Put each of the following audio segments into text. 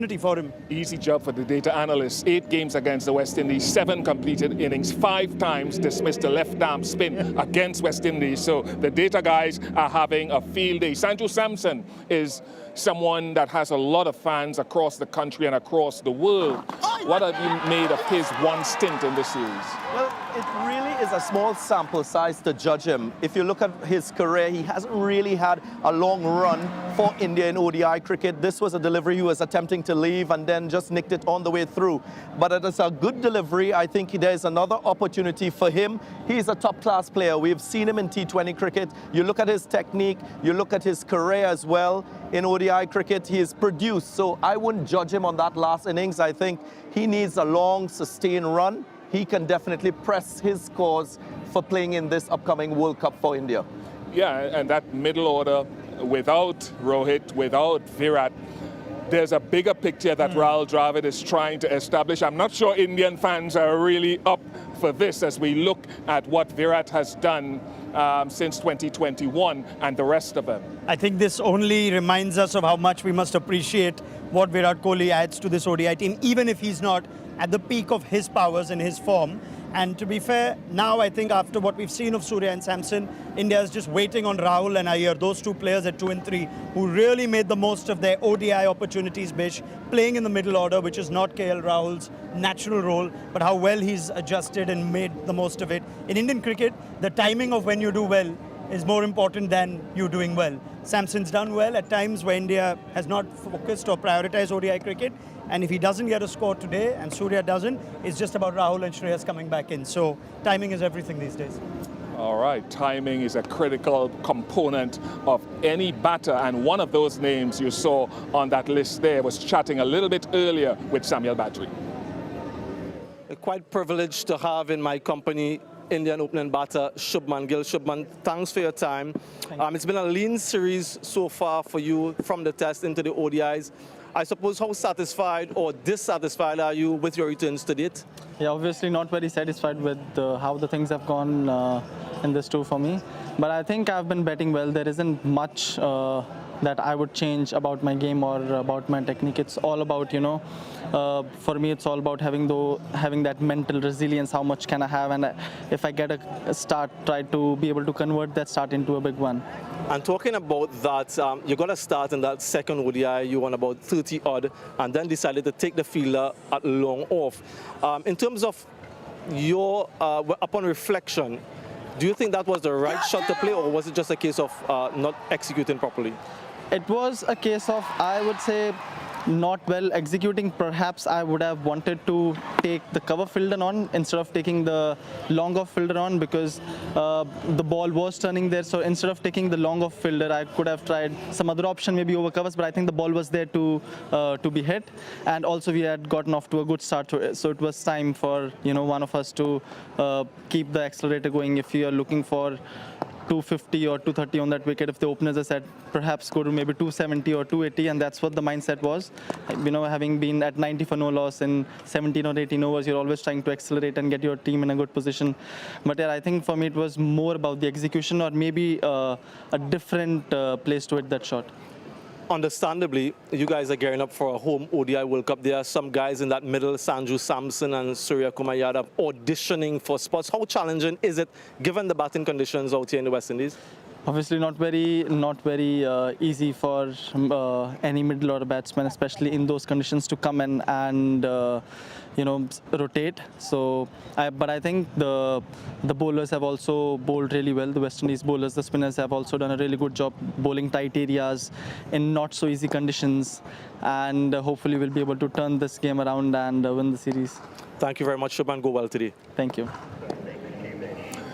for him. Easy job for the data analyst. 8 games against the West Indies, 7 completed innings, 5 times dismissed a left-arm spin against West Indies. So the data guys are having a field day. Sanju Samson is someone that has a lot of fans across the country and across the world. What have you made of his one stint in this series? Well, it really is a small sample size to judge him. If you look at his career, he hasn't really had a long run for India in ODI cricket. This was a delivery he was attempting to leave and then just nicked it on the way through. But it is a good delivery. I think there's another opportunity for him. He's a top-class player. We've seen him in T20 cricket. You look at his technique, you look at his career as well. In ODI cricket, he is produced. So I wouldn't judge him on that last innings. I think he needs a long, sustained run. He can definitely press his cause for playing in this upcoming World Cup for India. Yeah, and that middle order, without Rohit, without Virat, there's a bigger picture that Rahul Dravid is trying to establish. I'm not sure Indian fans are really up for this as we look at what Virat has done since 2021 and the rest of them. I think this only reminds us of how much we must appreciate what Virat Kohli adds to this ODI team, even if he's not at the peak of his powers and his form. And to be fair, now I think after what we've seen of Surya and Samson, India is just waiting on Rahul and Iyer, those two players at 2 and 3, who really made the most of their ODI opportunities, Bish, playing in the middle order, which is not KL Rahul's natural role, but how well he's adjusted and made the most of it. In Indian cricket, the timing of when you do well is more important than you doing well. Samson's done well at times where India has not focused or prioritized ODI cricket. And if he doesn't get a score today and Surya doesn't, it's just about Rahul and Shreyas coming back in. So timing is everything these days. All right, timing is a critical component of any batter. And one of those names you saw on that list there was chatting a little bit earlier with Samuel Badri. Quite privileged to have in my company Indian opening batter Shubman Gill. Shubman, thanks for your time. It's been a lean series so far for you from the test into the ODIs. I suppose how satisfied or dissatisfied are you with your returns to date? Yeah, obviously not very satisfied with how the things have gone in this tour for me. But I think I've been batting well. There isn't much that I would change about my game or about my technique. It's all about, for me, it's all about having that mental resilience. How much can I have? And if I get a start, try to be able to convert that start into a big one. And talking about that, you got a start in that second ODI, you won about 30 odd, and then decided to take the fielder at long off. In terms of your, upon reflection, do you think that was the right shot to play, or was it just a case of not executing properly? It was a case of, I would say, not well executing. Perhaps I would have wanted to take the cover fielder on instead of taking the long off fielder on, because the ball was turning there. So instead of taking the long off fielder, I could have tried some other option, maybe over covers, but I think the ball was there to be hit. And also we had gotten off to a good start, so it was time for one of us to keep the accelerator going. If you are looking for 250 or 230 on that wicket, if the openers are said perhaps go to maybe 270 or 280, and that's what the mindset was. Having been at 90 for no loss in 17 or 18 overs, you're always trying to accelerate and get your team in a good position. But yeah, I think for me it was more about the execution, or maybe a different place to hit that shot. Understandably, you guys are gearing up for a home ODI World Cup. There are some guys in that middle, Sanju Samson and Surya Kumar Yadav, auditioning for spots. How challenging is it, given the batting conditions out here in the West Indies? Obviously not very easy for any middle order batsman, especially in those conditions, to come in and rotate. So, but I think the bowlers have also bowled really well. The West Indies bowlers, the spinners, have also done a really good job bowling tight areas in not so easy conditions, and hopefully we'll be able to turn this game around and win the series. Thank you very much, Shubman. Go well today. Thank you.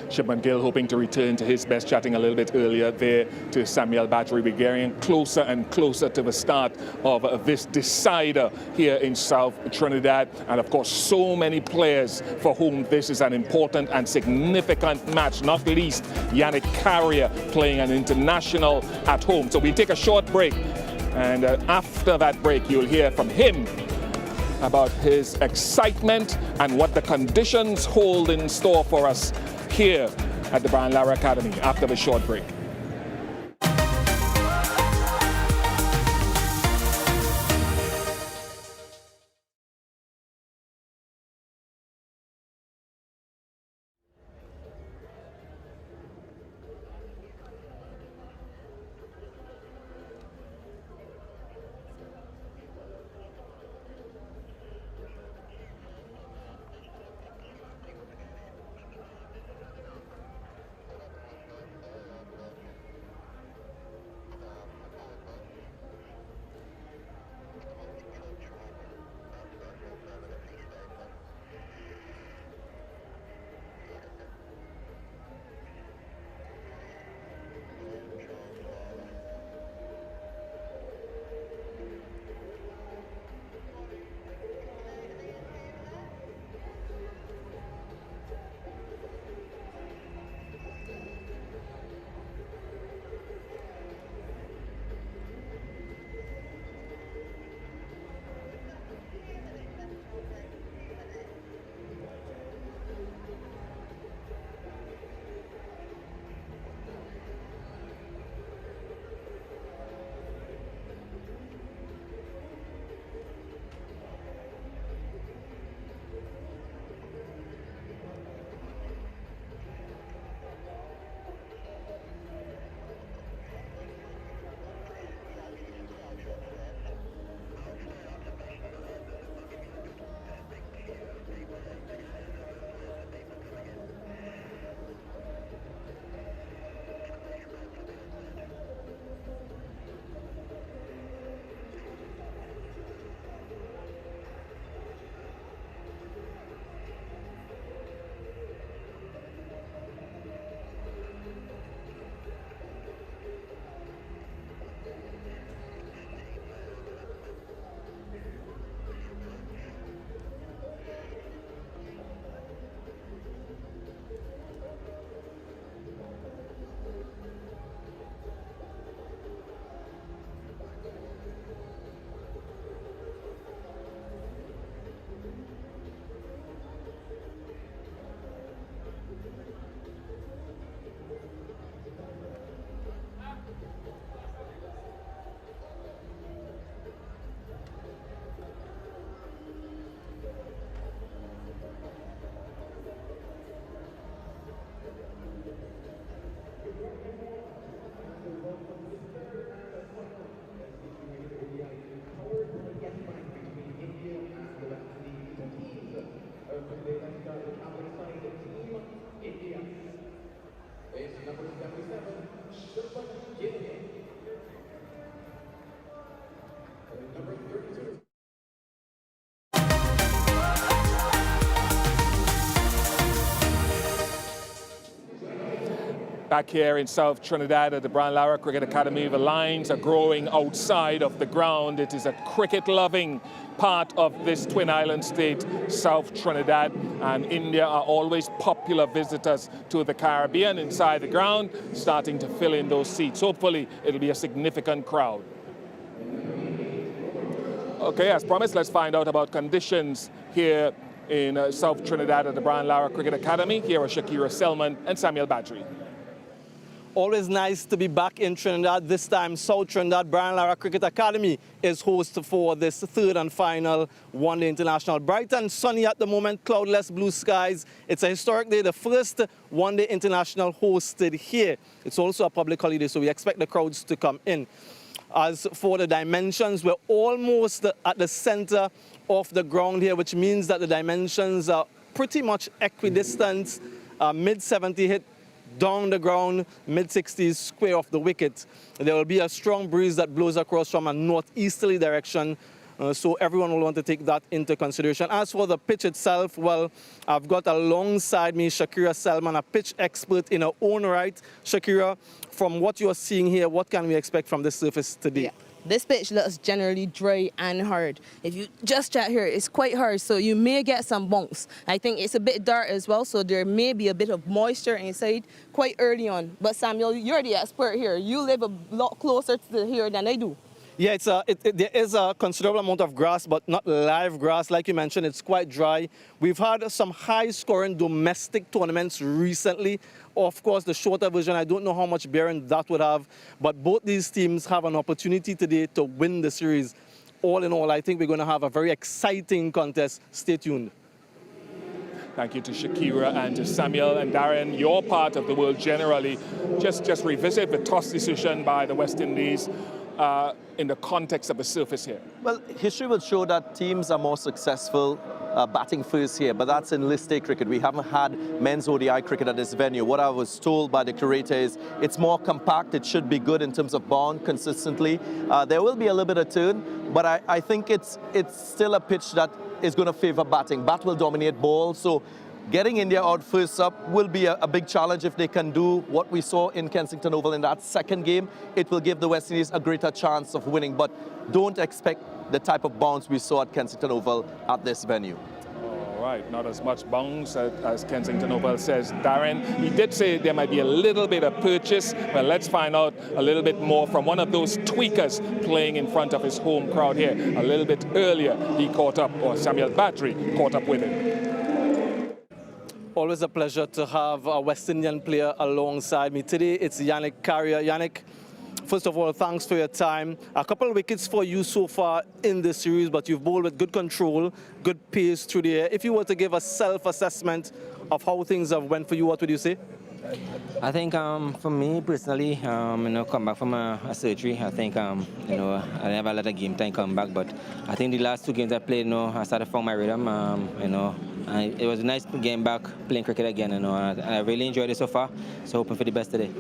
Shubman Gill hoping to return to his best, chatting a little bit earlier there to Samuel Badri. We're getting closer and closer to the start of this decider here in South Trinidad. And of course, so many players for whom this is an important and significant match, not least Yannick Carrier playing an international at home. So we take a short break, and after that break, you'll hear from him about his excitement and what the conditions hold in store for us here at the Brian Lara Academy after the short break. Back here in South Trinidad at the Brian Lara Cricket Academy, the lines are growing outside of the ground. It is a cricket-loving part of this Twin Island state, South Trinidad, and India are always popular visitors to the Caribbean. Inside the ground, starting to fill in those seats. Hopefully, it'll be a significant crowd. Okay, as promised, let's find out about conditions here in South Trinidad at the Brian Lara Cricket Academy. Here are Shakira Selman and Samuel Badri. Always nice to be back in Trinidad. This time, South Trinidad Brian Lara Cricket Academy is host for this third and final one-day international. Bright and sunny at the moment, cloudless blue skies. It's a historic day, the first one-day international hosted here. It's also a public holiday, so we expect the crowds to come in. As for the dimensions, we're almost at the center of the ground here, which means that the dimensions are pretty much equidistant, mid-70 hit down the ground, mid-60s square of the wicket. There will be a strong breeze that blows across from a northeasterly direction, so everyone will want to take that into consideration. As for the pitch itself, well, I've got alongside me Shakira Selman, a pitch expert in her own right. Shakira, from what you're seeing here, what can we expect from this surface today? Yeah. This pitch looks generally dry and hard. If you just chat here, it's quite hard, so you may get some bounce. I think it's a bit dark as well, so there may be a bit of moisture inside quite early on. But Samuel, you're the expert here. You live a lot closer to here than I do. Yeah, there is a considerable amount of grass, but not live grass. Like you mentioned, it's quite dry. We've had some high-scoring domestic tournaments recently. Of course, the shorter version, I don't know how much bearing that would have, but both these teams have an opportunity today to win the series. All in all, I think we're going to have a very exciting contest. Stay tuned. Thank you to Shakira and to Samuel and Darren. Your part of the world generally. Just revisit the toss decision by the West Indies in the context of the surface here. Well, history will show that teams are more successful batting first here, but that's in list A cricket. We haven't had men's ODI cricket at this venue. What I was told by the curator is it's more compact. It should be good in terms of bound consistently. There will be a little bit of turn, but I think it's still a pitch that is going to favor batting. Bat will dominate ball, so getting India out first up will be a big challenge. If they can do what we saw in Kensington Oval in that second game, it will give the West Indies a greater chance of winning. But don't expect the type of bounce we saw at Kensington Oval at this venue. All right, not as much bounce as Kensington Oval says. Darren, he did say there might be a little bit of purchase. Well, let's find out a little bit more from one of those tweakers playing in front of his home crowd here. A little bit earlier, he caught up, or Samuel Badri caught up with him. Always a pleasure to have a West Indian player alongside me. Today, it's Yannick Carrier. Yannick, first of all, thanks for your time. A couple of wickets for you so far in this series, but you've bowled with good control, good pace through the air. If you were to give a self-assessment of how things have went for you, what would you say? I think for me personally, come back from a surgery, I think, I never let a game time come back, but I think the last two games I played, I started to find my rhythm, it was a nice game back playing cricket again, and I really enjoyed it so far, so hoping for the best today.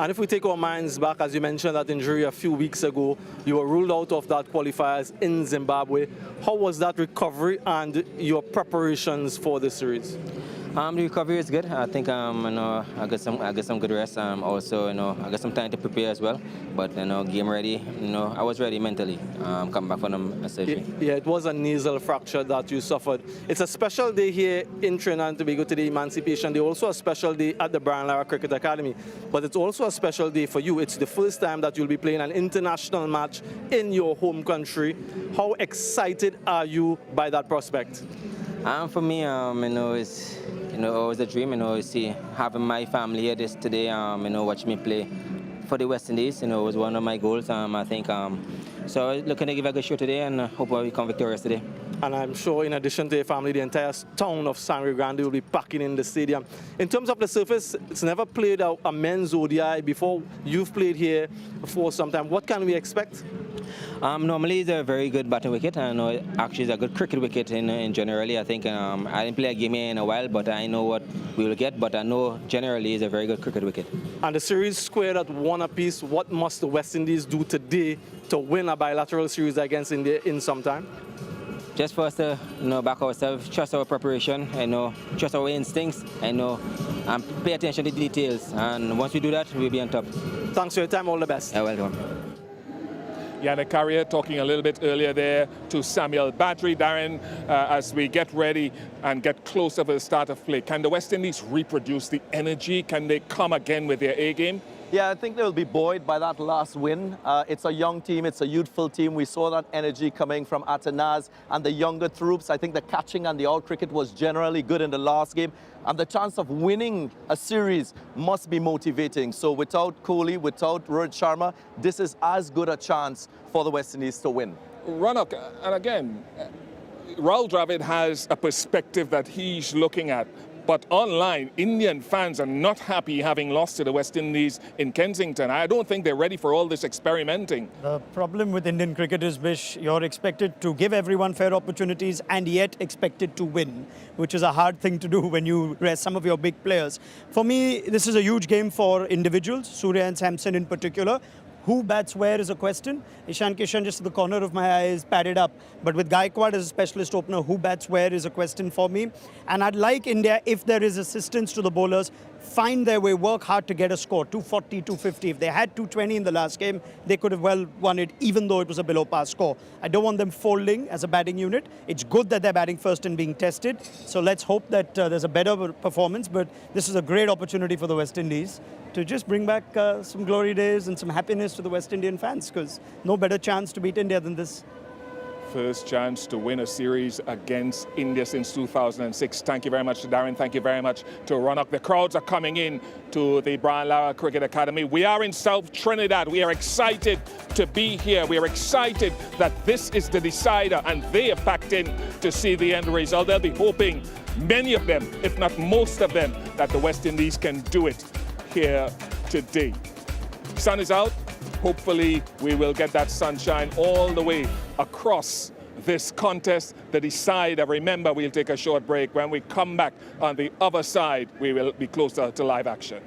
And if we take our minds back, as you mentioned that injury a few weeks ago, you were ruled out of that qualifiers in Zimbabwe. How was that recovery and your preparations for the series? The recovery is good. I think I got some good rest. Also, I got some time to prepare as well. But game ready. I was ready mentally. Come back from a surgery. Yeah, it was a nasal fracture that you suffered. It's a special day here in Trinidad and Tobago today, Emancipation Day. Also a special day at the Brian Lara Cricket Academy. But it's also a special day for you. It's the first time that you'll be playing an international match in your home country. How excited are you by that prospect? For me, it's always a dream. See having my family here today. Watch me play for the West Indies. Was one of my goals. I think so. Looking to give a good show today, and hope we come victorious today. And I'm sure, in addition to your family, the entire town of San Rio Grande will be packing in the stadium. In terms of the surface, it's never played a men's ODI before. You've played here for some time. What can we expect? Normally it's a very good batting wicket. I know actually it's a good cricket wicket in generally. I think I didn't play a game here in a while, but I know what we will get. But I know generally it's a very good cricket wicket. And the series squared at 1 apiece. What must the West Indies do today to win a bilateral series against India in some time? just for us to back ourselves, trust our preparation, trust our instincts, and pay attention to details. And once we do that, we'll be on top. Thanks for your time. All the best. Yeah, well done. Yannick Carrier talking a little bit earlier there to Samuel Badri. Darren, as we get ready and get closer for the start of play, can the West Indies reproduce the energy? Can they come again with their A game? Yeah, I think they'll be buoyed by that last win. It's a young team, it's a youthful team. We saw that energy coming from Atanaz and the younger troops. I think the catching and the out cricket was generally good in the last game. And the chance of winning a series must be motivating. So without Kohli, without Rohit Sharma, this is as good a chance for the West Indies to win. Ronak, and again, Rahul Dravid has a perspective that he's looking at. But online, Indian fans are not happy having lost to the West Indies in Kensington. I don't think they're ready for all this experimenting. The problem with Indian cricket is, Bish, you're expected to give everyone fair opportunities and yet expected to win, which is a hard thing to do when you rest some of your big players. For me, this is a huge game for individuals, Surya and Samson in particular. Who bats where is a question. Ishan Kishan, just at the corner of my eye, is padded up. But with Gaikwad as a specialist opener, who bats where is a question for me. And I'd like India, if there is assistance to the bowlers, find their way, work hard to get a score, 240, 250. If they had 220 in the last game, they could have well won it, even though it was a below par score. I don't want them folding as a batting unit. It's good that they're batting first and being tested. So let's hope that there's a better performance. But this is a great opportunity for the West Indies to just bring back some glory days and some happiness to the West Indian fans, because no better chance to beat India than this. First chance to win a series against India since 2006. Thank you very much to Darren. Thank you very much to Ronak. The crowds are coming in to the Brian Lara Cricket Academy. We are in South Trinidad. We are excited to be here. We are excited that this is the decider, and they have packed in to see the end result. They'll be hoping, many of them, if not most of them, that the West Indies can do it here today. Sun is out. Hopefully we will get that sunshine all the way across this contest, the decider. Remember, we'll take a short break. When we come back on the other side, we will be closer to live action.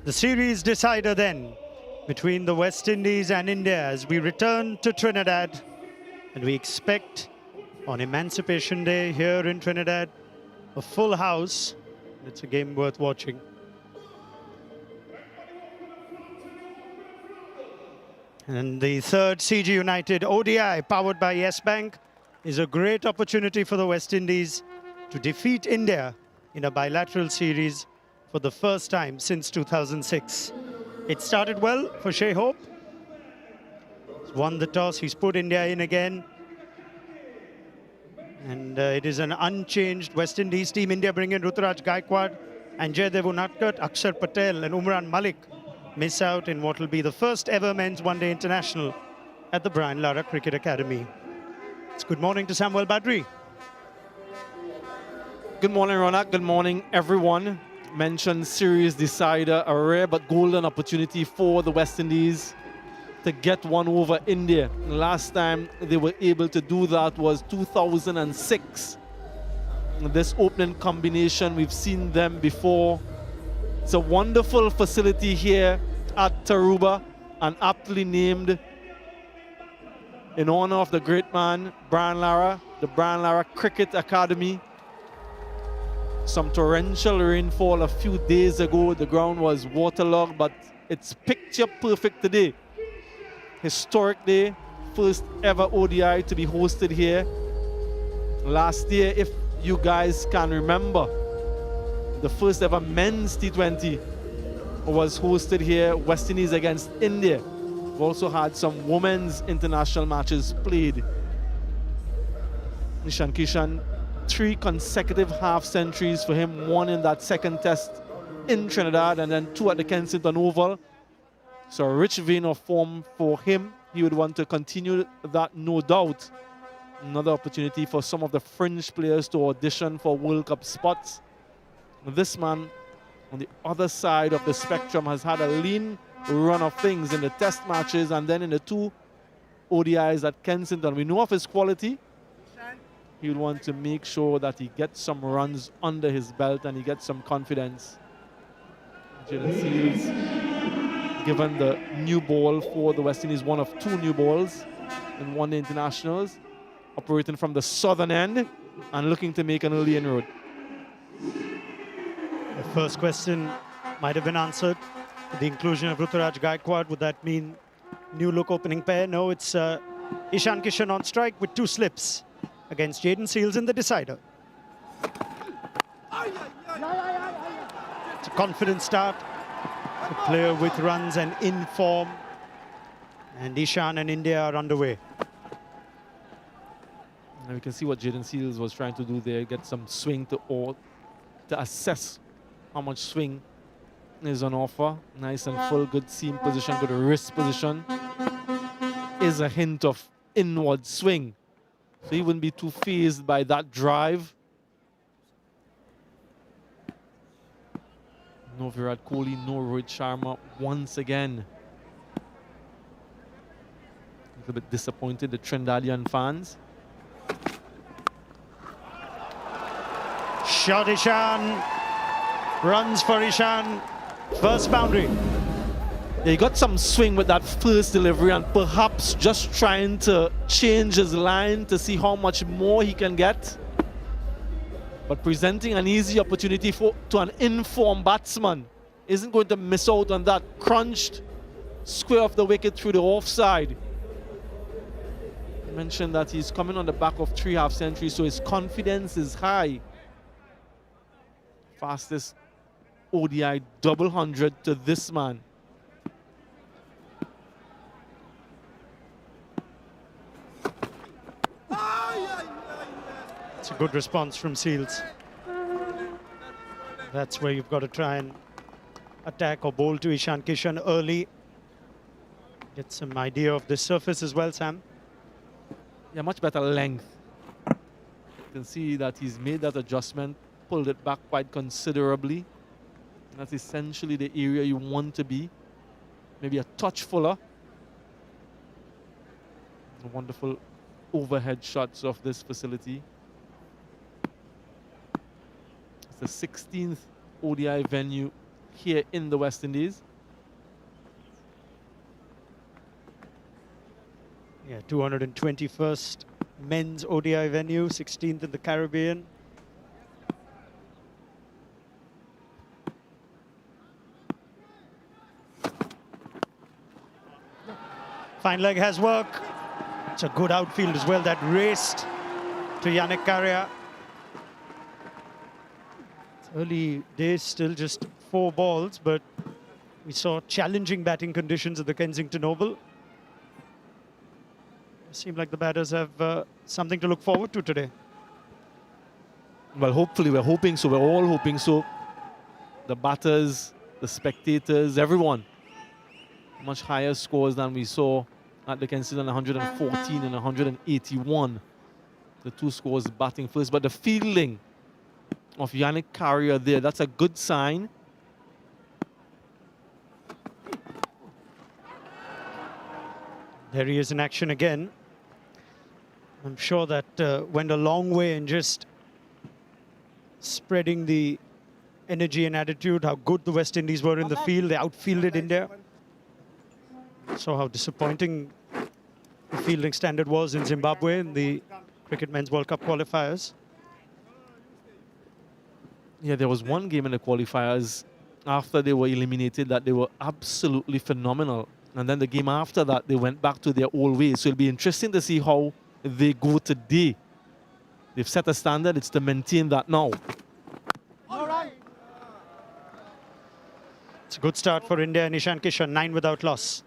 The series decider then between the West Indies and India as we return to Trinidad, and we expect on Emancipation Day here in Trinidad a full house. It's a game worth watching. And the third CG United ODI powered by Yes Bank is a great opportunity for the West Indies to defeat India in a bilateral series for the first time since 2006. It started well for Shea Hope. He's won the toss, he's put India in again. And it is an unchanged West Indies team. India bring in Ruturaj Gaikwad and Jaydev Unadkat. Akshar Patel and Umran Malik miss out in what will be the first ever men's one-day international at the Brian Lara Cricket Academy. It's good morning to Samuel Badri. Good morning, Ronak. Good morning, everyone. Mentioned series decider, a rare but golden opportunity for the West Indies to get one over India. Last time they were able to do that was 2006. This opening combination, we've seen them before. It's a wonderful facility here at Taruba, and aptly named in honor of the great man, Brian Lara, the Brian Lara Cricket Academy. Some torrential rainfall a few days ago. The ground was waterlogged, but it's picture perfect today. Historic day, first ever ODI to be hosted here. Last year, if you guys can remember, the first ever men's T20 was hosted here, West Indies against India. We've also had some women's international matches played. Ishan Kishan, 3 consecutive half centuries for him, 1 in that second test in Trinidad and then 2 at the Kensington Oval. So a rich vein of form for him. He would want to continue that, no doubt. Another opportunity for some of the fringe players to audition for World Cup spots. This man on the other side of the spectrum has had a lean run of things in the test matches and then in the 2 ODIs at Kensington. We know of his quality. He'll want to make sure that he gets some runs under his belt and he gets some confidence. Jalen Seals, given the new ball for the West Indies, one of 2 new balls in one-day internationals, operating from the southern end and looking to make an early inroad. The first question might have been answered. The inclusion of Ruturaj Gaikwad, would that mean new look opening pair? No, it's Ishan Kishan on strike with 2 slips against Jaden Seals in the decider. It's a confident start. A player with runs and in form. And Ishan and India are underway. And we can see what Jaden Seals was trying to do there, get some swing to assess how much swing is on offer. Nice and full, good seam position, good wrist position. Is a hint of inward swing. So he wouldn't be too fazed by that drive. No Virat Kohli, no Rohit Sharma once again. A little bit disappointed, the Trinidadian fans. Shot Ishan. Runs for Ishan. First boundary. Yeah, he got some swing with that first delivery and perhaps just trying to change his line to see how much more he can get. But presenting an easy opportunity to an informed batsman. Isn't going to miss out on that. Crunched square of the wicket through the offside. I mentioned that he's coming on the back of 3 half centuries, so his confidence is high. Fastest ODI double 100 to this man. It's a good response from Seals. That's where you've got to try and attack or bowl to Ishan Kishan early. Get some idea of the surface as well, Sam. Yeah, much better length. You can see that he's made that adjustment, pulled it back quite considerably. That's essentially the area you want to be. Maybe a touch fuller. Wonderful overhead shots of this facility. It's the 16th ODI venue here in the West Indies. Yeah, 221st men's ODI venue, 16th in the Caribbean. Fine leg has work. It's a good outfield as well. That raced to Yannick Carrier. It's early days, still just 4 balls, but we saw challenging batting conditions at the Kensington Oval. Seems like the batters have something to look forward to today. Well, hopefully, we're hoping so. We're all hoping so. The batters, the spectators, everyone. Much higher scores than we saw at the Kensington, 114 and 181. The 2 scores batting first. But the fielding of Yannick Carrier there, that's a good sign. There he is in action again. I'm sure that went a long way in just spreading the energy and attitude, how good the West Indies were in the field. They outfielded India. Saw how disappointing the fielding standard was in Zimbabwe in the Cricket Men's World Cup qualifiers. Yeah, there was one game in the qualifiers after they were eliminated that they were absolutely phenomenal. And then the game after that, they went back to their old ways. So it'll be interesting to see how they go today. They've set a standard. It's to maintain that now. It's a good start for India. Nishan Kishan, 9 without loss.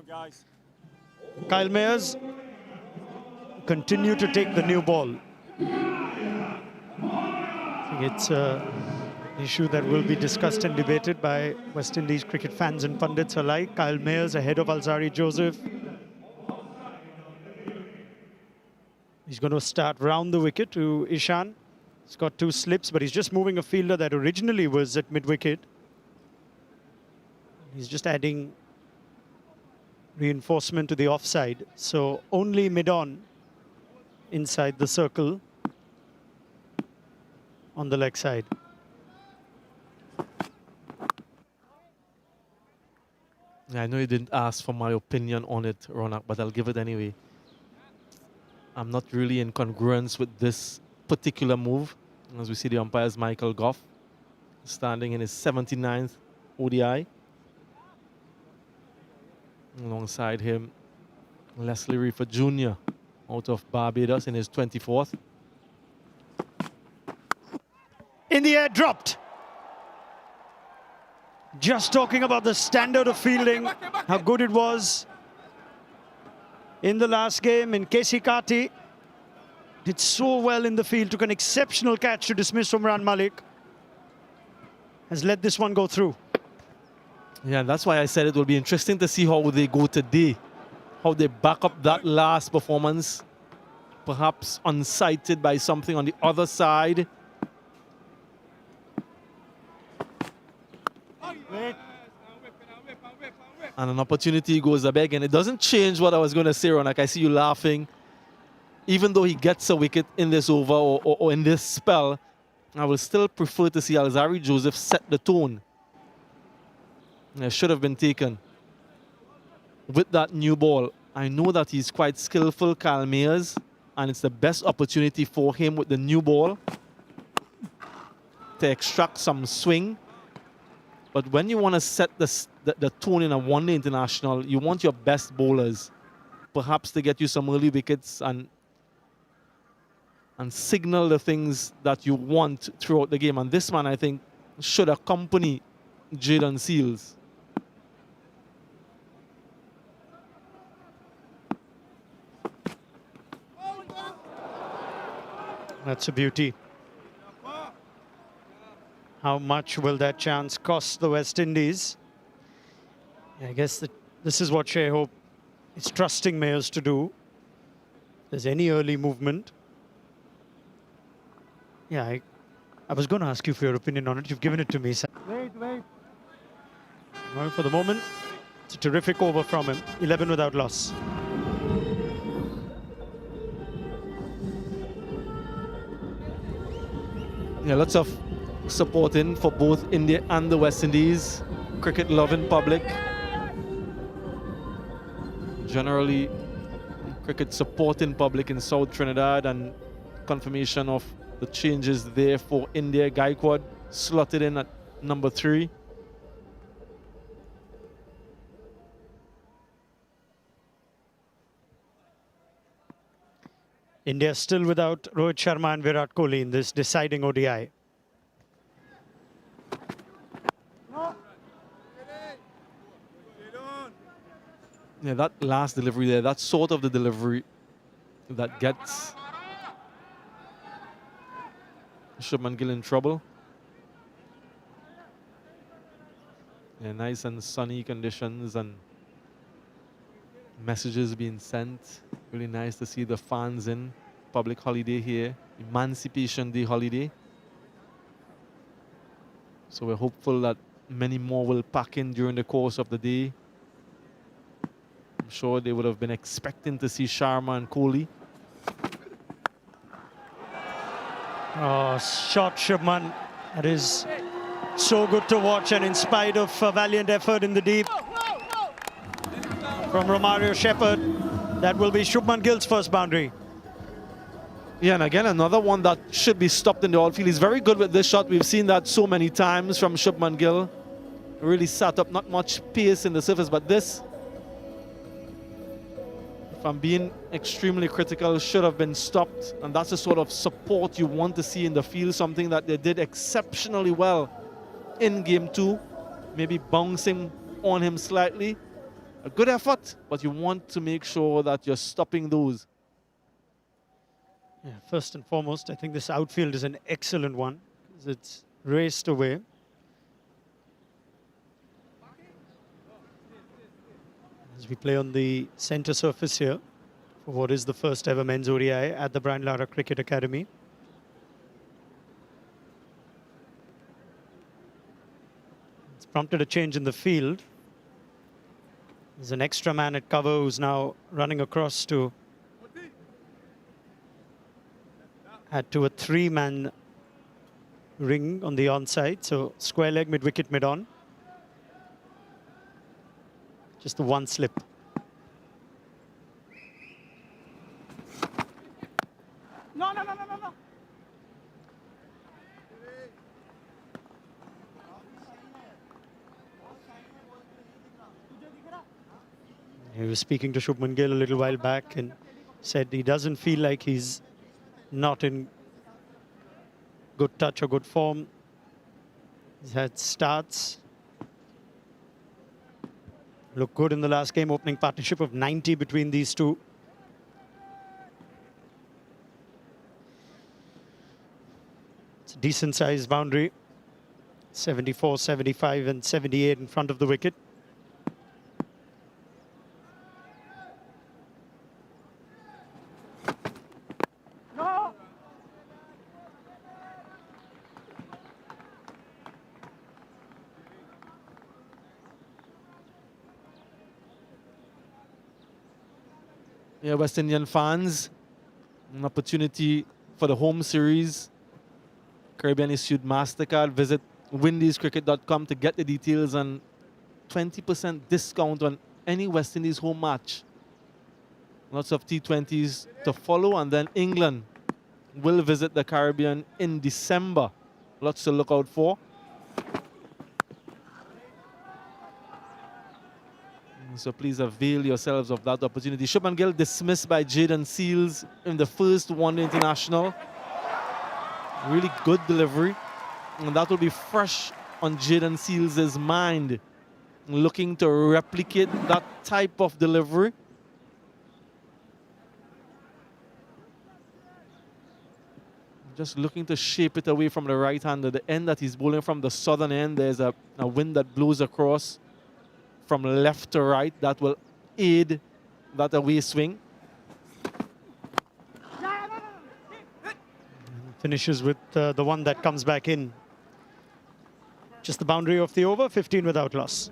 Guys. Kyle Mayers continue to take the new ball. I think it's an issue that will be discussed and debated by West Indies cricket fans and pundits alike. Kyle Mayers ahead of Alzari Joseph. He's going to start round the wicket to Ishan. He's got 2 slips, but he's just moving a fielder that originally was at mid-wicket. He's just adding reinforcement to the offside, so only mid-on inside the circle on the leg side. I know you didn't ask for my opinion on it, Ronak, but I'll give it anyway. I'm not really in congruence with this particular move. As we see the umpire's Michael Goff standing in his 79th ODI. Alongside him, Leslie Reefer Jr. out of Barbados in his 24th. In the air, dropped. Just talking about the standard of fielding, how good it was in the last game. In Casey Karti did so well in the field, took an exceptional catch to dismiss Umran Malik. Has let this one go through. Yeah, that's why I said it will be interesting to see how they go today. How they back up that last performance. Perhaps unsighted by something on the other side. And an opportunity goes a beg. And it doesn't change what I was going to say, Ronak. I see you laughing. Even though he gets a wicket in this over or in this spell, I will still prefer to see Alzari Joseph set the tone. It should have been taken with that new ball. I know that he's quite skillful, Kyle Mayers, and it's the best opportunity for him with the new ball to extract some swing. But when you want to set the tone in a one-day international, you want your best bowlers, perhaps to get you some early wickets and signal the things that you want throughout the game. And this man, I think, should accompany Jayden Seales. That's a beauty. How much will that chance cost the West Indies? I guess this is what Shea Hope is trusting Mayers to do. If there's any early movement. Yeah, I was going to ask you for your opinion on it. You've given it to me. Wait. Well, for the moment, it's a terrific over from him. 11 without loss. Yeah, lots of supporting for both India and the West Indies. Cricket loving public. Generally, cricket supporting public in South Trinidad, and confirmation of the changes there for India. Gaikwad slotted in at number 3. India still without Rohit Sharma and Virat Kohli in this deciding ODI. Yeah, that last delivery there, that's sort of the delivery that gets Shubman Gill in trouble. Yeah, nice and sunny conditions and messages being sent. Really nice to see the fans in. Public holiday here, Emancipation Day holiday. So we're hopeful that many more will pack in during the course of the day. I'm sure they would have been expecting to see Sharma and Kohli. Oh, shot Shubman. That is so good to watch, and in spite of a valiant effort in the deep from Romario Shepherd, that will be Shubman Gill's first boundary. Yeah, and again, another one that should be stopped in the outfield. He's very good with this shot. We've seen that so many times from Shubman Gill. Really sat up, not much pace in the surface, but this, if I'm being extremely critical, should have been stopped. And that's the sort of support you want to see in the field, something that they did exceptionally well in game 2. Maybe bouncing on him slightly. A good effort, but you want to make sure that you're stopping those. Yeah, first and foremost, I think this outfield is an excellent one, because it's raced away. As we play on the centre surface here for what is the first ever men's ODI at the Brian Lara Cricket Academy. It's prompted a change in the field. There's an extra man at cover who's now running across to add to a 3-man ring on the onside. So square leg, mid-wicket, mid-on. Just the one slip. No. He was speaking to Shubman Gill a little while back and said he doesn't feel like he's not in good touch or good form. He's had starts. Looked good in the last game, opening partnership of 90 between these two. It's a decent sized boundary. 74, 75 and 78 in front of the wicket. Yeah, West Indian fans, an opportunity for the home series. Caribbean issued MasterCard. Visit windiescricket.com to get the details and 20% discount on any West Indies home match. Lots of T20s to follow, and then England will visit the Caribbean in December. Lots to look out for. So please avail yourselves of that opportunity. Shubman Gill dismissed by Jayden Seals in the first one international. Really good delivery. And that will be fresh on Jayden Seals' mind. Looking to replicate that type of delivery. just looking to shape it away from the right hand. At the end that he's bowling from the southern end, there's a wind that blows across from left to right that will aid that away swing. Finishes with the one that comes back in. Just the boundary of the over, 15 without loss.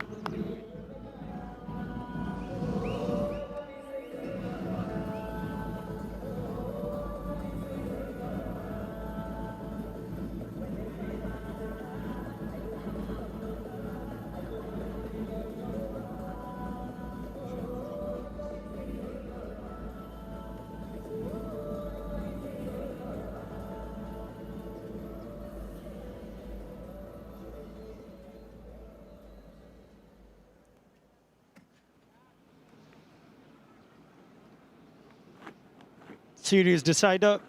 Series decider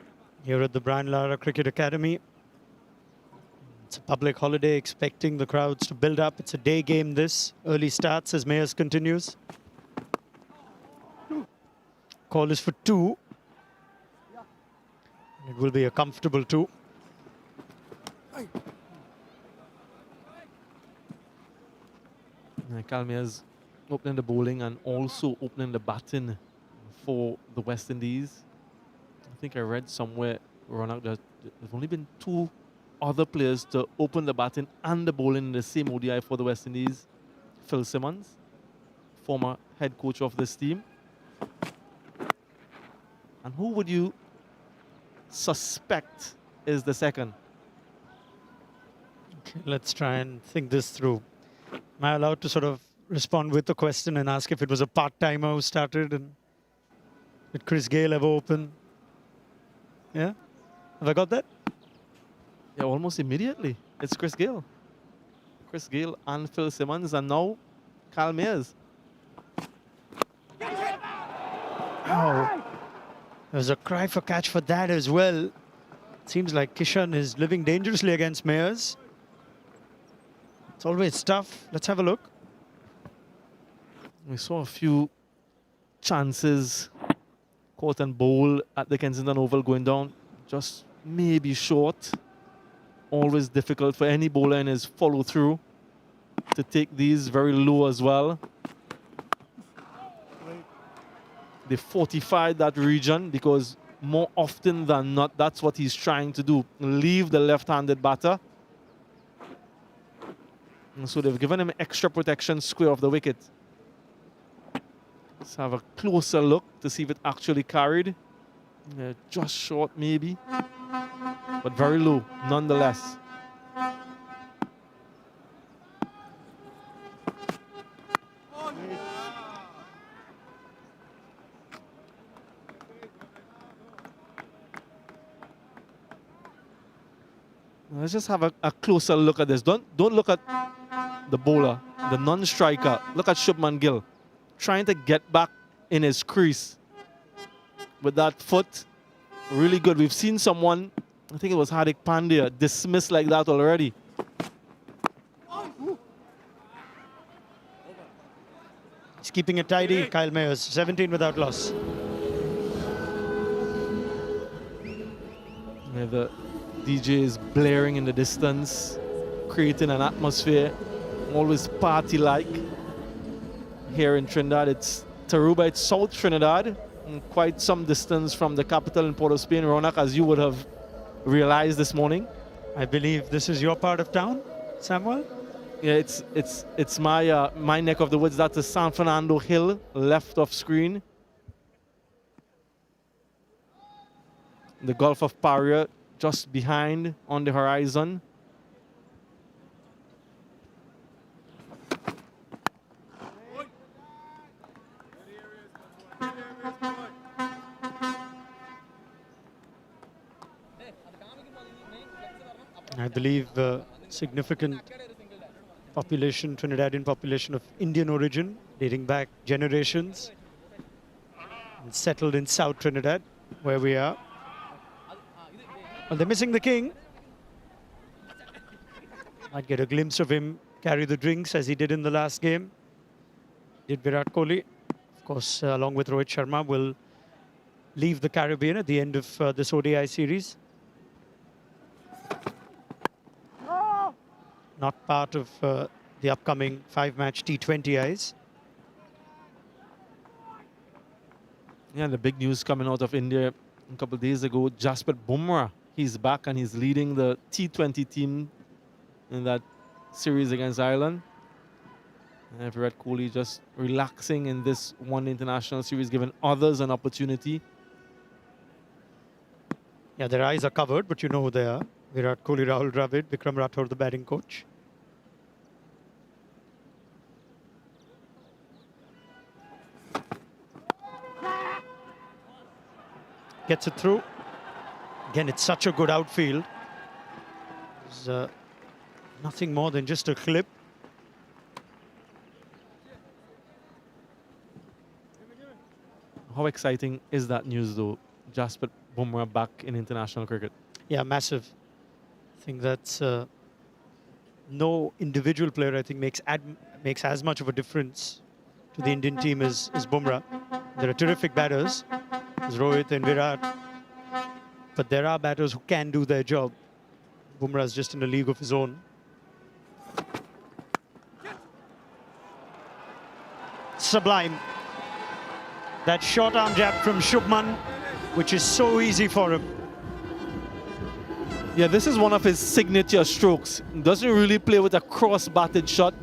here at the Brian Lara Cricket Academy. It's a public holiday, expecting the crowds to build up. It's a day game this. Early starts as Mayers continues. Call is for 2. It will be a comfortable 2. Kalmia's opening the bowling and also opening the batting for the West Indies. I think I read somewhere, Ronak, that there's only been 2 other players to open the batting and the bowling in the same ODI for the West Indies. Phil Simmons, former head coach of this team. And who would you suspect is the second? Okay, let's try and think this through. Am I allowed to sort of respond with a question and ask if it was a part-timer who started, and did Chris Gale ever open? Yeah? Have I got that? Yeah, almost immediately. It's Chris Gale. Chris Gale and Phil Simmons, and now Kyle Mayers. Oh, there's a cry for catch for that as well. Seems like Kishan is living dangerously against Mayers. It's always tough. Let's have a look. We saw a few chances, caught and bowl at the Kensington Oval, going down just maybe short. Always difficult for any bowler in his follow through to take these very low as well. They fortified that region because more often than not, that's what he's trying to do. Leave the left-handed batter. And so they've given him extra protection square of the wicket. Let's have a closer look to see if it actually carried. Just short maybe, but very low nonetheless. Let's just have a closer look at this. Don't look at the bowler, the non-striker. Look at Shubman Gill trying to get back in his crease with that foot. Really good. We've seen someone, I think it was Hardik Pandya, dismissed like that already. He's keeping it tidy, Kyle Mayers, 17 without loss. Yeah, the DJ is blaring in the distance, creating an atmosphere, always party-like. Here in Trinidad, it's Tarouba, it's South Trinidad, and quite some distance from the capital in Port of Spain, Ronak, as you would have realized this morning. I believe this is your part of town, Samuel? Yeah, it's my my neck of the woods. That's the San Fernando Hill, left of screen. The Gulf of Paria just behind on the horizon. I believe significant population, Trinidadian population of Indian origin, dating back generations, and settled in South Trinidad, where we are. Well, they're missing the king. Might get a glimpse of him carry the drinks as he did in the last game. Did Virat Kohli, of course, along with Rohit Sharma, will leave the Caribbean at the end of this ODI series. not part of the upcoming 5-match T20Is. Yeah, the big news coming out of India a couple of days ago, Jasprit Bumrah, he's back and he's leading the T20 team in that series against Ireland. And Virat Kohli just relaxing in this one international series, giving others an opportunity. Yeah, their eyes are covered, but you know who they are. Virat Kohli, Rahul Dravid, Vikram Rathore, the batting coach. Gets it through. Again, it's such a good outfield. There's nothing more than just a clip. How exciting is that news, though? Jasprit Bumrah back in international cricket. Yeah, massive. I think that's no individual player, I think, makes as much of a difference to the Indian team as Bumrah. There are terrific batters, as Rohit and Virat, but there are batters who can do their job. Bumrah is just in a league of his own. Sublime. That short arm jab from Shubman, which is so easy for him. Yeah, this is one of his signature strokes. Doesn't really play with a cross-batted shot,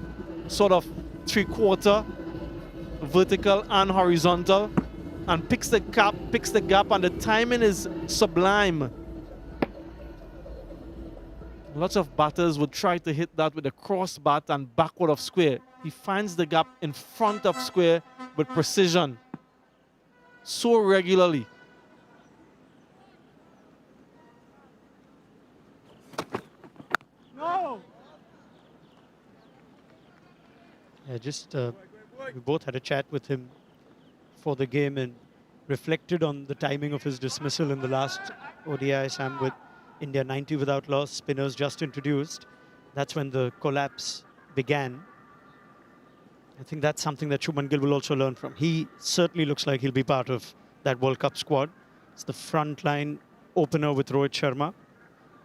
sort of three-quarter, vertical and horizontal, and picks the gap, and the timing is sublime. Lots of batters would try to hit that with a cross bat and backward of square. He finds the gap in front of square with precision, so regularly. Yeah, just we both had a chat with him for the game and reflected on the timing of his dismissal in the last ODI, Sam, with India 90 without loss, spinners just introduced. That's when the collapse began. I think that's something that Shubman Gill will also learn from. He certainly looks like he'll be part of that World Cup squad. It's the front line opener with Rohit Sharma.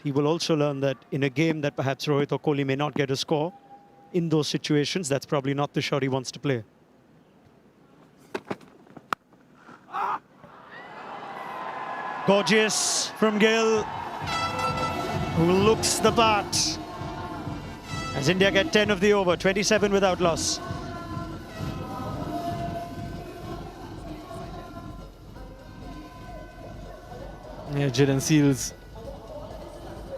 He will also learn that in a game that perhaps Rohit or Kohli may not get a score, in those situations, that's probably not the shot he wants to play. Gorgeous from Gill, who looks the part. As India get 10 of the over, 27 without loss. Yeah, Jaden Seals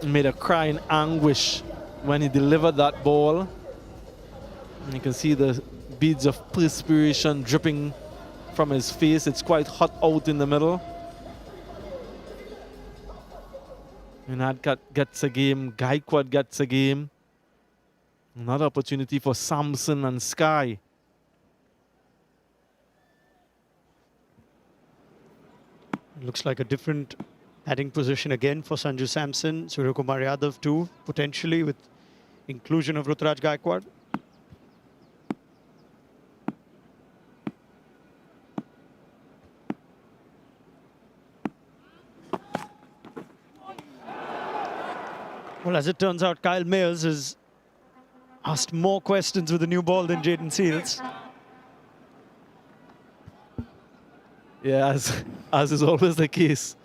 made a cry in anguish when he delivered that ball. And you can see the beads of perspiration dripping from his face. It's quite hot out in the middle. Unadkat gets a game, Gaikwad gets a game. Another opportunity for Samson and Sky. Looks like a different batting position again for Sanju Samson. Suryakumar Yadav too, potentially, with inclusion of Ruturaj Gaikwad. Well, as it turns out, Kyle Mayers has asked more questions with the new ball than Jaden Seals. Yeah, as is always the case,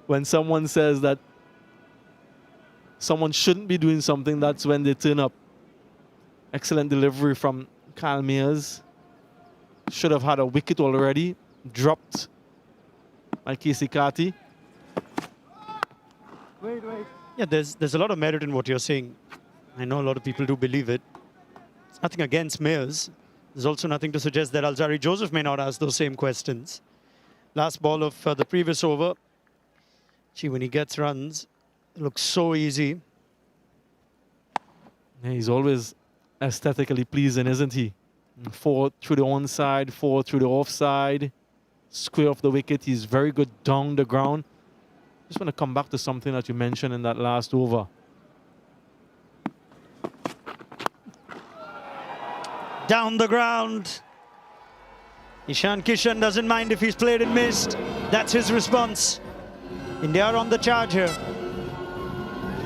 when someone says that someone shouldn't be doing something, that's when they turn up. Excellent delivery from Kyle Mayers. Should have had a wicket already. Dropped by Casey Carty. Wait. Yeah, there's a lot of merit in what you're saying. I know a lot of people do believe it. It's nothing against Mayers. There's also nothing to suggest that Alzari Joseph may not ask those same questions. Last ball of the previous over. Gee, when he gets runs, it looks so easy. Yeah, he's always aesthetically pleasing, isn't he? 4 through the onside, 4 through the offside. Square off the wicket. He's very good down the ground. Just want to come back to something that you mentioned in that last over. Down the ground. Ishan Kishan doesn't mind if he's played and missed. That's his response. India are on the charge here.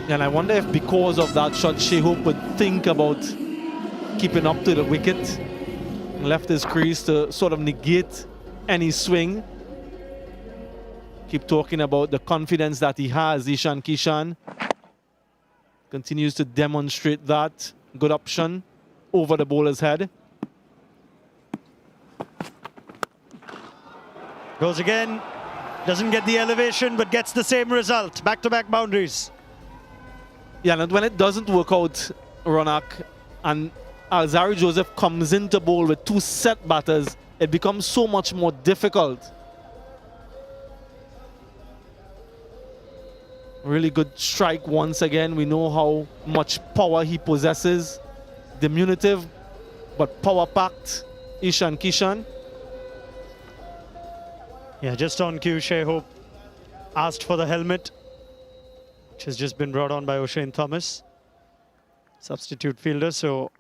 And I wonder if because of that shot, Shea Hope would think about keeping up to the wicket. Left his crease to sort of negate any swing. Keep talking about the confidence that he has, Ishan Kishan. Continues to demonstrate that. Good option over the bowler's head. Goes again. Doesn't get the elevation, but gets the same result. Back-to-back boundaries. Yeah, and when it doesn't work out, Ronak, and Alzari Joseph comes into bowl with two set batters, it becomes so much more difficult. Really good strike once again. We know how much power he possesses. Diminutive, but power-packed. Ishan Kishan. Yeah, just on cue, Shea Hope asked for the helmet, which has just been brought on by O'Shane Thomas, substitute fielder. So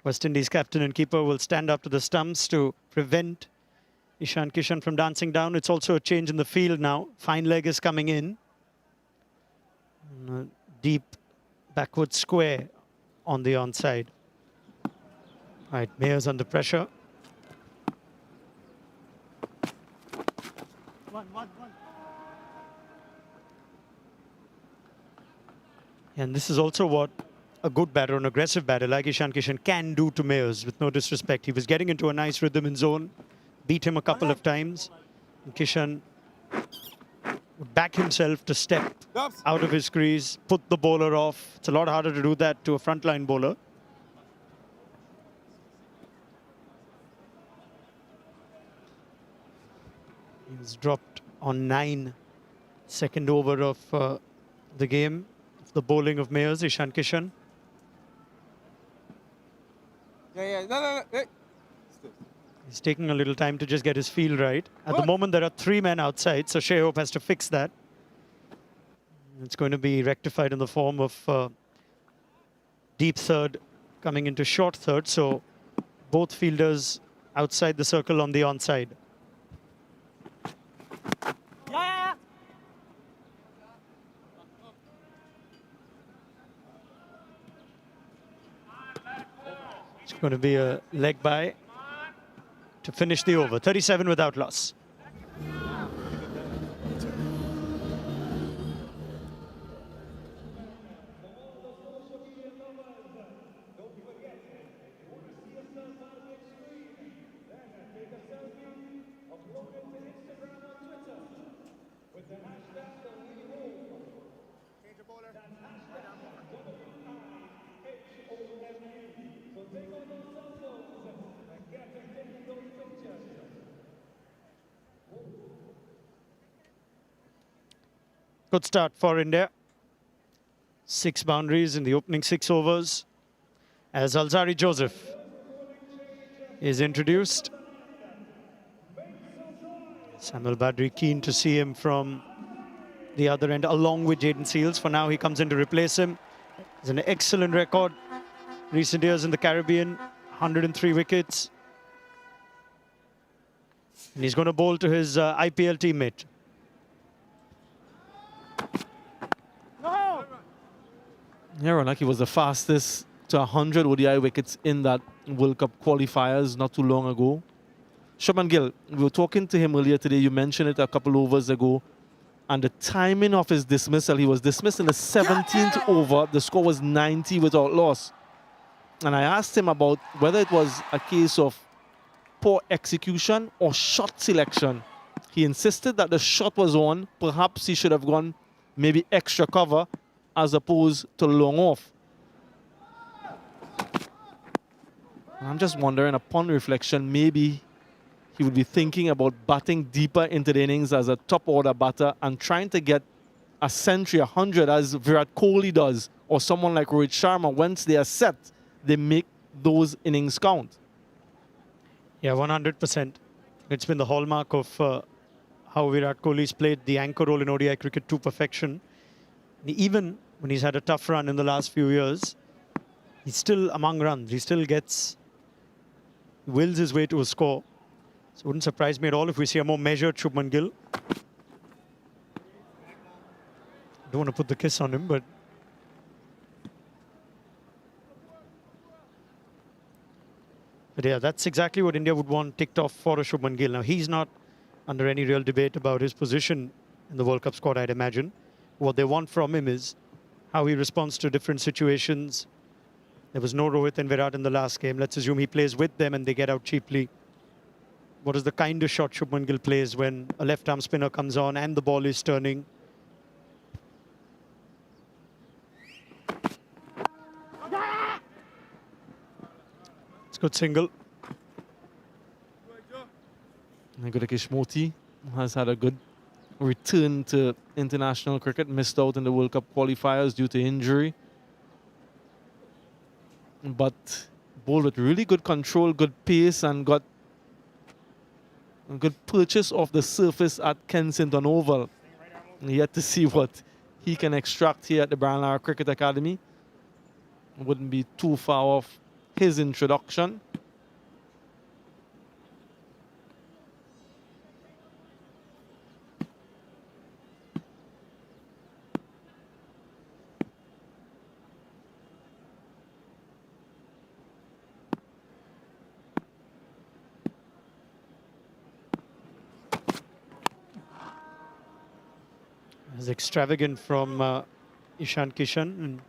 West Indies captain and keeper will stand up to the stumps to prevent Ishan Kishan from dancing down. It's also a change in the field now. Fine leg is coming in. And a deep backward square on the onside. Right, Mayer's under pressure. And this is also what a good batter, an aggressive batter like Ishan Kishan can do to Mayers, with no disrespect. He was getting into a nice rhythm in zone, beat him a couple of times. And Kishan would back himself to step out of his crease, put the bowler off. It's a lot harder to do that to a frontline bowler. He was dropped on 9, second over of the game. The bowling of Mayers, Ishan Kishan. He's taking a little time to just get his feel right. At the moment, there are 3 men outside, so Shea Hope has to fix that. It's going to be rectified in the form of deep third coming into short third, so both fielders outside the circle on the onside. It's going to be a leg by to finish the over. 37 without loss. Good start for India. 6 boundaries in the opening 6 overs as Alzari Joseph is introduced. Samuel Badri keen to see him from the other end along with Jayden Seals. For now, he comes in to replace him. He's an excellent record. Recent years in the Caribbean, 103 wickets. And he's going to bowl to his IPL teammate. Yeah, Ronak, he was the fastest to 100 ODI wickets in that World Cup qualifiers not too long ago. Shubman Gill, we were talking to him earlier today. You mentioned it a couple overs ago. And the timing of his dismissal, he was dismissed in the 17th over. The score was 90 without loss. And I asked him about whether it was a case of poor execution or shot selection. He insisted that the shot was on. Perhaps he should have gone maybe extra cover as opposed to long off. And I'm just wondering, upon reflection, maybe he would be thinking about batting deeper into the innings as a top order batter and trying to get a century, 100, as Virat Kohli does, or someone like Rohit Sharma. Once they are set, they make those innings count. Yeah, 100%. It's been the hallmark of how Virat Kohli's played the anchor role in ODI cricket to perfection. Even when he's had a tough run in the last few years, he's still among runs. He still wills his way to a score. So it wouldn't surprise me at all if we see a more measured Shubman Gill. Don't want to put the kiss on him, but But yeah, that's exactly what India would want ticked off for a Shubman Gill. Now, he's not under any real debate about his position in the World Cup squad, I'd imagine. What they want from him is how he responds to different situations. There was no Rohit and Virat in the last game. Let's assume he plays with them and they get out cheaply. What is the kind of shot Shubman Gill plays when a left-arm spinner comes on and the ball is turning? It's a good single. Gudakesh Moti has had a good return to international cricket, missed out in the World Cup qualifiers due to injury. But bowled with really good control, good pace, and got a good purchase of the surface at Kensington Oval. Yet to see what he can extract here at the Brian Lara Cricket Academy. Wouldn't be too far off his introduction. It's extravagant from Ishan Kishan. And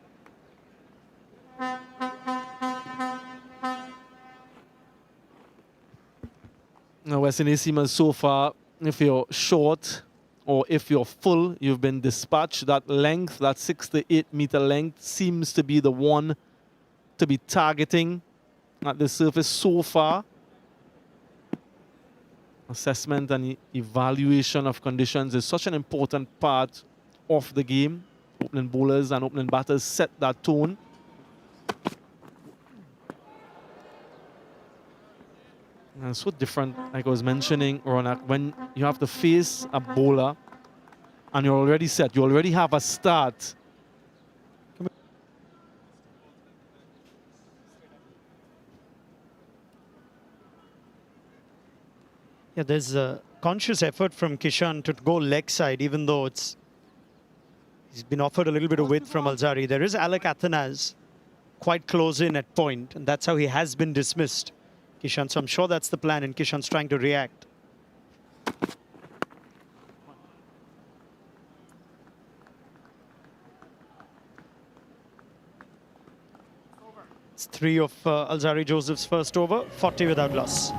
now, West Indies seamers so far, if you're short or if you're full, you've been dispatched. That length, that 6 to 8 meter length, seems to be the one to be targeting at the surface so far. Assessment and evaluation of conditions is such an important part of the game. Opening bowlers and opening batters set that tone. And it's so different, like I was mentioning, Ronak, when you have to face a bowler and you're already set, you already have a start. yeah, there's a conscious effort from Kishan to go leg side, even though he's been offered a little bit of width from Alzari. There is Alec Athanase quite close in at point, and that's how he has been dismissed, Kishan. So I'm sure that's the plan, and Kishan's trying to react. It's 3 of Alzari Joseph's first over, 40 without loss.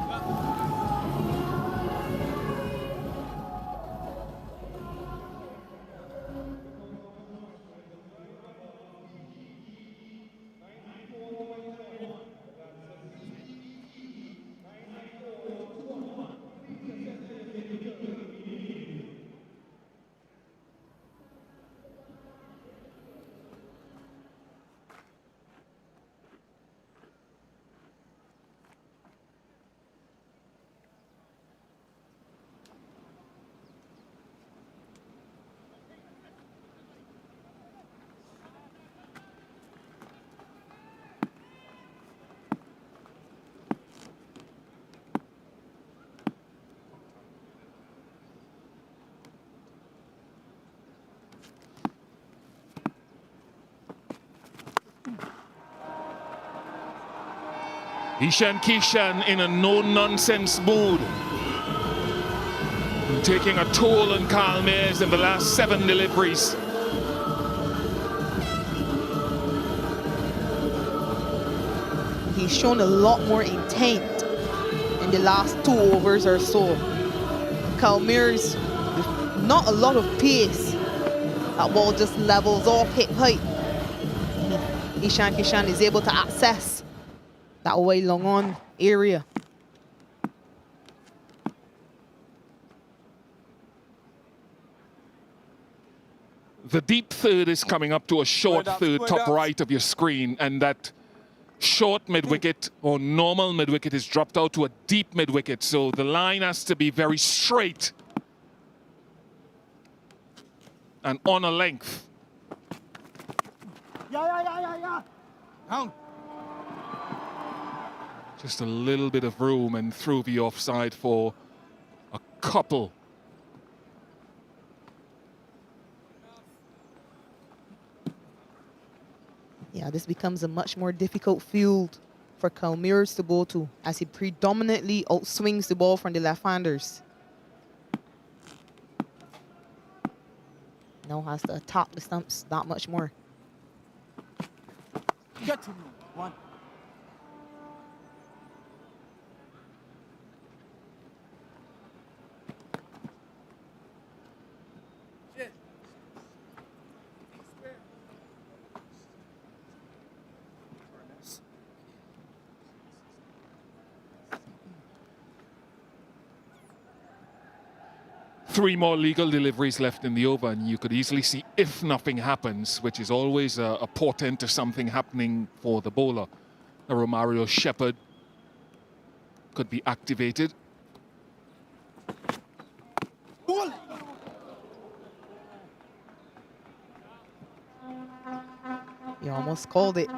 Ishan Kishan in a no-nonsense mood. Taking a toll on Carl Mayers in the last 7 deliveries. He's shown a lot more intent in the last 2 overs or so. Kalmir's not a lot of pace. That ball just levels off hip height. Ishan Kishan is able to access that way long on area. The deep third is coming up to a short third, top right of your screen, and that short mid-wicket or normal mid-wicket is dropped out to a deep mid-wicket, so the line has to be very straight and on a length. Down. Just a little bit of room and through the offside for a couple. Yeah, this becomes a much more difficult field for Kalmir's to go to, as he predominantly outswings the ball from the left-handers. Now has to attack the stumps that much more. Get to me. One. Three more legal deliveries left in the over, and you could easily see if nothing happens, which is always a portent to something happening for the bowler. A Romario Shepherd could be activated. He almost called it.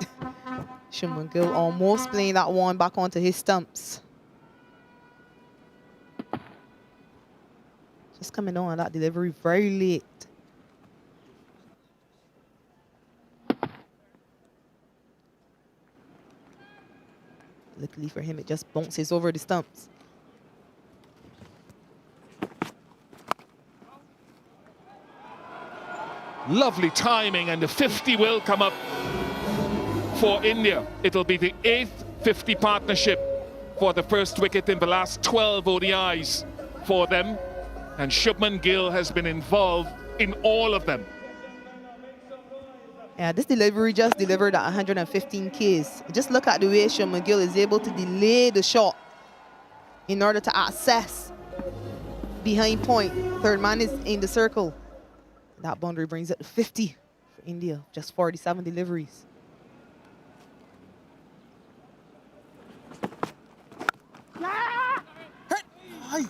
Shubman Gill almost playing that one back onto his stumps. Just coming on that delivery very late. Luckily for him, it just bounces over the stumps. Lovely timing, and the 50 will come up for India. It'll be the 8th 50 partnership for the first wicket in the last 12 ODIs for them. And Shubman Gill has been involved in all of them. Yeah, this delivery just delivered at 115 Ks. Just look at the way Shubman Gill is able to delay the shot in order to access behind point. Third man is in the circle. That boundary brings it to 50 for India, just 47 deliveries.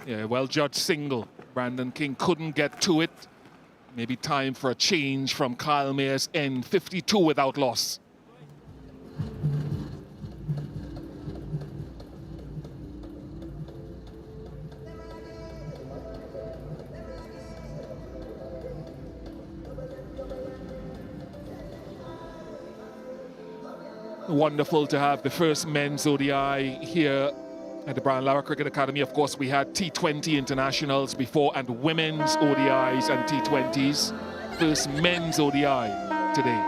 Yeah, well judged single. Brandon King couldn't get to it. Maybe time for a change from Kyle Mayer's end. 52 without loss. Wonderful to have the first men's ODI here at the Brian Lara Cricket Academy. Of course, we had T20 internationals before and women's ODIs and T20s. First men's ODI today.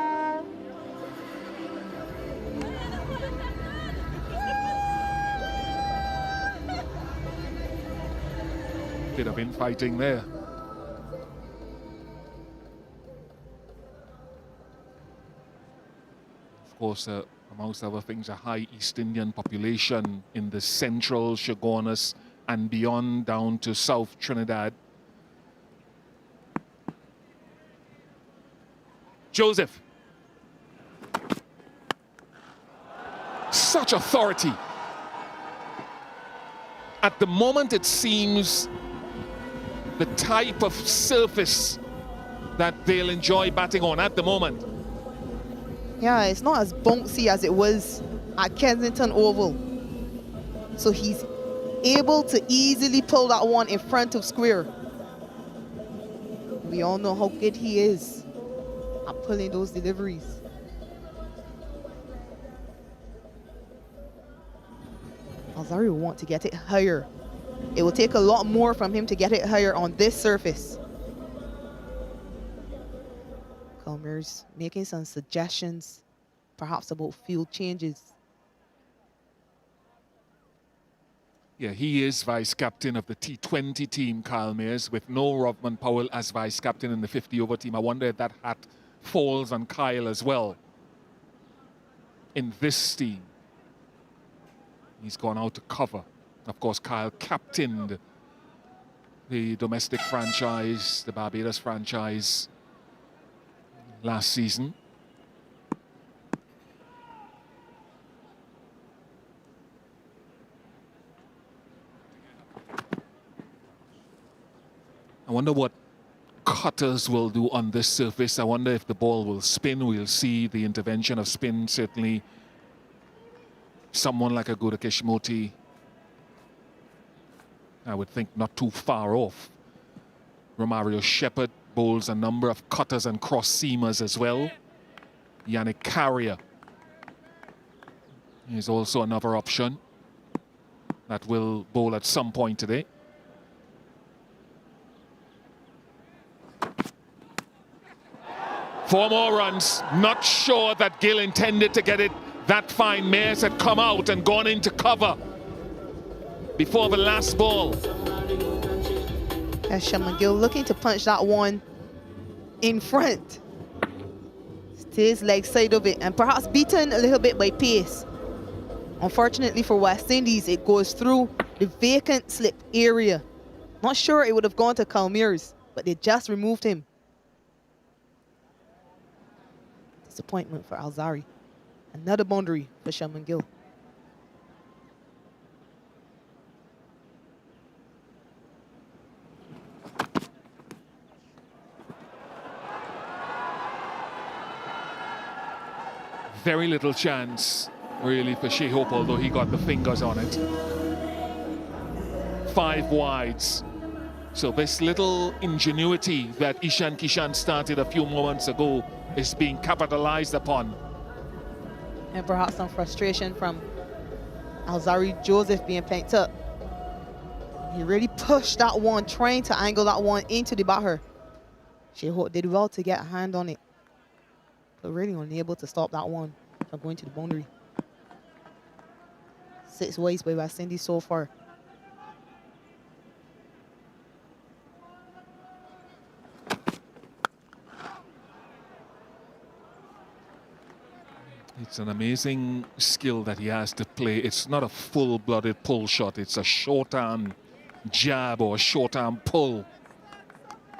Bit of infighting there. Of course, amongst other things, a high East Indian population in the central Chaguanas and beyond down to South Trinidad. Joseph. Such authority. At the moment, it seems the type of surface that they'll enjoy batting on at the moment. Yeah, it's not as bouncy as it was at Kensington Oval. So he's able to easily pull that one in front of square. We all know how good he is at pulling those deliveries. Alzari will want to get it higher. It will take a lot more from him to get it higher on this surface. Kalmir's making some suggestions, perhaps about field changes. Yeah, he is vice-captain of the T20 team, Kyle Mayers, with no Rovman Powell as vice-captain in the 50-over team. I wonder if that hat falls on Kyle as well in this team. He's gone out to cover. Of course, Kyle captained the domestic franchise, the Barbados franchise, last season. I wonder what cutters will do on this surface. I wonder if the ball will spin. We'll see the intervention of spin. Certainly someone like a Gudakesh Moti, I would think not too far off. Romario Shepherd bowls a number of cutters and cross seamers as well. Yannick Carrier is also another option that will bowl at some point today. Four more runs. Not sure that Gill intended to get it that fine. Mayers had come out and gone into cover before the last ball. Sean McGill looking to punch that one in front. Stays leg side of it and perhaps beaten a little bit by pace. Unfortunately for West Indies, it goes through the vacant slip area. Not sure it would have gone to Calmeers, but they just removed him. Disappointment for Alzari. Another boundary for Sean McGill. Very little chance, really, for Shea Hope, although he got the fingers on it. 5 wides. So this little ingenuity that Ishan Kishan started a few moments ago is being capitalized upon. And perhaps some frustration from Alzari Joseph being picked up. He really pushed that one, trying to angle that one into the batter. Shea Hope did well to get a hand on it, but really unable to stop that one from going to the boundary. 6 wides by West Indies so far. It's an amazing skill that he has to play. It's not a full-blooded pull shot. It's a short-arm jab or a short-arm pull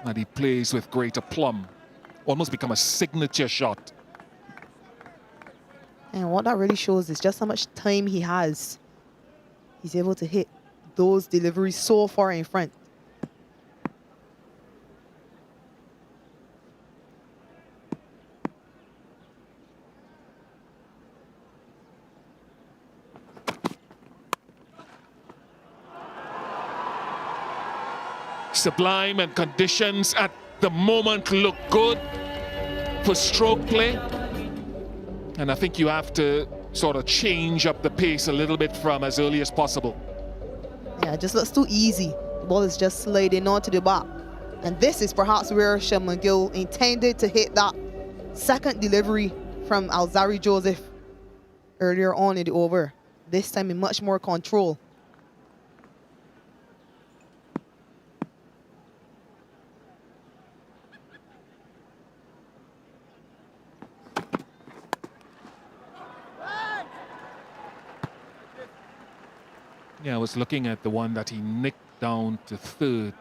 that he plays with great aplomb. Almost become a signature shot. And what that really shows is just how much time he has. He's able to hit those deliveries so far in front. Sublime, and conditions at the moment look good for stroke play. And I think you have to sort of change up the pace a little bit from as early as possible. Yeah, it just looks too easy. The ball is just sliding onto the back. And this is perhaps where Sean McGill intended to hit that second delivery from Alzari Joseph earlier on in the over. This time in much more control. Yeah, I was looking at the one that he nicked down to third.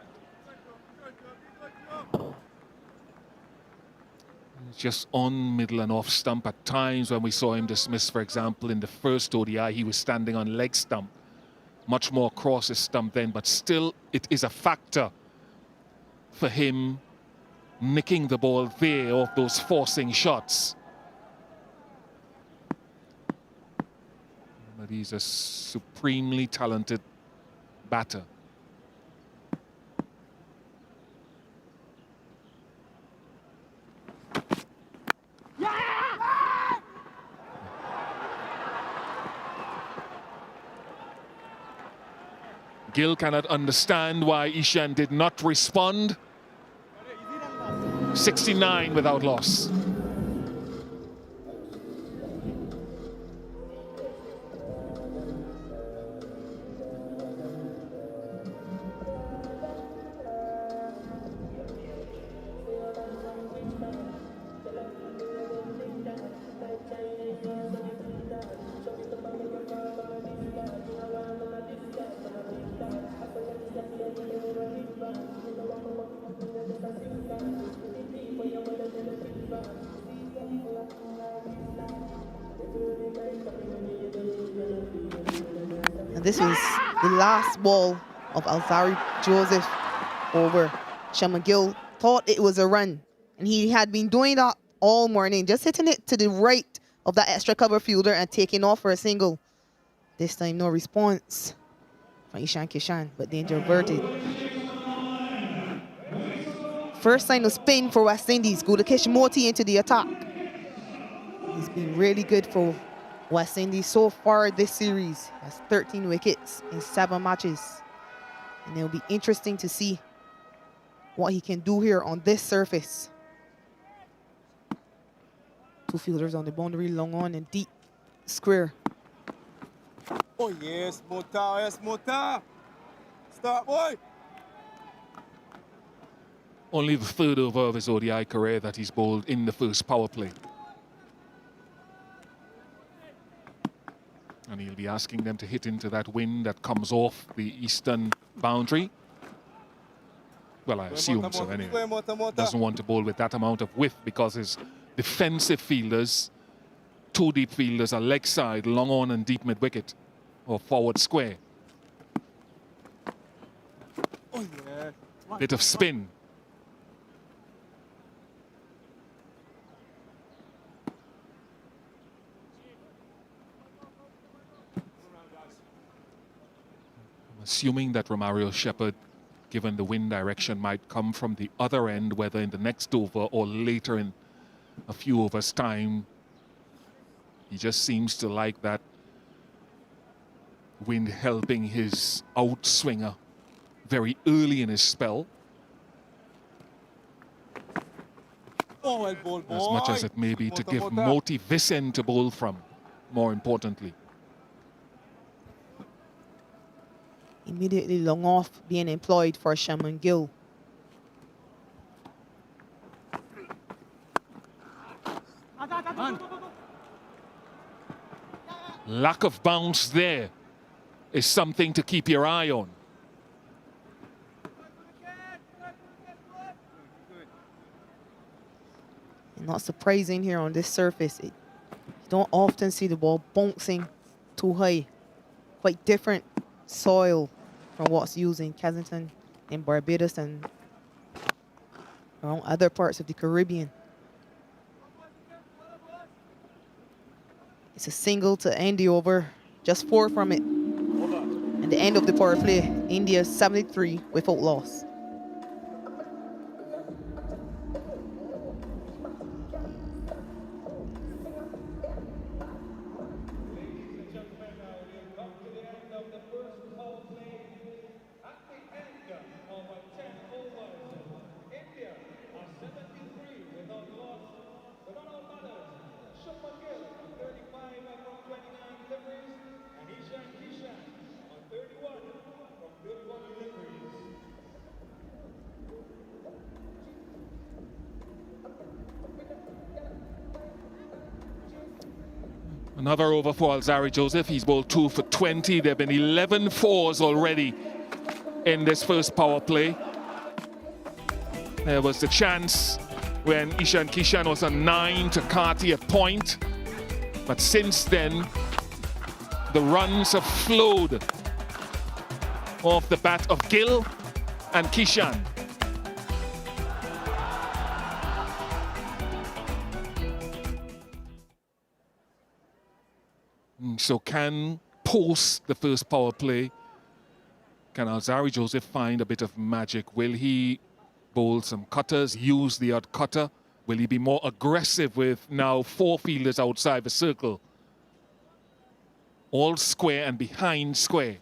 Just on middle and off stump at times. When we saw him dismissed, for example, in the first ODI, he was standing on leg stump. Much more across his stump then, but still it is a factor for him nicking the ball there off those forcing shots. But he's a supremely talented batter. Gill cannot understand why Ishan did not respond. 69 without loss. And this was the last ball of Alzari Joseph over. Sean McGill thought it was a run, and he had been doing that all morning, just hitting it to the right of that extra cover fielder and taking off for a single. This time, no response from Ishan Kishan, but danger averted. First sign of spin for West Indies. Gulakesh Moti into the attack. He's been really good for West Indies so far this series has 13 wickets in 7 matches. And it'll be interesting to see what he can do here on this surface. 2 fielders on the boundary, long on and deep square. Oh, yes, Mota. Start, boy. Only the third over of his ODI career that he's bowled in the first power play. And he'll be asking them to hit into that wind that comes off the eastern boundary. Well, I assume so anyway. Doesn't want to bowl with that amount of width because his defensive fielders, 2 deep fielders, are leg side, long on and deep mid-wicket or forward square. Oh, yeah. Bit of spin. I'm assuming that Romario Shepherd, given the wind direction, might come from the other end, whether in the next over or later in a few overs' time. He just seems to like that wind helping his outswinger very early in his spell. Oh, well ball, boy. As much as it may be to give Moti this end to bowl from, more importantly. Immediately long off being employed for Shaman Gill. Lack of bounce there is something to keep your eye on. Not surprising here on this surface. You don't often see the ball bouncing too high. Quite different soil from what's used in Kensington, in Barbados, and around other parts of the Caribbean. It's a single to end the over, just 4 from it. And the end of the power play, India 73 without loss. Another over for Alzari Joseph. He's bowled 2 for 20. There have been 11 fours already in this first power play. There was the chance when Ishan Kishan was on 9 to Karthi at point. But since then, the runs have flowed off the bat of Gill and Kishan. So can post the first power play, can Alzari Joseph find a bit of magic? Will he bowl some cutters, use the odd cutter? Will he be more aggressive with now 4 fielders outside the circle? All square and behind square.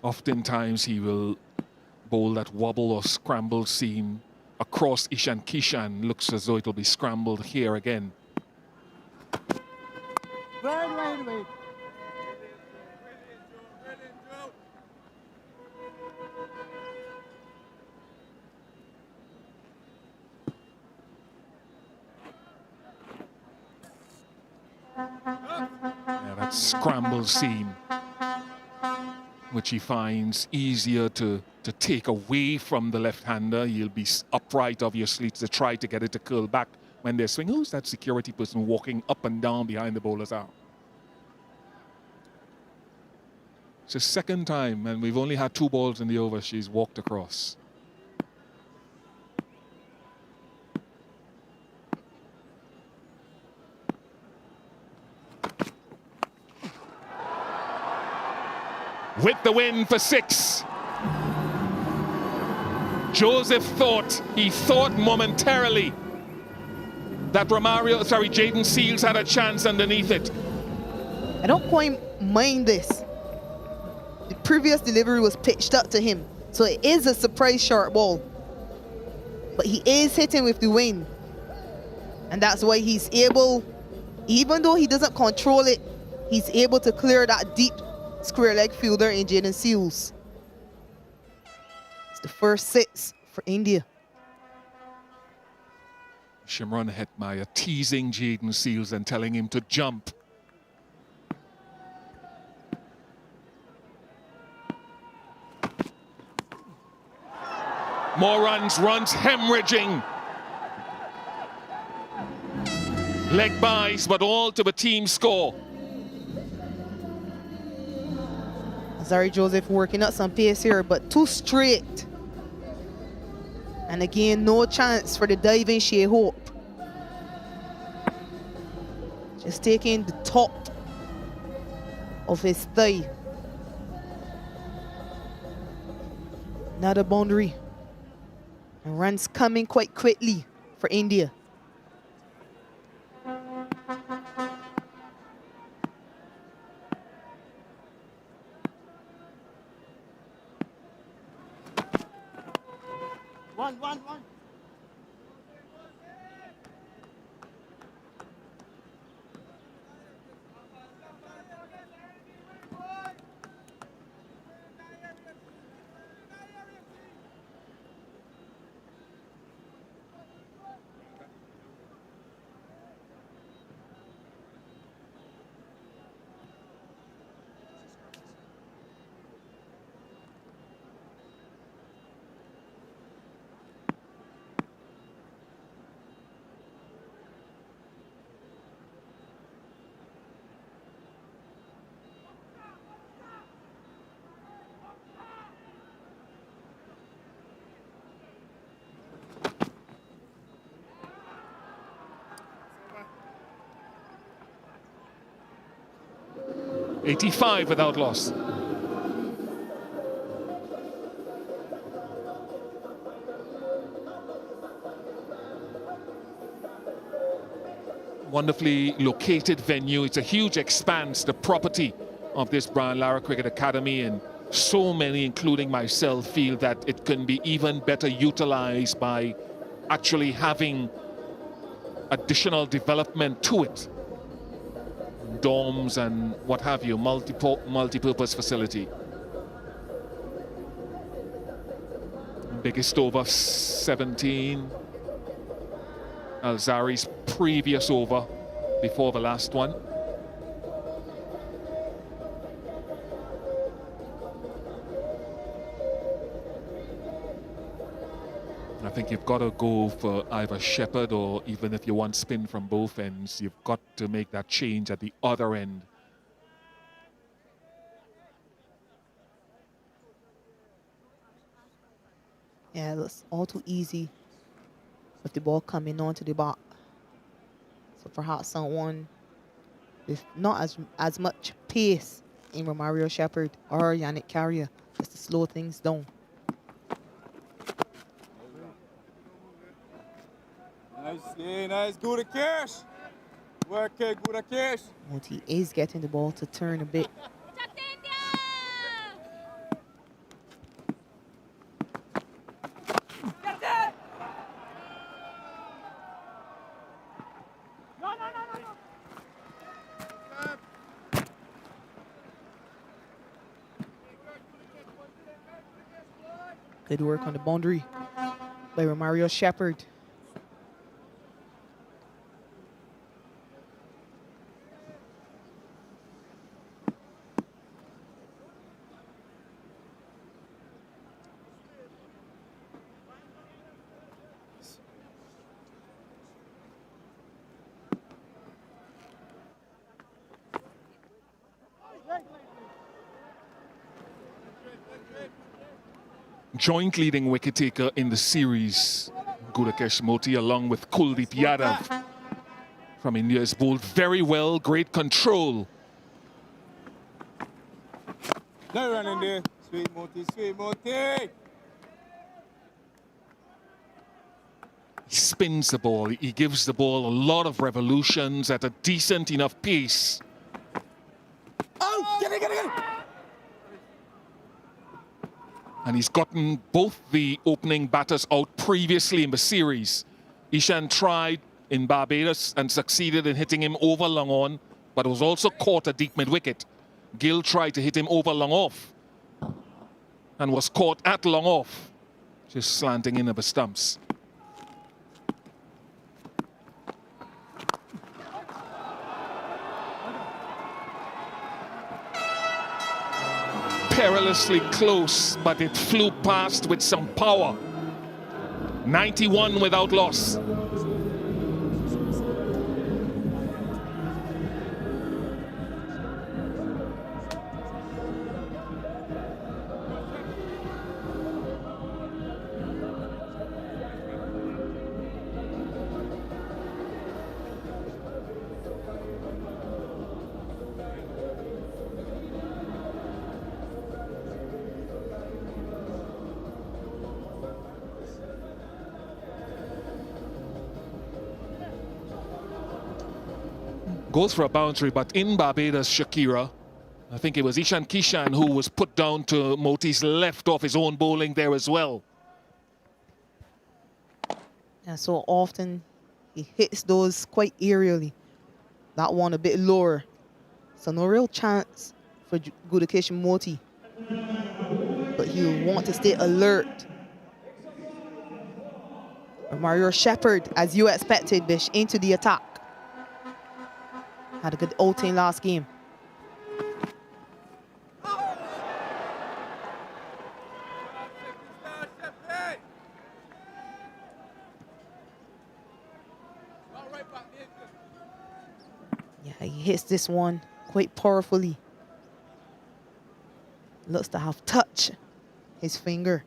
Oftentimes he will bowl that wobble or scramble seam across Ishan Kishan. Looks as though it'll be scrambled here again. Wait. Yeah, that scramble seam, which he finds easier to take away from the left-hander. He'll be upright, obviously, to try to get it to curl back when they swing. Who's that security person walking up and down behind the bowler's arm? It's the second time, and we've only had 2 balls in the over, she's walked across. With the win for 6. Joseph thought momentarily that Jaden Seals had a chance underneath it. I don't quite mind this. The previous delivery was pitched up to him, so it is a surprise short ball. But he is hitting with the wind. And that's why he's able, even though he doesn't control it, he's able to clear that deep square leg fielder in Jaden Seals. It's the first 6 for India. Shimron Hetmeyer teasing Jaden Seals and telling him to jump. More runs hemorrhaging. Leg buys, but all to the team score. Zari Joseph working up some pace here, but too straight. And again, no chance for the diving Shea Hope. Just taking the top of his thigh. Another boundary. And runs coming quite quickly for India. One. 85 without loss. Wonderfully located venue. It's a huge expanse, the property of this Brian Lara Cricket Academy, and so many, including myself, feel that it can be even better utilized by actually having additional development to it. Dorms and what have you, multi-purpose facility. Biggest over 17. Alzari's previous over before the last one. I think you've got to go for either Shepherd, or even if you want spin from both ends, you've got to make that change at the other end. Yeah, it looks all too easy with the ball coming onto the bat. So perhaps someone with not as much pace in Romario Shepherd or Yannick Carrier, just to slow things down. Nice. Good catch. Work it, good catch. Moti is getting the ball to turn a bit. Good work on the boundary by Romario Shepherd. joint leading wicket taker in the series. Gudakesh Moti along with Kuldeep Yadav from India is bowled very well, great control. No run in there. Sweet Moti, sweet Moti. He spins the ball, he gives the ball a lot of revolutions at a decent enough pace. Oh, get it. And he's gotten both the opening batters out previously in the series. Ishan tried in Barbados and succeeded in hitting him over long on, but was also caught at deep mid-wicket. Gill tried to hit him over long off and was caught at long off, just slanting into the stumps. Perilously close, but it flew past with some power. 91 without loss. Goes for a boundary, but in Barbados, Shakira, I think it was Ishan Kishan who was put down to Moti's left off his own bowling there as well. And so often he hits those quite aerially. That one a bit lower. So no real chance for Gudakesh Moti. But he'll want to stay alert. Mario Shepherd, as you expected, Bish, into the attack. Had a good outing last game. Yeah, he hits this one quite powerfully. Looks to have touched his finger,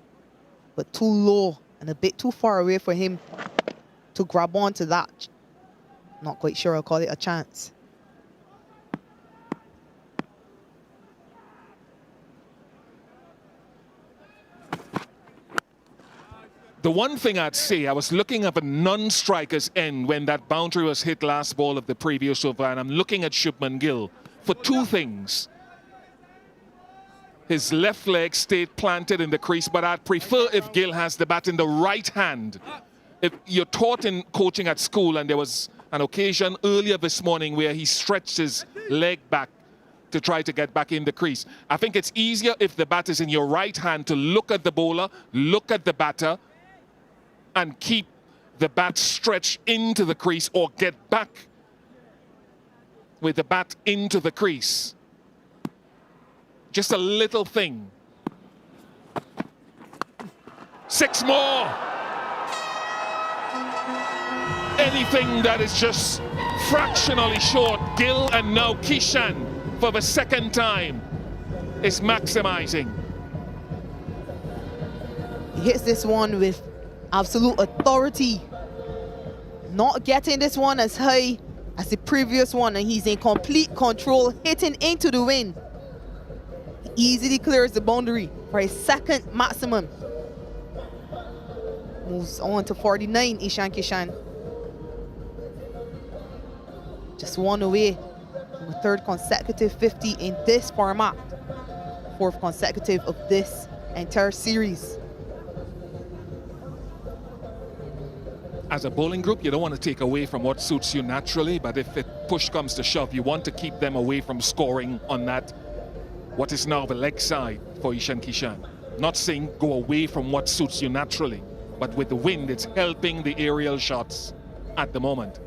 but too low and a bit too far away for him to grab onto that. Not quite sure I'll call it a chance. The one thing I'd say, I was looking at a non-striker's end when that boundary was hit last ball of the previous over, and I'm looking at Shubman Gill for two things. His left leg stayed planted in the crease, but I'd prefer if Gill has the bat in the right hand. If you're taught in coaching at school, and there was an occasion earlier this morning where he stretched his leg back to try to get back in the crease. I think it's easier if the bat is in your right hand to look at the bowler, look at the batter, and keep the bat stretched into the crease or get back with the bat into the crease. Just a little thing. 6 more. Anything that is just fractionally short, Gill and now Kishan for the second time is maximizing. He hits this one with absolute authority. Not getting this one as high as the previous one, and he's in complete control, hitting into the wind. He easily clears the boundary for his second maximum. Moves on to 49, Ishan Kishan. Just one away from a third consecutive 50 in this format. Fourth consecutive of this entire series. As a bowling group, you don't want to take away from what suits you naturally, but if push comes to shove, you want to keep them away from scoring on that, what is now the leg side for Ishan Kishan. Not saying go away from what suits you naturally, but with the wind, it's helping the aerial shots at the moment.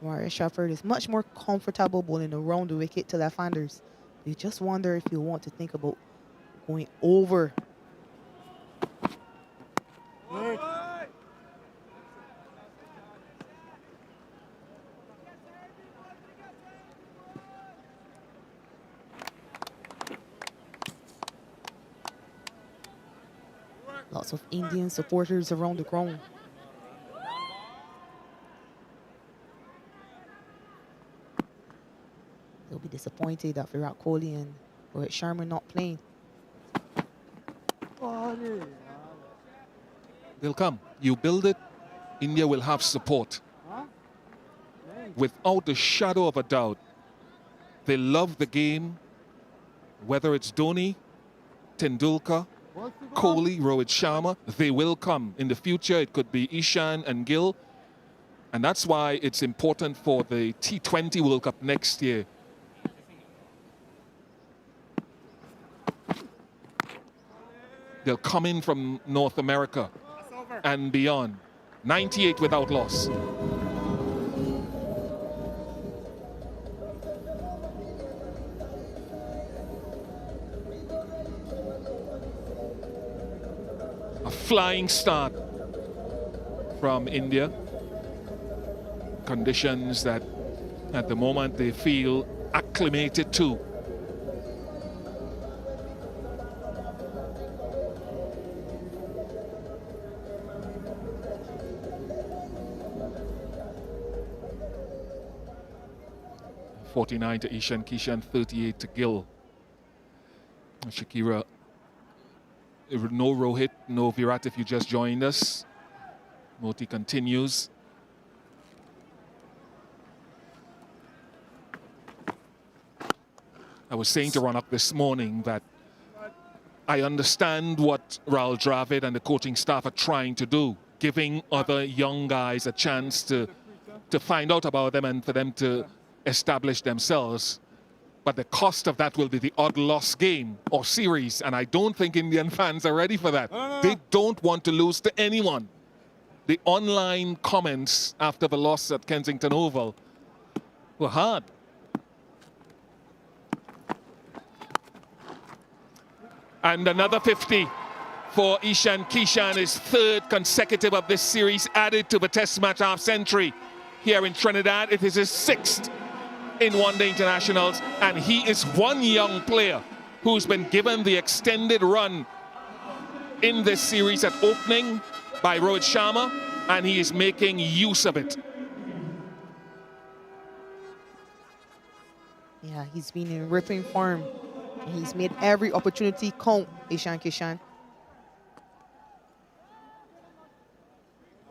Mario Shepherd is much more comfortable bowling around the wicket to left-handers. You just wonder if you want to think about going over. Lots of Indian supporters around the ground. They'll be disappointed that Virat Kohli and Rohit Sharma not playing. They'll come. You build it, India will have support. Without a shadow of a doubt. They love the game, whether it's Dhoni, Tendulkar, Kohli, Rohit Sharma, they will come. In the future, it could be Ishan and Gill. And that's why it's important for the T20 World Cup next year. They'll come in from North America and beyond. 98 without loss. A flying start from India. Conditions that at the moment they feel acclimated to. .49 to Ishan Kishan, 38 to Gill. Shakira, no Rohit, no Virat if you just joined us. Moti continues. I was saying to Ronak this morning that I understand what Rahul Dravid and the coaching staff are trying to do, giving other young guys a chance to find out about them and for them to establish themselves. But the cost of that will be the odd loss game or series, and I don't think Indian fans are ready for that. They don't want to lose to anyone. The online comments after the loss at Kensington Oval were hard. And another 50 for Ishan Kishan, his third consecutive of this series, added to the test match half century here in Trinidad. It is his sixth in one-day internationals, and he is one young player who's been given the extended run in this series at opening by Rohit Sharma, and he is making use of it. Yeah, he's been in ripping form. He's made every opportunity count, Ishan Kishan.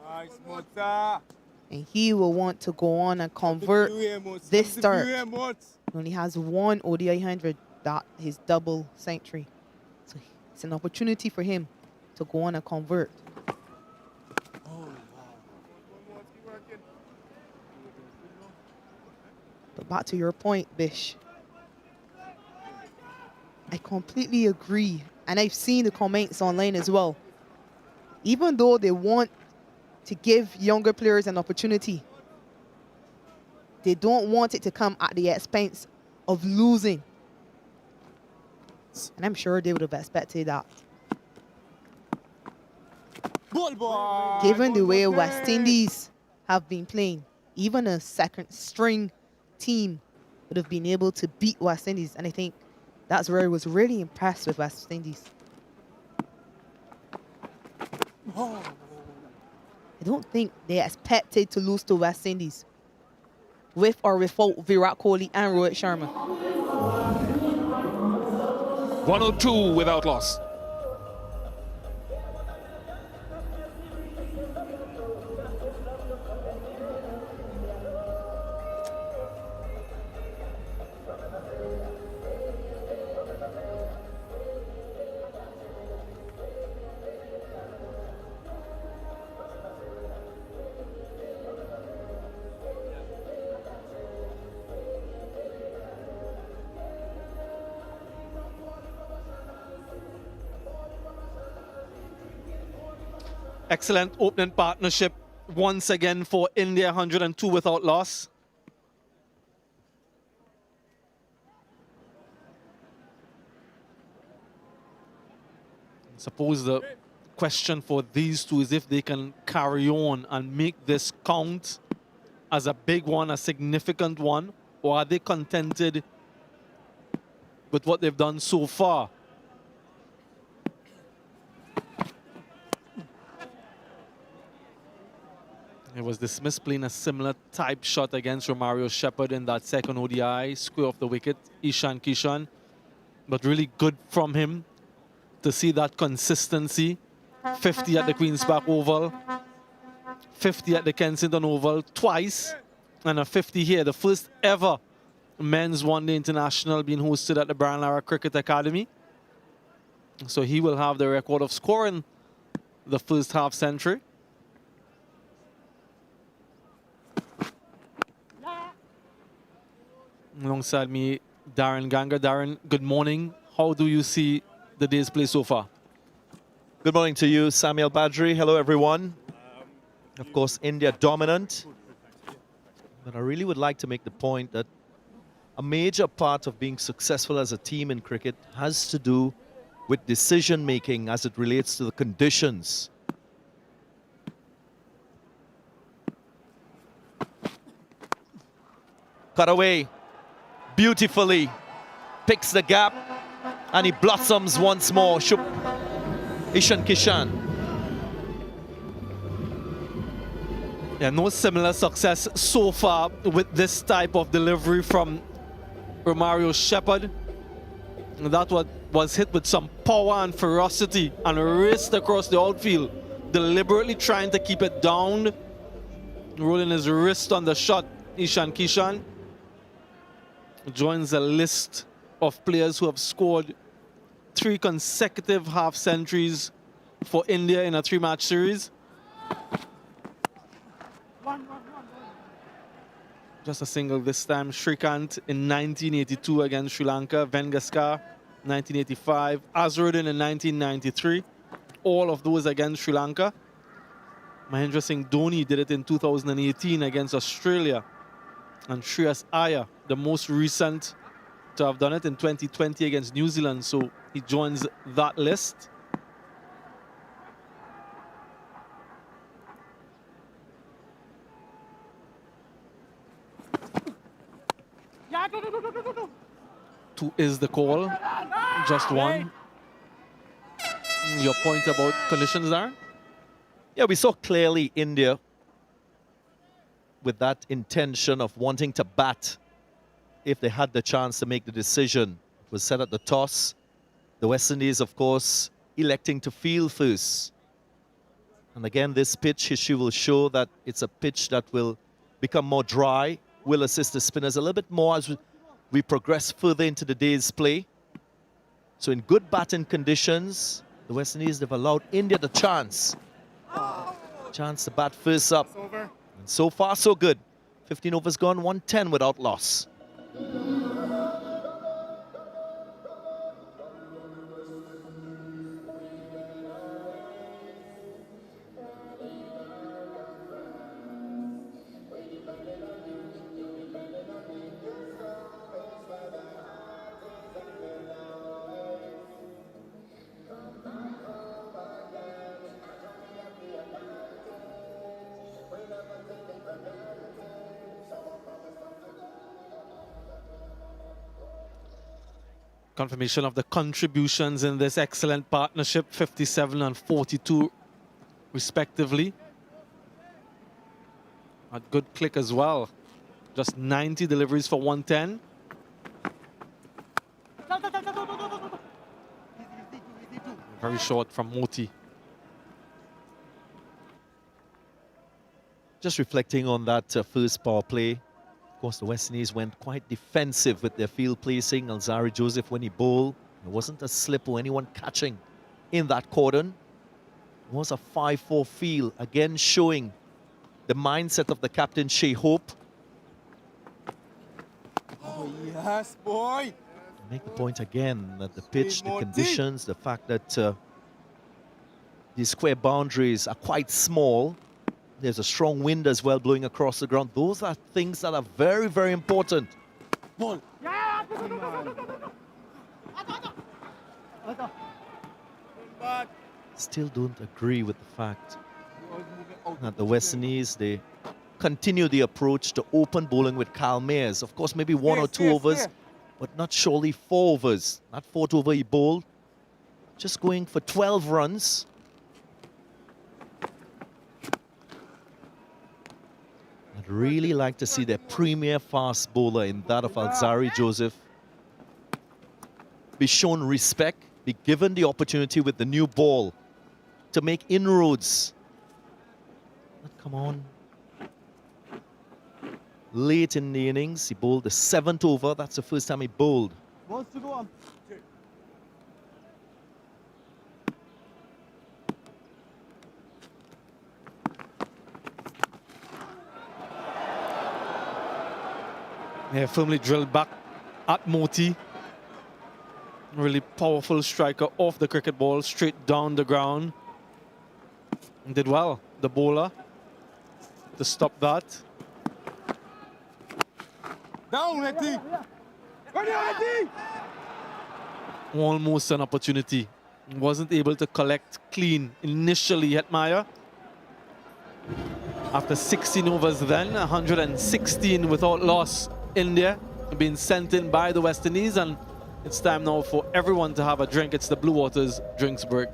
Nice, Mota. And he will want to go on and convert this start. He only has one ODI 100, that his double century. So it's an opportunity for him to go on and convert. But back to your point, Bish. I completely agree. And I've seen the comments online as well. Even though they want to give younger players an opportunity, they don't want it to come at the expense of losing. And I'm sure they would have expected that. Given the way West Indies have been playing, even a second string team would have been able to beat West Indies. And I think that's where I was really impressed with West Indies. I don't think they expected to lose to West Indies with or without Virat Kohli and Rohit Sharma. 102 without loss. Excellent opening partnership once again for India, 102 without loss. Suppose the question for these two is if they can carry on and make this count as a big one, a significant one, or are they contented with what they've done so far? It was dismissed playing a similar type shot against Romario Shepherd in that second ODI, square off the wicket, Ishan Kishan. But really good from him to see that consistency. 50 at the Queen's Park Oval, 50 at the Kensington Oval twice, and a 50 here. The first ever men's one-day international being hosted at the Brian Lara Cricket Academy. So he will have the record of scoring the first half century. Alongside me, Darren Ganga. Darren, good morning. How do you see the day's play so far? Good morning to you, Samuel Badri. Hello, everyone. Of course, India dominant. But I really would like to make the point that a major part of being successful as a team in cricket has to do with decision-making as it relates to the conditions. Cut away beautifully, picks the gap, and he blossoms once more. Ishan Kishan. Yeah, no similar success so far with this type of delivery from Romario Shepherd. That was hit with some power and ferocity and raced across the outfield, deliberately trying to keep it down, rolling his wrist on the shot. Ishan Kishan joins a list of players who have scored 3 consecutive half centuries for India in a 3-match series. Just a single this time. Shrikant in 1982 against Sri Lanka, Vengaskar 1985, Azharuddin in 1993, all of those against Sri Lanka. Mahendra Singh Dhoni did it in 2018 against Australia, and Shreyas Iyer, the most recent to have done it, in 2020 against New Zealand, so he joins that list. Two is the call, just one. Your point about conditions there? Yeah, we saw clearly India with that intention of wanting to bat if they had the chance to make the decision. It was set at the toss. The West Indies, of course, electing to field first. And again, this pitch history will show that it's a pitch that will become more dry, will assist the spinners a little bit more as we progress further into the day's play. So in good batting conditions, the West Indies, they've allowed India the chance to bat first up. And so far, so good. 15 overs gone, 110 without loss. Confirmation of the contributions in this excellent partnership, 57 and 42 respectively. A good click as well. Just 90 deliveries for 110. Very short from Moti. Just reflecting on that first power play. Of course, the West Indies went quite defensive with their field placing. Alzari Joseph, when he bowled, there wasn't a slip or anyone catching in that cordon. It was a 5-4 field, again showing the mindset of the captain, Shea Hope. Oh, yes, boy. Make the point again that the pitch, the conditions, the fact that these square boundaries are quite small. There's a strong wind as well blowing across the ground. Those are things that are very, very important. Ball. Still don't agree with the fact that the West Indies, they continue the approach to open bowling with Kyle Mayers. Of course, maybe 1 or 2 overs, but not surely 4 overs. Not 4th over he bowled. Just going for 12 runs. I'd really like to see their premier fast bowler in that of Alzari Joseph be shown respect, be given the opportunity with the new ball to make inroads. But come on. Late in the innings, he bowled the 7th over. That's the first time he bowled. Wants to go on. Yeah, firmly drilled back at Moti. Really powerful striker off the cricket ball, straight down the ground. And did well, the bowler, to stop that. Down, Letty. Ready, Letty. Almost an opportunity. Wasn't able to collect clean initially, Hetmeyer. After 16 overs then, 116 without loss. India being sent in by the West Indies, and it's time now for everyone to have a drink. It's the Blue Waters drinks break.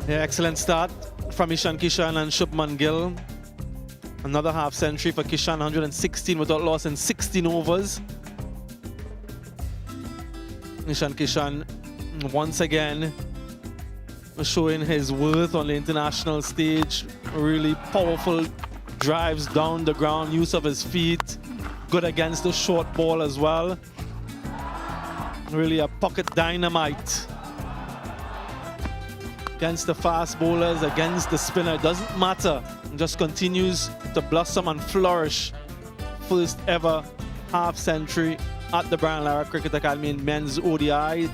Yeah, excellent start from Ishan Kishan and Shubman Gill. Another half century for Kishan, 116 without loss in 16 overs. Ishan Kishan once again showing his worth on the international stage. Really powerful drives down the ground, use of his feet. Good against the short ball as well. Really a pocket dynamite. Against the fast bowlers, against the spinner, it doesn't matter. It just continues to blossom and flourish. First ever half century at the Brian Lara Cricket Academy in men's ODI.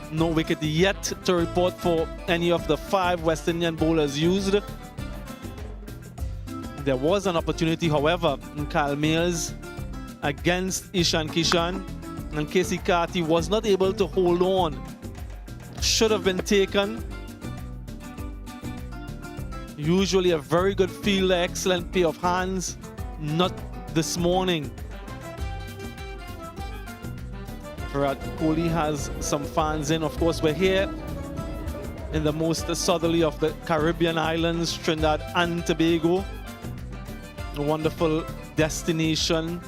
No wicket yet to report for any of the 5 West Indian bowlers used. There was an opportunity, however, in Kyle Mayers against Ishan Kishan, and Casey Carty was not able to hold on. Should have been taken. Usually a very good fielder, excellent play of hands. Not this morning. Virat Kohli has some fans in. Of course, we're here in the most southerly of the Caribbean islands, Trinidad and Tobago. A wonderful destination,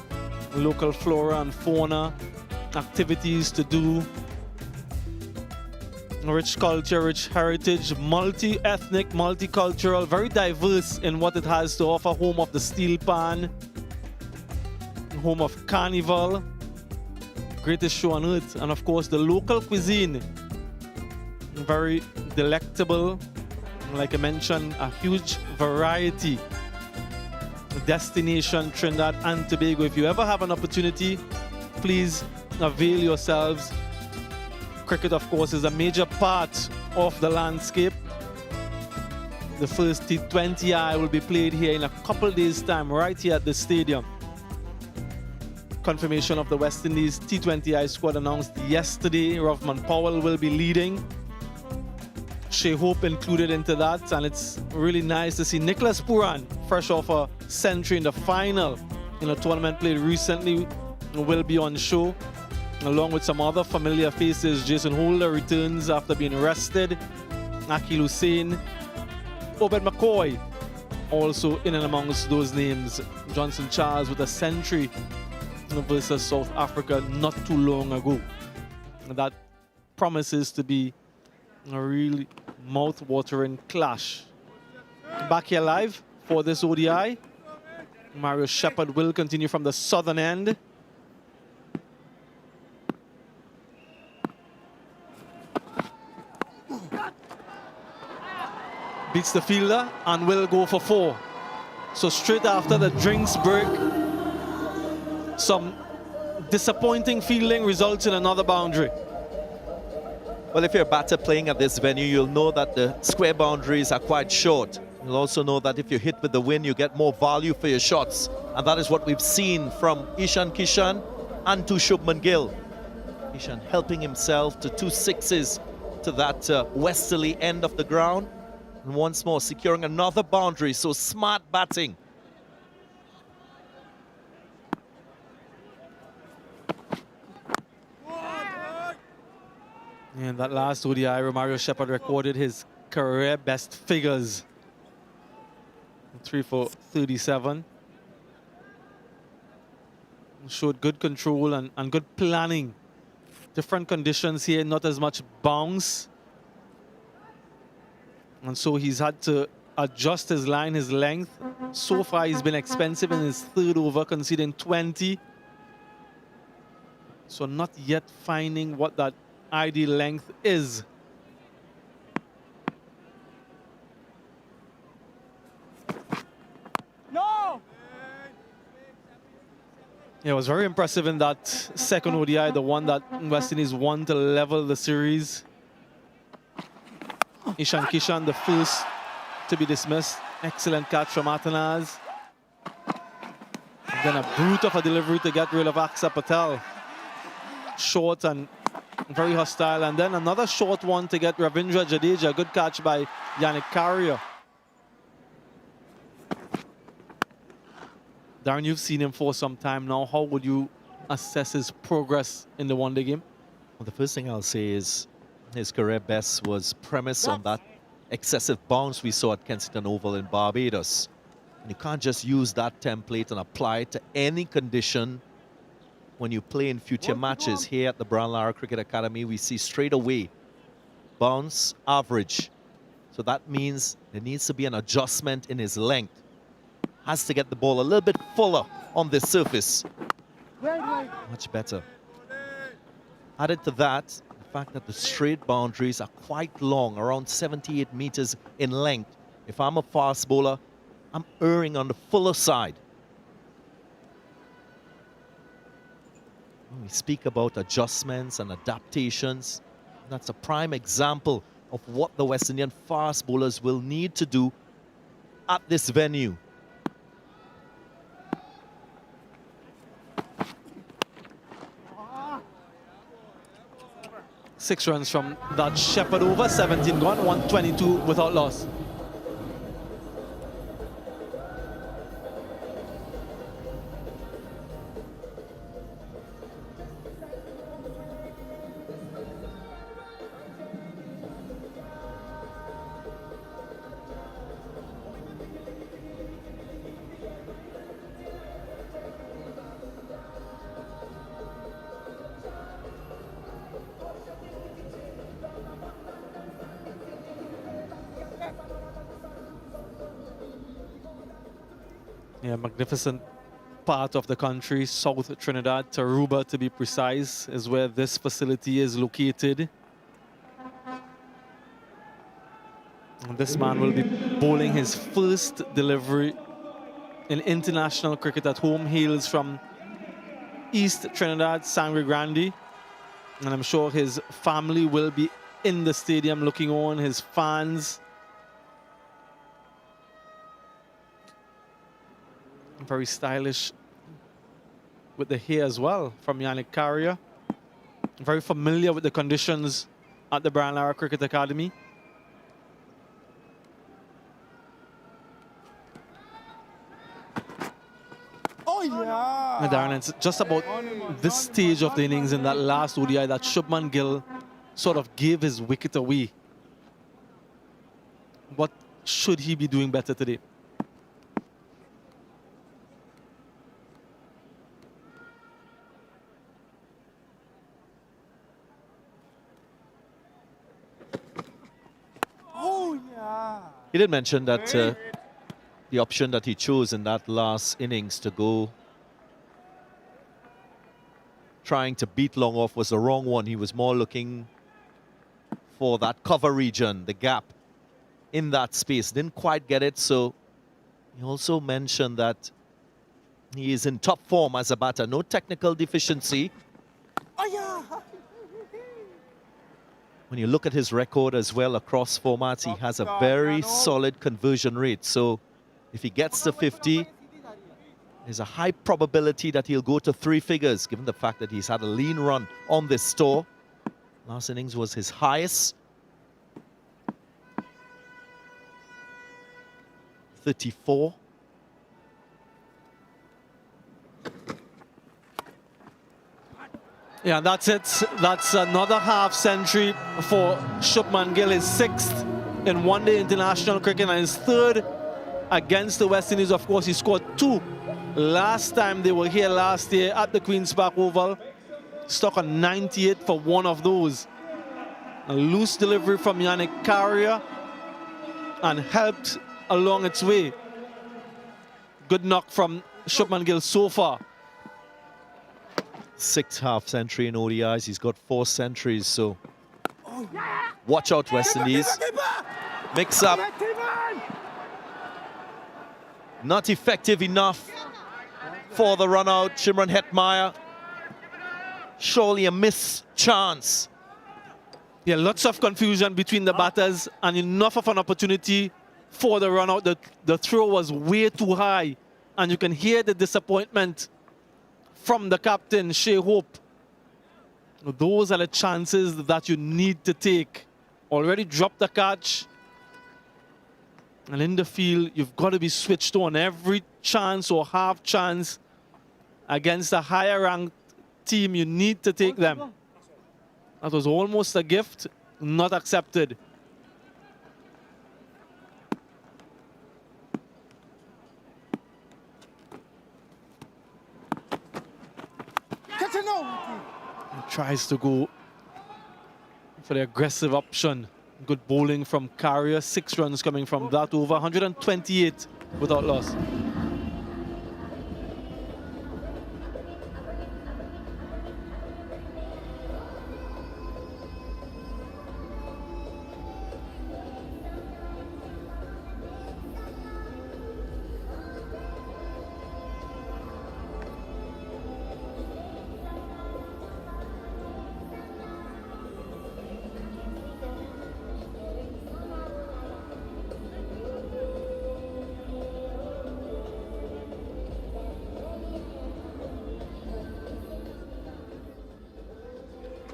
local flora and fauna, activities to do. Rich culture, rich heritage, multi-ethnic, multicultural, very diverse in what it has to offer. Home of the steel pan, home of carnival, greatest show on earth, and of course the local cuisine, very delectable. Like I mentioned, a huge variety. Destination Trinidad and Tobago. If you ever have an opportunity, please avail yourselves. Cricket, of course, is a major part of the landscape. The first T20I will be played here in a couple days' time, right here at the stadium. Confirmation of the West Indies T20I squad announced yesterday. Rovman Powell will be leading. Shea Hope included into that, and it's really nice to see Nicholas Puran, fresh off a century in the final in a tournament played recently, will be on show, along with some other familiar faces. Jason Holder returns after being rested. Akil Hussain, Obed McCoy, also in and amongst those names. Johnson Charles with a century versus South Africa not too long ago. That promises to be a really mouth-watering clash. Back here live for this ODI. Mario Shepherd will continue from the southern end. Beats the fielder and will go for 4. So straight after the drinks break, some disappointing fielding results in another boundary. Well, if you're a batter playing at this venue, you'll know that the square boundaries are quite short. You'll also know that if you hit with the wind, you get more value for your shots. And that is what we've seen from Ishan Kishan and to Shubman Gill. Ishan helping himself to 2 sixes to that westerly end of the ground. And once more securing another boundary, so smart batting. And that last ODI, Romario Shepherd recorded his career best figures. 3 for 37. Showed good control and good planning. Different conditions here, not as much bounce. And so he's had to adjust his line, his length. So far, he's been expensive in his 3rd over, conceding 20. So not yet finding what that ideal length is. No! Yeah, it was very impressive in that second ODI, the one that West Indies won to level the series. Ishan Kishan, the first to be dismissed. Excellent catch from Atanaz. And then a brute of a delivery to get rid of Aksa Patel. Short and very hostile. And then another short one to get Ravindra Jadeja. Good catch by Yannick Carrier. Darren, you've seen him for some time now. How would you assess his progress in the one-day game? Well, the first thing I'll say is his career best was premised on that excessive bounce we saw at Kensington Oval in Barbados. And you can't just use that template and apply it to any condition when you play in future matches. Here at the Brown Lara Cricket Academy, we see straight away bounce average. So that means there needs to be an adjustment in his length. Has to get the ball a little bit fuller on this surface. Much better. Added to that, the fact that the straight boundaries are quite long, around 78 meters in length. If I'm a fast bowler, I'm erring on the fuller side. When we speak about adjustments and adaptations, that's a prime example of what the West Indian fast bowlers will need to do at this venue. Six runs from that Shepherd over, 17 gone, 122 without loss. Yeah, magnificent part of the country, South Trinidad, Taruba to be precise, is where this facility is located. And this man will be bowling his first delivery in international cricket at home. Hails from East Trinidad, Sangre Grande. And I'm sure his family will be in the stadium looking on, his fans. Very stylish with the hair as well from Yannick Carrier. Very familiar with the conditions at the Brian Lara Cricket Academy. Oh, yeah. And Darren, it's just about this stage of the innings in that last ODI that Shubman Gill sort of gave his wicket away. What should he be doing better today? Oh, yeah. He did mention that the option that he chose in that last innings to go trying to beat long off was the wrong one. He was more looking for that cover region, the gap in that space. Didn't quite get it, so he also mentioned that he is in top form as a batter. No technical deficiency. Oh, yeah. When you look at his record as well across formats, he has a very solid conversion rate. So if he gets to 50, there's a high probability that he'll go to 3 figures, given the fact that he's had a lean run on this tour. Last innings was his highest. 34. Yeah, that's it. That's another half century for Shubman Gill, his 6th in one-day international cricket and his 3rd against the West Indies. Of course, he scored 2 last time they were here last year at the Queen's Park Oval. Stuck on 98 for one of those. A loose delivery from Yannick Carrier and helped along its way. Good knock from Shubman Gill so far. 6th half century in ODIs. He's got 4 centuries, so watch out, West Indies. Mix up. Not effective enough for the run out. Shimron Hetmeyer. Surely a missed chance. Yeah, lots of confusion between the batters and enough of an opportunity for the run out. The throw was way too high, and you can hear the disappointment from the captain, Shea Hope. Those are the chances that you need to take. Already dropped the catch. And in the field, you've got to be switched on. Every chance or half chance against a higher ranked team, you need to take them. That was almost a gift, not accepted. He tries to go for the aggressive option. Good bowling from Carrier. 6 runs coming from that over. 128 without loss.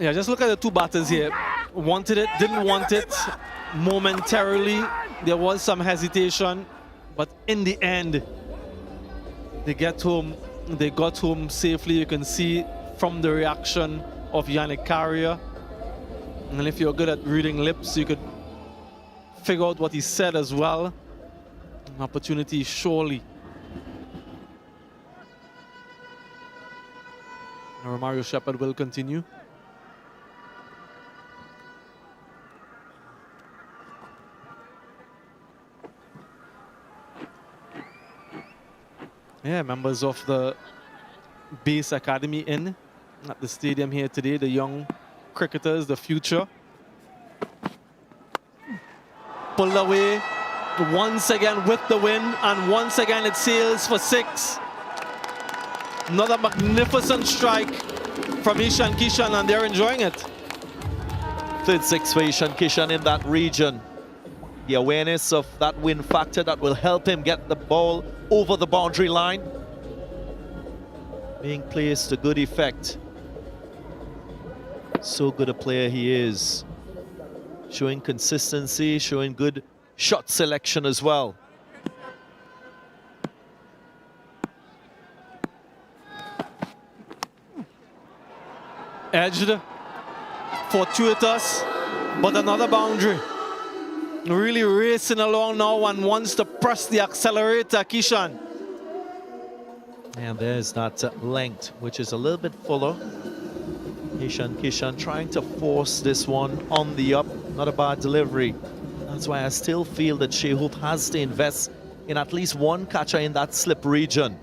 Yeah, just look at the 2 batters here. Wanted it, didn't want it. Momentarily, there was some hesitation, but in the end, they got home safely. You can see from the reaction of Yannick Carrier. And if you're good at reading lips, you could figure out what he said as well. An opportunity, surely. Now Romario Shepherd will continue. Yeah, members of the Base Academy in at the stadium here today, the young cricketers, the future. Pulled away once again with the win, and once again it sails for 6. Another magnificent strike from Ishan Kishan, and they're enjoying it. 3rd 6 for Ishan Kishan in that region. The awareness of that win factor that will help him get the ball over the boundary line. Being placed to good effect. So good a player he is. Showing consistency, showing good shot selection as well. Edged, fortuitous, but another boundary. Really racing along now and wants to press the accelerator, Kishan. And there's that length, which is a little bit fuller. Kishan trying to force this one on the up. Not a bad delivery. That's why I still feel that Shai Hope has to invest in at least one catcher in that slip region.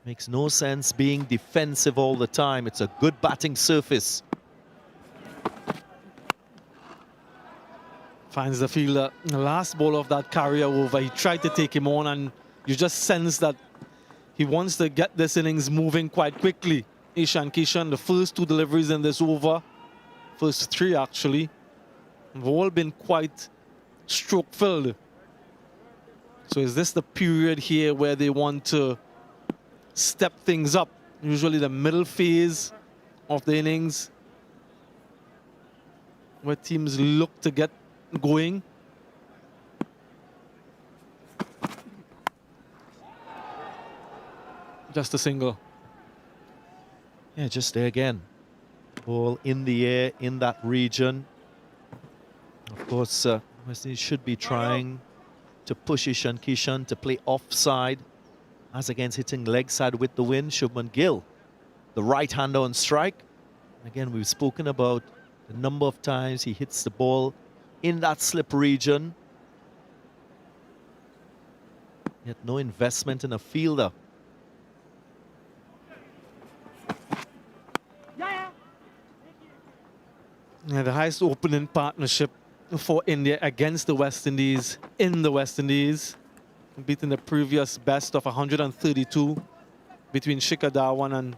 Makes no sense being defensive all the time. It's a good batting surface. Finds the fielder. The last ball of that carrier over, he tried to take him on, and you just sense that he wants to get this innings moving quite quickly. Ishan Kishan, the first 2 deliveries in this over, first 3 actually, have all been quite stroke-filled. So is this the period here where they want to step things up? Usually the middle phase of the innings, where teams look to get going. Just a single. Yeah, just there again. Ball in the air in that region. Of course, West Indies should be trying to push Ishan Kishan to play offside, as against hitting leg side with the wind. Shubman Gill, the right-hander on strike. Again, we've spoken about the number of times he hits the ball in that slip region. Yet no investment in a fielder. Yeah, the highest opening partnership for India against the West Indies in the West Indies, beating the previous best of 132 between Shikhar Dhawan and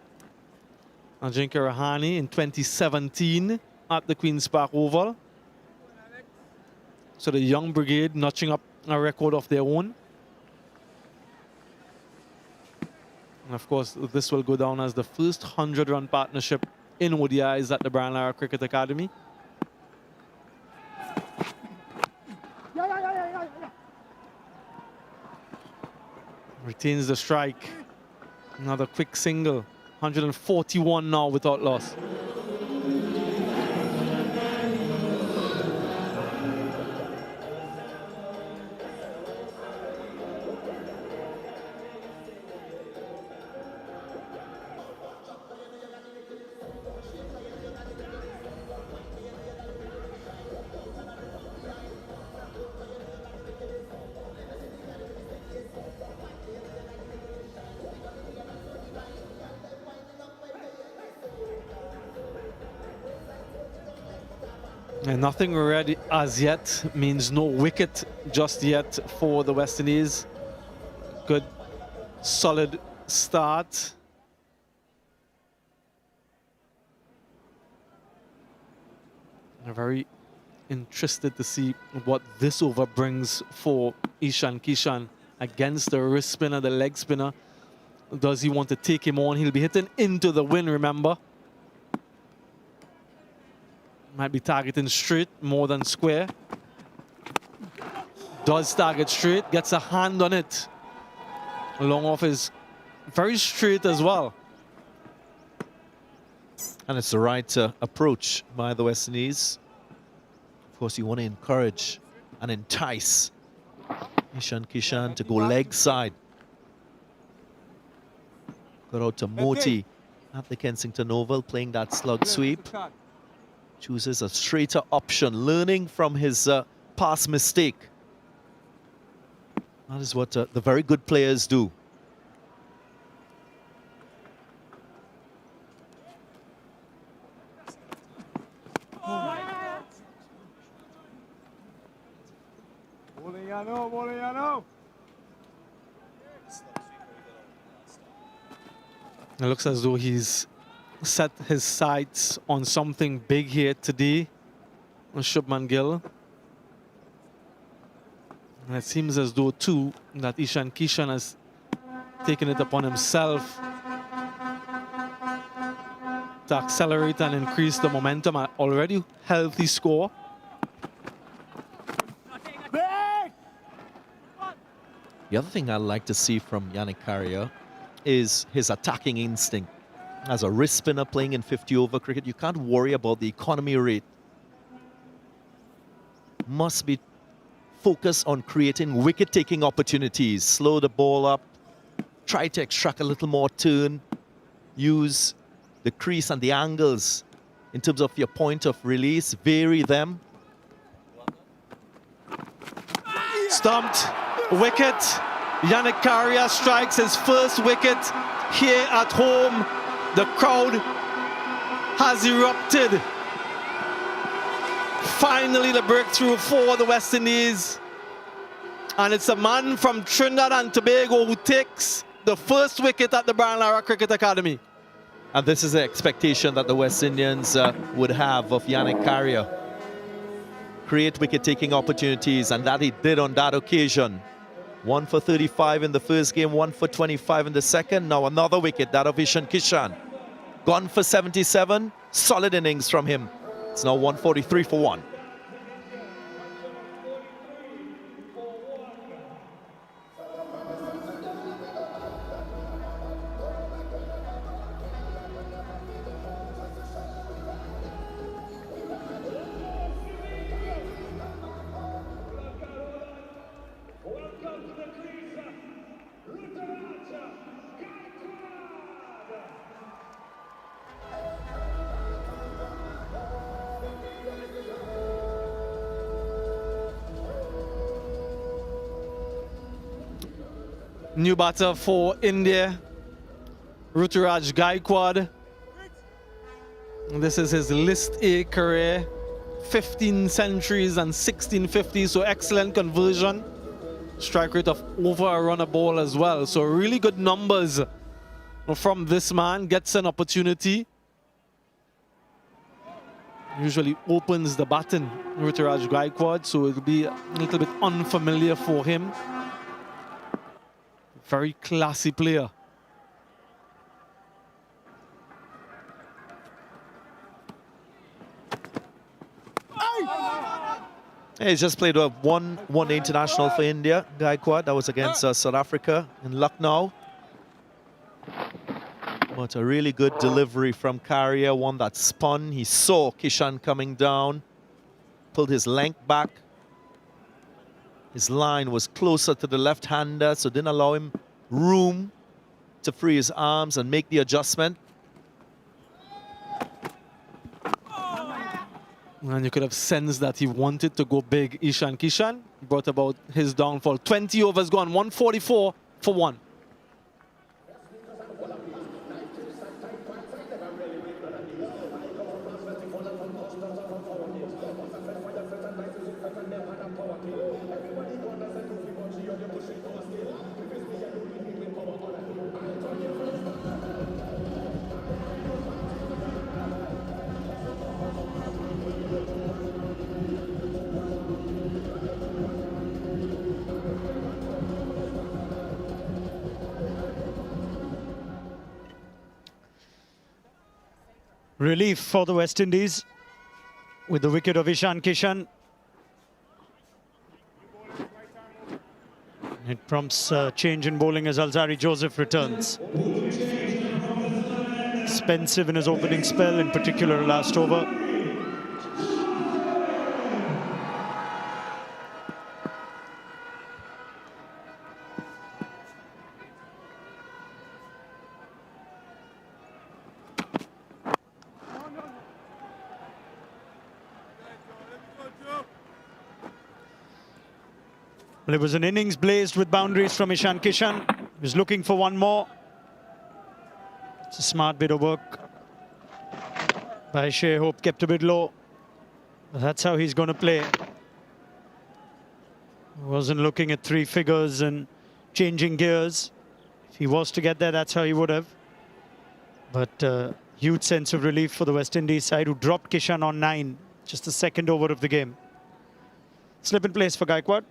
Ajinkya Rahane in 2017 at the Queen's Park Oval. So the young brigade notching up a record of their own. And of course, this will go down as the first 100-run partnership in ODIs at the Brian Lara Cricket Academy. Retains the strike. Another quick single. 141 now without loss. And nothing ready as yet means no wicket just yet for the West Indies. Good, solid start. I'm very interested to see what this over brings for Ishan Kishan against the wrist spinner, the leg spinner. Does he want to take him on? He'll be hitting into the wind, remember. Might be targeting straight more than square. Does target straight, gets a hand on it. Long off is very straight as well. And it's the right approach by the West Indies. Of course, you want to encourage and entice Ishan Kishan to go leg side. Got out to Moti at the Kensington Oval, playing that slug sweep. Chooses a straighter option, learning from his past mistake. That is what the very good players do. It looks as though he's set his sights on something big here today, Shubman Gill. And it seems as though, too, that Ishan Kishan has taken it upon himself to accelerate and increase the momentum. An already healthy score. The other thing I'd like to see from Yannick Carrier is his attacking instinct. as a wrist spinner playing in 50-over cricket, you can't worry about the economy rate. Must be focused on creating wicket-taking opportunities. Slow the ball up, try to extract a little more turn, use the crease and the angles in terms of your point of release, vary them. Stumped, wicket. Yannick Carrier strikes his first wicket here at home. The crowd has erupted. Finally, the breakthrough for the West Indies. And it's a man from Trinidad and Tobago who takes the first wicket at the Brian Lara Cricket Academy. And this is the expectation that the West Indians would have of Yannick Carrier. Create wicket-taking opportunities, and that he did on that occasion. 1 for 35 in the first game, 1 for 25 in the second. Now another wicket, that of Ishan Kishan. Gone for 77, solid innings from him. It's now 143 for 1. New batter for India, Ruturaj Gaikwad. This is his List A career, 15 centuries and 16 50s, so excellent conversion. Strike rate of over a run a ball as well, so really good numbers from this man. Gets an opportunity. Usually opens the baton, Ruturaj Gaikwad, so it'll be a little bit unfamiliar for him. Very classy player. He's just played a one-day international for India, Gaikwad. That was against South Africa in Lucknow. But a really good delivery from Carrier, one that spun. He saw Kishan coming down, pulled his length back. His line was closer to the left-hander, so didn't allow him room to free his arms and make the adjustment. And you could have sensed that he wanted to go big. Ishan Kishan brought about his downfall. 20 overs gone, 144 for 1. Relief for the West Indies with the wicket of Ishan Kishan. It prompts a change in bowling as Alzari Joseph returns. Expensive in his opening spell, in particular last over. Well, it was an innings blazed with boundaries from Ishan Kishan. He was looking for one more. It's a smart bit of work by Shea Hope, kept a bit low. But that's how he's going to play. He wasn't looking at three figures and changing gears. If he was to get there, that's how he would have. But huge sense of relief for the West Indies side, who dropped Kishan on 9, just the second over of the game. Slip in place for Gaikwad.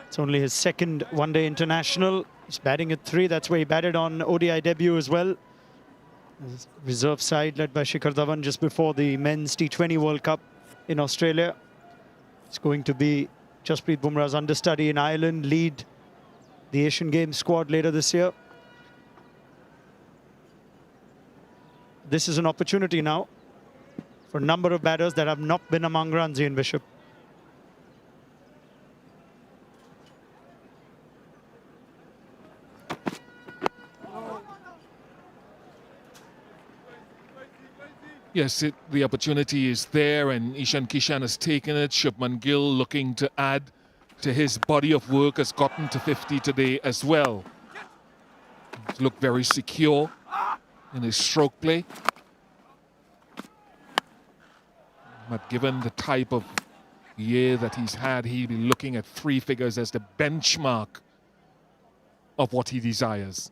It's only his second one-day international. He's batting at 3. That's where he batted on ODI debut as well. His reserve side led by Shikhar Dhawan just before the Men's T20 World Cup in Australia. It's going to be Jasprit Bumrah's understudy in Ireland, lead the Asian Games squad later this year. This is an opportunity now for a number of batters that have not been among runs, Ian Bishop. Yes, the opportunity is there, and Ishan Kishan has taken it. Shubman Gill, looking to add to his body of work, has gotten to 50 today as well. He's looked very secure in his stroke play. But given the type of year that he's had, he'll be looking at 3 figures as the benchmark of what he desires.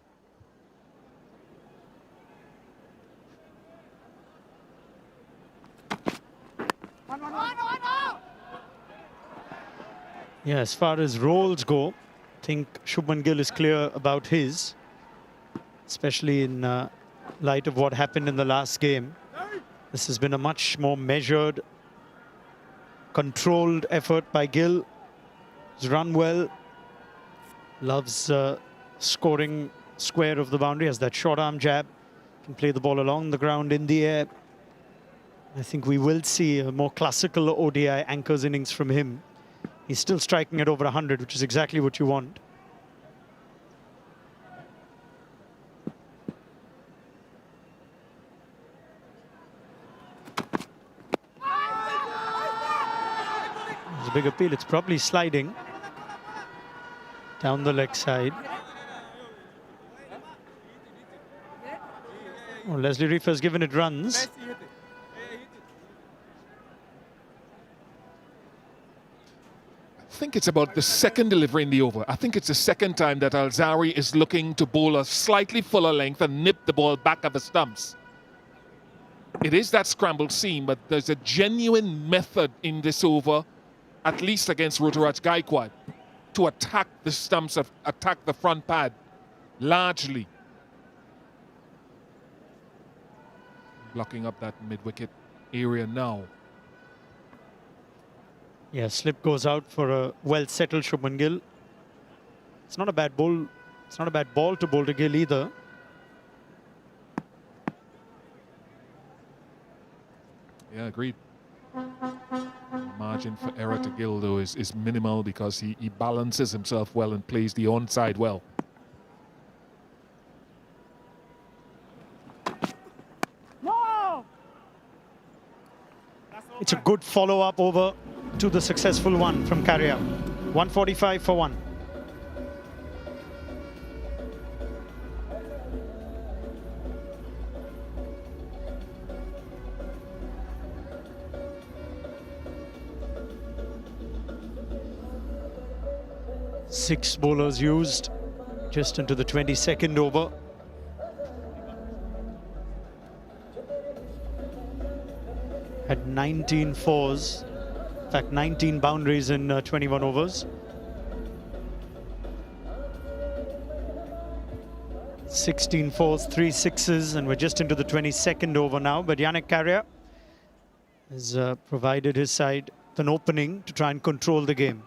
Yeah, as far as roles go, I think Shubman Gill is clear about his, especially in light of what happened in the last game. This has been a much more measured, controlled effort by Gill. He's run well, loves scoring square of the boundary, has that short arm jab, can play the ball along the ground, in the air. I think we will see a more classical ODI anchors innings from him. He's still striking at over 100, which is exactly what you want. There's a big appeal. It's probably sliding down the leg side. Oh, Leslie Reef has given it runs. I think it's about the second delivery in the over. I think it's the second time that Alzari is looking to bowl a slightly fuller length and nip the ball back at the stumps. It is that scrambled seam, but there's a genuine method in this over, at least against Ruturaj Gaikwad, to attack the stumps, attack the front pad, largely. Blocking up that mid-wicket area now. Yeah, slip goes out for a well-settled Shubman Gill. It's not a bad ball. It's not a bad ball to bowl to Gill either. Yeah, agreed. Margin for error to Gill, though, is minimal because he balances himself well and plays the onside well. It's a good follow-up over to the successful one from Carrier. 145 for 1. Six bowlers used just into the 22nd over. Had 19 fours, in fact 19 boundaries in 21 overs. 16 fours, 3 sixes, and we're just into the 22nd over now. But Yannick Carrier has provided his side an opening to try and control the game.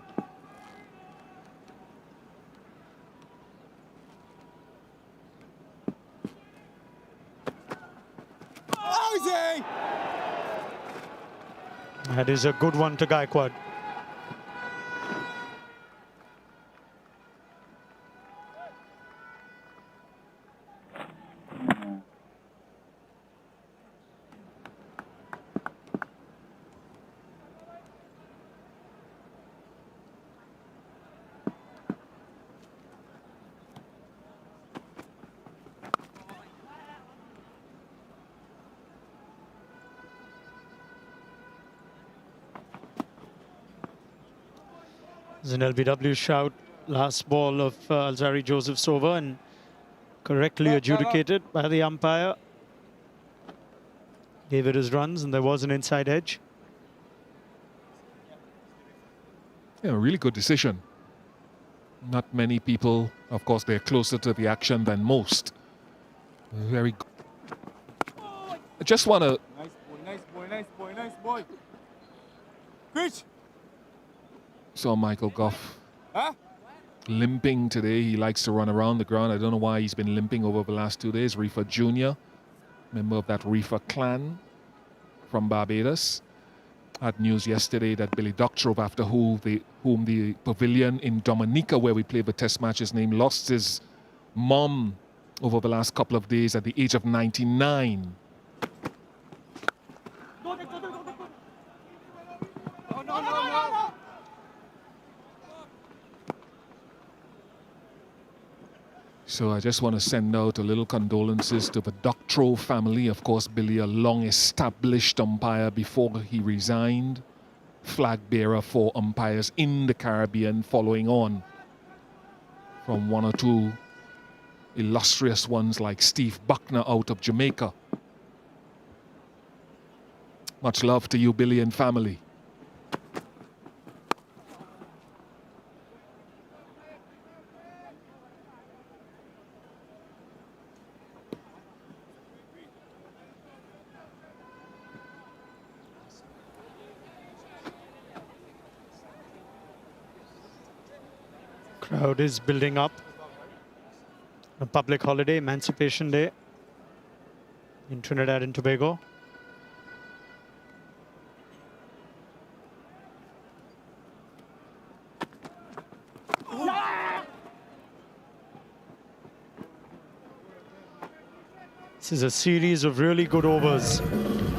That is a good one to Gaikwad. There's an LBW shout, last ball of Alzari Joseph's over, and correctly adjudicated by the umpire. Gave it his runs, and there was an inside edge. Yeah, a really good decision. Not many people, of course, they're closer to the action than most. Very good. I just want to... Nice boy, nice boy, nice boy, nice boy. Pitch. Saw Michael Gough limping today. He likes to run around the ground. I don't know why he's been limping over the last 2 days. Reefer Jr., member of that Reefer clan from Barbados, had news yesterday that Billy Doctrove, after whom the pavilion in Dominica, where we played the test matches, name, lost his mom over the last couple of days at the age of 99. So I just want to send out a little condolences to the Doctrove family. Of course, Billy, a long-established umpire before he resigned, flag bearer for umpires in the Caribbean, following on from one or two illustrious ones like Steve Buckner out of Jamaica. Much love to you, Billy and family. Crowd is building up. A public holiday, Emancipation Day in Trinidad and Tobago. This is a series of really good overs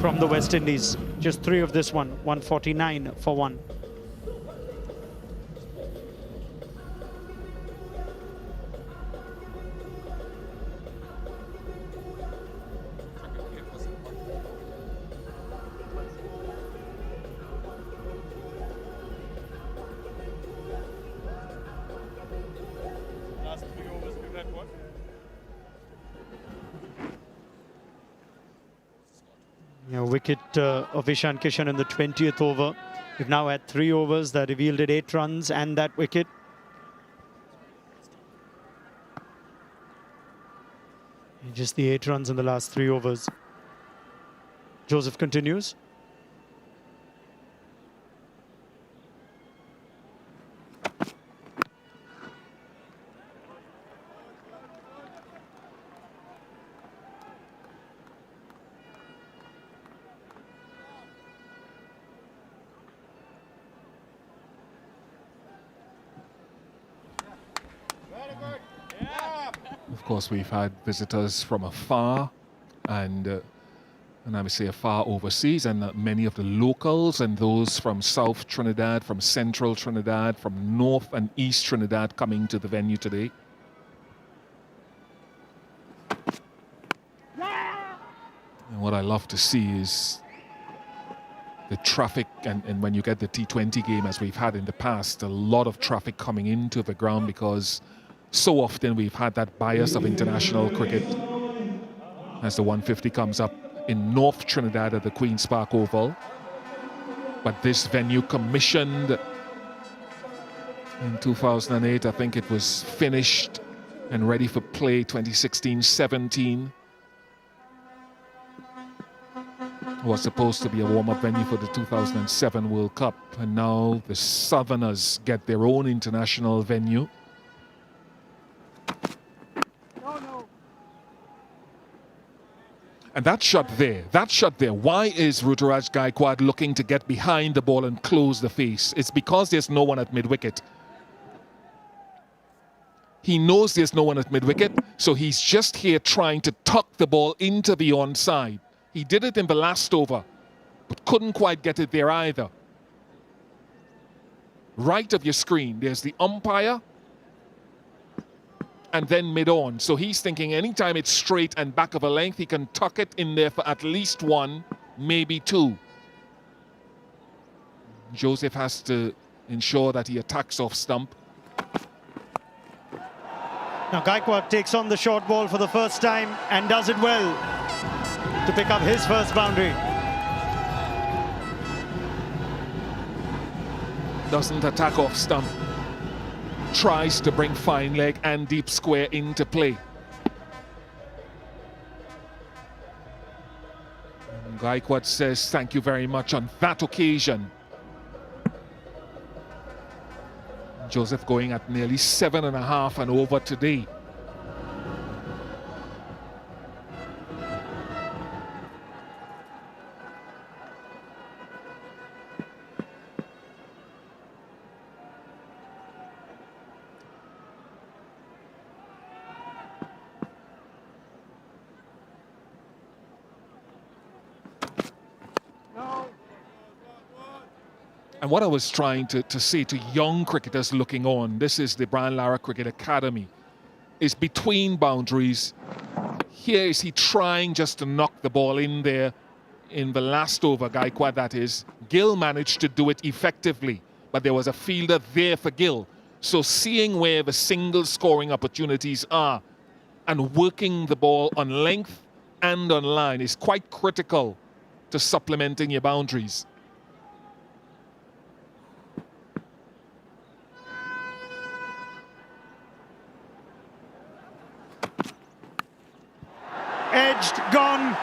from the West Indies. Just 3 of this one, 149 for 1. Wicket of Ishan Kishan in the 20th over. We've now had 3 overs that have yielded 8 runs and that wicket. And just the 8 runs in the last 3 overs. Joseph continues. Of course, we've had visitors from afar, and I would say afar overseas, and many of the locals and those from South Trinidad, from Central Trinidad, from North and East Trinidad coming to the venue today. And what I love to see is the traffic, and when you get the T20 game, as we've had in the past, a lot of traffic coming into the ground, because so often we've had that bias of international cricket as the 150 comes up in North Trinidad at the Queen's Park Oval. But this venue, commissioned in 2008, I think it was finished and ready for play 2016-17. Was supposed to be a warm-up venue for the 2007 World Cup, and now the Southerners get their own international venue. And that shot there, why is Ruturaj Gaikwad looking to get behind the ball and close the face? It's because there's no one at mid-wicket. He knows there's no one at mid-wicket, so he's just here trying to tuck the ball into the onside. He did it in the last over, but couldn't quite get it there either. Right of your screen, there's the umpire, and then mid-on. So he's thinking anytime it's straight and back of a length, he can tuck it in there for at least 1, maybe 2. Joseph has to ensure that he attacks off stump. Now Gaikwad takes on the short ball for the first time and does it well to pick up his first boundary. Doesn't attack off stump. Tries to bring fine leg and deep square into play. And Gaikwad says thank you very much on that occasion. Joseph going at nearly 7.5 and over today. And what I was trying to say to young cricketers looking on, this is the Brian Lara Cricket Academy, is between boundaries. Here is he trying just to knock the ball in there in the last over, Gaikwad that is. Gill managed to do it effectively, but there was a fielder there for Gill. So seeing where the single scoring opportunities are and working the ball on length and on line is quite critical to supplementing your boundaries. Edged, gone.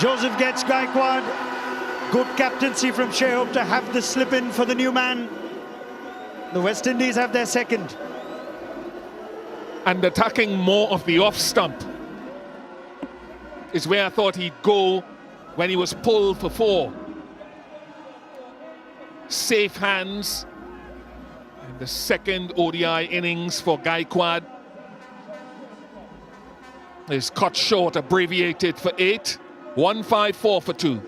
Joseph gets Gaikwad. Good captaincy from Shehab to have the slip in for the new man. The West Indies have their second. And attacking more of the off stump is where I thought he'd go when he was pulled for 4. Safe hands. And the second ODI innings for Gaikwad is cut short, abbreviated for 8. 154 for 2.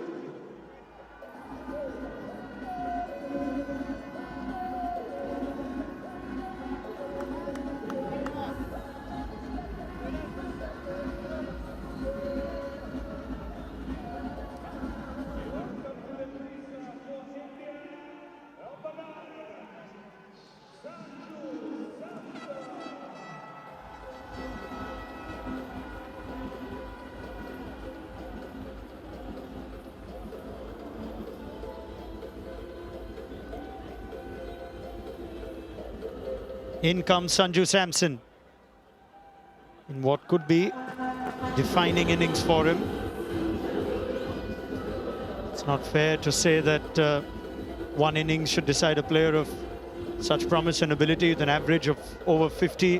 In comes Sanju Samson in what could be defining innings for him. It's not fair to say that one innings should decide a player of such promise and ability with an average of over 50.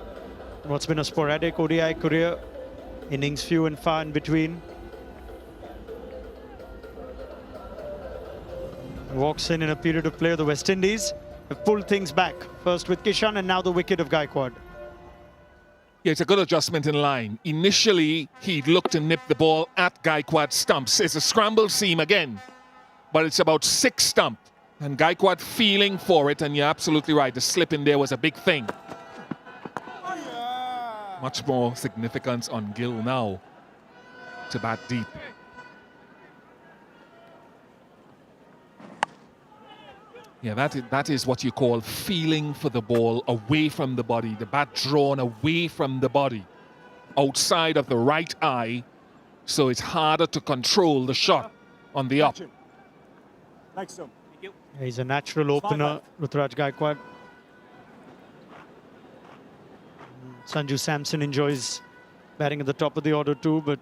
What's been a sporadic ODI career, innings few and far in between. Walks in a period of play of the West Indies. Have pulled things back, first with Kishan and now the wicket of Gaikwad. Yeah, it's a good adjustment in line. Initially, he looked to nip the ball at Gaikwad's stumps. It's a scramble seam again, but it's about 6 stump. And Gaikwad feeling for it, and you're absolutely right, the slip in there was a big thing. Much more significance on Gill now to bat deep. Yeah, that is what you call feeling for the ball away from the body, the bat drawn away from the body, outside of the right eye, so it's harder to control the shot on the up. He's a natural opener, Ruturaj Gaikwad. Sanju Samson enjoys batting at the top of the order too, but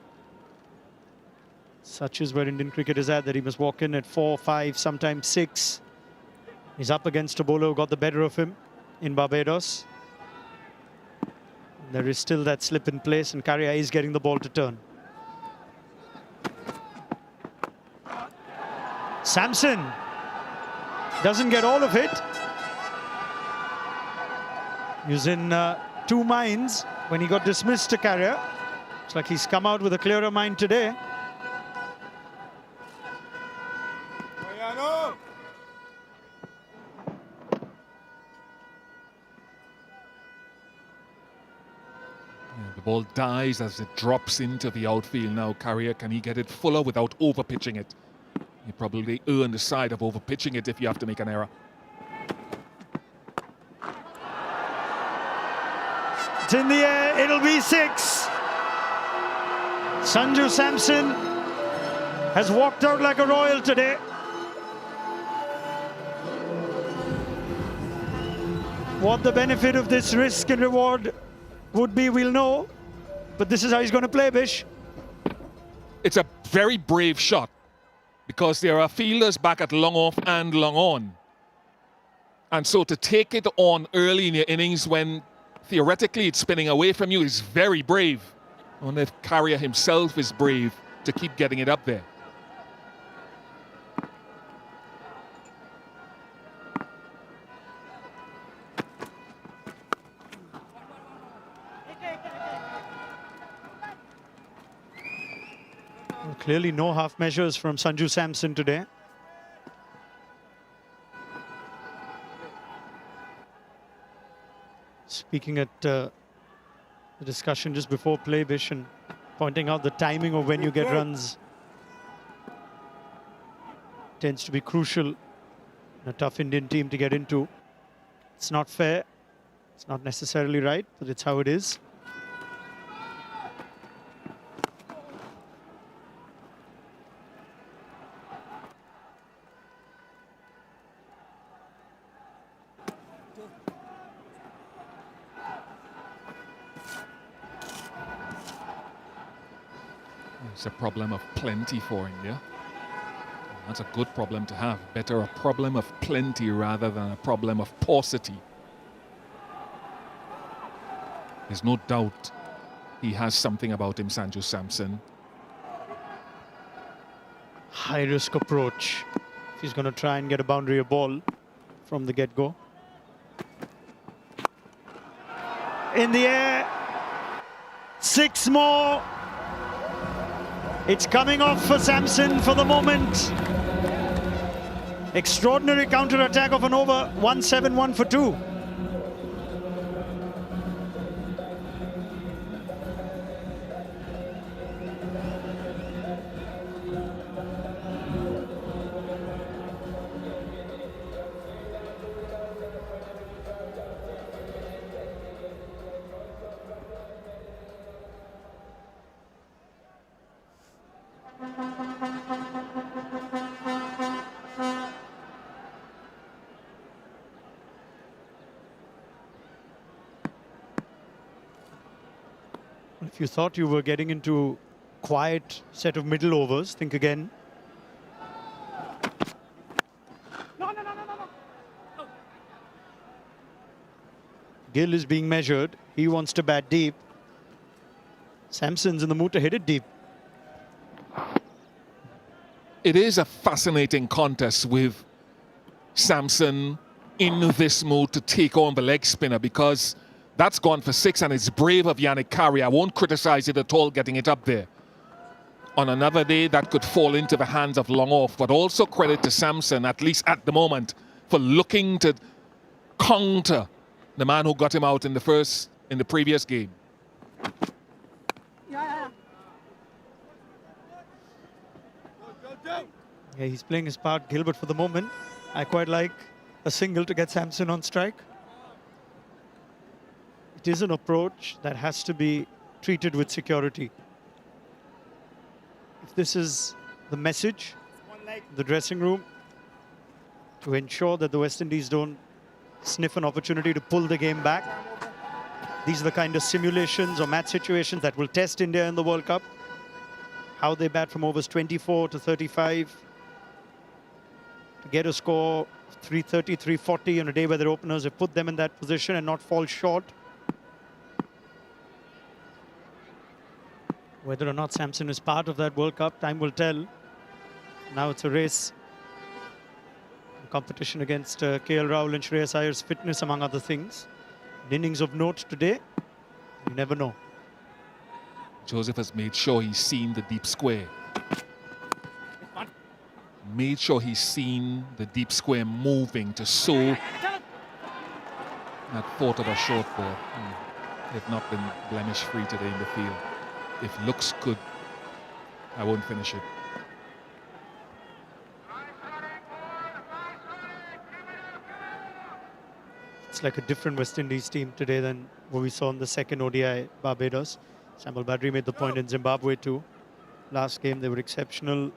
such is where Indian cricket is at, that he must walk in at 4, 5, sometimes 6. He's up against a bowler who got the better of him in Barbados. There is still that slip in place, and Karia is getting the ball to turn. Samson doesn't get all of it. He was in 2 minds when he got dismissed to Karia. Looks like he's come out with a clearer mind today. Ball dies as it drops into the outfield. Now Carrier, can he get it fuller without over pitching it? You probably earn the side of over pitching it if you have to make an error. It's in the air, it'll be 6. Sanju Samson has walked out like a royal today. What the benefit of this risk and reward would be, we'll know. But this is how he's going to play, Bish. It's a very brave shot because there are fielders back at long off and long on. And so to take it on early in your innings when theoretically it's spinning away from you is very brave. I wonder if Carrier himself is brave to keep getting it up there. Well, clearly no half measures from Sanju Samson today. Speaking at the discussion just before play, Bish, and pointing out the timing of when you get runs tends to be crucial in a tough Indian team to get into. It's not fair, it's not necessarily right, but it's how it is. It's a problem of plenty for India. That's a good problem to have. Better a problem of plenty rather than a problem of paucity. There's no doubt he has something about him, Sanju Samson. High risk approach. If he's going to try and get a boundary, a ball from the get-go. In the air. 6 more. It's coming off for Samson for the moment. Extraordinary counter-attack of an over. 171 for 2. If you thought you were getting into quiet set of middle overs, think again. Gill is being measured. He wants to bat deep. Samson's in the mood to hit it deep. It is a fascinating contest with Samson in this mood to take on the leg spinner, because that's gone for 6 and it's brave of Yannick Carrier. I won't criticize it at all getting it up there. On another day, that could fall into the hands of long off, but also credit to Samson, at least at the moment, for looking to counter the man who got him out in the previous game. Yeah, he's playing his part, Gilbert, for the moment. I quite like a single to get Samson on strike. It is an approach that has to be treated with security. If this is the message, the dressing room, to ensure that the West Indies don't sniff an opportunity to pull the game back, these are the kind of simulations or match situations that will test India in the World Cup. How they bat from overs 24 to 35. To get a score 330, 340 on a day where their openers have put them in that position and not fall short. Whether or not Samson is part of that World Cup, time will tell. Now it's a race. A competition against KL Rahul and Shreyas Iyer's fitness, among other things. An innings of note today. You never know. Joseph has made sure he's seen the deep square. Made sure he's seen the deep square moving to sow that thought of a short ball. They've not been blemish-free today in the field. If it looks good, I won't finish it. It's like a different West Indies team today than what we saw in the second ODI Barbados. Samuel Badri made the point in Zimbabwe too. Last game they were exceptional.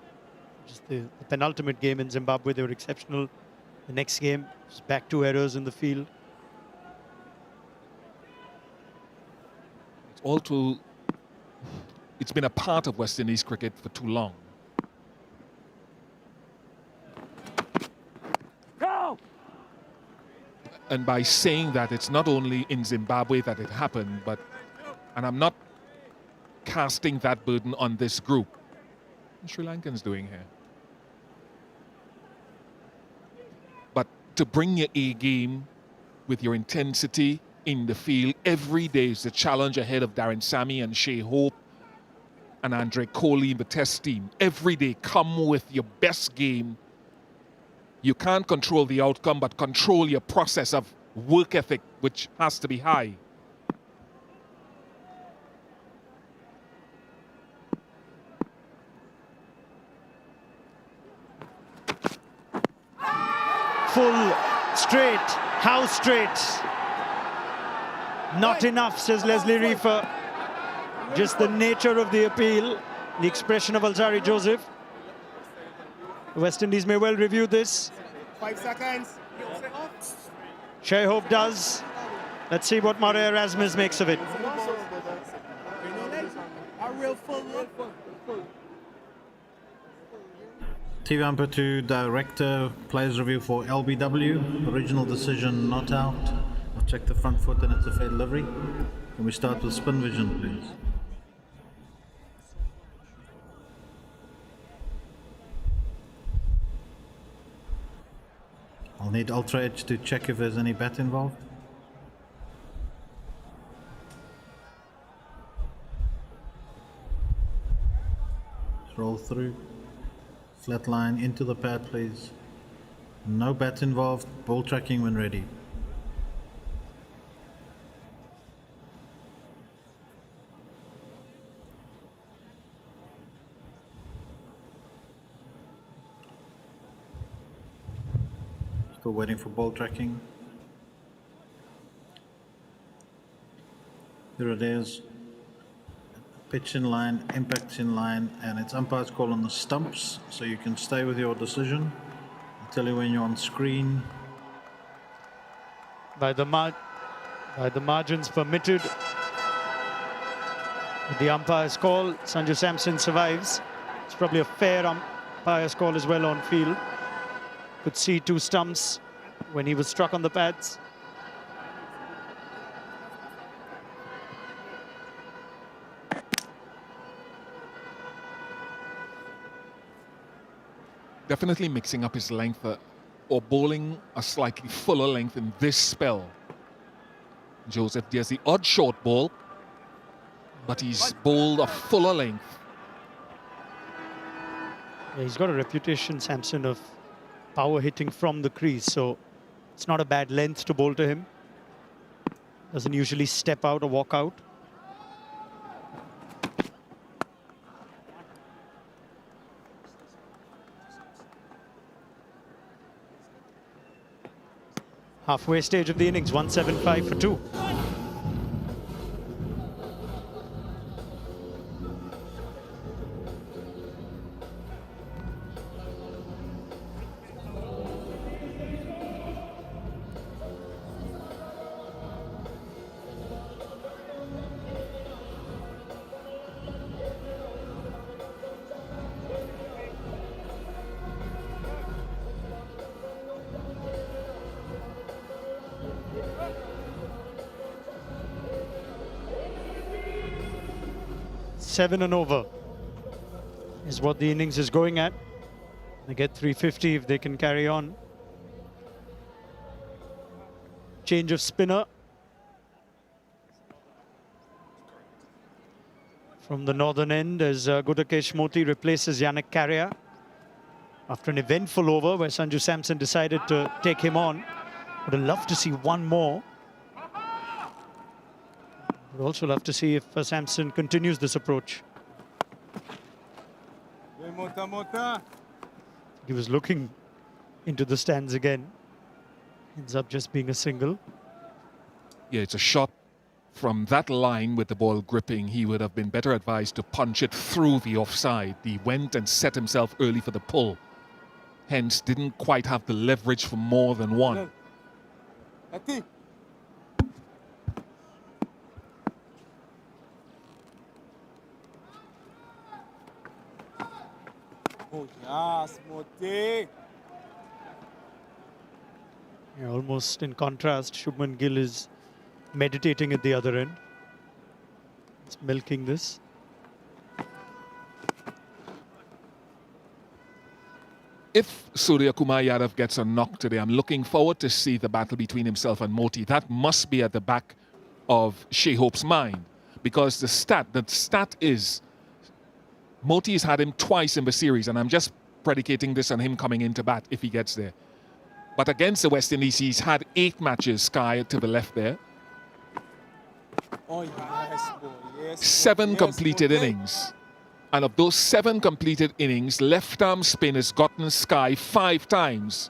Just the penultimate game in Zimbabwe, they were exceptional. The next game, just back to errors in the field. It's been a part of West Indies cricket for too long. And by saying that, it's not only in Zimbabwe that it happened, and I'm not casting that burden on this group. What Sri Lankans doing here? But to bring your A game with your intensity in the field every day is the challenge ahead of Darren Sammy and Shea Hope and Andre Coley in the test team. Every day, come with your best game. You can't control the outcome, but control your process of work ethic, which has to be high. Full, straight, how straight? Not enough, says Leslie Reefer. Just the nature of the appeal, the expression of Alzari Joseph. The West Indies may well review this. 5 seconds. Shea Hope does. Let's see what Mario Erasmus makes of it. TV umpire to director, players review for LBW. Original decision not out. I've checked the front foot and it's a fair delivery. Can we start with spin vision, please? I'll need Ultra Edge to check if there's any bat involved. Roll through. Flat line into the pad, please. No bat involved. Ball tracking when ready. Still waiting for ball tracking. Here it is. Pitch in line, impacts in line, and it's umpire's call on the stumps, so you can stay with your decision. I'll tell you when you're on screen. By the margins permitted. With the umpire's call, Sanju Samson survives. It's probably a fair umpire's call as well on field. Could see 2 stumps when he was struck on the pads. Definitely mixing up his length or bowling a slightly fuller length in this spell. Joseph there's the odd short ball, but he's bowled a fuller length. Yeah, he's got a reputation, Samson, of power hitting from the crease, so it's not a bad length to bowl to him. Doesn't usually step out or walk out. Halfway stage of the innings, 175 for 2. Seven and over is what the innings is going at. They get 350 if they can carry on. Change of spinner. From the northern end as Gudakesh Moti replaces Yannick Carrier. After an eventful over where Sanju Samson decided to take him on. Would have loved to see one more. Would also love to see if Samson continues this approach. He was looking into the stands again. Ends up just being a single. Yeah, it's a shot from that line with the ball gripping. He would have been better advised to punch it through the offside. He went and set himself early for the pull. Hence, didn't quite have the leverage for more than one. Oh, yes, Moti. Yeah, almost in contrast, Shubman Gill is meditating at the other end. It's milking this. If Surya Kumar Yadav gets a knock today, I'm looking forward to see the battle between himself and Moti. That must be at the back of Shea Hope's mind, because the stat is Moti's had him twice in the series, and I'm just predicating this on him coming into bat if he gets there. But against the West Indies, he's had 8 matches, Sky, to the left there. Oh, yes, boy. Yes, 7 yes, completed boy. innings. And of those 7 completed innings, left-arm spin has gotten Sky 5 times.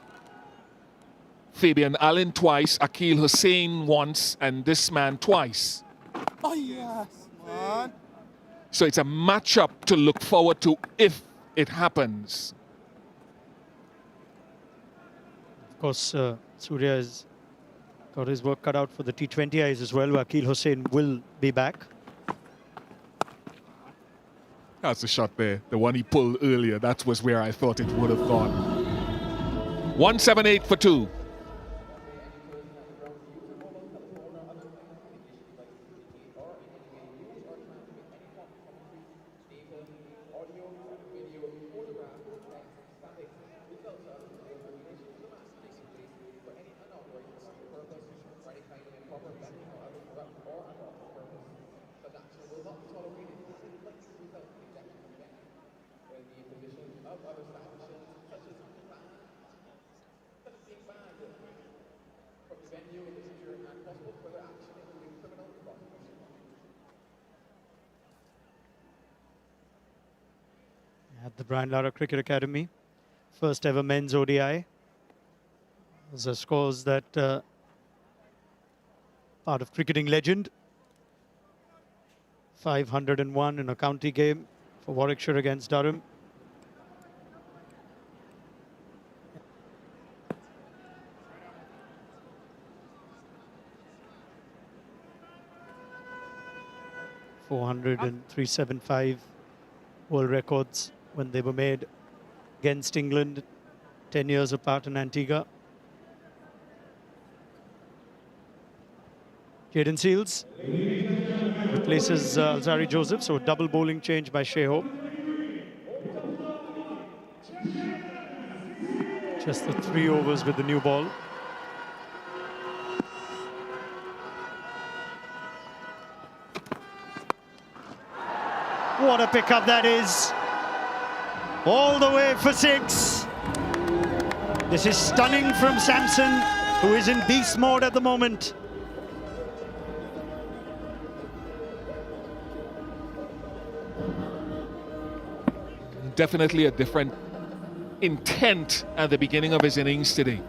Fabian Allen twice, Akil Hussain once, and this man twice. Oh, yes, man. So it's a matchup to look forward to if it happens. Of course, Surya has got his work cut out for the T20Is as well, where Akil Hussain will be back. That's the shot there. The one he pulled earlier, that was where I thought it would have gone. 178 for 2. At the Brian Lara Cricket Academy, first ever men's ODI. Those are scores that part of cricketing legend. 501 in a county game for Warwickshire against Durham. .400 and 375 world records when they were made against England 10 years apart in Antigua. Jaden Seals replaces Alzari Joseph, so a double bowling change by Shea Hope. Just the 3 overs with the new ball. What a pickup that is. All the way for 6. This is stunning from Samson, who is in beast mode at the moment. Definitely a different intent at the beginning of his innings today.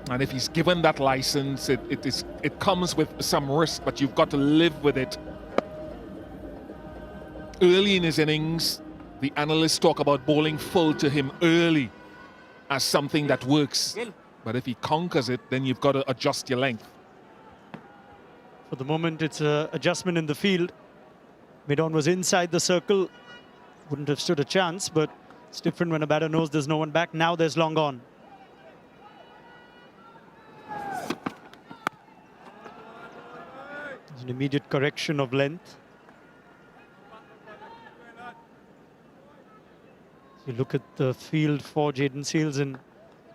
And if he's given that license, it comes with some risk, but you've got to live with it. Early in his innings, the analysts talk about bowling full to him early as something that works. But if he conquers it, then you've got to adjust your length. For the moment, it's an adjustment in the field. Mid-on was inside the circle. Wouldn't have stood a chance, but it's different when a batter knows there's no one back. Now there's long on. There's an immediate correction of length. You look at the field for Jaden Seals, and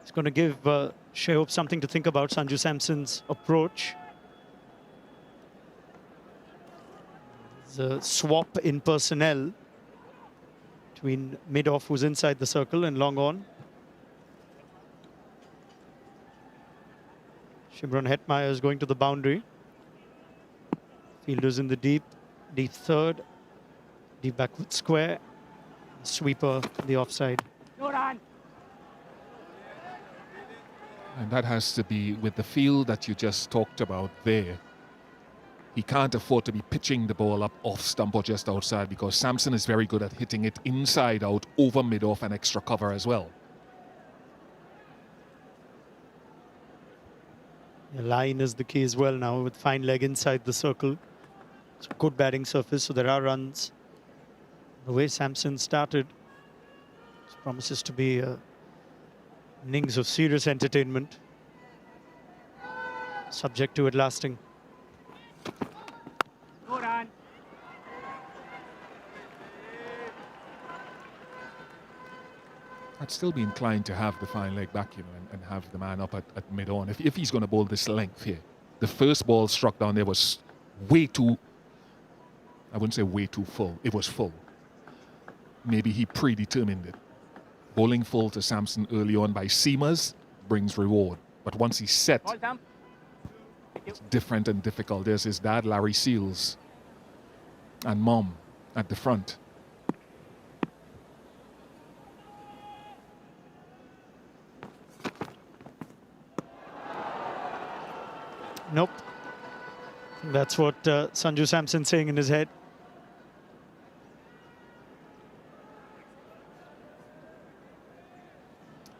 it's going to give Shea Hope something to think about, Sanju Samson's approach. There's a swap in personnel between mid-off, who's inside the circle, and long on. Shimron Hetmeyer is going to the boundary. Fielders in the deep third, deep backward square. Sweeper, the offside. And that has to be with the field that you just talked about there. He can't afford to be pitching the ball up off stump or just outside, because Samson is very good at hitting it inside out, over mid-off and extra cover as well. The line is the key as well now, with fine leg inside the circle. It's a good batting surface, so there are runs. The way Samson started, it promises to be a innings of serious entertainment, subject to it lasting. I'd still be inclined to have the fine leg back, and have the man up at mid-on if he's going to bowl this length here. The first ball struck down there was way too, I wouldn't say way too full, it was full. Maybe he predetermined it. Bowling full to Samson early on by seamers brings reward. But once he's set, it's different and difficult. There's his dad, Larry Seals, and mom at the front. Nope. That's what Sanju Samson's saying in his head.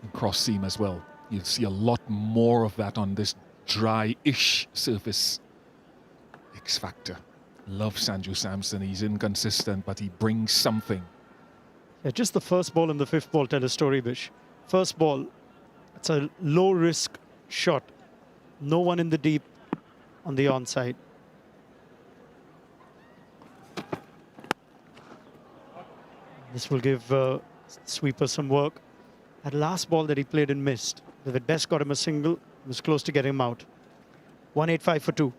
And cross seam as well. You'll see a lot more of that on this dry-ish surface. X factor. Love Sanju Samson. He's inconsistent, but he brings something. Yeah, just the first ball and the fifth ball tell a story, Bish. First ball, it's a low-risk shot. No one in the deep on the onside. This will give sweeper some work. That last ball that he played and missed, if it best got him a single, was close to getting him out. 185 for 2.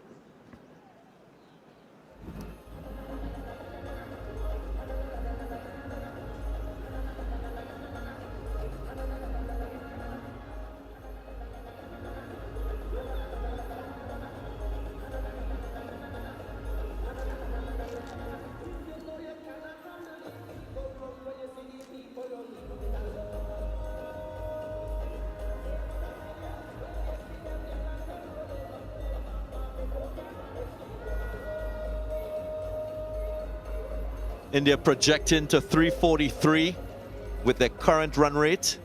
India projecting to 343 with their current run rate.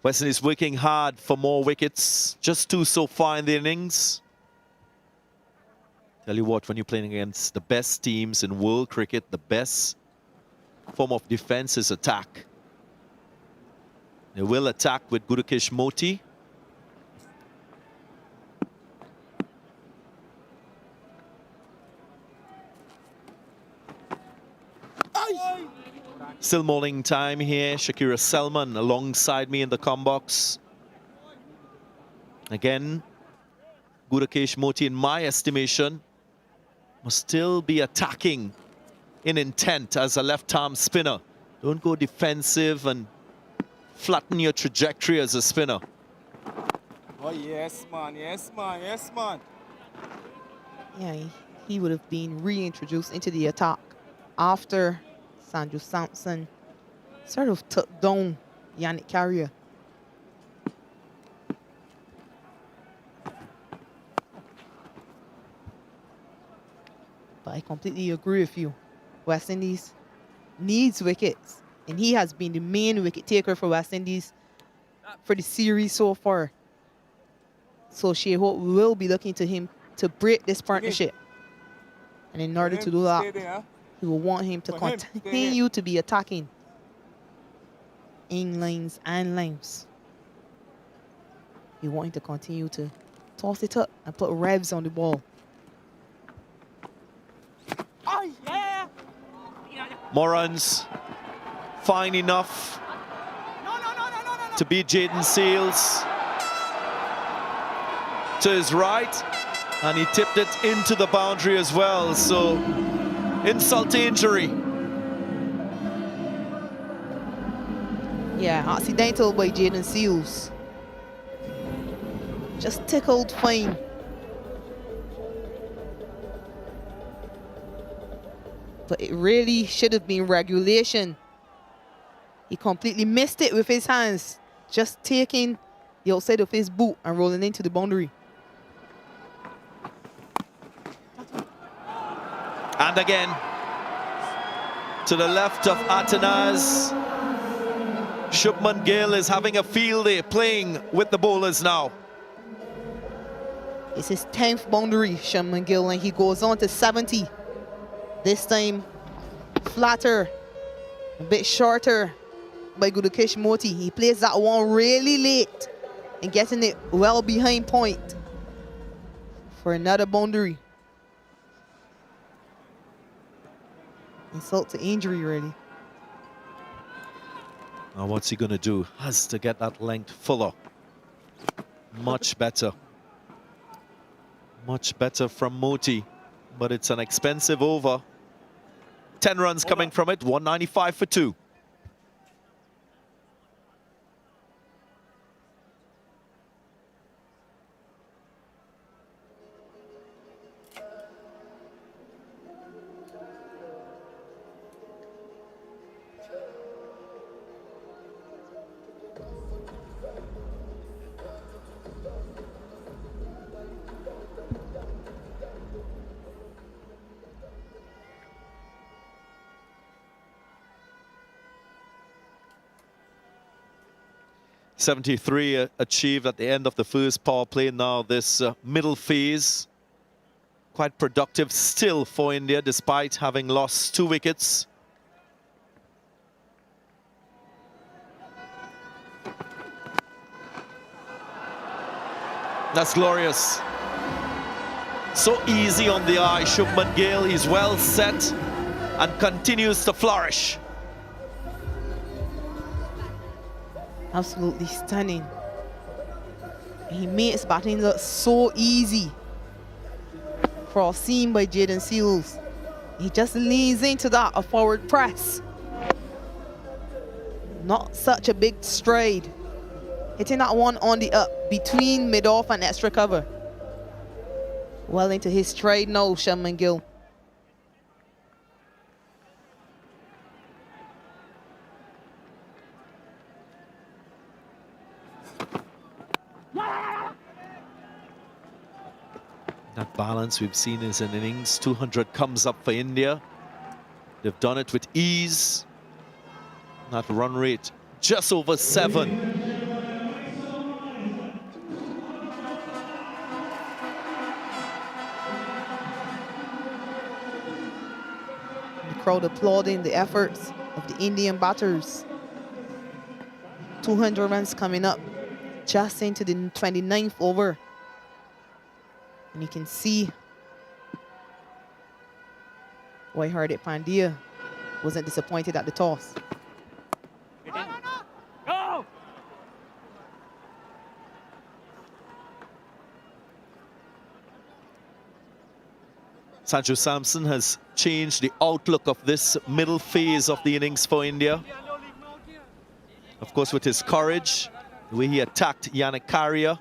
West Indies working hard for more wickets, just 2 so far in the innings. Tell you what, when you're playing against the best teams in world cricket, the best form of defense is attack. They will attack with Gurukesh Moti. Still mulling time here. Shakira Selman alongside me in the comm box. Again, Gurukesh Moti, in my estimation, must still be attacking in intent as a left-arm spinner. Don't go defensive and flatten your trajectory as a spinner. Oh, yes, man. Yes, man. Yes, man. Yeah, he would have been reintroduced into the attack after Sanju Samson sort of took down Yannick Carrier. But I completely agree with you. West Indies needs wickets, and he has been the main wicket taker for West Indies for the series so far. So Shea Hope will be looking to him to break this partnership. And in order to do that, he will want him to continue to be attacking in lanes and lengths. You want him to continue to toss it up and put revs on the ball. Morans fine enough to beat Jaden Seals to his right, and he tipped it into the boundary as well. So insult to injury. Yeah, accidental by Jaden Seals. Just tickled fine. But it really should have been regulation. He completely missed it with his hands, just taking the outside of his boot and rolling into the boundary. And again, to the left of Atanaz. Shubman Gill is having a field day playing with the bowlers now. It's his 10th boundary, Shubman Gill, and he goes on to 70. This time, flatter A bit shorter by Gudakesh Moti. He plays that one really late and getting it well behind point for another boundary. Insult to injury, really. Now what's he going to do? Has to get that length fuller. Much better. Much better from Moti. But it's an expensive over. 10 runs coming from it. 195 for 2. .73 achieved at the end of the first power play. Now this middle phase, quite productive still for India despite having lost 2 wickets. That's glorious. So easy on the eye. Shubman Gill, he's well set and continues to flourish. Absolutely stunning. He makes batting look so easy. Foreseen by Jaden Seals. He just leans into that, a forward press. Not such a big stride. Hitting that one on the up between mid-off and extra cover. Well into his stride now, Shubman Gill. That balance we've seen is an innings. 200 comes up for India. They've done it with ease. That run rate just over 7. The crowd applauding the efforts of the Indian batters. 200 runs coming up just into the 29th over. And you can see why Hardik Pandya wasn't disappointed at the toss. Go! Sanju Samson has changed the outlook of this middle phase of the innings for India. Of course, with his courage, the way he attacked Yannick Carrier,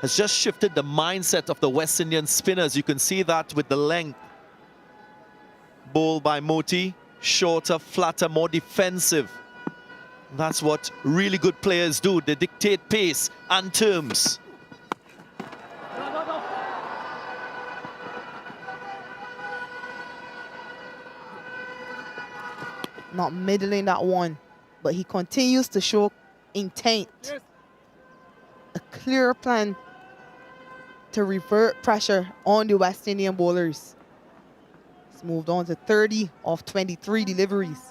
has just shifted the mindset of the West Indian spinners. You can see that with the length. Bowled by Moti, shorter, flatter, more defensive. That's what really good players do. They dictate pace and terms. Not middling that one, but he continues to show intent. Yes. A clear plan to revert pressure on the West Indian bowlers. He's moved on to 30 of 23 deliveries.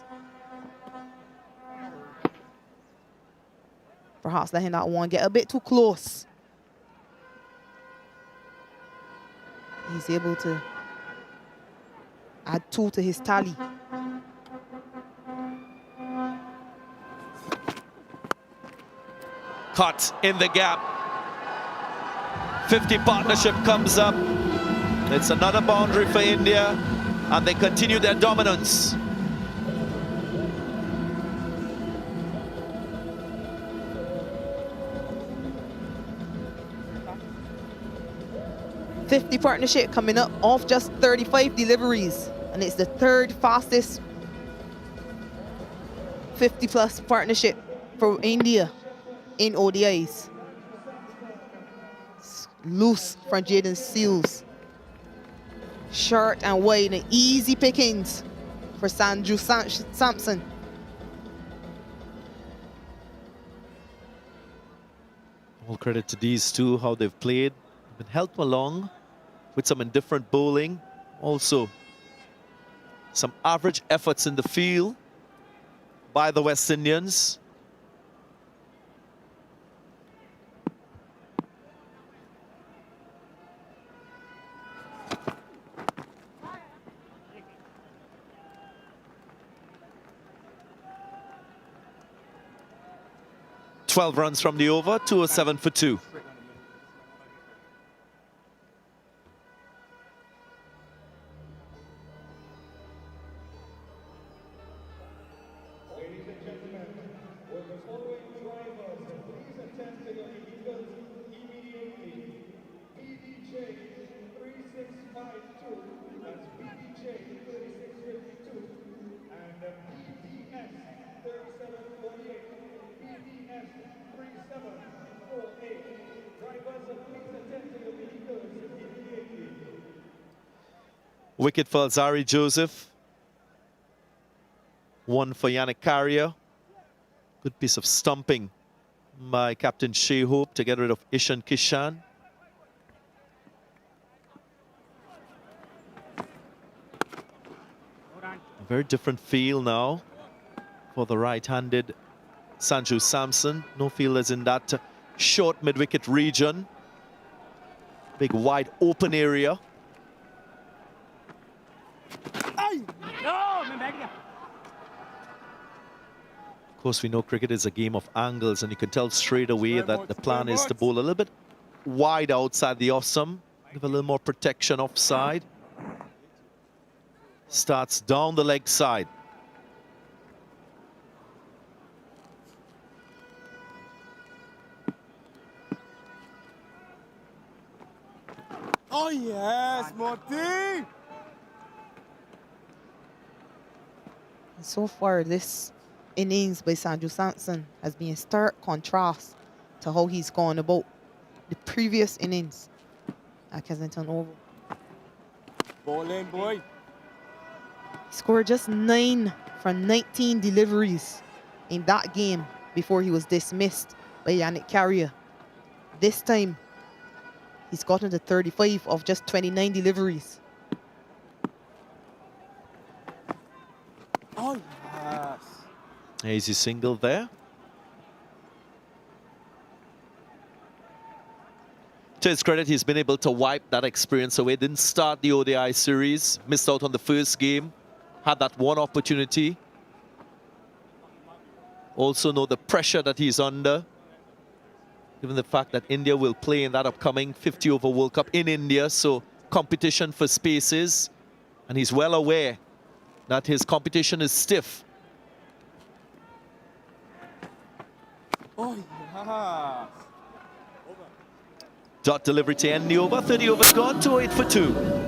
Perhaps letting that one get a bit too close. He's able to add 2 to his tally. Cut in the gap. 50 partnership comes up. It's another boundary for India, and they continue their dominance. .50 partnership coming up off just 35 deliveries, and it's the 3rd fastest 50+ partnership for India in ODIs. Loose from Jaden Seals. Short and wide and easy pickings for Sanju Samson. All credit to these two, how they've played. Been helped along with some indifferent bowling. Also, Some average efforts in the field by the West Indians. "12 runs from the over, 207 for 2. Wicket for Alzari Joseph. 1 for Yannick Carrier. Good piece of stumping by Captain Shea Hope to get rid of Ishan Kishan. A very different feel now for the right-handed Sanju Samson. No fielders in that short mid-wicket region. Big wide open area. Of course, we know cricket is a game of angles, and you can tell straight away that the plan is to bowl a little bit wide outside the off-stump, give a little more protection offside. Starts down the leg side. Oh yes, Moti! So far, this innings by Sanju Samson has been in stark contrast to how he's gone about the previous innings at Kensington Oval. Bowling, boy. He scored just 9 from 19 deliveries in that game before he was dismissed by Yannick Carrier. This time, he's gotten to 35 of just 29 deliveries. Oh yes. Easy single there. To his credit, he's been able to wipe that experience away. Didn't start the ODI series, missed out on the first game, had that one opportunity. Also know the pressure that he's under, given the fact that India will play in that upcoming 50-over World Cup in India, so competition for spaces, and he's well aware that his competition is stiff. Oh yes. Dot delivery to end the over. 30 overs gone, 208 for 2.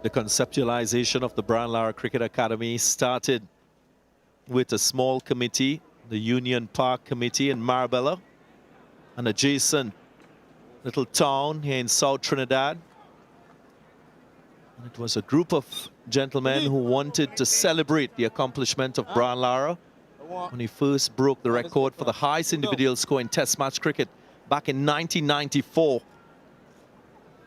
The conceptualization of the Brian Lara Cricket Academy started with a small committee, the Union Park Committee in Marbella, an adjacent little town here in South Trinidad. And it was a group of gentlemen who wanted to celebrate the accomplishment of Brian Lara when he first broke the record for the highest individual score in Test match cricket back in 1994.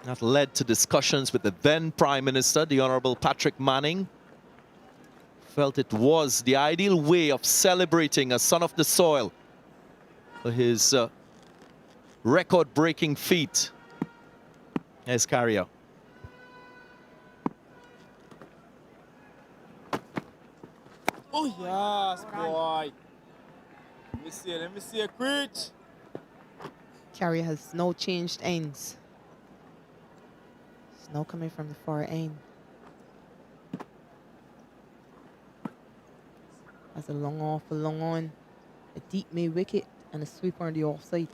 That led to discussions with the then Prime Minister, the Honorable Patrick Manning. Felt it was the ideal way of celebrating a son of the soil for his record-breaking feat as Carrier. Oh yes, boy. Let me see a quit. Carrier has now changed ends. It's now coming from the far end. That's a long off, a long on, a deep mid wicket, and a sweeper on the offside.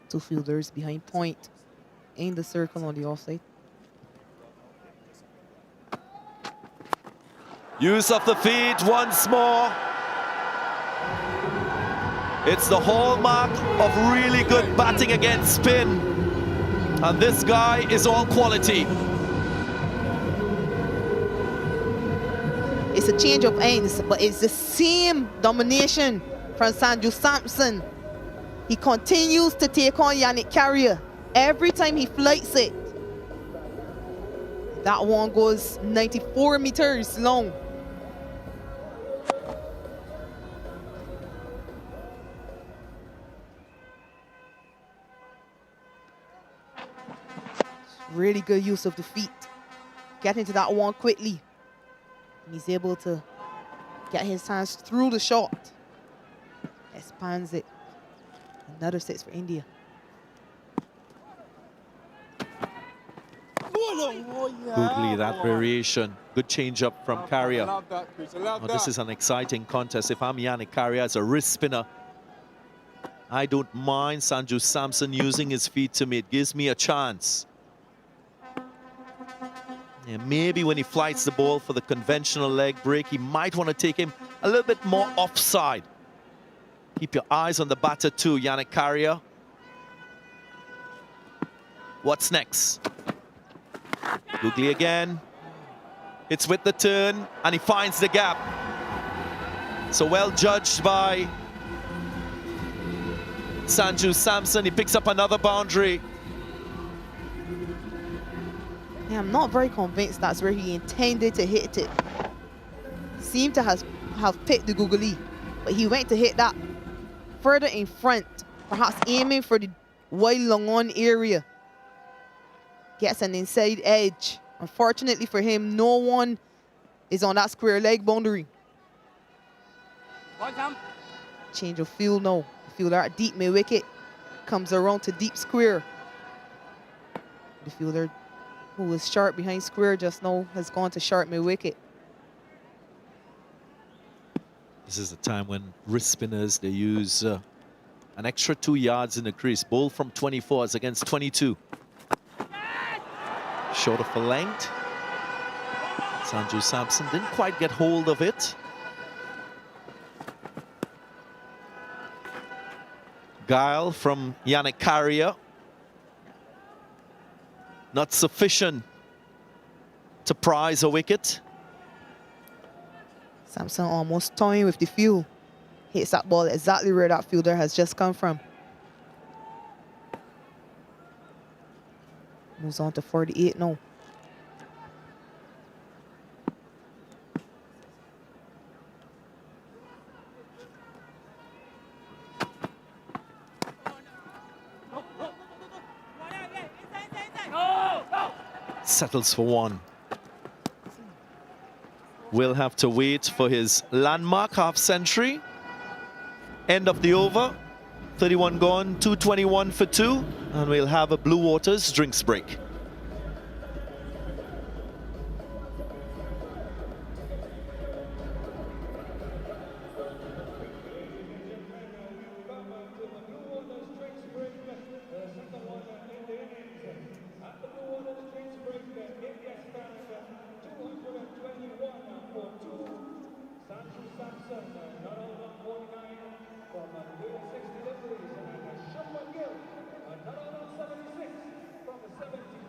Two fielders behind point. in the circle on the offside. Use of the feet once more. It's the hallmark of really good batting against spin. And this guy is all quality. It's a change of ends, but it's the same domination from Sanju Samson. He continues to take on Yannick Carrier every time he flights it. That one goes 94 meters long. Really good use of the feet. Get into that one quickly. And he's able to get his hands through the shot. Expands it. Another 6 for India. Googly, that variation. Good change up from Carrier. This is an exciting contest. If I'm Yannick Carrier as a wrist spinner, I don't mind Sanju Samson using his feet to me. It gives me a chance. Yeah, maybe when he flights the ball for the conventional leg break, he might want to take him a little bit more offside. Keep your eyes on the batter too, Yannick Carrier. What's next? Googly again. It's with the turn, and he finds the gap. So well judged by Sanju Samson. He picks up another boundary. Yeah, I'm not very convinced that's where he intended to hit it. Seemed to have picked the googly, but he went to hit that further in front, perhaps aiming for the wide long on area. Gets an inside edge. Unfortunately for him, no one is on that square leg boundary. Change of field now. The fielder at deep mid wicket comes around to deep square. The fielder who was sharp behind square just now has gone to sharp mid wicket. This is the time when wrist spinners, they use an extra 2 yards in the crease. Ball from 24 is against 22. Short of a length. Sanju Samson didn't quite get hold of it. Guile from Yannick Carrier. Not sufficient to prize a wicket. Samson almost toying with the field. Hits that ball exactly where that fielder has just come from. Moves on to 48 now. Settles for one. Will have to wait for his landmark half century. End of the over. 31 gone, 221 for 2. And we'll have a Blue Waters drinks break. From the 76 from the 70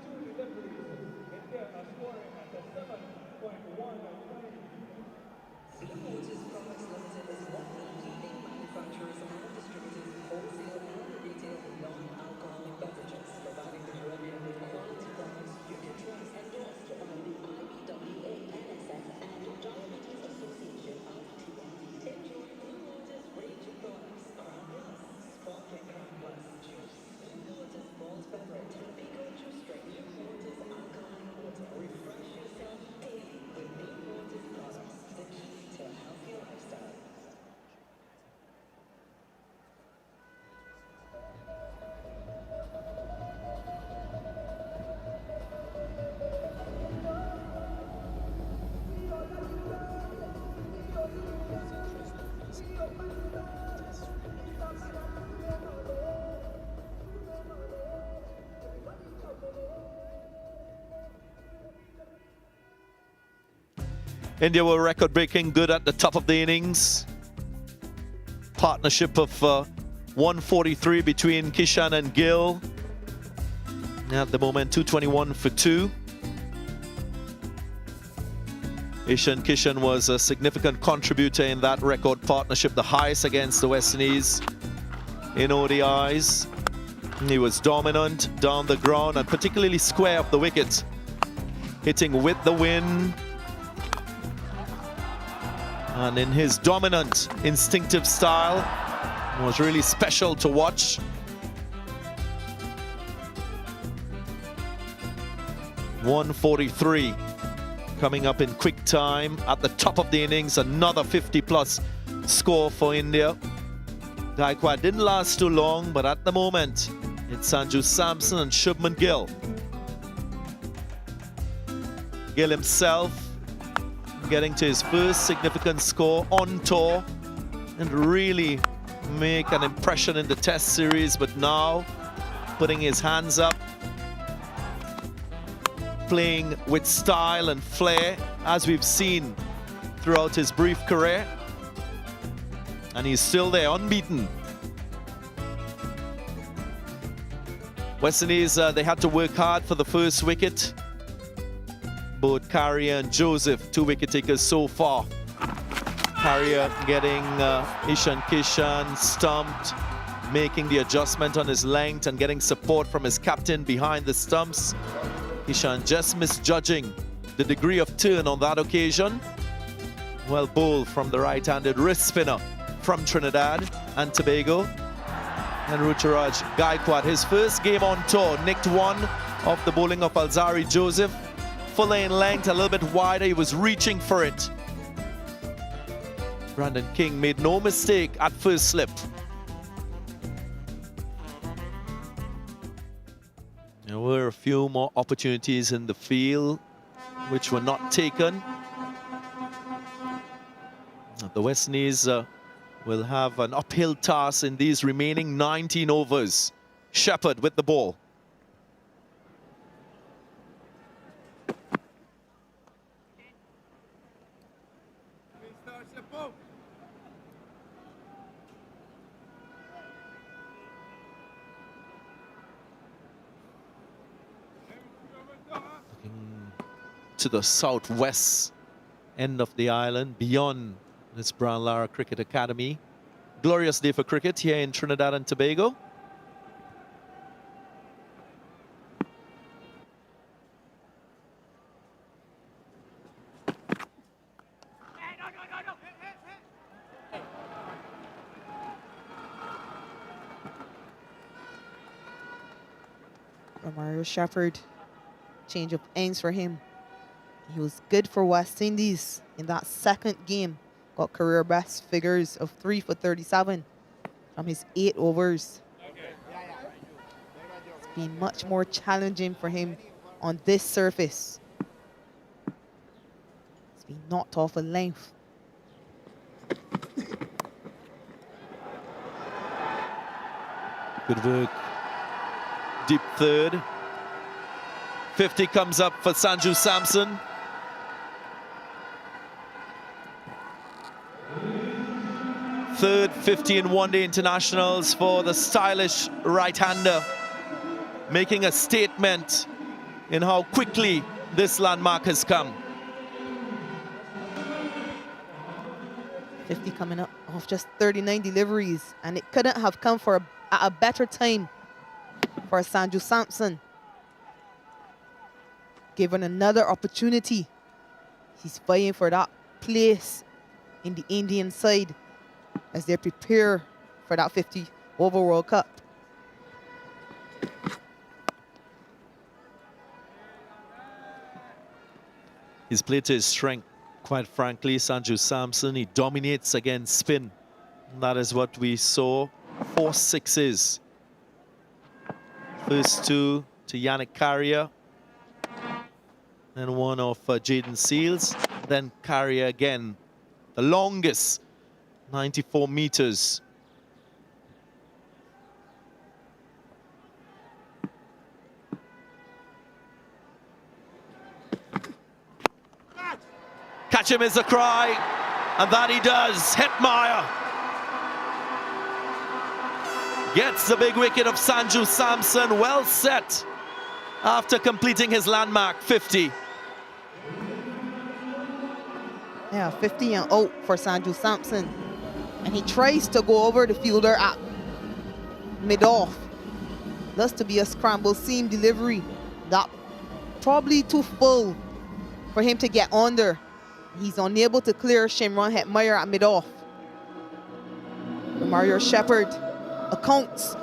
India were record-breaking good at the top of the innings. Partnership of 143 between Kishan and Gill. At the moment, 221 for 2. Ishan Kishan was a significant contributor in that record partnership, the highest against the West Indies in ODIs. He was dominant down the ground and particularly square up the wicket, hitting with the wind. And in his dominant, instinctive style, it was really special to watch. .143 coming up in quick time at the top of the innings. Another 50-plus score for India. Gaikwad didn't last too long, but at the moment, it's Sanju Samson and Shubman Gill. Gill himself getting to his first significant score on tour and really make an impression in the Test series, but now putting his hands up, playing with style and flair, as we've seen throughout his brief career. And he's still there, unbeaten. West Indies, they had to work hard for the first wicket. Both Carrier and Joseph, 2 wicket takers so far. Carrier getting Ishan Kishan stumped, making the adjustment on his length and getting support from his captain behind the stumps. Ishan just misjudging the degree of turn on that occasion. Well bowled from the right-handed wrist spinner from Trinidad and Tobago. And Ruturaj Gaikwad, his first game on tour, nicked one off the bowling of Alzari Joseph. Fuller in length, a little bit wider, he was reaching for it. Brandon King made no mistake at first slip. There were a few more opportunities in the field which were not taken. The West Indies will have an uphill task in these remaining 19 overs. Shepherd with the ball. To the southwest end of the island, beyond this Brown Lara Cricket Academy. Glorious day for cricket here in Trinidad and Tobago. Mario Shepherd, change of ends for him. He was good for West Indies in that second game. Got career best figures of 3 for 37 from his 8 overs. It's been much more challenging for him on this surface. It's been knocked off a length. Good work. Deep third. 50 comes up for Sanju Samson. Third 50 in one-day internationals for the stylish right-hander, making a statement in how quickly this landmark has come. 50 coming up off just 39 deliveries, and it couldn't have come for at a better time for Sanju Samson. Given another opportunity, he's fighting for that place in the Indian side as they prepare for that 50 over World Cup. He's played to his strength, quite frankly. Sanju Samson, he dominates against spin. And that is what we saw. 4 sixes. First 2 to Yannick Carrier. Then one of Jaden Seals. Then Carrier again. The longest, 94 meters. Catch him is the cry, and that he does. Hetmeyer gets the big wicket of Sanju Samson, well set after completing his landmark 50. Yeah, 50 and out for Sanju Samson. And he tries to go over the fielder at mid-off. Thus to be a scramble seam delivery. That probably too full for him to get under. He's unable to clear Shimron Hetmeyer at mid-off. Mario Shepherd accounts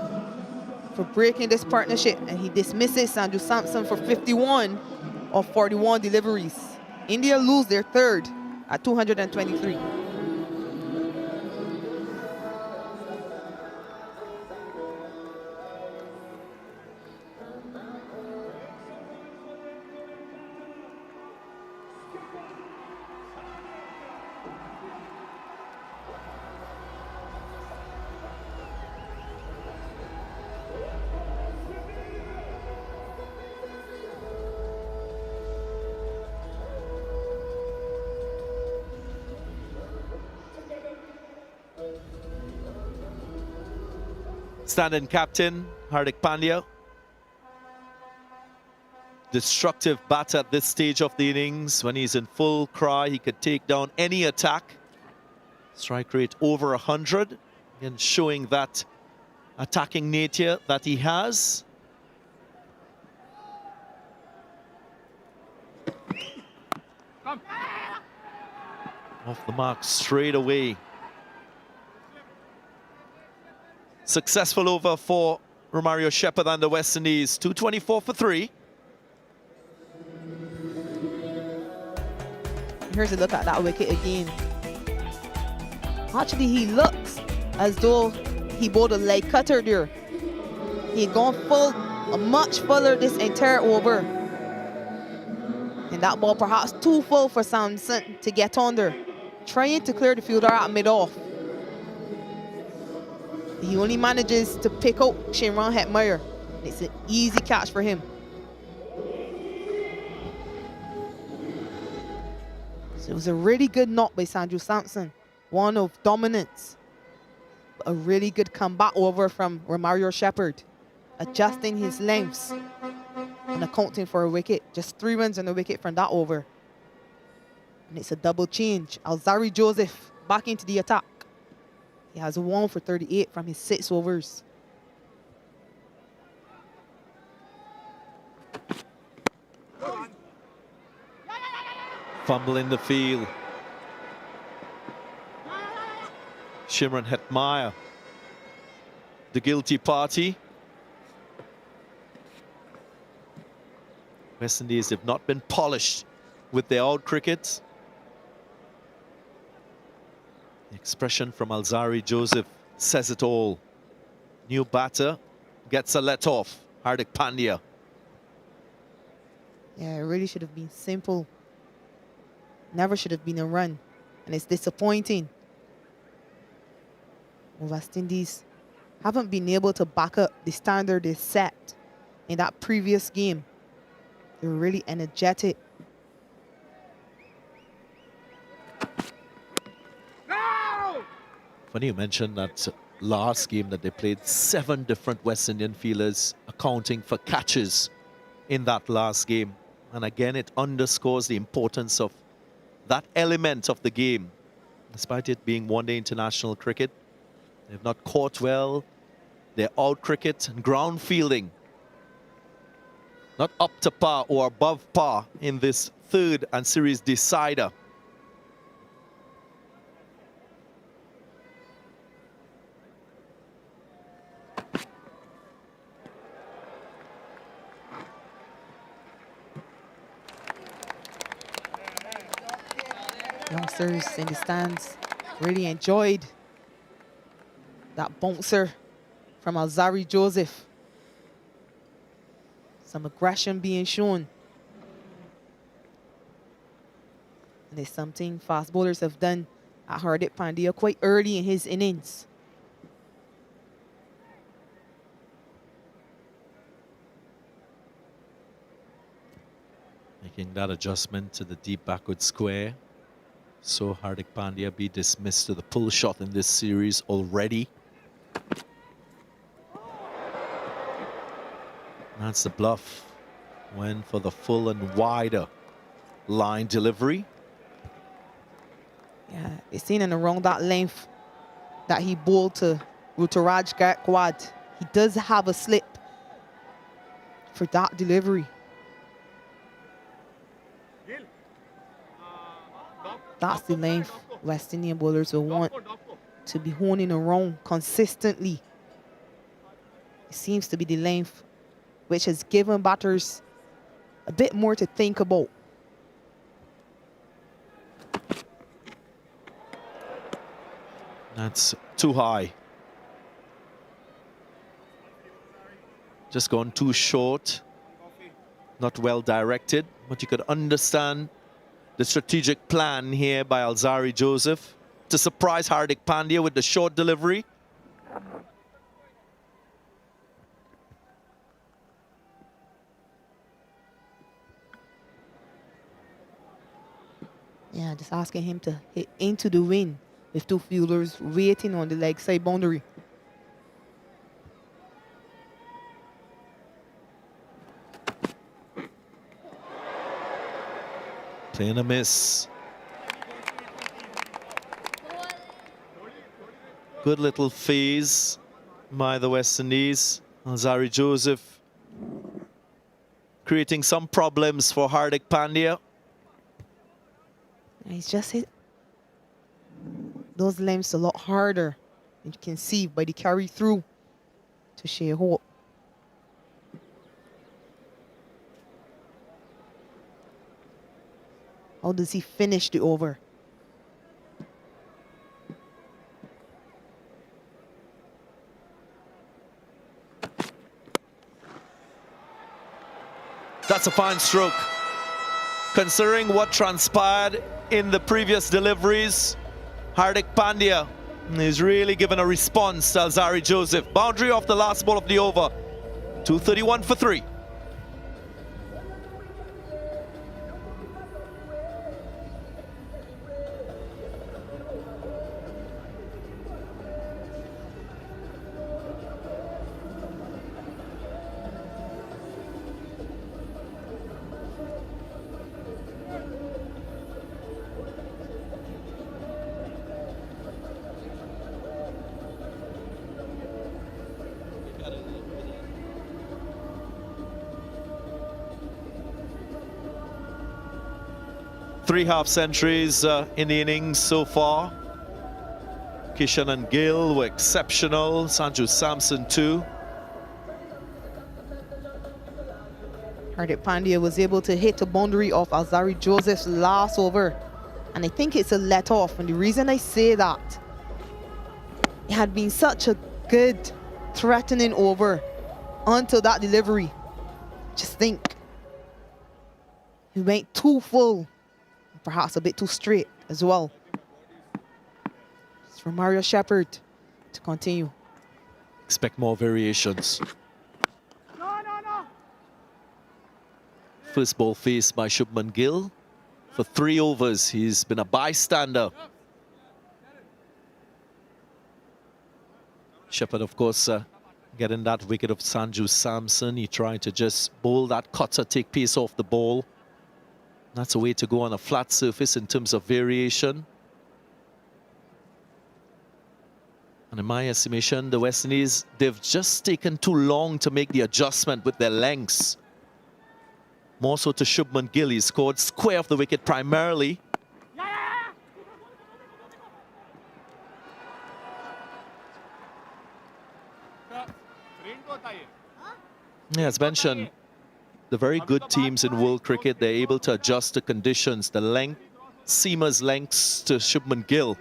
for breaking this partnership, and he dismisses Sanju Samson for 51 of 41 deliveries. India lose their third at 223. Stand-in captain, Hardik Pandya. Destructive batter at this stage of the innings. When he's in full cry, he could take down any attack. Strike rate over 100. Again, showing that attacking nature that he has. Off the mark straight away. Successful over for Romario Shepherd and the West Indies. 224 for 3. Here's a look at that wicket again. Actually, he looks as though he bowled a leg cutter there. He had gone full, much fuller this entire over. And that ball perhaps too full for Samson to get under. Trying to clear the fielder at mid-off. He only manages to pick out Shimron Hetmeyer. It's an easy catch for him. So it was a really good knock by Sanju Samson. One of dominance. A really good comeback over from Romario Shepherd. Adjusting his lengths and accounting for a wicket. Just 3 runs on the wicket from that over. And it's a double change. Alzari Joseph back into the attack. He has 1 for 38 from his 6 overs. Fumble in the field. Shimron Hetmeyer, the guilty party. West Indies have not been polished with their out cricket. The expression from Alzari Joseph says it all. New batter gets a let off. Hardik Pandya. Yeah, it really should have been simple. Never should have been a run. And it's disappointing. West Indies haven't been able to back up the standard they set in that previous game. They were really energetic. Funny you mentioned that last game that they played 7 different West Indian fielders accounting for catches in that last game. And again, it underscores the importance of that element of the game. Despite it being one-day international cricket, they've not caught well. Their out cricket and ground fielding not up to par or above par in this third and series decider. Youngsters in the stands really enjoyed that bouncer from Alzari Joseph. Some aggression being shown. And it's something fast bowlers have done at Hardik Pandya quite early in his innings. Making that adjustment to the deep backward square. So Hardik Pandya be dismissed to the pull shot in this series already. That's the bluff. Went for the full and wider line delivery. Yeah, it's seen in around that length that he bowled to Ruturaj Gaikwad. He does have a slip for that delivery. That's the length West Indian bowlers will want to be honing around consistently. It seems to be the length which has given batters a bit more to think about. That's too high. Just gone too short. Not well directed, but you could understand the strategic plan here by Alzarri Joseph to surprise Hardik Pandya with the short delivery. Yeah, just asking him to hit into the wind with two fielders waiting on the leg side boundary. Playing a miss. Good little phase by the West Indies. Alzarri Joseph creating some problems for Hardik Pandya. He's just hit those lengths a lot harder. You can see by the carry through to Shea Hope. How does he finish the over? That's a fine stroke. Considering what transpired in the previous deliveries, Hardik Pandya is really given a response to Alzarri Joseph. Boundary off the last ball of the over. 231 for 3. Three half centuries in the innings so far. Kishan and Gill were exceptional. Sanju Samson too. Hardik Pandya was able to hit the boundary of Alzarri Joseph's last over. And I think it's a let off. And the reason I say that, it had been such a good threatening over until that delivery. Just think. He went too full. Perhaps a bit too straight as well. It's for Mario Shepherd to continue. Expect more variations. First ball faced by Shubman Gill. For 3 overs, he's been a bystander. Shepherd, of course, getting that wicket of Sanju Samson. He tried to just bowl that cutter, take pace off the ball. That's a way to go on a flat surface in terms of variation. And in my estimation, the West Indies, they've just taken too long to make the adjustment with their lengths. More so to Shubman Gill. He scored square of the wicket primarily. Yeah, as mentioned, the very good teams in world cricket, they're able to adjust to conditions. The length, seamers lengths to Shubman Gill.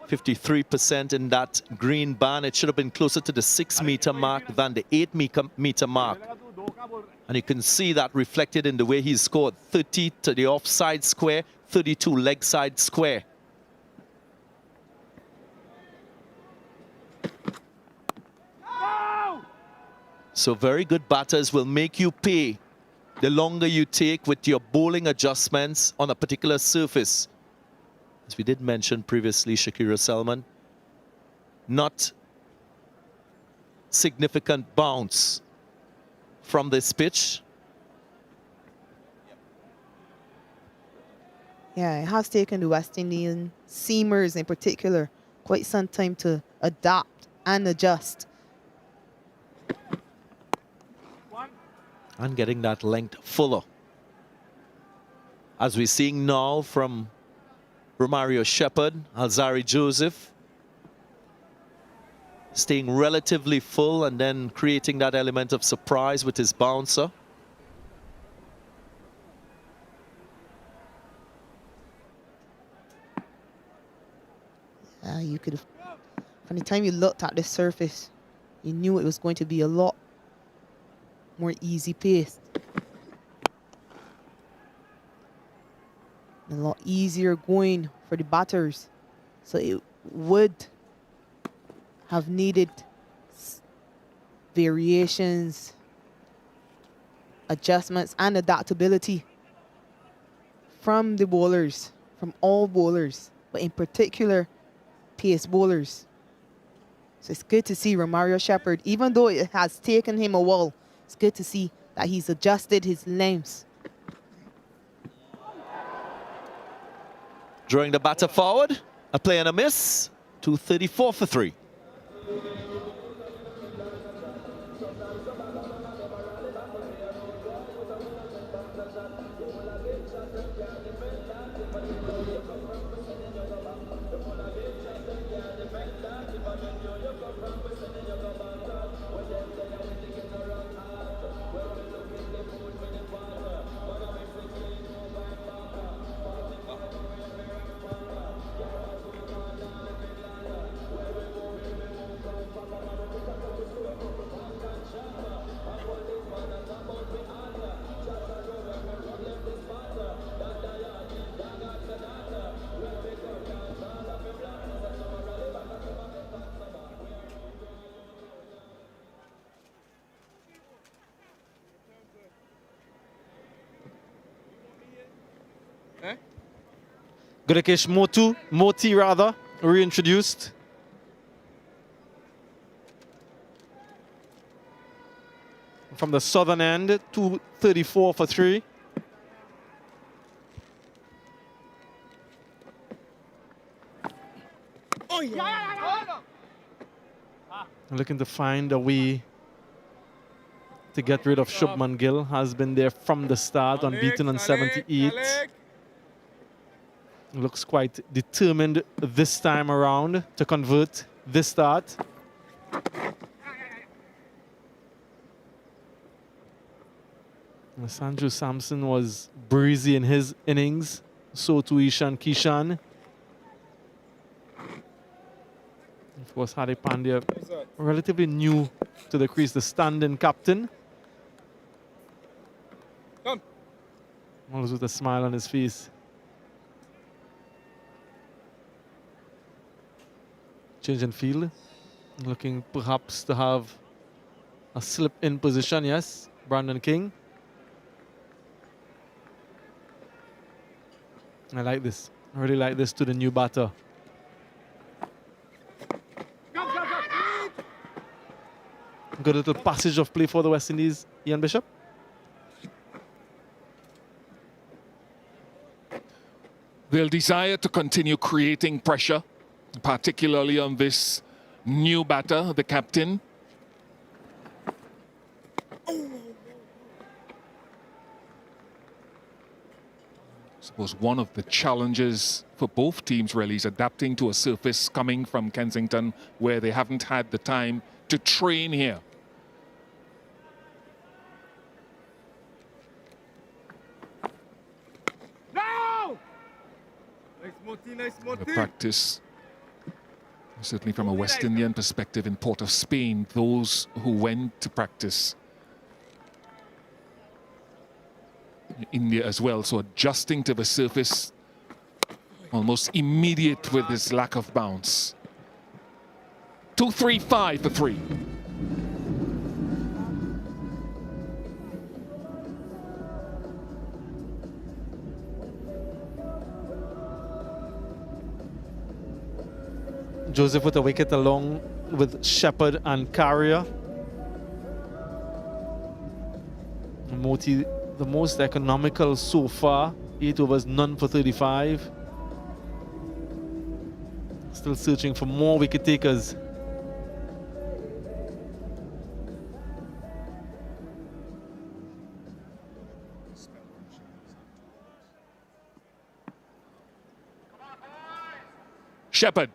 53% in that green band. It should have been closer to the 6-meter mark than the 8-meter mark. And you can see that reflected in the way he scored. 30 to the offside square, 32 leg side square. So very good batters will make you pay the longer you take with your bowling adjustments on a particular surface. as we did mention previously, Shakira Selman, not significant bounce from this pitch. Yeah, it has taken the West Indian seamers in particular quite some time to adapt and adjust. And getting that length fuller. As we're seeing now from Romario Shepherd, Alzari Joseph, staying relatively full and then creating that element of surprise with his bouncer. You could have, from the time you looked at the surface, you knew it was going to be a lot more easy paced. A lot easier going for the batters. So it would have needed variations, adjustments, and adaptability from the bowlers, from all bowlers, but in particular, pace bowlers. So it's good to see Romario Shepherd, even though it has taken him a while, it's good to see that he's adjusted his lengths. Drawing the batter forward, a play and a miss, 234 for 3. Gudakesh Moti rather, reintroduced. From the southern end, 234 for 3. Looking to find a way to get rid of Shubman Gill. Has been there from the start, unbeaten on 78. Looks quite determined this time around to convert this start. Sanju Samson was breezy in his innings. So too Ishan Kishan. Of course, Hardik Pandya, relatively new to the crease, the stand-in captain. Always with a smile on his face. Change in field. Looking perhaps to have a slip in position, yes. Brandon King. I like this. I really like this to the new batter. Good little passage of play for the West Indies, Ian Bishop. They'll desire to continue creating pressure, particularly on this new batter, the captain. I suppose one of the challenges for both teams really is adapting to a surface coming from Kensington where they haven't had the time to train here. The practice, certainly from a West Indian perspective in Port of Spain, those who went to practice in India as well, so adjusting to the surface almost immediate with this lack of bounce. 235 for 3. Joseph with a wicket along with Shepherd and Carrier. Moti, the most economical so far, 8 overs, none for 35. Still searching for more wicket takers. Shepherd.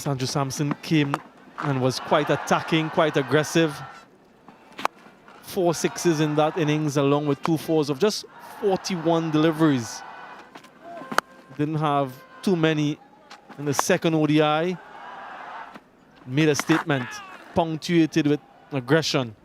Andrew Sampson came and was quite attacking, quite aggressive. 4 sixes in that innings, along with 2 fours of just 41 deliveries. Didn't have too many in the second ODI. Made a statement, punctuated with aggression.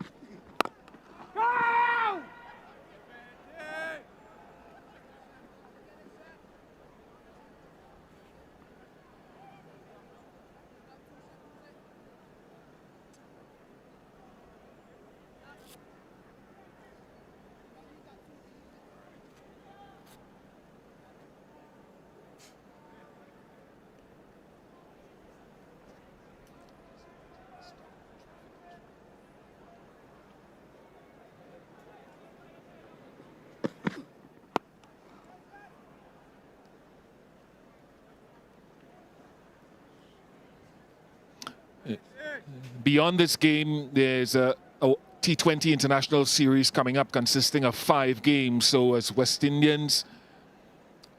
Beyond this game, there's a T20 international series coming up consisting of 5 games. So as West Indians,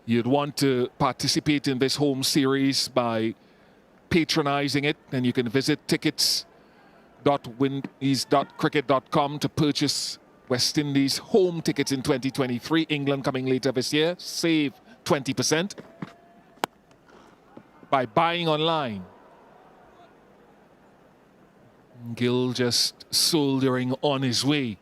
you'd want to participate in this home series by patronizing it, and you can visit tickets.windies.cricket.com to purchase West Indies home tickets in 2023. England coming later this year. Save 20% by buying online. Gill just soldiering on his way.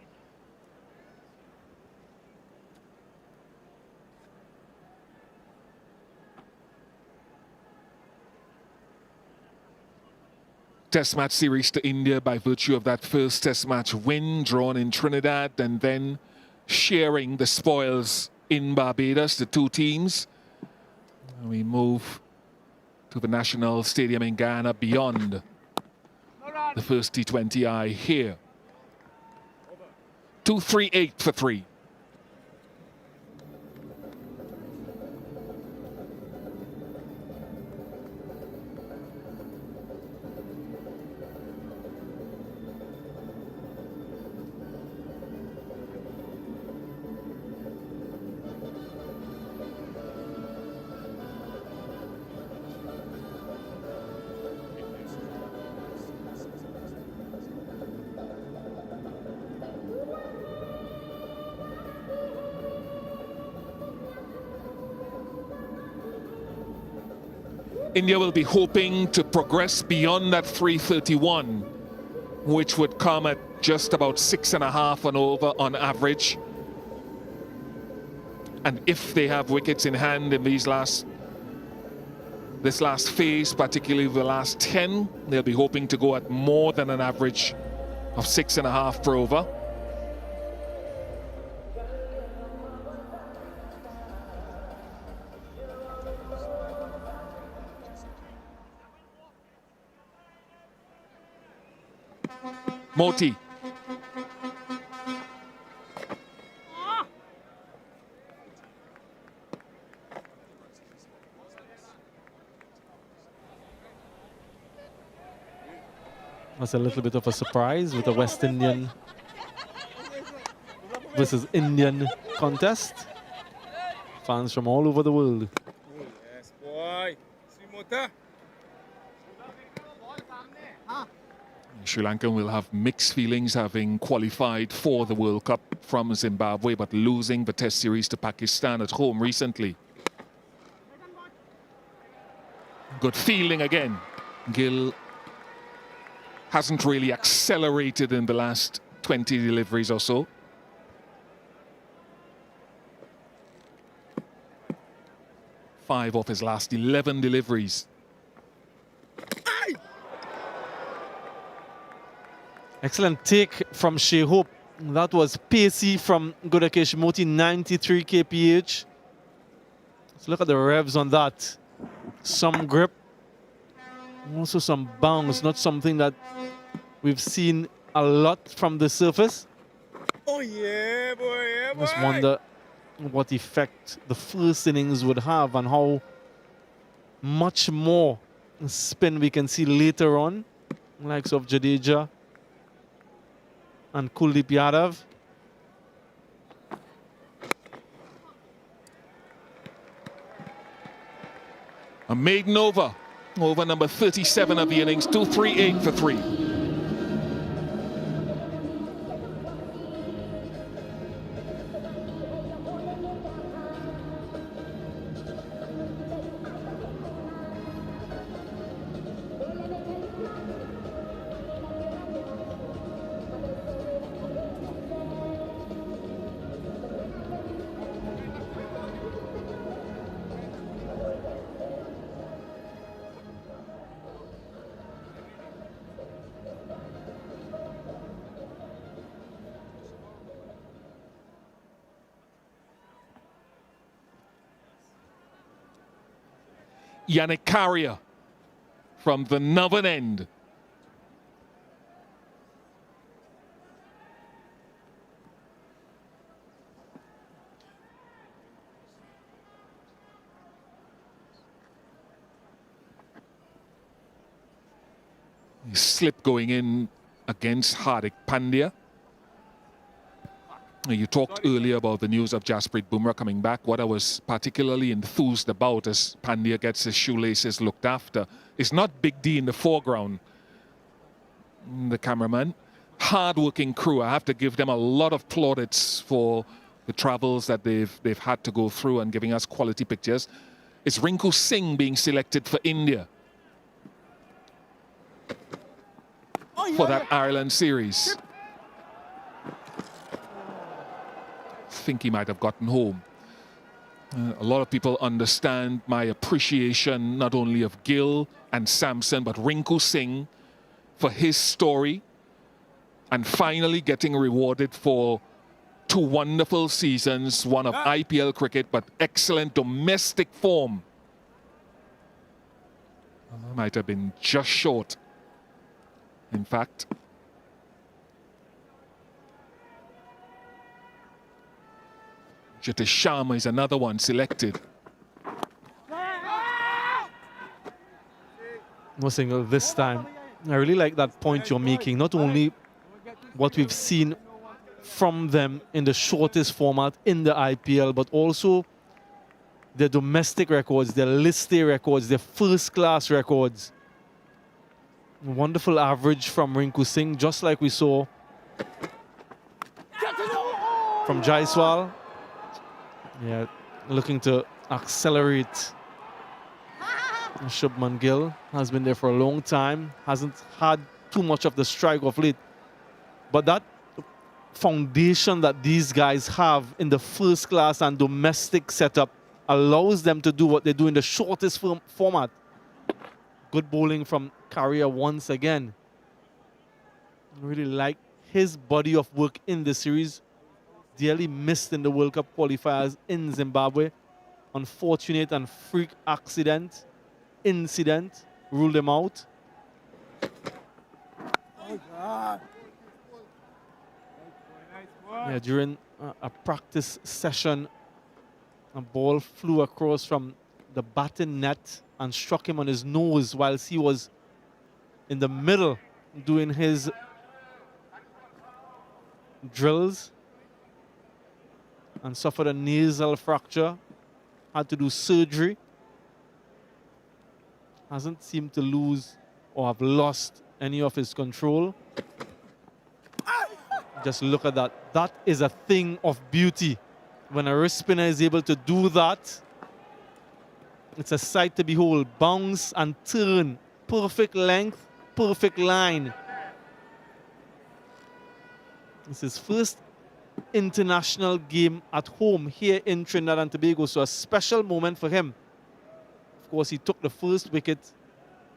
Test match series to India by virtue of that first Test match win drawn in Trinidad, and then sharing the spoils in Barbados, the 2 teams. And we move to the National Stadium in Guyana beyond the first T20I here. 238 for 3. India will be hoping to progress beyond that 331, which would come at just about 6.5 and over on average. And if they have wickets in hand in this last phase, particularly the last 10, they'll be hoping to go at more than an average of 6.5 per over. Moti. That's a little bit of a surprise with a West Indian versus Indian contest. Fans from all over the world. Yes, boy. Sri Lanka will have mixed feelings having qualified for the World Cup from Zimbabwe, but losing the Test series to Pakistan at home recently. Good fielding again. Gill hasn't really accelerated in the last 20 deliveries or so. Five off his last 11 deliveries. Excellent take from Shea Hope. That was pacey from Godakesh Moti, 93 kph. Let's look at the revs on that. Some grip, also some bounce, not something that we've seen a lot from the surface. Oh yeah, boy, yeah, boy. Just wonder what effect the first innings would have and how much more spin we can see later on, likes of Jadeja and Kuldeep Yadav. A maiden over number 37 of the innings, 238 for 3. Yannick Carrier from the northern end. He slipped going in against Hardik Pandya. You talked earlier about the news of Jasprit Bumrah coming back. What I was particularly enthused about as Pandya gets his shoelaces looked after is not Big D in the foreground, the cameraman. Hard-working crew. I have to give them a lot of plaudits for the travels that they've had to go through and giving us quality pictures. It's Rinku Singh being selected for India for that Ireland series. Think he might have gotten home. A lot of people understand my appreciation not only of Gill and Samson, but Rinku Singh for his story and finally getting rewarded for 2 wonderful seasons, one of IPL cricket, but excellent domestic form. Might have been just short, in fact. Jatish Sharma is another one selected. No single this time. I really like that point you're making. Not only what we've seen from them in the shortest format in the IPL, but also their domestic records, their list A records, their first-class records. Wonderful average from Rinku Singh, just like we saw from Jaiswal. Yeah, looking to accelerate. Shubman Gill has been there for a long time, hasn't had too much of the strike of late. But that foundation that these guys have in the first class and domestic setup allows them to do what they do in the shortest format. Good bowling from Carrier once again. I really like his body of work in the series. Dearly missed in the World Cup qualifiers in Zimbabwe. Unfortunate and freak incident ruled him out. Yeah, during a practice session, a ball flew across from the batting net and struck him on his nose whilst he was in the middle doing his drills, and suffered a nasal fracture, had to do surgery. hasn't seemed to lose or have lost any of his control. Just look at that. That is a thing of beauty. When a wrist spinner is able to do that, it's a sight to behold. Bounce and turn. Perfect length, perfect line. It's his first international game at home here in Trinidad and Tobago, so a special moment for him. Of course, he took the first wicket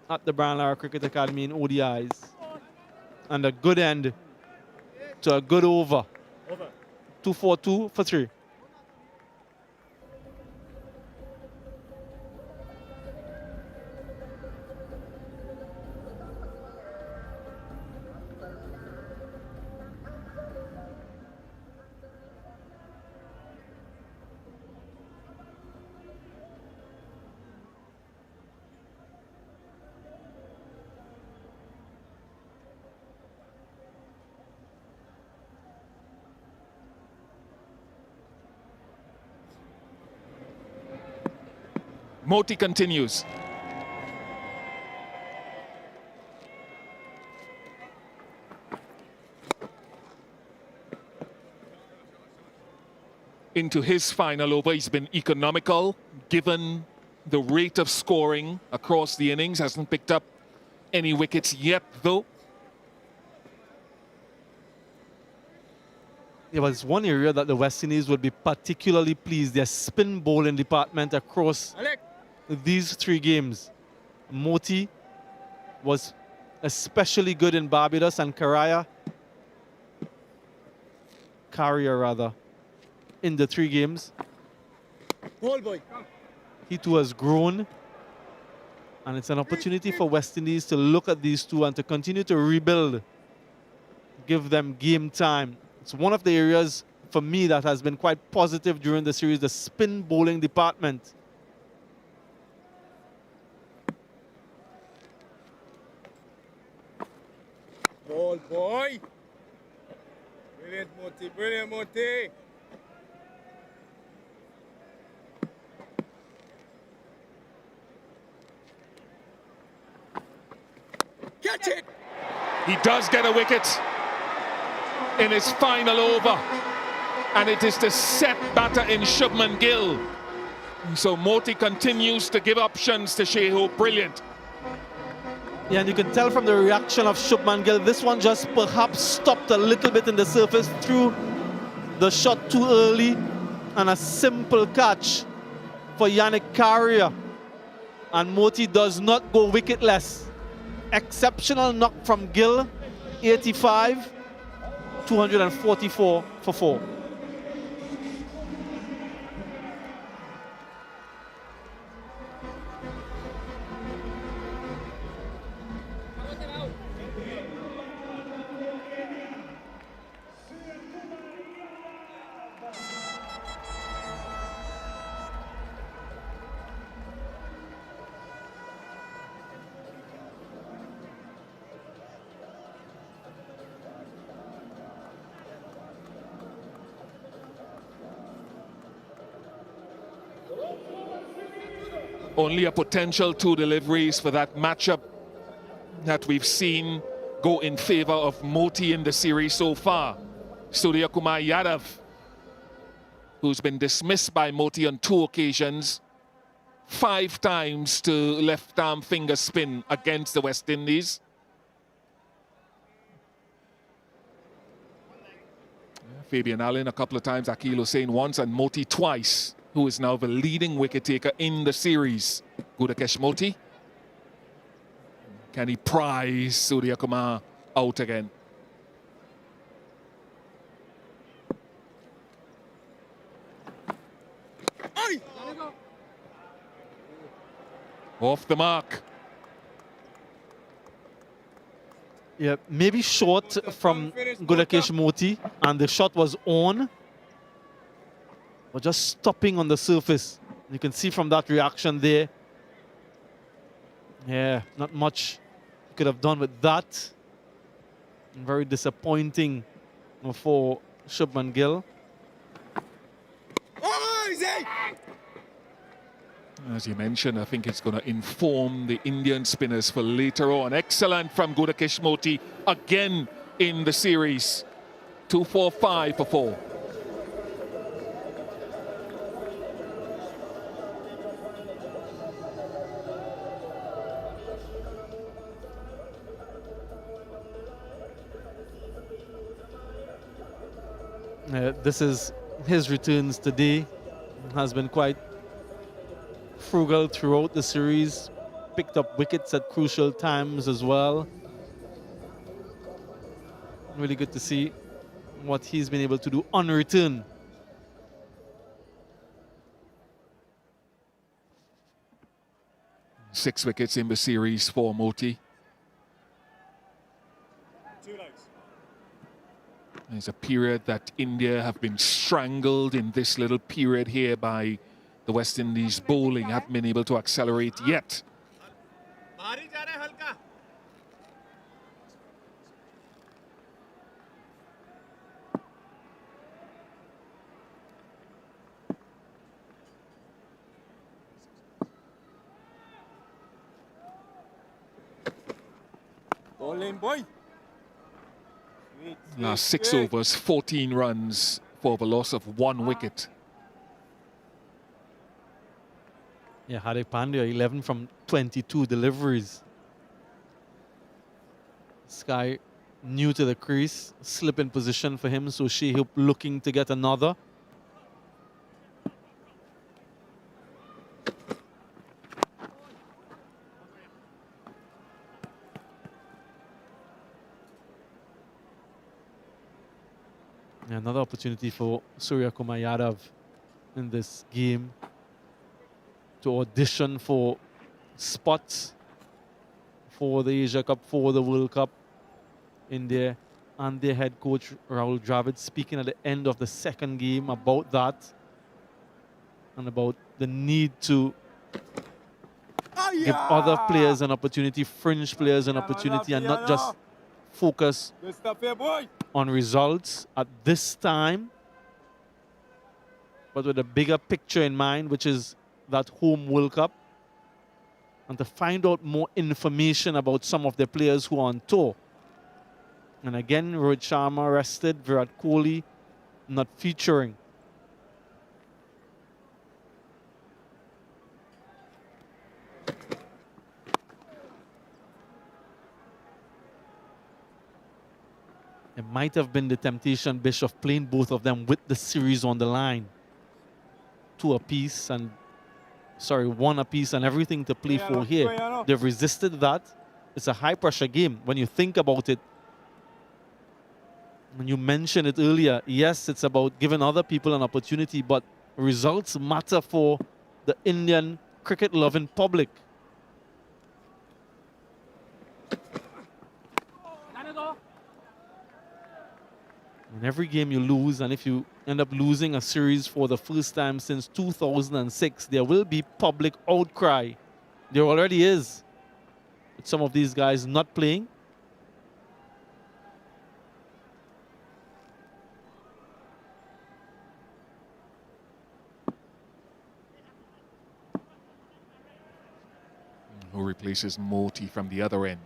at the Brian Lara Cricket Academy in ODIs. And a good end to a good over. 242 for 3. Moti continues. Into his final over, he's been economical, given the rate of scoring across the innings. Hasn't picked up any wickets yet, though. There was one area that the West Indies would be particularly pleased, their spin bowling department across these 3 games. Moti was especially good in Barbados, and Carrier rather, in the 3 games. He too has grown, and it's an opportunity for West Indies to look at these two and to continue to rebuild, give them game time. It's one of the areas for me that has been quite positive during the series, the spin bowling department. Ball boy. Brilliant, Moti. Brilliant, Moti. Catch it! He does get a wicket in his final over, and it is the set batter in Shubman Gill. So Moti continues to give options to Shehu. Brilliant. Yeah, and you can tell from the reaction of Shubman Gill, this one just perhaps stopped a little bit in the surface, threw the shot too early, and a simple catch for Yannick Carrier. And Moti does not go wicketless. Exceptional knock from Gill, 85, 244 for 4. Only a potential 2 deliveries for that matchup that we've seen go in favor of Moti in the series so far. Surya Kumar Yadav, who's been dismissed by Moti on 2 occasions, 5 times to left arm finger spin against the West Indies. Fabian Allen a couple of times, Akeal Hussain once, and Moti twice, who is now the leading wicket taker in the series. Gudakesh Moti. Can he prize Surya Kumar out again? Off the mark. Yeah, maybe short from Gudakesh Moti, and the shot was on, but just stopping on the surface. You can see from that reaction there. Yeah, not much you could have done with that. Very disappointing for Shubman Gill. As you mentioned, I think it's going to inform the Indian spinners for later on. Excellent from Gudakesh Moti again in the series. 2-4-5 for 4. This is his returns today. Has been quite frugal throughout the series. Picked up wickets at crucial times as well. Really good to see what he's been able to do on return. Six wickets in the series for Moti. There's a period that India have been strangled in this little period here by the West Indies bowling. Haven't been able to accelerate yet. Bowling boy. Last 6 overs, 14 runs for the loss of 1 wicket. Yeah, Hardik Pandya, 11 from 22 deliveries. This guy new to the crease, slip in position for him, so Shehub looking to get another. Another opportunity for Surya Kumar Yadav in this game to audition for spots for the Asia Cup, for the World Cup. India and their head coach Rahul Dravid speaking at the end of the second game about that and about the need to give other players an opportunity, fringe players an opportunity, and not just focus on results at this time, but with a bigger picture in mind, which is that home World Cup, and to find out more information about some of the players who are on tour. And again, Rohit Sharma rested, Virat Kohli not featuring. It might have been the temptation, Bish, of playing both of them with the series on the line. 2 apiece and, sorry, 1 apiece and everything to play for here. They've resisted that. It's a high pressure game when you think about it. When you mentioned it earlier, yes, it's about giving other people an opportunity, but results matter for the Indian cricket-loving public. In every game you lose, and if you end up losing a series for the first time since 2006, there will be public outcry. There already is. With some of these guys not playing. Who replaces Moti from the other end?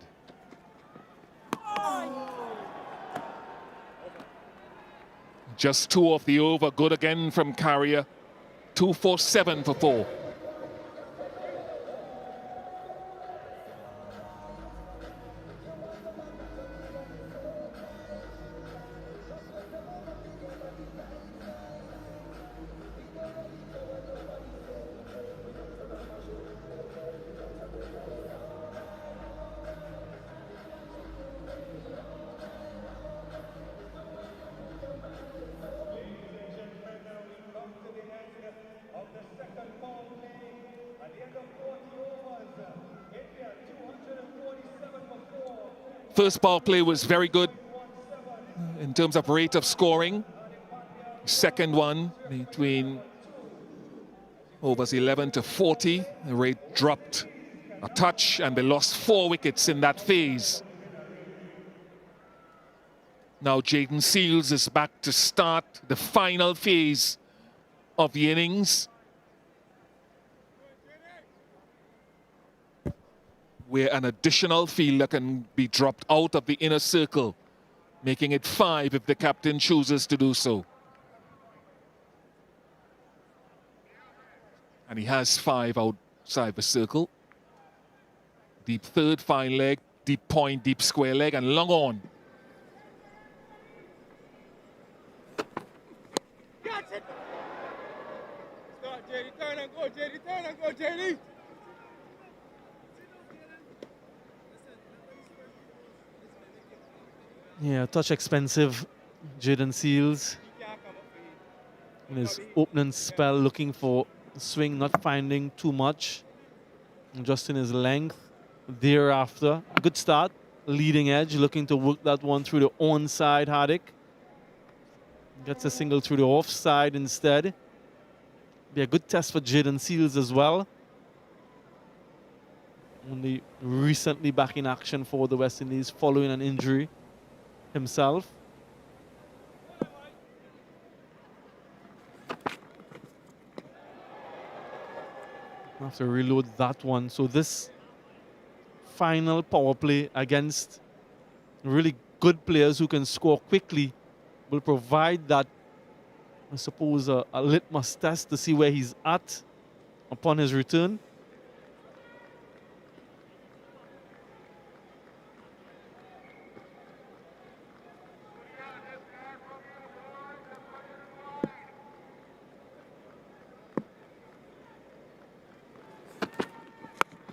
Just 2 off the over, good again from Carrier. 2-4-7 for 4. First power play was very good in terms of rate of scoring. Second one between overs 11 to 40. The rate dropped a touch and they lost 4 wickets in that phase. Now Jaden Seals is back to start the final phase of the innings. where an additional fielder can be dropped out of the inner circle, making it 5 if the captain chooses to do so. And he has 5 outside the circle. Deep third, fine leg, deep point, deep square leg, and long on. Catch it! Start, JD. Turn and go, JD. Turn and go, JD. Yeah, touch expensive, Jaden Seals. In his opening spell, looking for swing, not finding too much. Just in his length. Thereafter, good start. Leading edge, looking to work that one through the onside, Hardik. Gets a single through the offside instead. Be a good test for Jaden Seals as well. Only recently back in action for the West Indies following an injury himself. Have to reload that one. So this final power play against really good players who can score quickly will provide that, I suppose, a litmus test to see where he's at upon his return.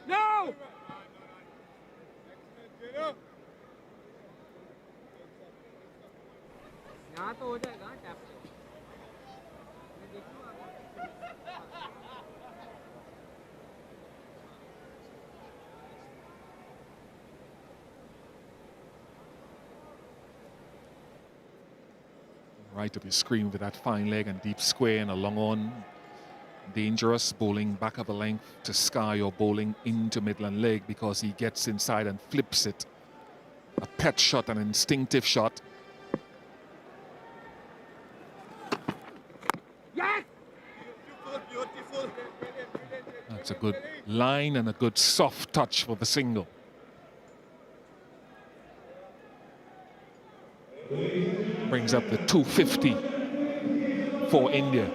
No! यहाँ तो हो जाएगा tap से मैं देखूंगा Right up your screen with that fine leg and deep square and a long on. Dangerous bowling back of the length to sky or bowling into Midland leg because he gets inside and flips it. A pet shot, an instinctive shot. Yes! Beautiful, beautiful. That's a good line and a good soft touch for the single. Brings up the 250 for India.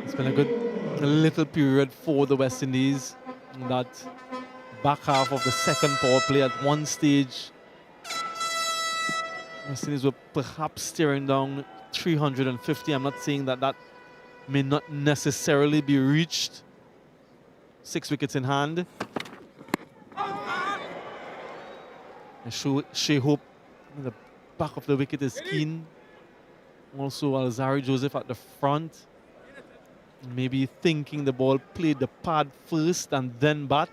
It's been a good little period for the West Indies. In that back half of the second power play, at one stage, West Indies were perhaps staring down 350. I'm not saying that that may not necessarily be reached. 6 wickets in hand. Shea Hope, the back of the wicket is keen. Also, Alzari Joseph at the front. Maybe thinking the ball played the pad first and then bat.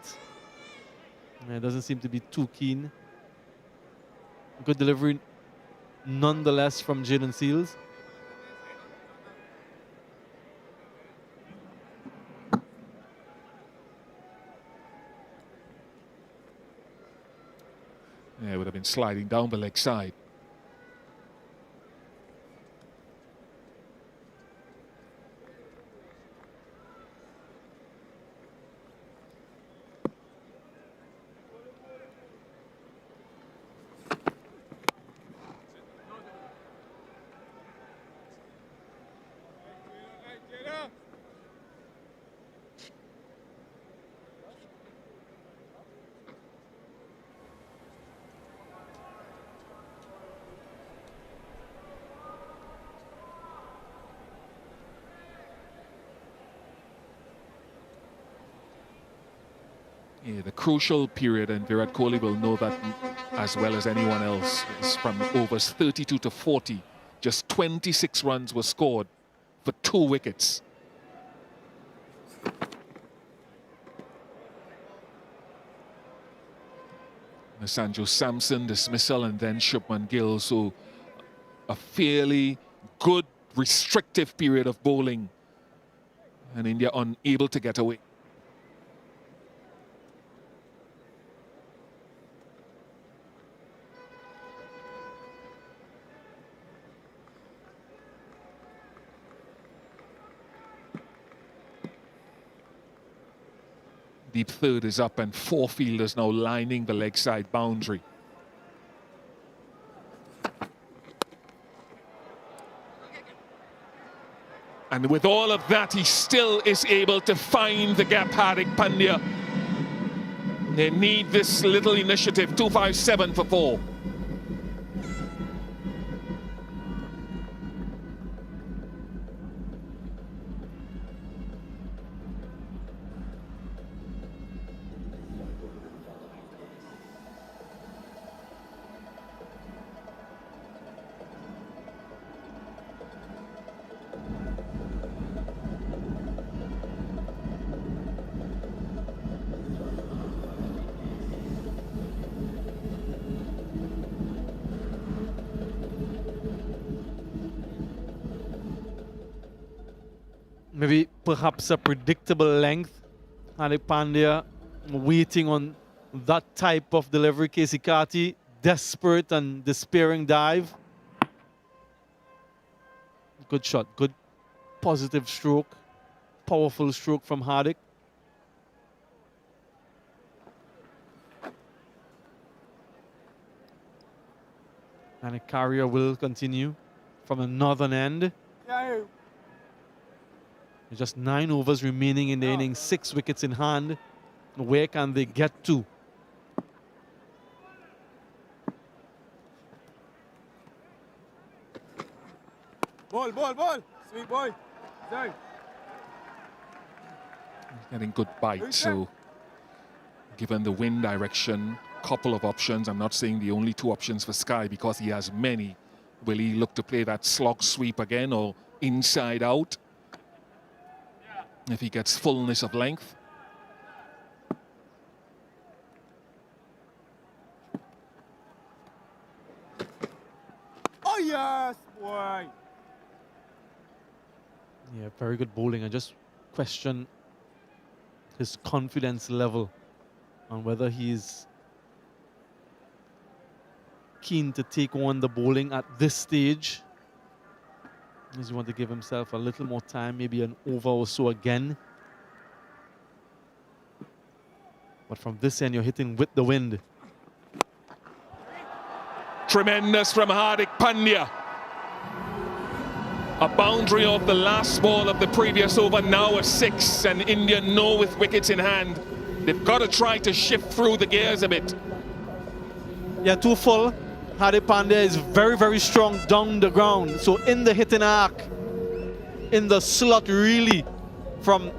It doesn't seem to be too keen. Good delivery nonetheless from Jaden Seals. Yeah, would have been sliding down the leg side. Yeah, the crucial period, and Virat Kohli will know that as well as anyone else, is from overs 32 to 40. Just 26 runs were scored for 2 wickets. The Sanju Samson dismissal and then Shubman Gill, so a fairly good restrictive period of bowling and India unable to get away. Deep third is up and 4 fielders now lining the leg side boundary. And with all of that, he still is able to find the gap, Hardik Pandya. They need this little initiative, 257 for 4. Maybe perhaps a predictable length. Hardik Pandya waiting on that type of delivery. Casey Carty, desperate and despairing dive. Good shot, good positive stroke. Powerful stroke from Hardik. And a carrier will continue from the northern end. Just 9 overs remaining in the innings, 6 wickets in hand. Where can they get to? Ball. Sweet boy. Zone. Getting good bite, so given the wind direction, couple of options. I'm not saying the only 2 options for Sky because he has many. Will he look to play that slog sweep again or inside out? If he gets fullness of length. Oh yes, boy. Yeah, very good bowling. I just question his confidence level on whether he's keen to take on the bowling at this stage. Does he want to give himself a little more time, maybe an over or so again? But from this end, you're hitting with the wind. Tremendous from Hardik Pandya. A boundary of the last ball of the previous over, now a 6, and India know with wickets in hand. They've got to try to shift through the gears a bit. Yeah, 2 full. Hardik Pandya is very, very strong down the ground. So in the hitting arc, in the slot really, from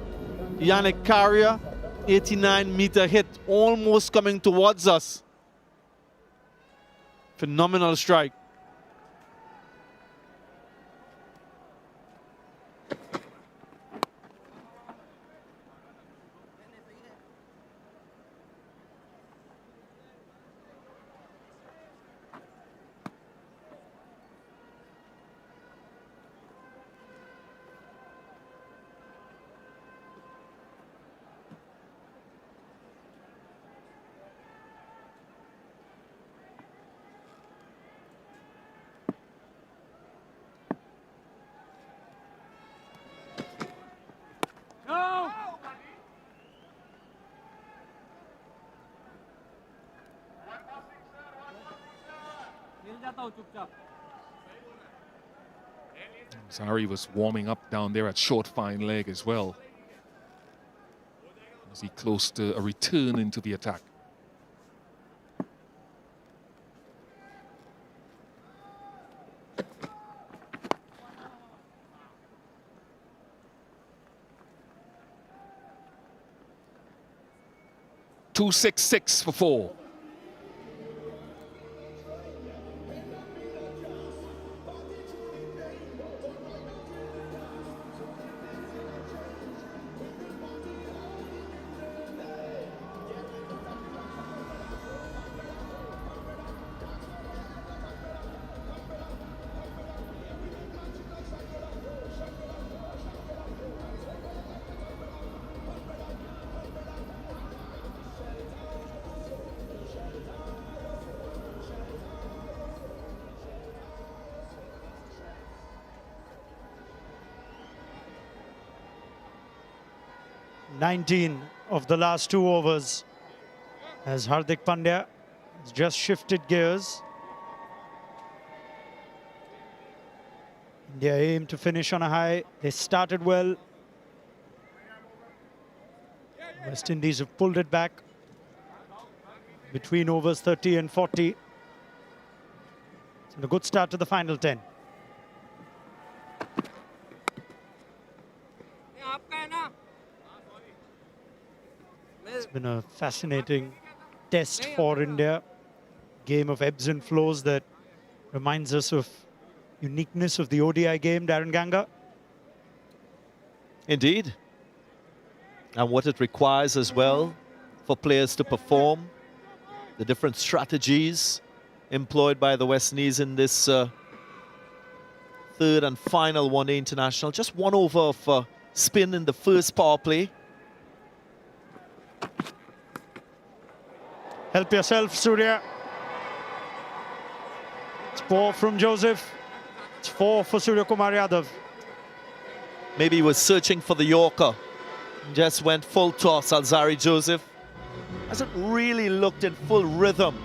Yannick Carrier, 89-meter hit, almost coming towards us. Phenomenal strike. Zari was warming up down there at short fine leg as well. Was he close to a return into the attack? .266 for 4. $19 of the last 2 overs as Hardik Pandya has just shifted gears. India aim to finish on a high. They started well. West Indies have pulled it back between overs 30 and 40. And a good start to the final 10. It's been a fascinating test for India. Game of ebbs and flows that reminds us of uniqueness of the ODI game, Darren Ganga. Indeed. And what it requires as well for players to perform, the different strategies employed by the West Indies in this third and final one-day international. Just 1 over of spin in the first power play. Help yourself, Surya. It's 4 from Joseph. It's 4 for Surya Kumar Yadav. Maybe he was searching for the Yorker. Just went full toss. Alzari Joseph hasn't really looked in full rhythm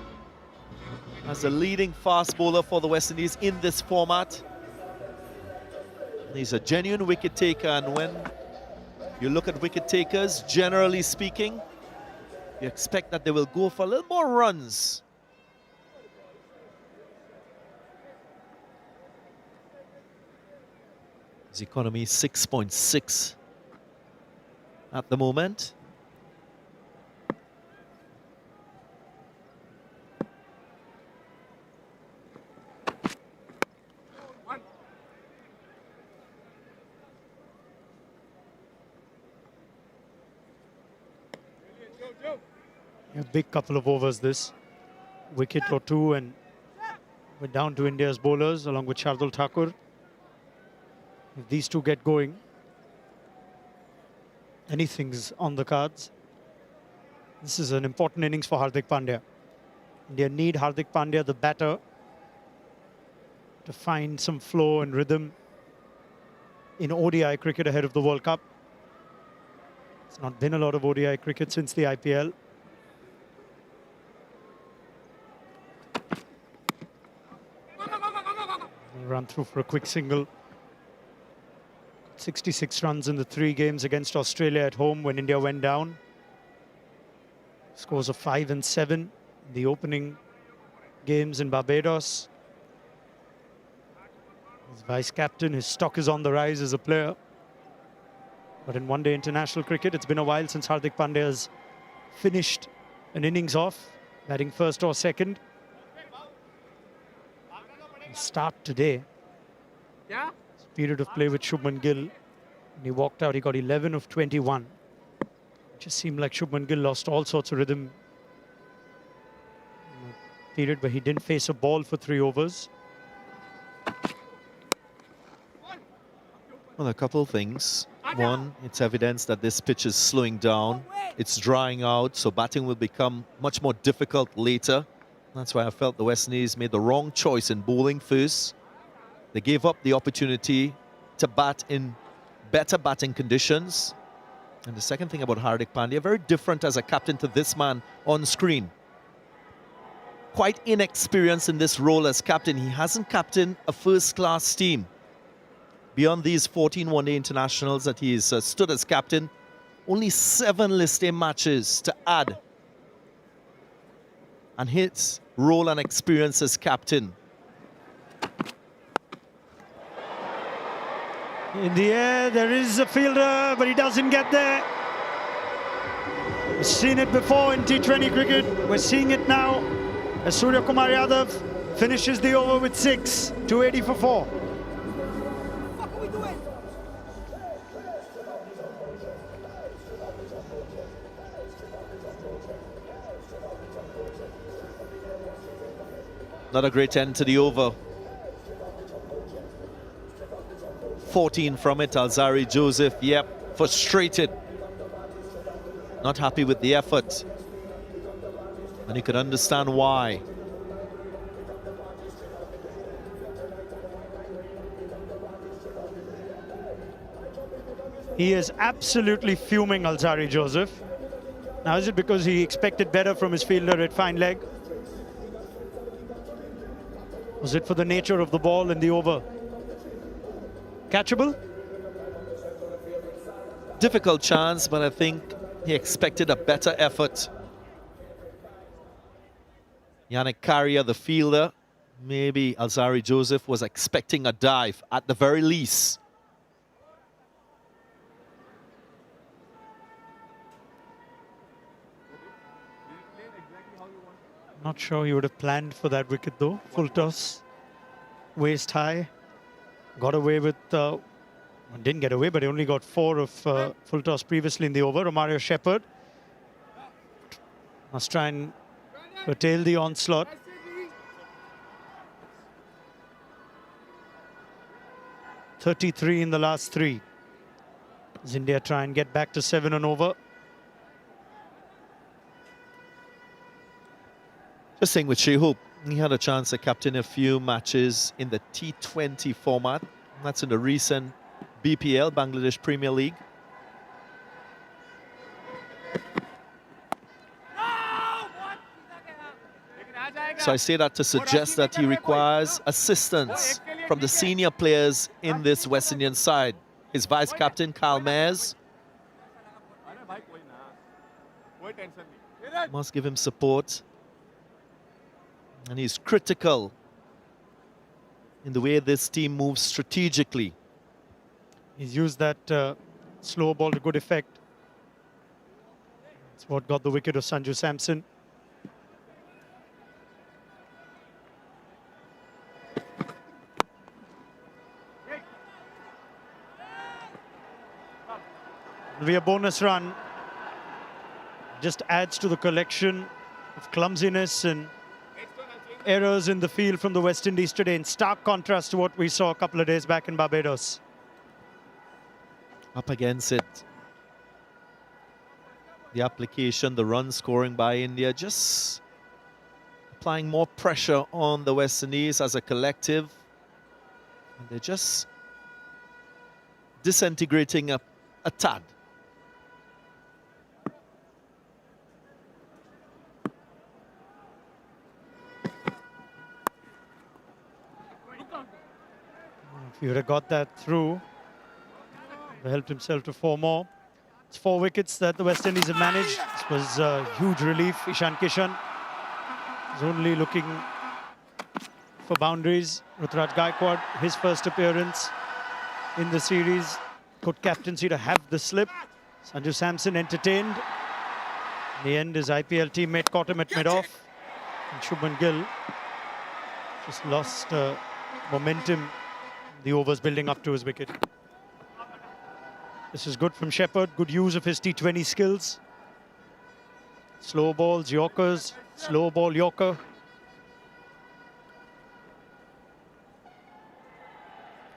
as the leading fast bowler for the West Indies in this format. He's a genuine wicket taker, and when you look at wicket takers, generally speaking, you expect that they will go for a little more runs. His economy 6.6 at the moment. A big couple of overs this. Wicket or 2 and we're down to India's bowlers along with Shardul Thakur. If these 2 get going, anything's on the cards. This is an important innings for Hardik Pandya. India need Hardik Pandya, the batter, to find some flow and rhythm in ODI cricket ahead of the World Cup. It's not been a lot of ODI cricket since the IPL. Run through for a quick single. 66 runs in the 3 games against Australia at home when India went down. Scores of 5 and 7 in the opening games in Barbados. He's vice-captain. His stock is on the rise as a player. But in one-day international cricket, it's been a while since Hardik Pandya has finished an innings off, batting first or second. Start today. Yeah. Period of play with Shubman Gill. When he walked out, he got 11 of 21. It just seemed like Shubman Gill lost all sorts of rhythm in a period where he didn't face a ball for 3 overs. Well, a couple of things. One, it's evidence that this pitch is slowing down. It's drying out, so batting will become much more difficult later. That's why I felt the West Indies made the wrong choice in bowling first. They gave up the opportunity to bat in better batting conditions. And the second thing about Hardik Pandya, very different as a captain to this man on screen. Quite inexperienced in this role as captain. He hasn't captained a first-class team. Beyond these 14 one-day internationals that he's stood as captain, only 7 list A matches to add. And his role and experience as captain. In the air, there is a fielder, but he doesn't get there. We've seen it before in T20 cricket. We're seeing it now as Surya Kumar Yadav finishes the over with 6, 280 for 4. Not a great end to the over. 14 from it, Alzari Joseph, yep, frustrated. Not happy with the effort. And you can understand why. He is absolutely fuming, Alzari Joseph. Now, is it because he expected better from his fielder at fine leg? Was it for the nature of the ball in the over? Catchable? Difficult chance, but I think he expected a better effort. Yannick Carrier, the fielder, maybe Alzarri Joseph was expecting a dive at the very least. Not sure he would have planned for that wicket though. Full toss, waist high. Got away with, didn't get away, but he only got 4 of full toss previously in the over. Romario Shepherd must try and curtail the onslaught. .33 in the last 3. As India try and get back to 7 and over. Just saying with Shea Hope, he had a chance to captain a few matches in the T20 format. That's in the recent BPL, Bangladesh Premier League. So I say that to suggest that he requires assistance from the senior players in this West Indian side. His vice-captain, Kyle Mayers, must give him support. And he's critical in the way this team moves strategically. He's used that slow ball to good effect. That's what got the wicket of Sanju Samson. It'll be a bonus run. Just adds to the collection of clumsiness and errors in the field from the West Indies today, in stark contrast to what we saw a couple of days back in Barbados. Up against it. The application, the run scoring by India, just applying more pressure on the West Indies as a collective. And they're just disintegrating a tad. If he would have got that through, he helped himself to 4 more. It's 4 wickets that the West Indies have managed. This was a huge relief. Ishan Kishan is only looking for boundaries. Ruturaj Gaikwad, his first appearance in the series, got captaincy to have the slip. Sanju Samson entertained. In the end, his IPL teammate caught him at mid-off. And Shubman Gill just lost momentum. The overs building up to his wicket. This is good from Shepherd. Good use of his T20 skills. Slow balls, Yorkers. Slow ball, Yorker.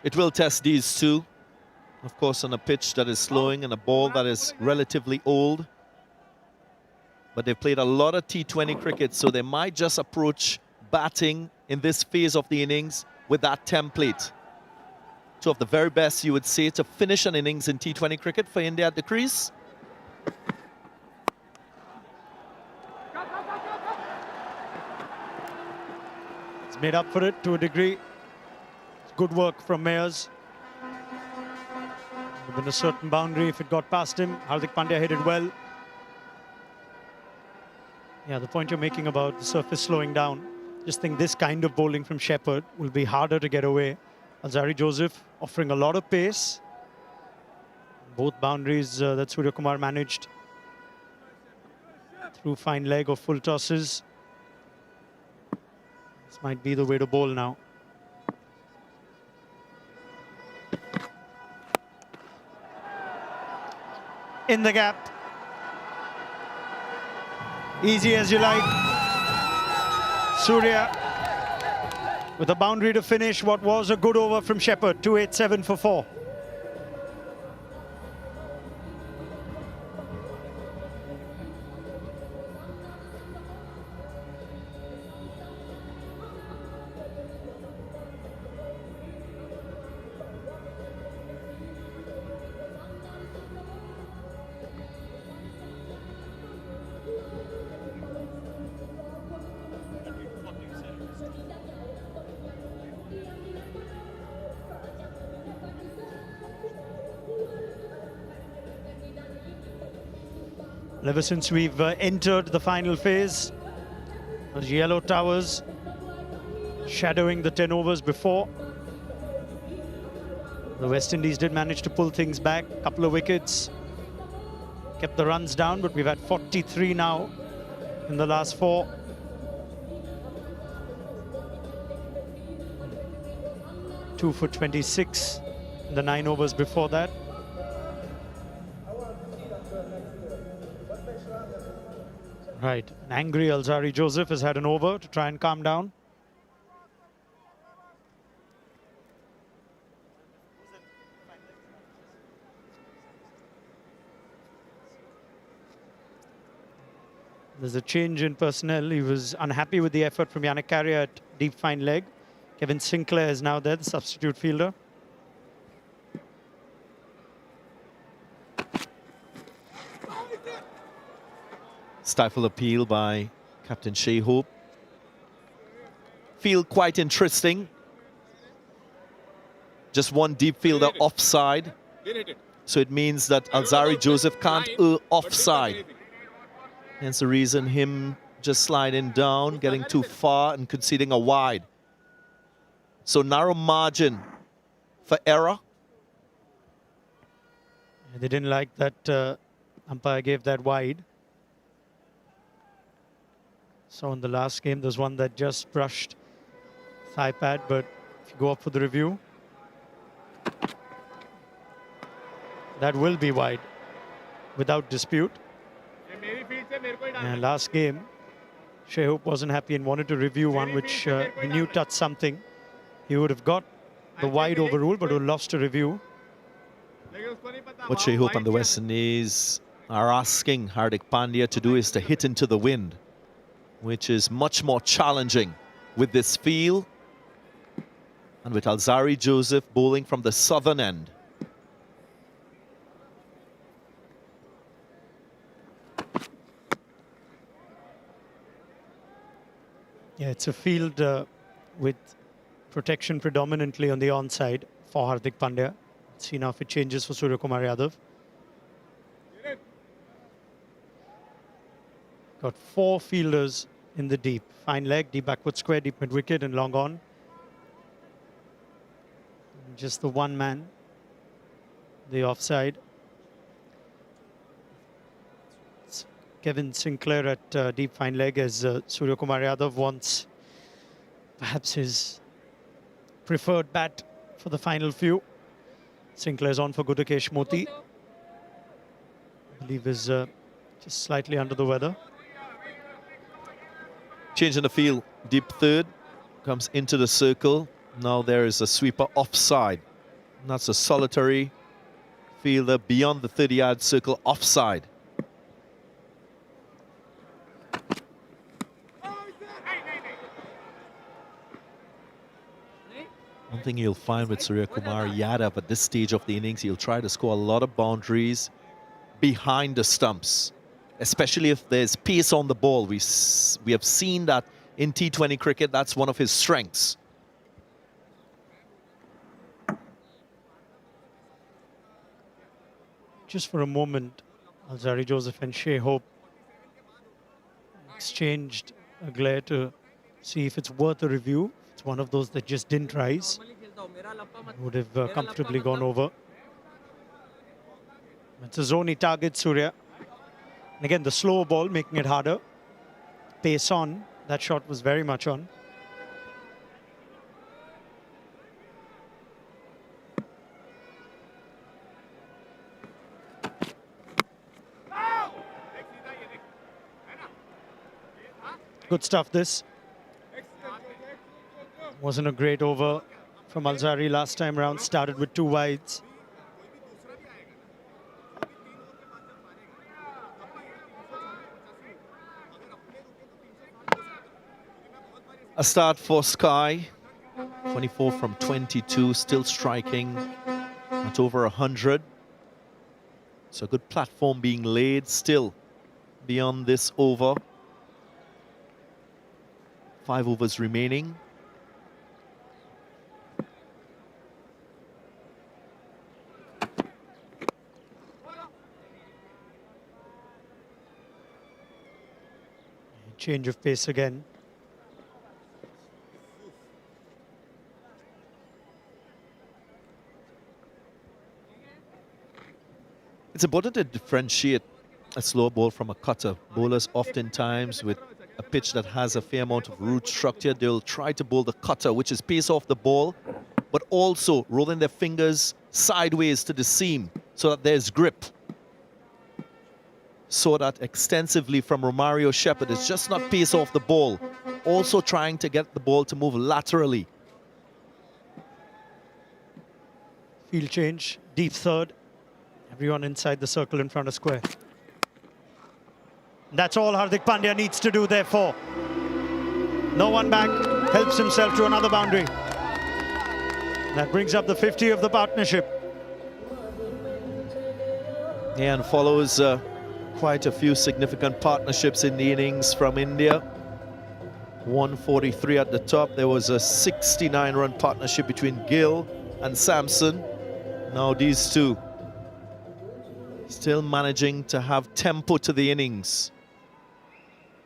It will test these two. Of course, on a pitch that is slowing and a ball that is relatively old. But they've played a lot of T20 cricket, so they might just approach batting in this phase of the innings with that template. Two of the very best, you would say, to finish an innings in T20 cricket for India at the crease. It's made up for it to a degree. It's good work from Mayers. Within a certain boundary, if it got past him, Hardik Pandya hit it well. Yeah, the point you're making about the surface slowing down, just think this kind of bowling from Shepherd will be harder to get away. Alzarri Joseph offering a lot of pace. Both boundaries that Surya Kumar managed through fine leg or full tosses. This might be the way to bowl now. In the gap. Easy as you like. Surya with a boundary to finish what was a good over from Shepherd. 287 for 4. Well, ever since we've entered the final phase, those yellow towers shadowing the 10 overs before. The West Indies did manage to pull things back, a couple of wickets, kept the runs down, but we've had 43 now in the last 4. Two for 26 in the 9 overs before that. Right, an angry Alzari Joseph has had an over to try and calm down. There's a change in personnel. He was unhappy with the effort from Yannick Carrier at deep fine leg. Kevin Sinclair is now there, the substitute fielder. Stifle appeal by Captain Shea Hope. Field quite interesting. Just one deep fielder offside. So it means that Alzari Joseph can't offside. Hence the reason him just sliding down, getting too far and conceding a wide. So narrow margin for error. They didn't like that umpire gave that wide. So in the last game, there's one that just brushed thigh pad, but if you go up for the review, that will be wide without dispute. And last game, Shea Hope wasn't happy and wanted to review one which he knew touched something. He would have got the wide overruled, but would have lost a review. What Shea Hope and the West Indies are asking Hardik Pandya to do is to hit into the wind, which is much more challenging with this field and with Alzari Joseph bowling from the southern end. Yeah, it's a field with protection predominantly on the onside for Hardik Pandya. Let's see now if it changes for Surya Kumar Yadav. Got 4 fielders in the deep. Fine leg, deep backward square, deep mid wicket and long on. And just the one man, the offside. It's Kevin Sinclair at deep fine leg as Surya Kumar Yadav wants perhaps his preferred bat for the final few. Sinclair's on for Gudakesh Moti. I believe is just slightly under the weather. Change in the field, deep third, comes into the circle. Now there is a sweeper offside. And that's a solitary fielder beyond the 30-yard circle offside. One thing you'll find with Surya Kumar Yadav at this stage of the innings, he'll try to score a lot of boundaries behind the stumps, especially if there's pace on the ball. We have seen that in T20 cricket, that's one of his strengths. Just for a moment, Alzari Joseph and Shea Hope exchanged a glare to see if it's worth a review. It's one of those that just didn't rise. Would have comfortably gone over. It's a zone he targets Surya. And again, the slow ball making it harder. Pace on. That shot was very much on. Good stuff, this. Wasn't a great over from Alzari last time round. Started with 2 wides. A start for Sky, 24 from 22, still striking at over 100. So a good platform being laid still beyond this over. 5 overs remaining. change of pace again. It's important to differentiate a slow ball from a cutter. Bowlers oftentimes with a pitch that has a fair amount of root structure, they'll try to bowl the cutter, which is pace off the ball, but also rolling their fingers sideways to the seam so that there's grip. Saw that extensively from Romario Shepherd. It's just not pace off the ball, also trying to get the ball to move laterally. Field change, deep third. Everyone inside the circle in front of square. That's all Hardik Pandya needs to do, therefore. No one back, helps himself to another boundary. That brings up the 50 of the partnership. Yeah, and follows quite a few significant partnerships in the innings from India. 143 at the top. There was a 69-run partnership between Gill and Sampson. Now these two still managing to have tempo to the innings.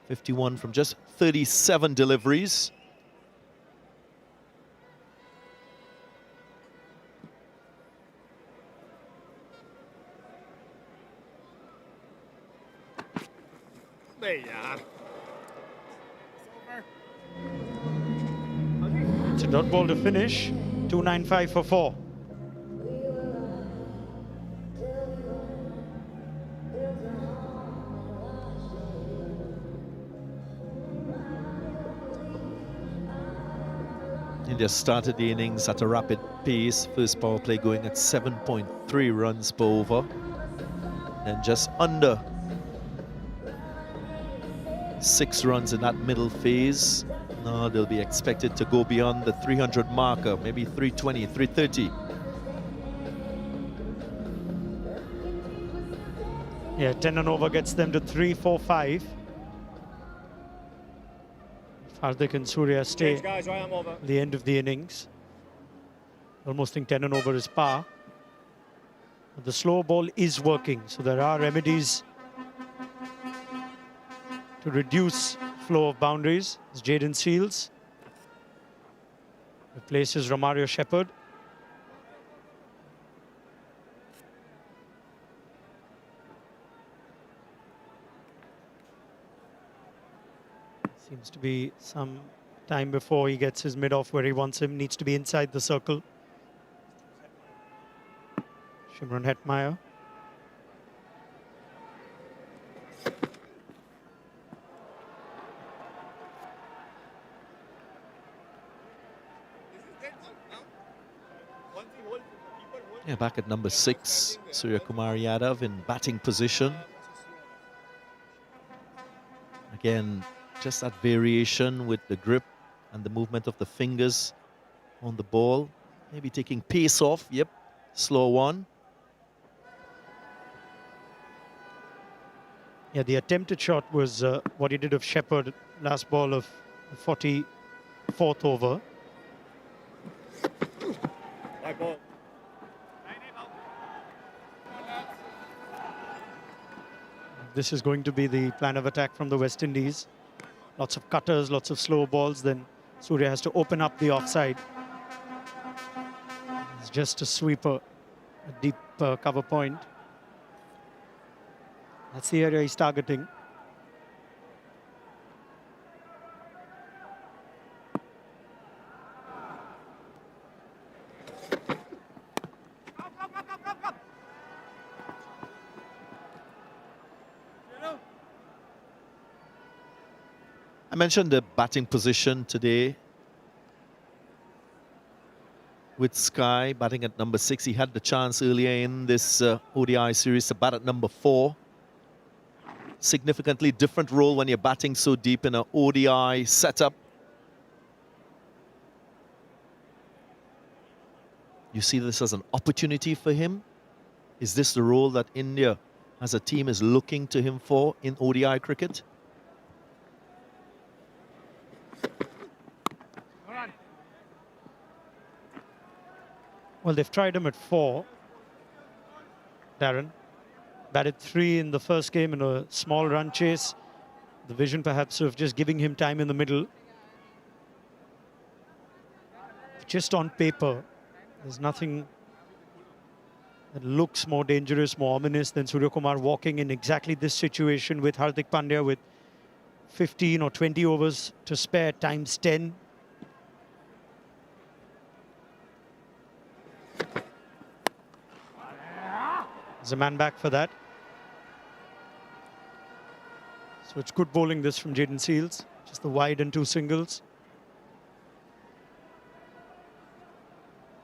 51 from just 37 deliveries. It's a dot ball to finish. 295 for 4. India started the innings at a rapid pace. First power play going at 7.3 runs per over. And just under 6 runs in that middle phase. Now they'll be expected to go beyond the 300 marker, maybe 320, 330. Yeah, 10 and over gets them to 345. Hardik and Surya stay the end of the innings. Almost think 10 and over is par. But the slow ball is working, so there are remedies to reduce flow of boundaries. As Jaden Seals replaces Romario Shepherd. Seems to be some time before he gets his mid-off where he wants him. Needs to be inside the circle. Shimron Hetmeyer. Yeah, back at number 6, Surya Kumar Yadav in batting position. Again, just that variation with the grip and the movement of the fingers on the ball. Maybe taking pace off. Yep, slow one. Yeah, the attempted shot was what he did of Shepherd last ball of the 44th over. This is going to be the plan of attack from the West Indies. Lots of cutters, lots of slow balls. Then Surya has to open up the offside. It's just a sweeper, a deep cover point. That's the area he's targeting. I mentioned the batting position today with Sky batting at number 6. He had the chance earlier in this ODI series to bat at number 4. Significantly different role when you're batting so deep in an ODI setup. You see this as an opportunity for him? Is this the role that India as a team is looking to him for in ODI cricket? Well, they've tried him at 4. Darren batted 3 in the first game in a small run chase. The vision perhaps of just giving him time in the middle. Just on paper, there's nothing that looks more dangerous, more ominous than Suryakumar walking in exactly this situation with Hardik Pandya with 15 or 20 overs to spare times 10. There's a man back for that. So it's good bowling this from Jayden Seales. Just the wide and 2 singles.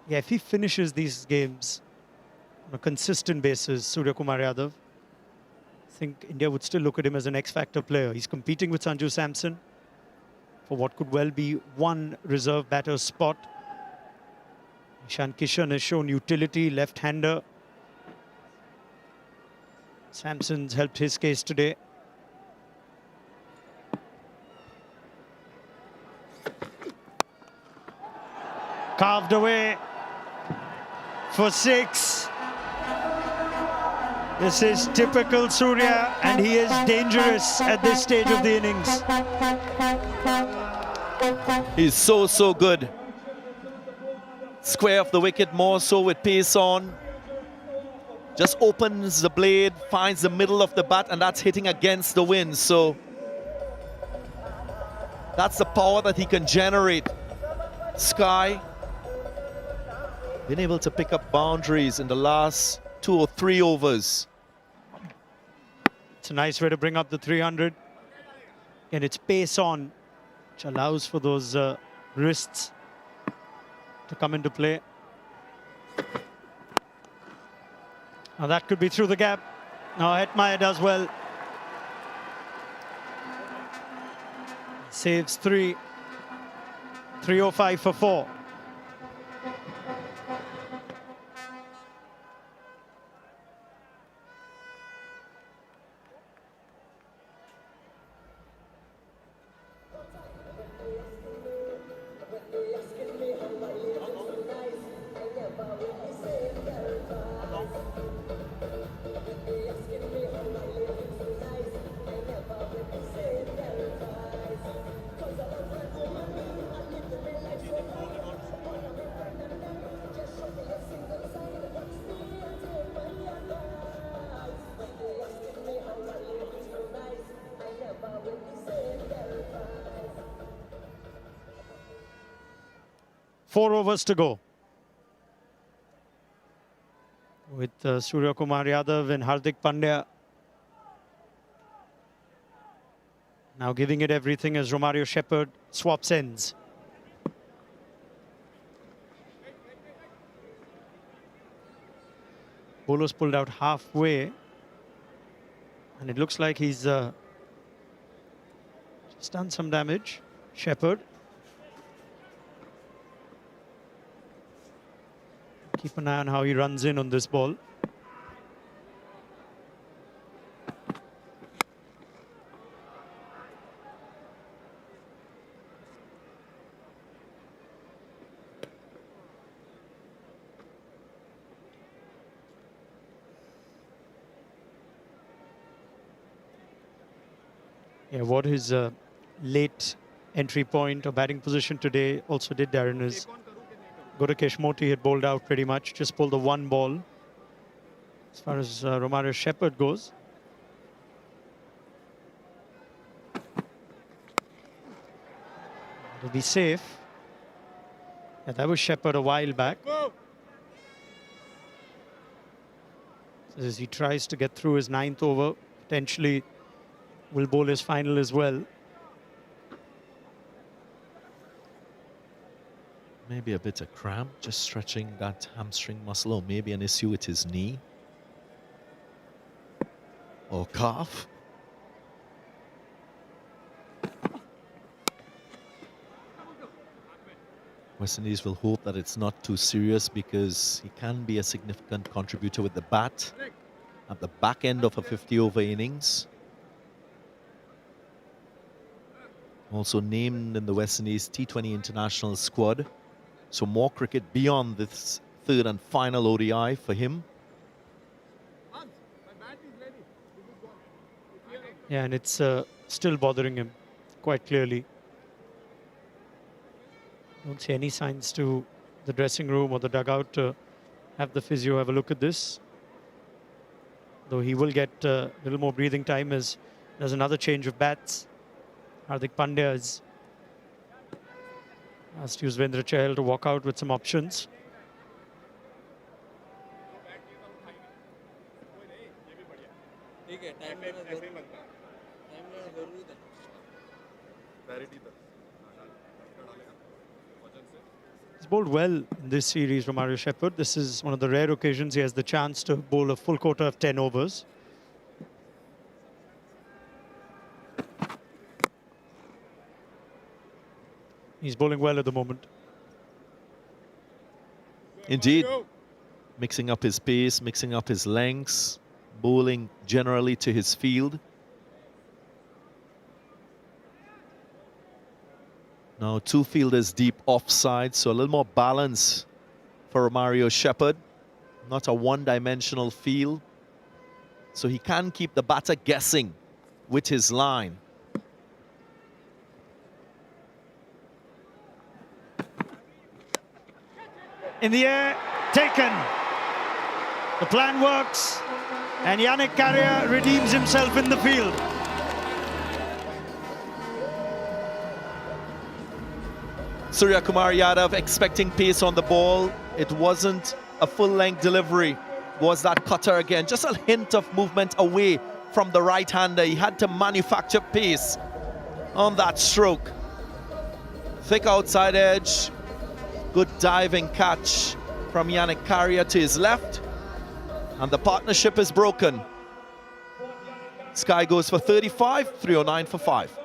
Yeah, if he finishes these games on a consistent basis, Suryakumar Yadav, I think India would still look at him as an X-factor player. He's competing with Sanju Samson for what could well be one reserve batter spot. Ishan Kishan has shown utility, left-hander. Samson's helped his case today. Carved away for 6. This is typical Surya, and he is dangerous at this stage of the innings. He's so good. Square of the wicket, more so with pace on. Just opens the blade, finds the middle of the bat, and that's hitting against the wind. So that's the power that he can generate. Sky been able to pick up boundaries in the last 2 or 3 overs. It's a nice way to bring up the 300. And it's pace on, which allows for those wrists to come into play. Now that could be through the gap. Now Hetmyer does well. Saves 3. 305 for 4. Four overs to go. With Suryakumar Yadav and Hardik Pandya now giving it everything as Romario Shepherd swaps ends. Bowler's pulled out halfway, and it looks like he's just done some damage. Shepherd. Keep an eye on how he runs in on this ball. Yeah, what his late entry point or batting position today also did, Darren, is Gurukesh Moti had bowled out pretty much, just pulled the 1 ball as far as Romario Shepherd goes. It'll be safe. Yeah, that was Shepherd a while back. As he tries to get through his 9th over, potentially will bowl his final as well. Maybe a bit of cramp, just stretching that hamstring muscle, or maybe an issue with his knee or calf. West Indies will hope that it's not too serious, because he can be a significant contributor with the bat at the back end of a 50-over innings. Also named in the West Indies T20 international squad. So more cricket beyond this 3rd and final ODI for him. Yeah, and it's still bothering him quite clearly. Don't see any signs to the dressing room or the dugout to have the physio have a look at this. Though he will get a little more breathing time as there's another change of bats. Hardik Pandya has asked Yuzvendra Chahal to walk out with some options. He's bowled well in this series, Romario Shepherd. This is one of the rare occasions he has the chance to bowl a full quota of 10 overs. He's bowling well at the moment. Indeed. Mixing up his pace, mixing up his lengths, bowling generally to his field. Now 2 fielders deep offside, so a little more balance for Romario Shepherd. Not a one-dimensional field. So he can keep the batter guessing with his line. In the air, taken. The plan works, and Yannick Carrier redeems himself in the field. Surya Kumar Yadav expecting pace on the ball. It wasn't a full-length delivery. Was that cutter again? Just a hint of movement away from the right-hander. He had to manufacture pace on that stroke. Thick outside edge. Good diving catch from Yannick Carrier to his left. And the partnership is broken. Sky goes for 35, 309 for 5.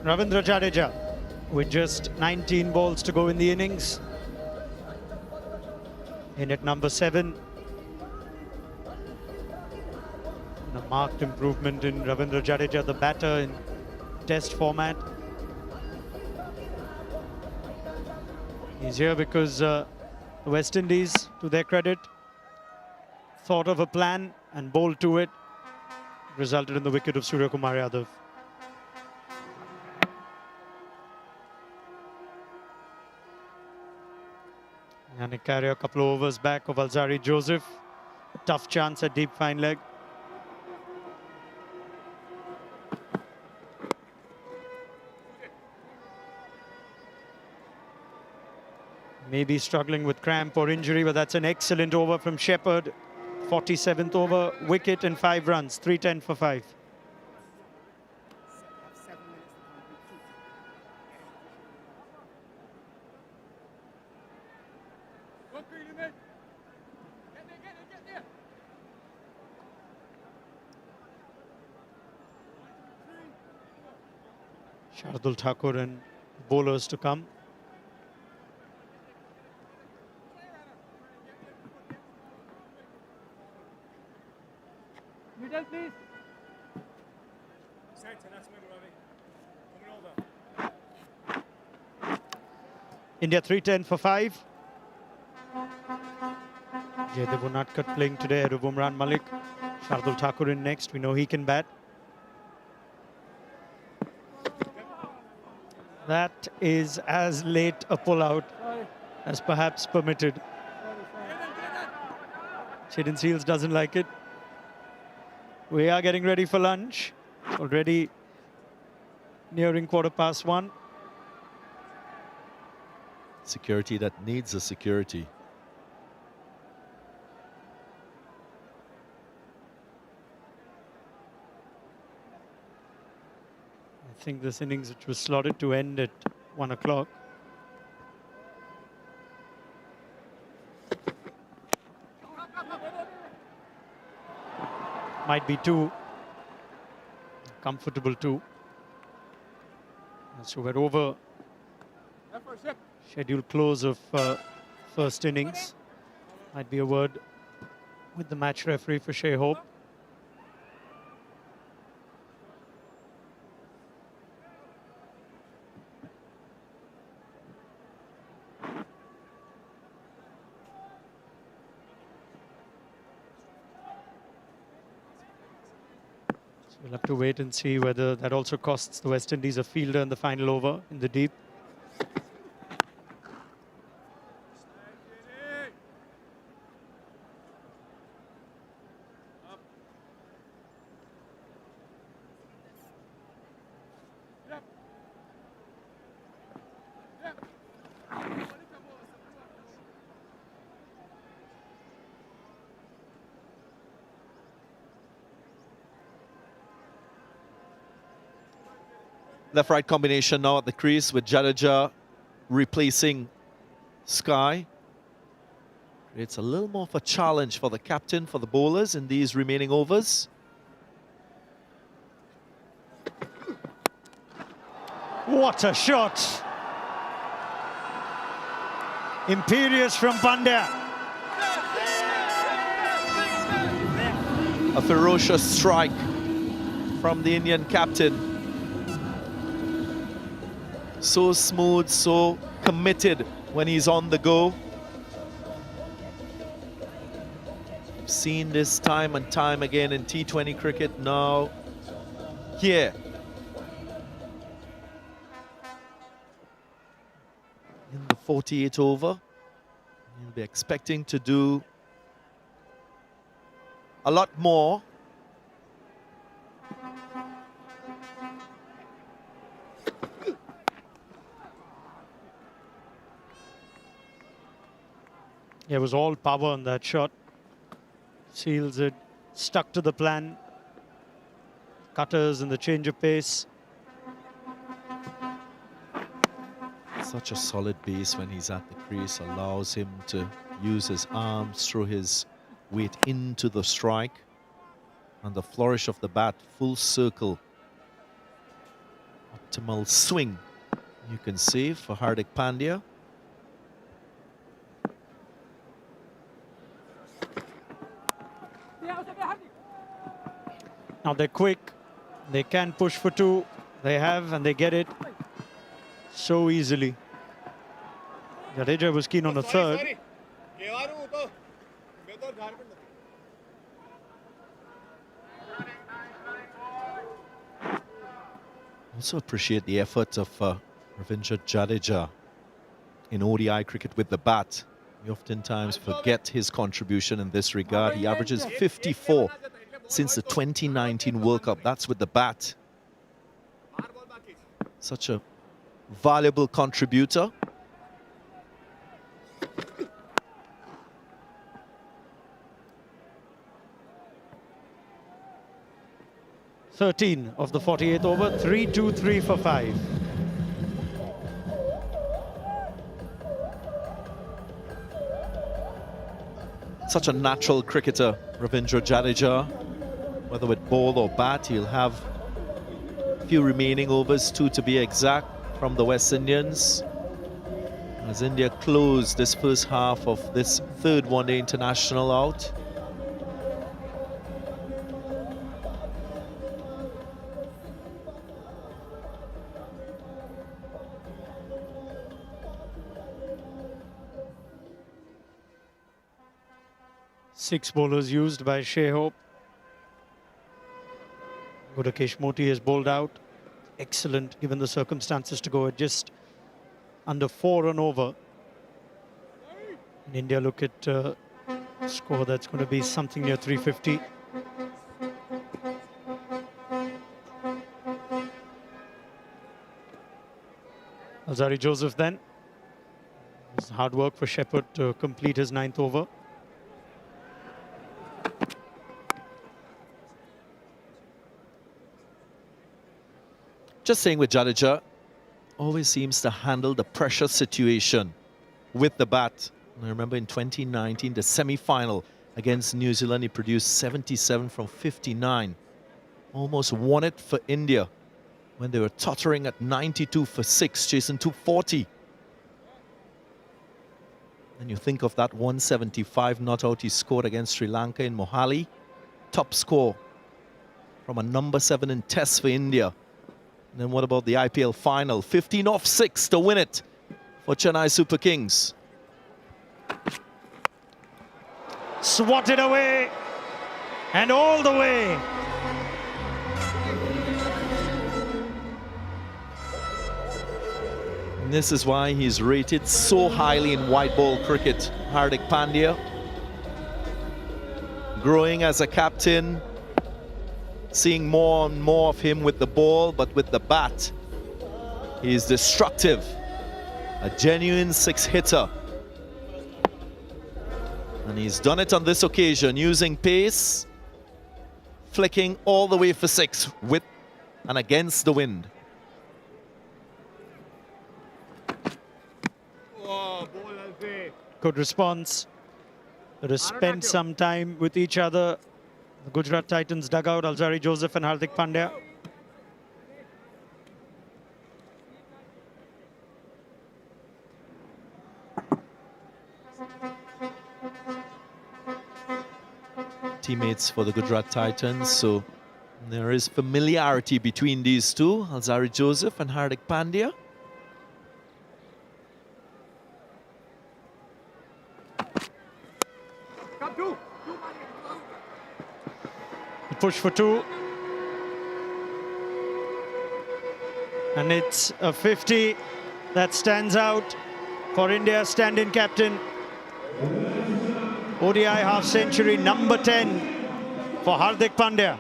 Ravindra Jadeja with just 19 balls to go in the innings. In at number 7. And a marked improvement in Ravindra Jadeja, the batter in test format. He's here because the West Indies, to their credit, thought of a plan and bowled to it. Resulted in the wicket of Surya Kumar Yadav. Yannick Carrier a couple of overs back of Alzari Joseph. Tough chance at deep fine leg. Maybe struggling with cramp or injury, but that's an excellent over from Shepherd. 47th over, wicket and 5 runs, 310 for 5. Shardul Thakur and bowlers to come. Middle, please. India 310 for 5. Jaydev Unadkat playing today ahead of Umran Malik. Shardul Thakur in next. We know he can bat. That is as late a pull-out as perhaps permitted. Chetan Seals doesn't like it. We are getting ready for lunch. Already nearing 1:15. Security that needs a security. I think this innings, which was slotted to end at 1 o'clock. might be two. Comfortable two. So we're over scheduled close of first innings. Might be a word with the match referee for Shea Hope. We'll have to wait and see whether that also costs the West Indies a fielder in the final over in the deep. Left-right combination now at the crease with Jadeja replacing Sky. Creates a little more of a challenge for the captain, for the bowlers in these remaining overs. What a shot! Imperious from Pandya. A ferocious strike from the Indian captain. So smooth, so committed when he's on the go. We've seen this time and time again in T20 cricket. Now here. In the 48th over, you'll be expecting to do a lot more. It was all power on that shot. Seals it, stuck to the plan. Cutters and the change of pace. Such a solid base when he's at the crease, allows him to use his arms, throw his weight into the strike. And the flourish of the bat, full circle. Optimal swing, you can see, for Hardik Pandya. Now they're quick, they can push for two, they have and they get it so easily. Jadeja was keen on a third. Also appreciate the effort of Ravindra Jadeja in ODI cricket with the bat. We oftentimes forget his contribution in this regard. He averages 54 since the 2019 World Cup. That's with the bat. Such a valuable contributor. (13 of the 48th over, 3-2-3 for 5. Such a natural cricketer, Ravindra Jadeja. Whether with ball or bat, he'll have a few remaining overs, 2 to be exact, from the West Indians. As India close this first half of this third one-day international out. Six bowlers used by Shea Hope. Gudakesh Moti has bowled out. Excellent, given the circumstances, to go at just under 4 on over. And India look at a score that's going to be something near 350. Alzari Joseph then. It was hard work for Shepherd to complete his 9th over. Just saying with Jadeja, always seems to handle the pressure situation with the bat. And I remember in 2019, the semi-final against New Zealand. He produced 77 from 59. Almost won it for India when they were tottering at 92 for 6, chasing 240. And you think of that 175 not out he scored against Sri Lanka in Mohali. Top score from a number 7 in Test for India. And then what about the IPL final? 15 off 6 to win it for Chennai Super Kings. Swatted away and all the way. And this is why he's rated so highly in white ball cricket. Hardik Pandya, growing as a captain, seeing more and more of him with the ball, but with the bat, he's destructive. A genuine 6-hitter. And he's done it on this occasion, using pace, flicking all the way for 6 with and against the wind. Good response. They have spent some time with each other. The Gujarat Titans dugout, Alzari Joseph and Hardik Pandya. Teammates for the Gujarat Titans, so there is familiarity between these two, Alzari Joseph and Hardik Pandya. Push for 2. And it's a 50 that stands out for India, stand-in captain. ODI half century, number 10 for Hardik Pandya.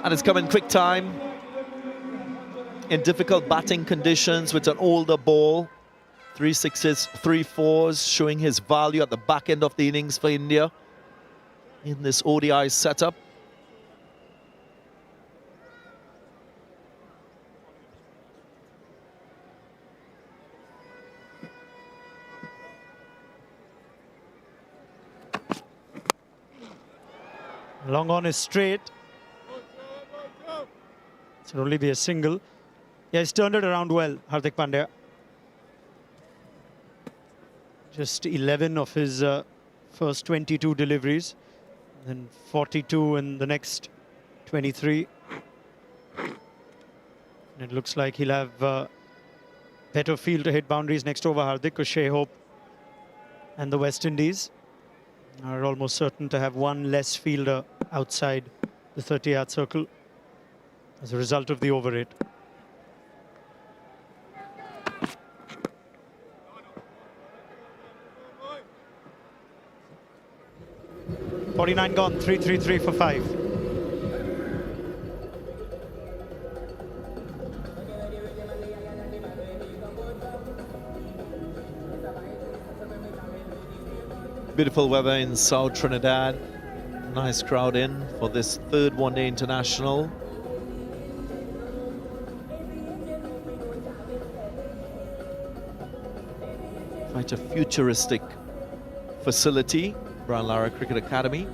And it's come in quick time, in difficult batting conditions with an older ball. 3 sixes, 3 fours, showing his value at the back end of the innings for India in this ODI setup. Long on is straight. It'll only be a single. Yeah, he's turned it around well, Hardik Pandya. Just 11 of his first 22 deliveries. Then 42 in the next 23. And it looks like he'll have better field to hit boundaries next over Hardik, because Shea Hope and the West Indies are almost certain to have one less fielder outside the 30-yard circle as a result of the over rate. .49 gone, 3-3-3 for 5. Beautiful weather in South Trinidad. Nice crowd in for this third one-day international. Quite a futuristic facility, Brown Lara Cricket Academy.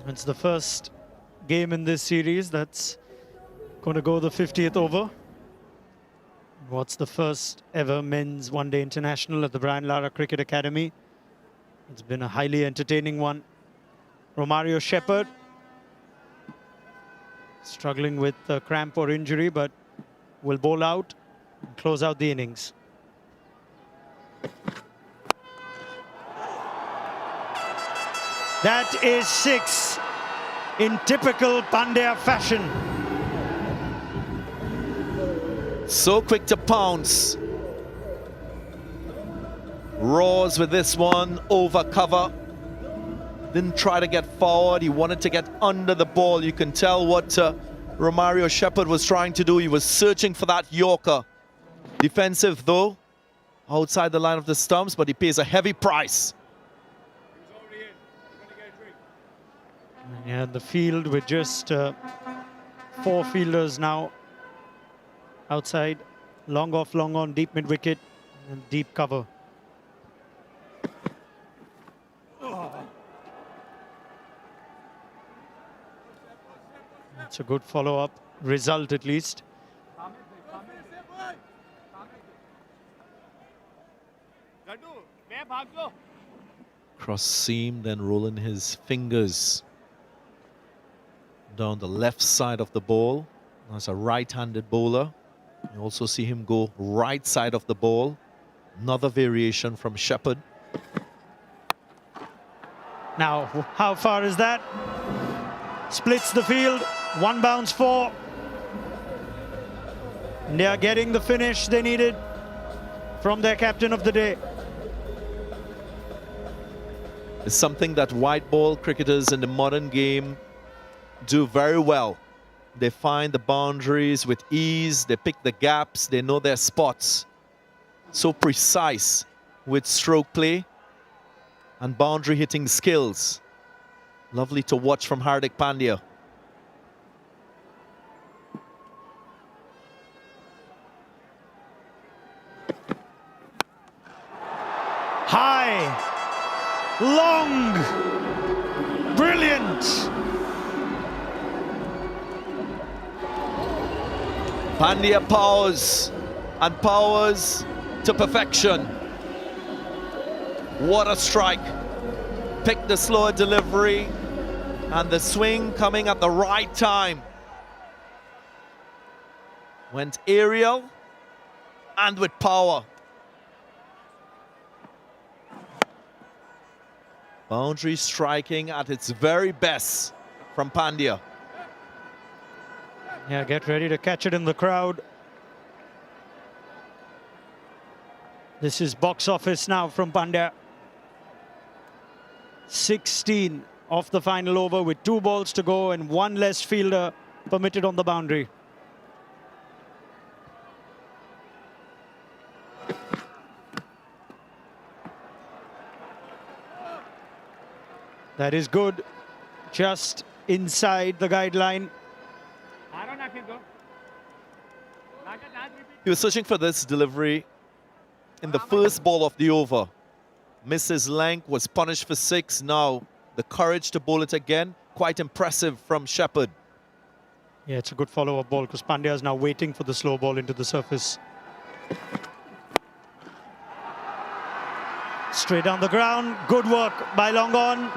It's the first game in this series that's going to go the 50th over. What's the first ever men's one-day international at the Brian Lara Cricket Academy? It's been a highly entertaining one. Romario Shepherd struggling with cramp or injury, but will bowl out and close out the innings. That is 6 in typical Pandya fashion. So quick to pounce. Roars with this one, over cover. Didn't try to get forward, he wanted to get under the ball. You can tell what Romario Shepherd was trying to do. He was searching for that Yorker. Defensive though, outside the line of the stumps, but he pays a heavy price. Yeah, the field with just 4 fielders now outside, long off, long on, deep mid wicket, and deep cover. It's a good follow-up result, at least. Cross seam, then rolling his fingers down the left side of the ball. That's a right-handed bowler. You also see him go right side of the ball. Another variation from Shepherd. Now, how far is that? Splits the field, one bounce four. They are getting the finish they needed from their captain of the day. It's something that white ball cricketers in the modern game do very well. They find the boundaries with ease, they pick the gaps, they know their spots. So precise with stroke play and boundary hitting skills. Lovely to watch from Hardik Pandya. High, long, brilliant. Pandya powers and powers to perfection. What a strike. Pick the slower delivery and the swing coming at the right time. Went aerial and with power. Boundary striking at its very best from Pandya. Yeah, get ready to catch it in the crowd. This is box office now from Pandya. 16 off the final over with 2 balls to go and 1 less fielder permitted on the boundary. That is good, just inside the guideline. He was searching for this delivery in the first ball of the over. Missed his length, was punished for 6. Now the courage to bowl it again, quite impressive from Shepherd. Yeah, it's a good follow-up ball because Pandya is now waiting for the slow ball into the surface. Straight down the ground, good work by long on.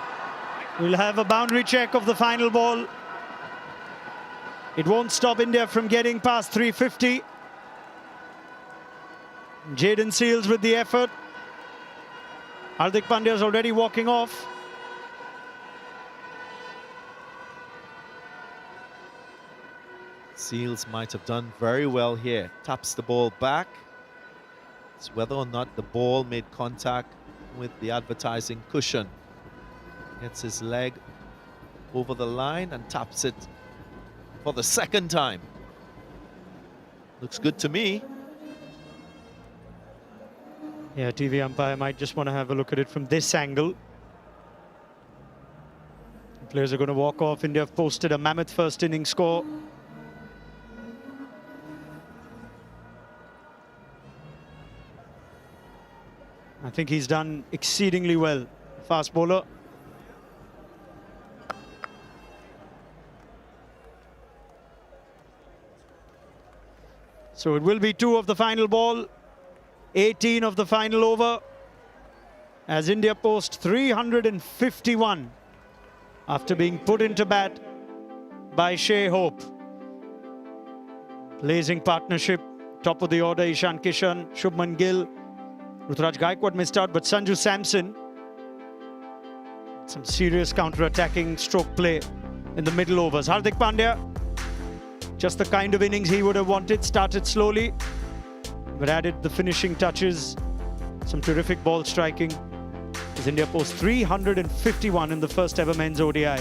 We'll have a boundary check of the final ball. It won't stop India from getting past 350. Jaden Seals with the effort. Hardik Pandya is already walking off. Seals might have done very well here. Taps the ball back. It's whether or not the ball made contact with the advertising cushion. Gets his leg over the line and taps it for the second time. Looks good to me. Yeah, TV umpire might just want to have a look at it from this angle. The players are going to walk off. India have posted a mammoth first inning score. I think he's done exceedingly well. Fast bowler. So it will be 2 of the final ball, 18 of the final over, as India post 351 after being put into bat by Shea Hope. Blazing partnership, top of the order, Ishan Kishan, Shubman Gill, Ruturaj Gaikwad missed out, but Sanju Samson, some serious counter-attacking stroke play in the middle overs. Hardik Pandya, just the kind of innings he would have wanted. Started slowly, but added the finishing touches. Some terrific ball striking. As India posts 351 in the first ever men's ODI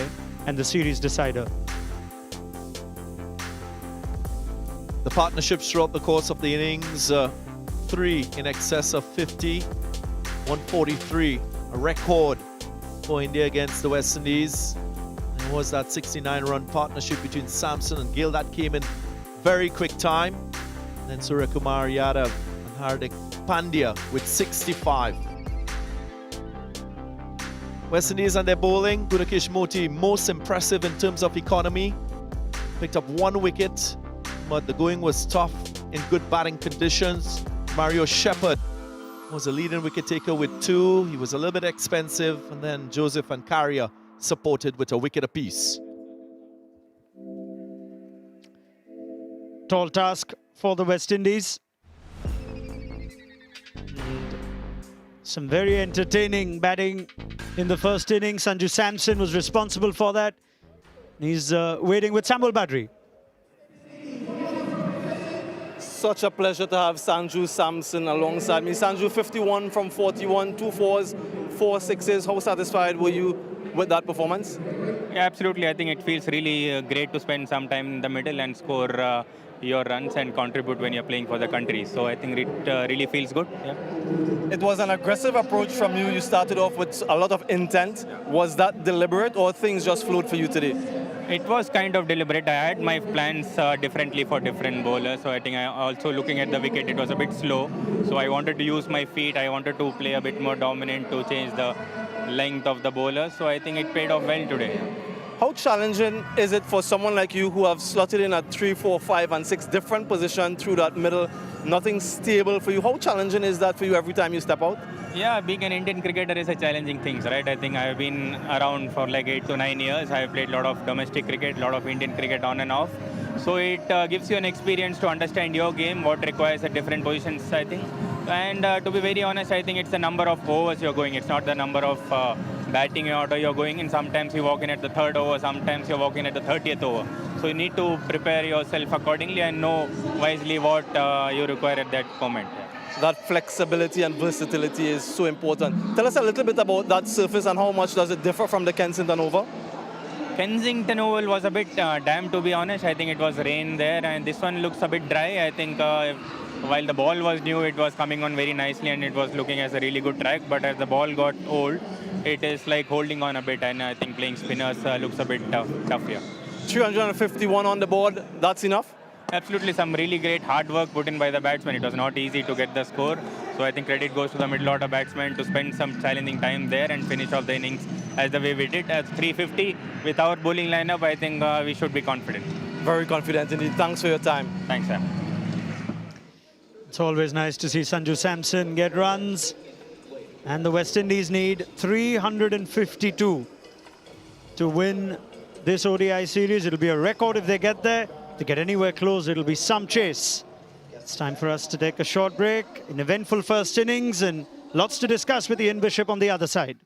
and the series decider. The partnerships throughout the course of the innings, 3 in excess of 50, 143, a record for India against the West Indies. It was that 69-run partnership between Samson and Gill that came in very quick time. Then Suryakumar Yadav and Hardik Pandya with 65. West Indies and their bowling. Gudakesh Moti, most impressive in terms of economy. Picked up 1 wicket, but the going was tough in good batting conditions. Mario Shepherd was a leading wicket taker with 2. He was a little bit expensive. And then Joseph and Carrier supported with a wicket apiece. Tall task for the West Indies. Some very entertaining batting in the first innings. Sanju Samson was responsible for that. He's waiting with Samuel Badri. Such a pleasure to have Sanju Samson alongside me. Sanju, 51 from 41, 2 fours, 4 sixes. How satisfied were you with that performance? Yeah, absolutely. I think it feels really great to spend some time in the middle and score your runs and contribute when you're playing for the country. So I think it really feels good. Yeah. It was an aggressive approach from you. You started off with a lot of intent. Was that deliberate or things just flowed for you today? It was kind of deliberate. I had my plans differently for different bowlers. So I think I also looking at the wicket, it was a bit slow. So I wanted to use my feet. I wanted to play a bit more dominant to change the length of the bowler. So I think it paid off well today. How challenging is it for someone like you who have slotted in at 3, 4, 5 and 6 different positions through that middle, nothing stable for you? How challenging is that for you every time you step out? Yeah, being an Indian cricketer is a challenging thing, right? I think I've been around for like 8 to 9 years. I've played a lot of domestic cricket, a lot of Indian cricket on and off. So it gives you an experience to understand your game, what requires at different positions, I think. And to be very honest, I think it's the number of overs you're going. It's not the number of batting order you're going in. Sometimes you walk in at the 3rd over, sometimes you walk in at the 30th over. So you need to prepare yourself accordingly and know wisely what you require at that moment. Yeah. That flexibility and versatility is so important. Tell us a little bit about that surface and how much does it differ from the Kensington Oval? Kensington Oval was a bit damp, to be honest. I think it was rain there, and this one looks a bit dry. I think while the ball was new, it was coming on very nicely and it was looking as a really good track. But as the ball got old, it is like holding on a bit, and I think playing spinners looks a bit tough here. 351 on the board, that's enough? Absolutely, some really great hard work put in by the batsmen. It was not easy to get the score. So I think credit goes to the middle order batsmen to spend some challenging time there and finish off the innings as the way we did. At 350, with our bowling lineup, I think we should be confident. Very confident indeed. Thanks for your time. Thanks, Sam. It's always nice to see Sanju Samson get runs. And the West Indies need 352 to win this ODI series. It'll be a record if they get there. To get anywhere close, it'll be some chase. It's time for us to take a short break. An eventful first innings and lots to discuss with Ian Bishop on the other side.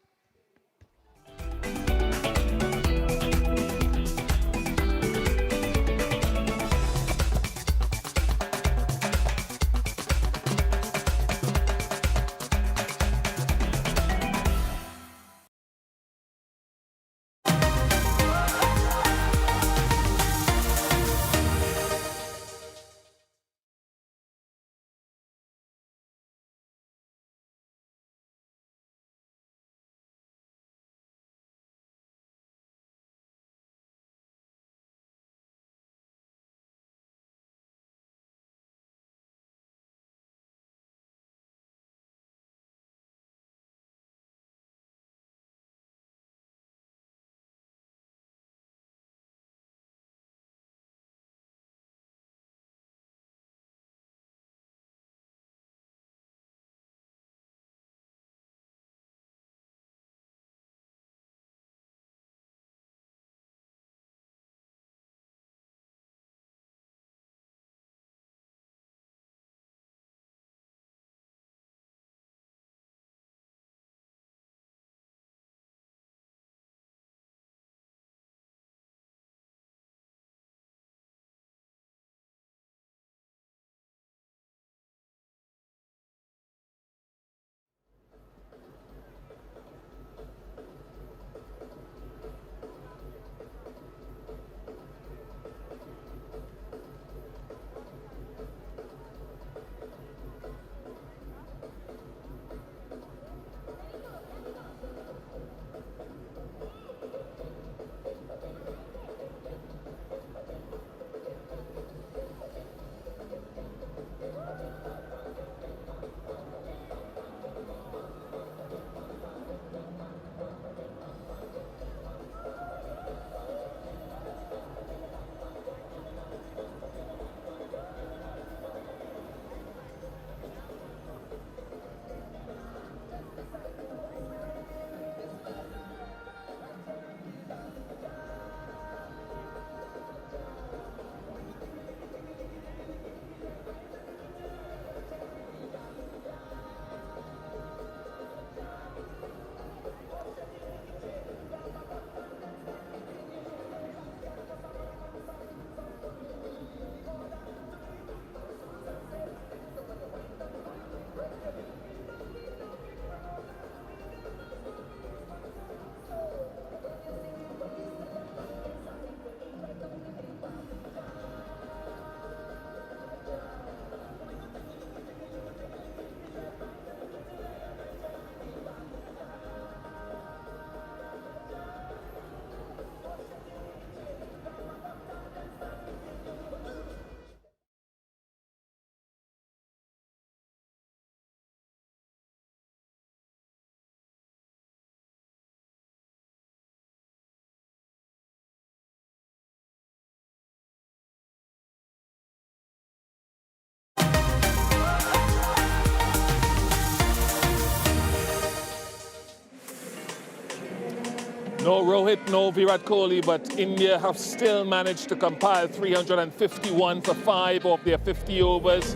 No Rohit, no Virat Kohli, but India have still managed to compile 351 for 5 of their 50 overs.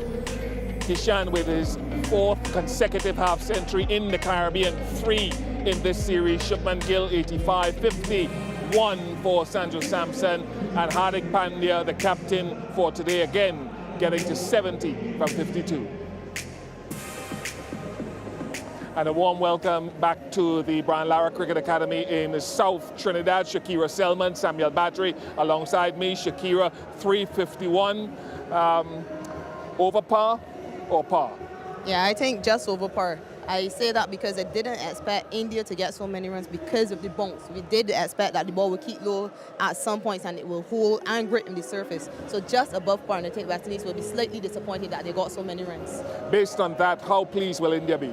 Kishan with his 4th consecutive half-century in the Caribbean, 3 in this series. Shubman Gill, 85, 50, 1 for Sanju Samson, and Hardik Pandya, the captain for today, again getting to 70 from 52. And a warm welcome back to the Brian Lara Cricket Academy in South Trinidad. Shakira Selman, Samuel Badri alongside me. Shakira, 351. Over par or par? Yeah, I think just over par. I say that because I didn't expect India to get so many runs because of the bounce. We did expect that the ball would keep low at some points and it will hold and grip in the surface. So just above par, and I think West Indies will be slightly disappointed that they got so many runs. Based on that, how pleased will India be?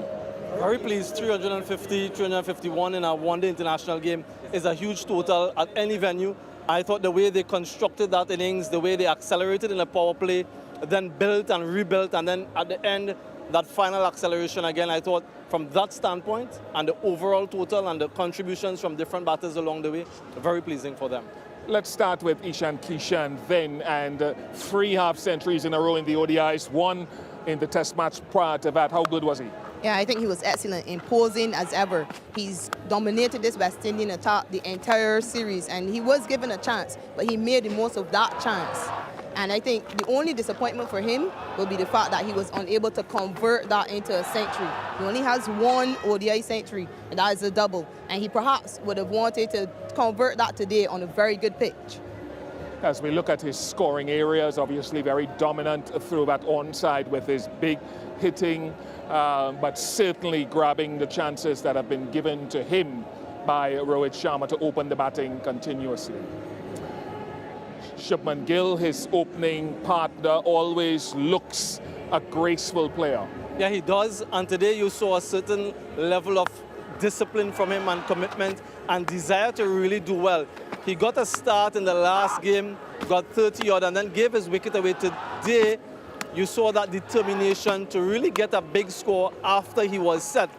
Very pleased. 350, 351 in a one-day international game is a huge total at any venue. I thought the way they constructed that innings, the way they accelerated in the power play, then built and rebuilt, and then at the end, that final acceleration again, I thought from that standpoint and the overall total and the contributions from different batters along the way, very pleasing for them. Let's start with Ishan Kishan then, and 3 half-centuries in a row in the ODIs, 1 in the test match prior to that. How good was he? Yeah, I think he was excellent, imposing as ever. He's dominated this West Indian attack the entire series, and he was given a chance, but he made the most of that chance. And I think the only disappointment for him will be the fact that he was unable to convert that into a century. He only has 1 ODI century, and that is a double. And he perhaps would have wanted to convert that today on a very good pitch. As we look at his scoring areas, obviously very dominant through that onside with his big hitting, but certainly grabbing the chances that have been given to him by Rohit Sharma to open the batting continuously. Shubman Gill, his opening partner, always looks a graceful player. Yeah, he does, and today you saw a certain level of discipline from him and commitment and desire to really do well. He got a start in the last game, got 30 odd, and then gave his wicket away. Today, you saw that determination to really get a big score after he was set.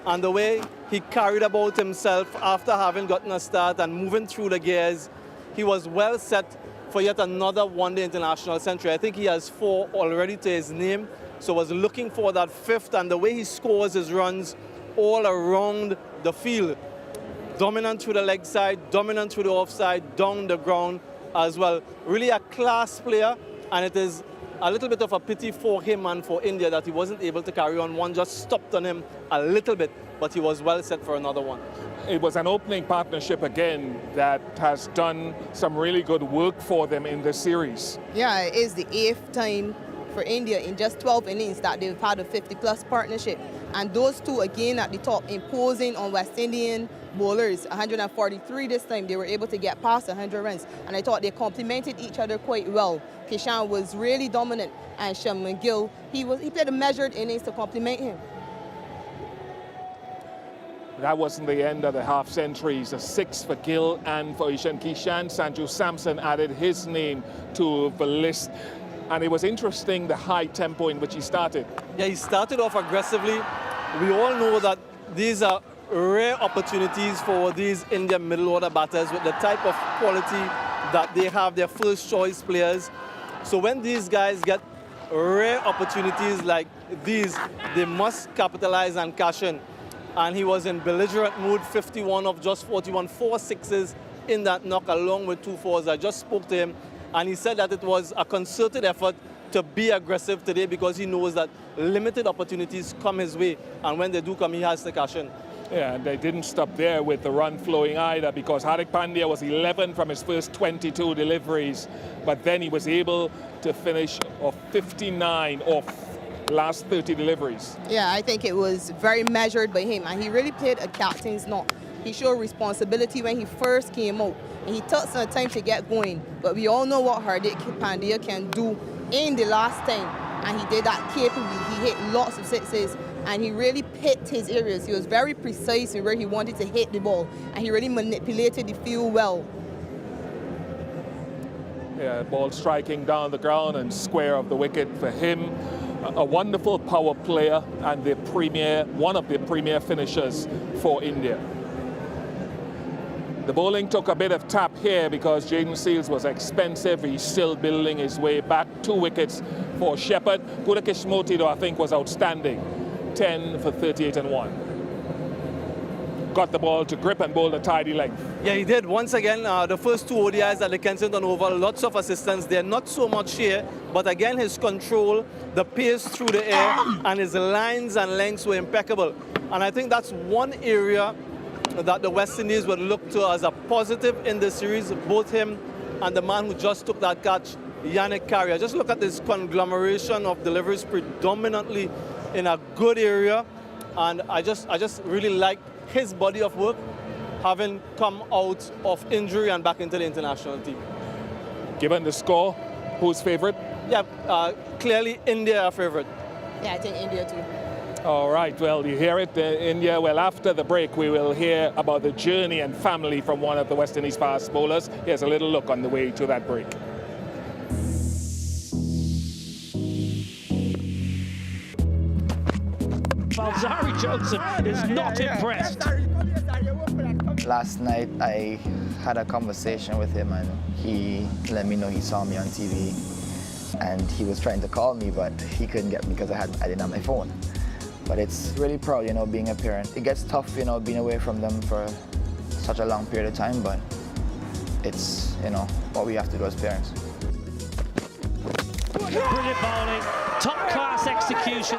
And the way he carried about himself after having gotten a start and moving through the gears, he was well set for yet another one-day international century. I think he has 4 already to his name, so was looking for that 5th, and the way he scores his runs all around the field. Dominant through the leg side, dominant through the offside, down the ground as well. Really a class player, and it is a little bit of a pity for him and for India that he wasn't able to carry on. One just stopped on him a little bit, but he was well set for another one. It was an opening partnership again that has done some really good work for them in this series. Yeah, it is the 8th time for India in just 12 innings that they've had a 50-plus partnership. And those two again at the top, imposing on West Indian bowlers. 143 this time, they were able to get past 100 runs. And I thought they complemented each other quite well. Kishan was really dominant, and Shubman Gill, he played a measured innings to complement him. That wasn't the end of the half-centuries. A 6 for Gill and for Ishan Kishan. Sanju Samson added his name to the list. And it was interesting the high tempo in which he started. Yeah, he started off aggressively. We all know that these are rare opportunities for these Indian middle order batters with the type of quality that they have, their first choice players. So when these guys get rare opportunities like these, they must capitalize and cash in. And he was in belligerent mood, 51 of just 41, 4 sixes in that knock along with 2 fours. I just spoke to him, and he said that it was a concerted effort to be aggressive today because he knows that limited opportunities come his way, and when they do come, he has to cash in. Yeah, and they didn't stop there with the run flowing either, because Hardik Pandya was 11 from his first 22 deliveries, but then he was able to finish off 59 off last 30 deliveries. Yeah, I think it was very measured by him, and he really played a captain's knock. He showed responsibility when he first came out, and he took some time to get going. But we all know what Hardik Pandya can do in the last time, and he did that capably. He hit lots of sixes, and he really picked his areas. He was very precise in where he wanted to hit the ball, and he really manipulated the field well. Yeah, ball striking down the ground and square of the wicket for him. A wonderful power player and one of the premier finishers for India. The bowling took a bit of tap here because Jaden Seals was expensive. He's still building his way back. 2 wickets for Shepherd. Kuda Kishmoti, though, I think was outstanding. 10 for 38 and 1. Got the ball to grip and bowled a tidy length. Yeah, he did. Once again, the first 2 ODIs at the Kensington Oval, lots of assistance there. Not so much here, but again, his control, the pace through the air, and his lines and lengths were impeccable. And I think that's one area that the West Indies would look to as a positive in this series, both him and the man who just took that catch, Yannick Carrier. Just look at this conglomeration of deliveries predominantly in a good area. And I just really like his body of work, having come out of injury and back into the international team. Given the score, who's favourite? Yeah, clearly India are favourite. Yeah, I think India too. All right, well, you hear it, India. Well, after the break, we will hear about the journey and family from one of the West Indies fast bowlers. Here's a little look on the way to that break. Zari Joseph is not impressed. Last night I had a conversation with him and he let me know he saw me on TV and he was trying to call me but he couldn't get me because I didn't have my phone. But it's really proud, you know, being a parent. It gets tough, you know, being away from them for such a long period of time, but it's, you know, what we have to do as parents. Brilliant bowling, top class execution.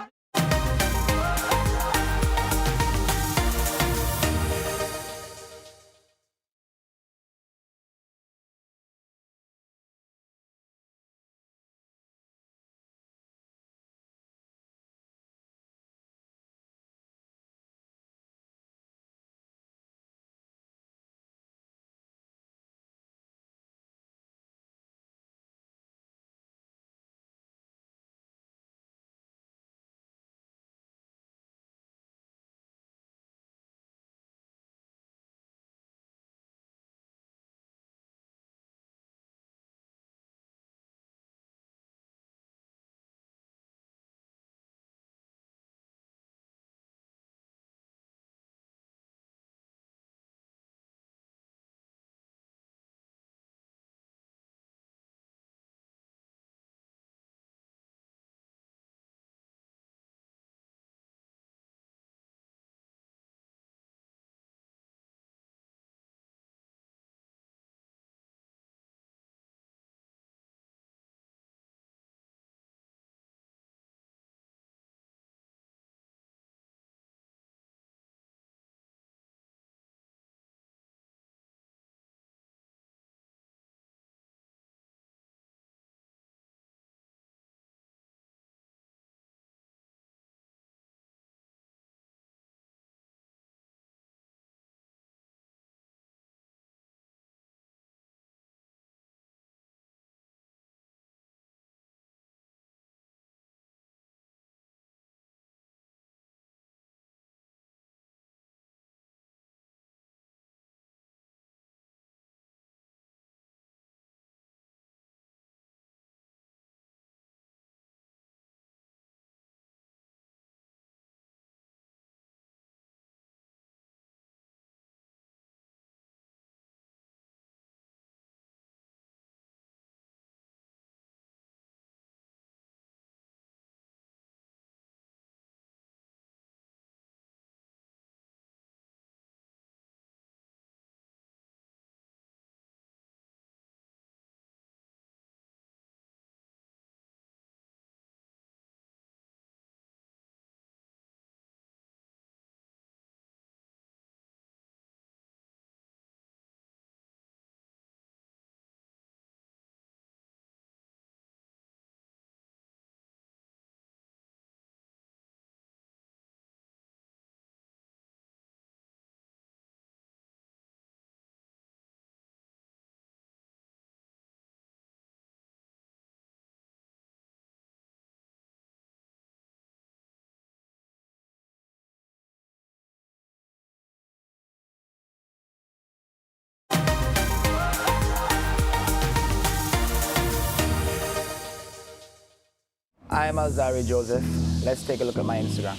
I'm Zari Joseph. Let's take a look at my Instagram.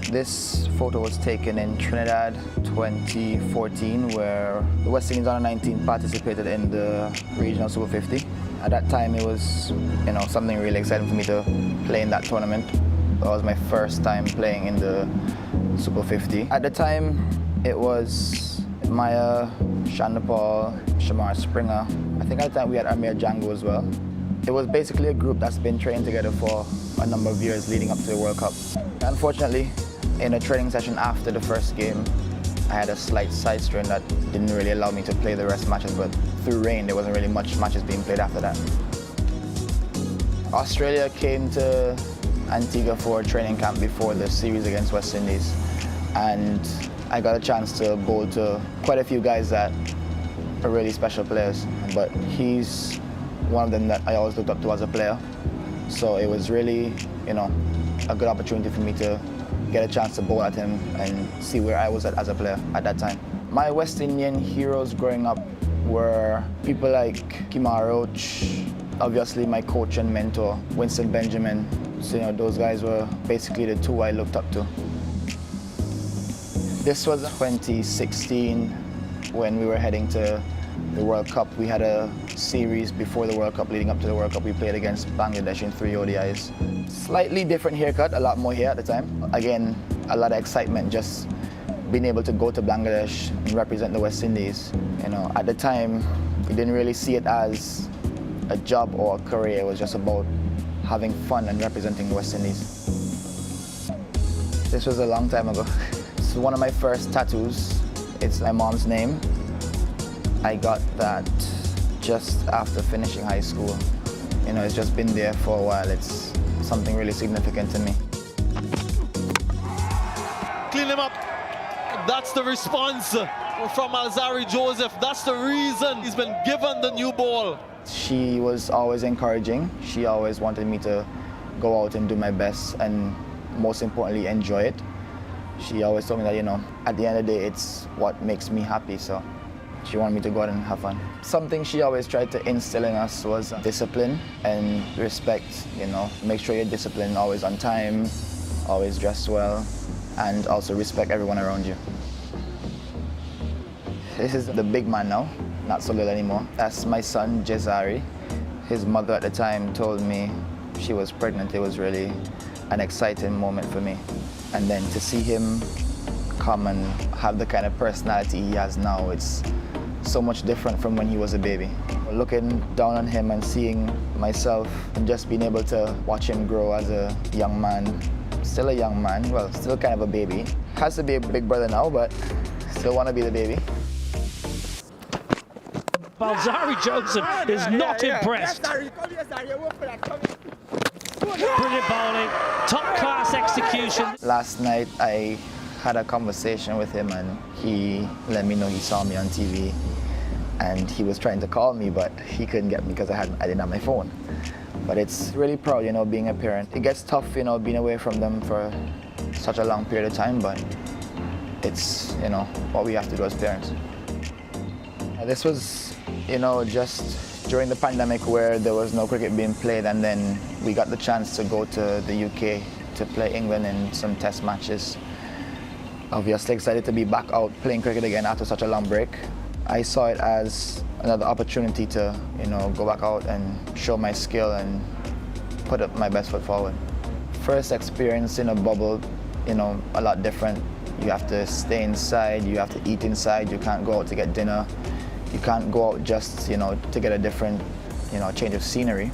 This photo was taken in Trinidad 2014, where the West Indies under-19 participated in the regional Super 50. At that time, it was, something really exciting for me to play in that tournament. That was my first time playing in the Super 50. At the time, it was Maya, Shandapal, Shamar Springer. I think at the time we had Amir Django as well. It was basically a group that's been training together for a number of years leading up to the World Cup. Unfortunately, in a training session after the first game, I had a slight side strain that didn't really allow me to play the rest matches, but through rain, there wasn't really much matches being played after that. Australia came to Antigua for a training camp before the series against West Indies, and I got a chance to bowl to quite a few guys that are really special players, but he's one of them that I always looked up to as a player. So it was really, a good opportunity for me to get a chance to bowl at him and see where I was at as a player at that time. My West Indian heroes growing up were people like Kimar Roach, obviously my coach and mentor, Winston Benjamin. So, those guys were basically the two I looked up to. This was 2016 when we were heading to the World Cup. We had a series before the World Cup, leading up to the World Cup. We played against Bangladesh in 3 ODIs. Slightly different haircut, a lot more hair at the time. Again, a lot of excitement, just being able to go to Bangladesh and represent the West Indies. At the time, we didn't really see it as a job or a career. It was just about having fun and representing the West Indies. This was a long time ago. It's one of my first tattoos. It's my mom's name. I got that just after finishing high school. It's just been there for a while. It's something really significant to me. Clean him up. That's the response from Alzari Joseph. That's the reason he's been given the new ball. She was always encouraging. She always wanted me to go out and do my best and most importantly, enjoy it. She always told me that, at the end of the day, it's what makes me happy. So she wanted me to go out and have fun. Something she always tried to instill in us was discipline and respect, Make sure you're disciplined, always on time, always dress well, and also respect everyone around you. This is the big man now, not so little anymore. That's my son, Jezari. His mother at the time told me she was pregnant. It was really an exciting moment for me. And then to see him come and have the kind of personality he has now, it's so much different from when he was a baby. Looking down on him and seeing myself and just being able to watch him grow as a young man, still a young man, well, still kind of a baby. Has to be a big brother now, but still want to be the baby. Alzari Joseph is not impressed. Brilliant bowling, top-class execution. Last night I had a conversation with him and he let me know he saw me on TV and he was trying to call me, but he couldn't get me because I didn't have my phone. But it's really proud, being a parent. It gets tough, being away from them for such a long period of time, but it's, what we have to do as parents. This was, just during the pandemic where there was no cricket being played, and then we got the chance to go to the UK to play England in some test matches. Obviously excited to be back out playing cricket again after such a long break. I saw it as another opportunity to, go back out and show my skill and put up my best foot forward. First experience in a bubble, a lot different. You have to stay inside, you have to eat inside, you can't go out to get dinner. You can't go out just, to get a different, change of scenery.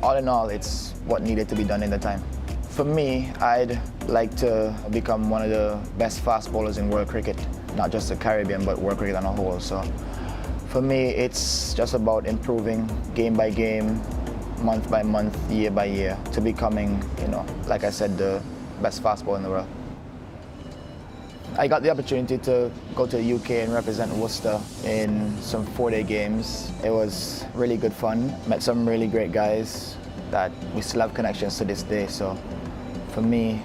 All in all, it's what needed to be done in the time. For me, I'd like to become one of the best fast bowlers in world cricket, not just the Caribbean, but world cricket on a whole. So for me, it's just about improving game by game, month by month, year by year, to becoming, like I said, the best fast bowler in the world. I got the opportunity to go to the UK and represent Worcester in some 4-day games. It was really good fun. Met some really great guys that we still have connections to this day. So for me,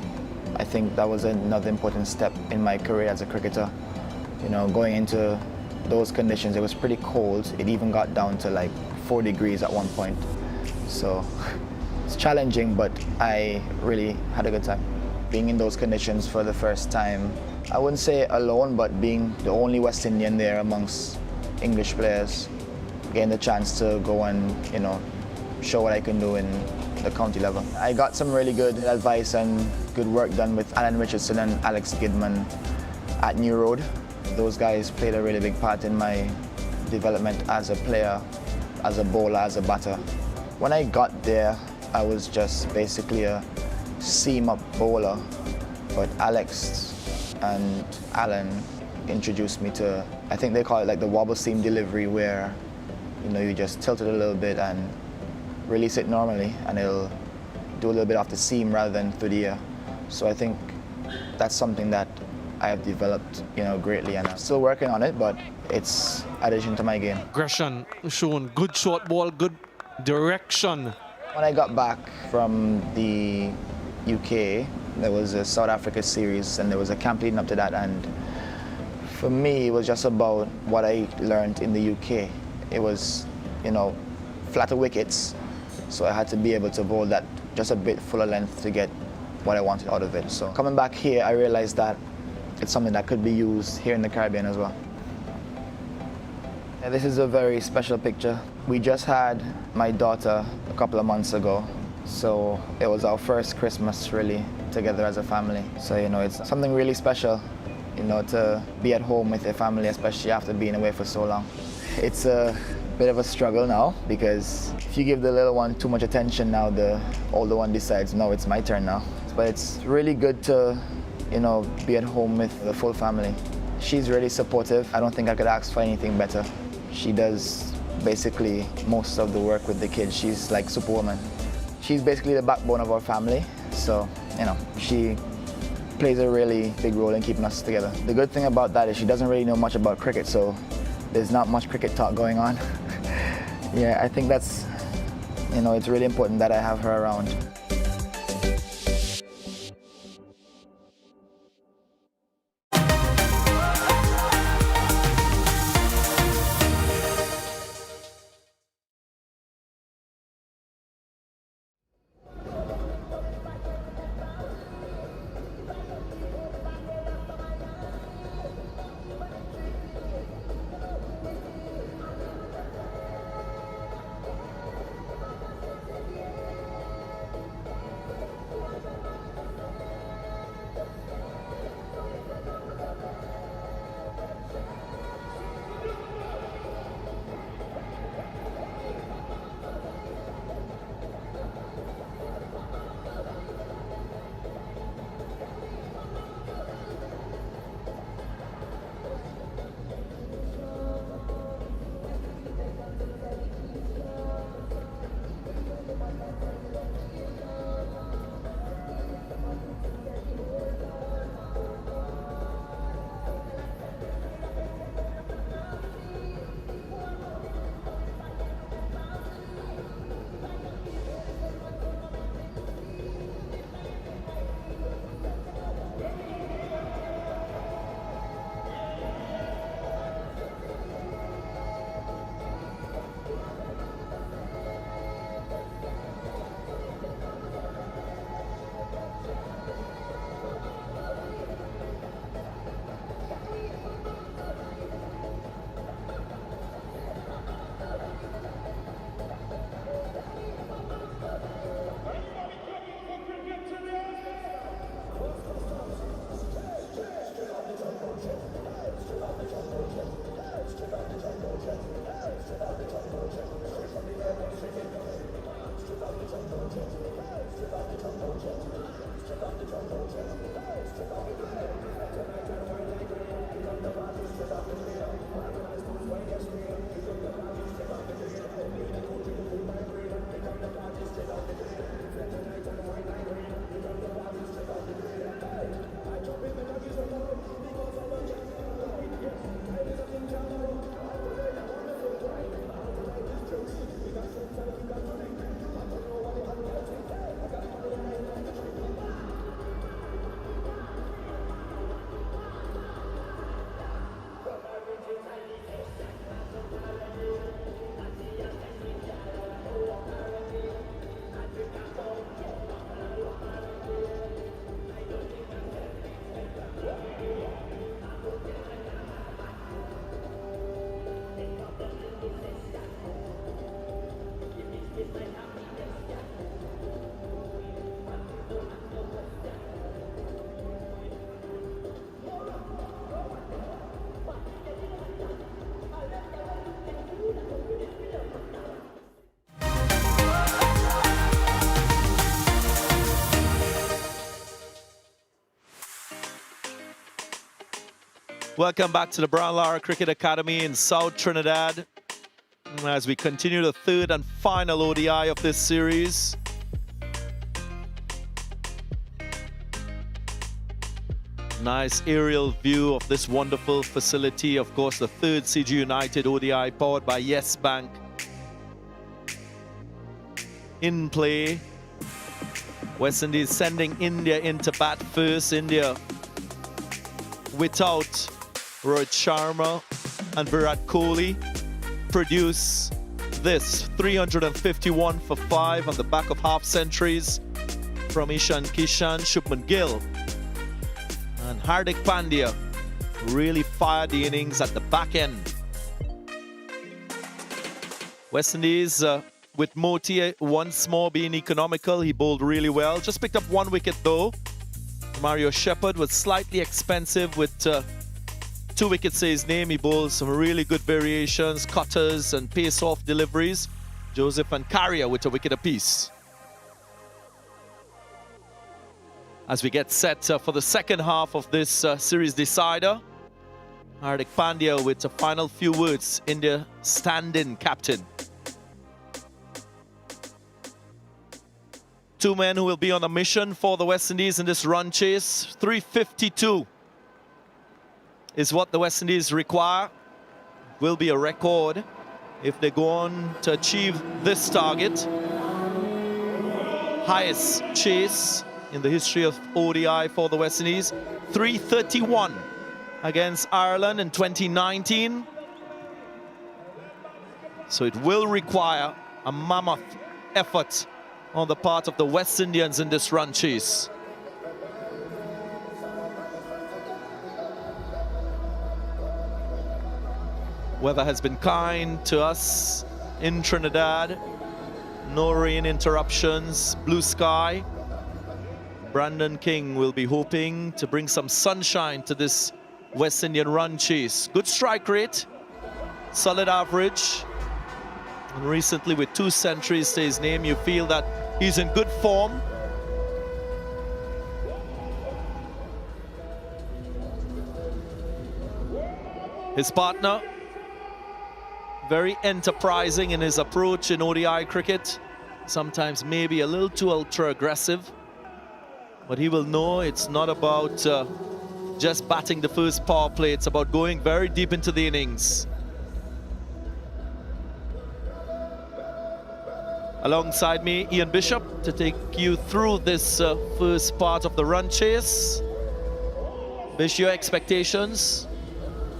I think that was another important step in my career as a cricketer. Going into those conditions, it was pretty cold. It even got down to like 4 degrees at one point. So it's challenging, but I really had a good time. being in those conditions for the first time. I wouldn't say alone, but being the only West Indian there amongst English players, getting the chance to go and, you know, show what I can do in the county level. I got some really good advice and good work done with Alan Richardson and Alex Gidman at New Road. Those guys played a really big part in my development as a player, as a bowler, as a batter. When I got there, I was just basically a seam-up bowler, but Alex and Alan introduced me to, I think they call it like the wobble seam delivery, where, you know, you just tilt it a little bit and release it normally, and it'll do a little bit off the seam rather than through the air. So I think that's something that I have developed, you know, greatly, and I'm still working on it, but it's addition to my game. Aggression shown, good short ball, good direction. When I got back from the UK, there was a South Africa series, and there was a camp leading up to that, and for me, it was just about what I learned in the UK. It was, you know, flatter wickets, so I had to be able to bowl that just a bit fuller length to get what I wanted out of it. So coming back here, I realized that it's something that could be used here in the Caribbean as well. This is a very special picture. We just had my daughter a couple of months ago, so it was our first Christmas really together as a family. So, you know, it's something really special, you know, to be at home with your family, especially after being away for so long. It's a bit of a struggle now, because if you give the little one too much attention now, the older one decides, no, it's my turn now. But it's really good to, you know, be at home with the full family. She's really supportive. I don't think I could ask for anything better. She does basically most of the work with the kids. She's like Superwoman. She's basically the backbone of our family. So, you know, she plays a really big role in keeping us together. The good thing about that is she doesn't really know much about cricket, so there's not much cricket talk going on. Yeah, I think that's, you know, it's really important that I have her around. Welcome back to the Brown Lara Cricket Academy in South Trinidad as we continue the third and final ODI of this series. Nice aerial view of this wonderful facility. Of course, the third CG United ODI powered by Yes Bank. In play, West Indies sending India into bat first. India without Rohit Sharma and Virat Kohli produce this 351 for 5 on the back of half centuries from Ishan Kishan, Shubman Gill, and Hardik Pandya really fired the innings at the back end. West Indies with Moti once more being economical. He bowled really well. Just picked up 1 wicket though. Mario Shepherd was slightly expensive with 2 wickets to his name. He bowled some really good variations, cutters and pace-off deliveries. Joseph and Carrier with a wicket apiece. As we get set for the second half of this series decider, Hardik Pandya with a final few words, India stand-in captain. 2 men who will be on a mission for the West Indies in this run chase. 352 is what the West Indies require. Will be a record if they go on to achieve this target. Highest chase in the history of ODI for the West Indies. 331 against Ireland in 2019. So it will require a mammoth effort on the part of the West Indians in this run chase. Weather has been kind to us in Trinidad. No rain interruptions, blue sky. Brandon King will be hoping to bring some sunshine to this West Indian run chase. Good strike rate, solid average. And recently with 2 centuries to his name, you feel that he's in good form. His partner, very enterprising in his approach in ODI cricket. Sometimes maybe a little too ultra-aggressive. But he will know it's not about just batting the first power play. It's about going very deep into the innings. Alongside me, Ian Bishop, to take you through this first part of the run chase. Bish, your expectations?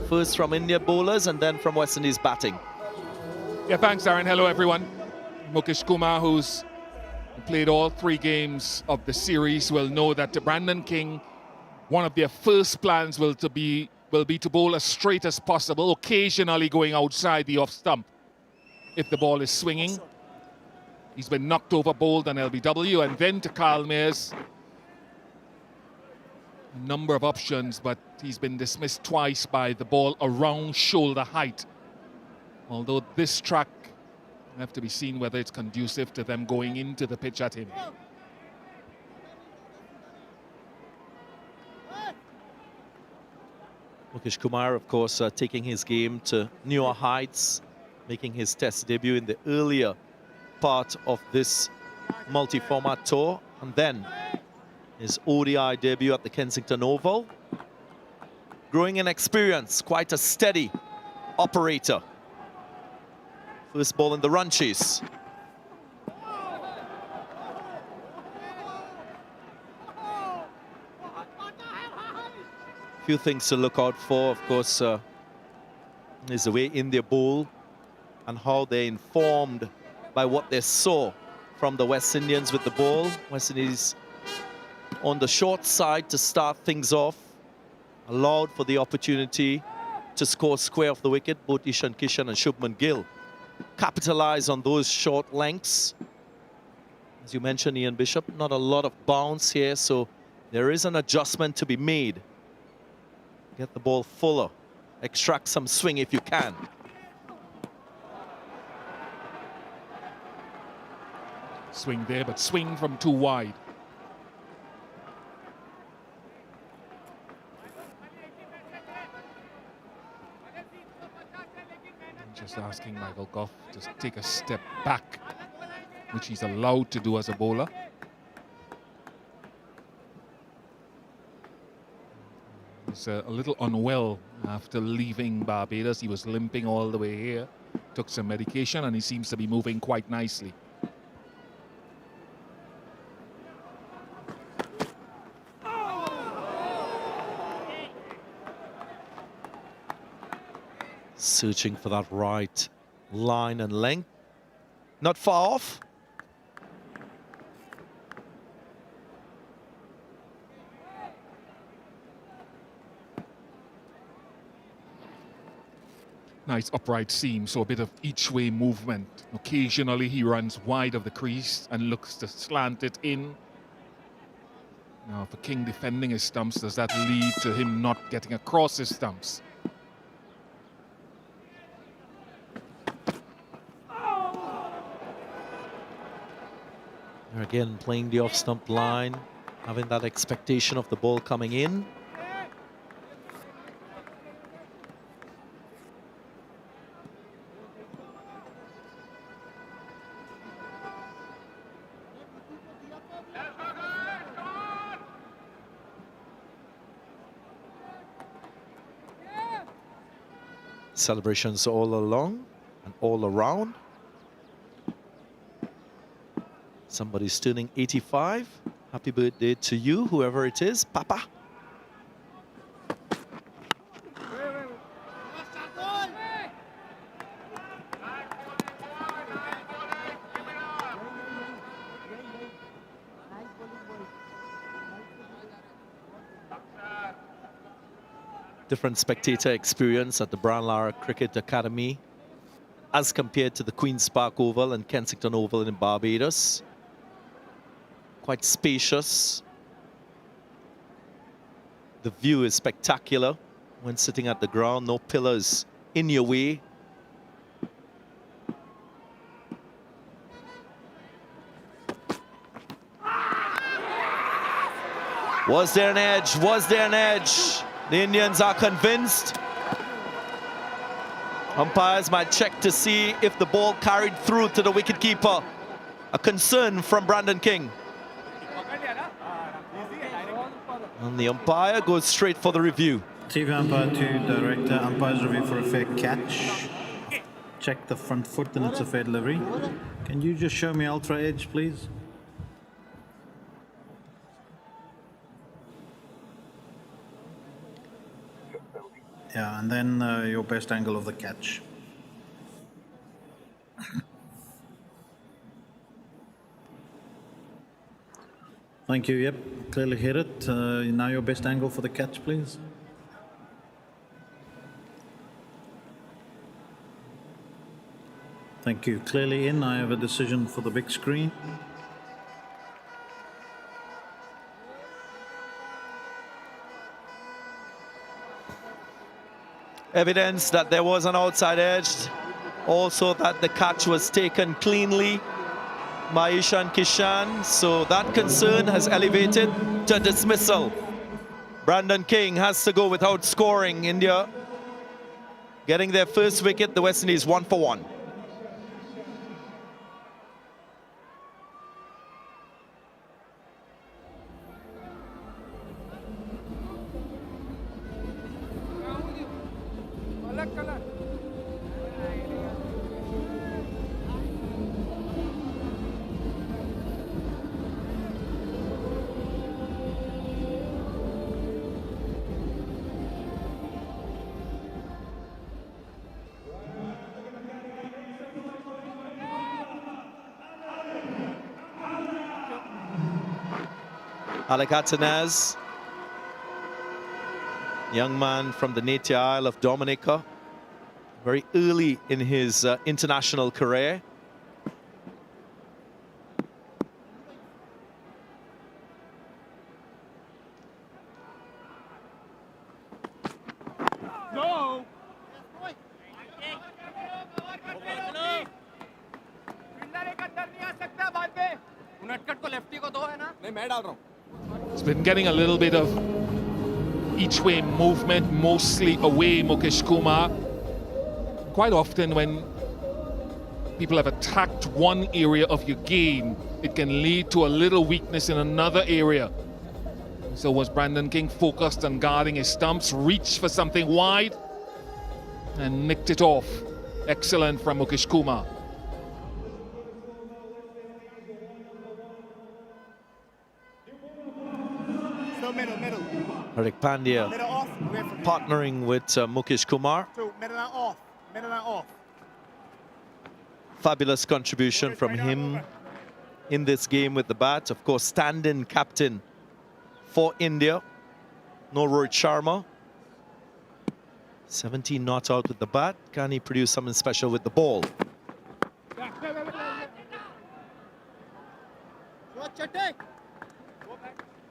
First from India bowlers and then from West Indies batting. Yeah, thanks, Aaron. Hello, everyone. Mukesh Kumar, who's played all 3 games of the series, will know that to Brandon King, one of their first plans will be to bowl as straight as possible, occasionally going outside the off stump if the ball is swinging. He's been knocked over, bowled on LBW, and then to Carl Mayers. A number of options, but he's been dismissed twice by the ball around shoulder height. Although this track will have to be seen whether it's conducive to them going into the pitch at him. Mukesh Kumar, of course, taking his game to newer heights, making his test debut in the earlier part of this multi-format tour, and then his ODI debut at the Kensington Oval. Growing in experience, quite a steady operator. First ball in the run chase. Few things to look out for, of course, is the way India bowl and how they're informed by what they saw from the West Indians with the ball. West Indies on the short side to start things off, allowed for the opportunity to score square off the wicket. Both Ishan Kishan and Shubman Gill capitalize on those short lengths. As you mentioned, Ian Bishop, not a lot of bounce here, so there is an adjustment to be made. Get the ball fuller, extract some swing if you can. Swing there, but swing from too wide. Just asking Michael Goff to take a step back, which he's allowed to do as a bowler. He's a little unwell after leaving Barbados. He was limping all the way here, took some medication, and he seems to be moving quite nicely. Searching for that right line and length. Not far off. Nice upright seam, so a bit of each-way movement. Occasionally he runs wide of the crease and looks to slant it in. Now for King defending his stumps, does that lead to him not getting across his stumps? Again, playing the off-stump line, having that expectation of the ball coming in. Celebrations all along and all around. Somebody's turning 85. Happy birthday to you, whoever it is, Papa. Different spectator experience at the Brian Lara Cricket Academy as compared to the Queen's Park Oval and Kensington Oval in Barbados. Quite spacious. The view is spectacular when sitting at the ground, no pillars in your way. Was there an edge? Was there an edge? The Indians are convinced. Umpires might check to see if the ball carried through to the wicketkeeper. A concern from Brandon King. And the umpire goes straight for the review. TV umpire to director. Umpire's review for a fair catch. Check the front foot and it's a fair delivery. Can you just show me ultra edge, please? Yeah, and then your best angle of the catch. Thank you, yep, clearly hit it. Now your best angle for the catch, please. Thank you, clearly in. I have a decision for the big screen. Evidence that there was an outside edge. Also that the catch was taken cleanly by Ishan Kishan. So that concern has elevated to dismissal. Brandon King has to go without scoring. India getting their first wicket. The West Indies 1 for 1. Alec Atanaz, young man from the native Isle of Dominica, very early in his international career. No! He's been getting a little bit of each way movement, mostly away, Mukesh Kumar. quite often when people have attacked one area of your game, it can lead to a little weakness in another area. So was Brandon King focused on guarding his stumps, reached for something wide, and nicked it off. Excellent from Mukesh Kumar. Still middle. Hardik Pandya Middle off, away from you. partnering with Mukesh Kumar. Two, middle and off. Middle and off. Fabulous contribution from him in this game with the bat. Of course, stand-in captain for India. No Rohit Sharma. 17 not out with the bat. Can he produce something special with the ball? I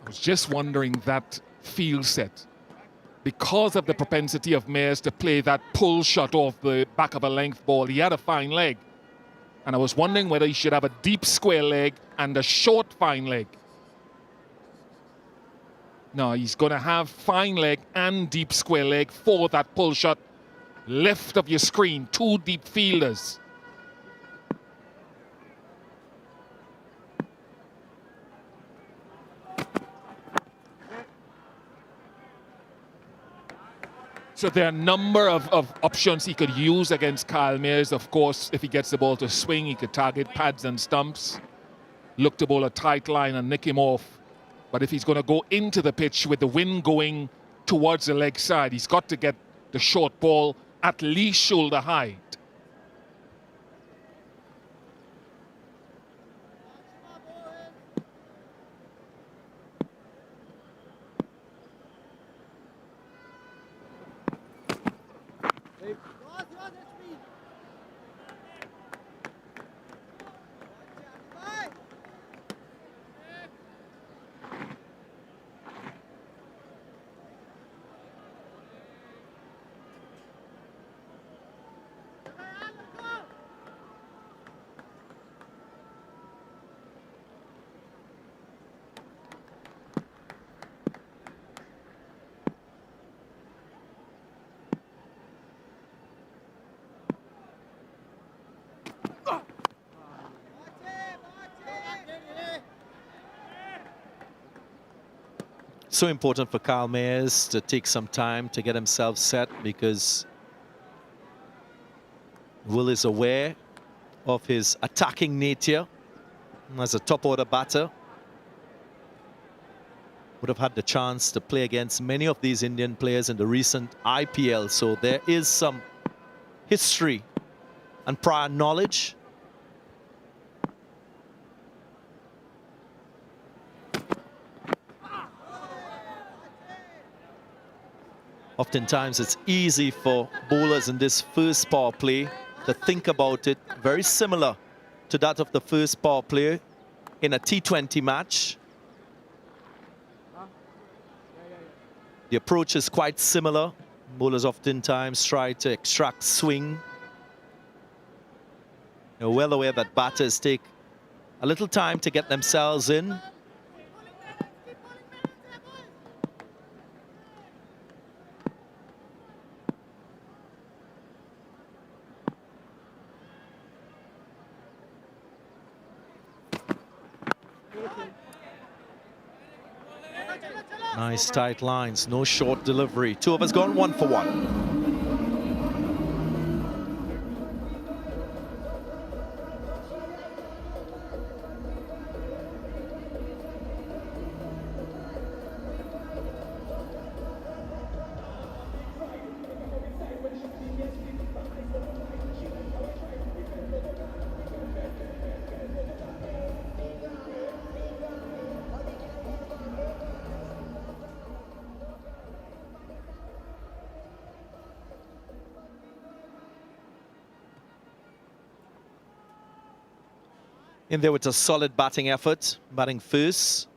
was just wondering that field set. Because of the propensity of Mayers to play that pull shot off the back of a length ball, he had a fine leg. And I was wondering whether he should have a deep square leg and a short fine leg. No, he's going to have fine leg and deep square leg for that pull shot. Left of your screen, two deep fielders. So there are a number of options he could use against Kyle Mayers. Of course, if he gets the ball to swing, he could target pads and stumps, look to bowl a tight line and nick him off. But if he's going to go into the pitch with the wind going towards the leg side, he's got to get the short ball at least shoulder height. So important for Kyle Mayers to take some time to get himself set, because Will is aware of his attacking nature as a top order batter. Would have had the chance to play against many of these Indian players in the recent IPL, so there is some history and prior knowledge. Oftentimes it's easy for bowlers in this first power play to think about it very similar to that of the first power play in a T20 match. The approach is quite similar. Bowlers oftentimes try to extract swing. They're well aware that batters take a little time to get themselves in. Nice tight lines, no short delivery. Two of us gone 1 for 1. In there with a solid batting effort, batting first.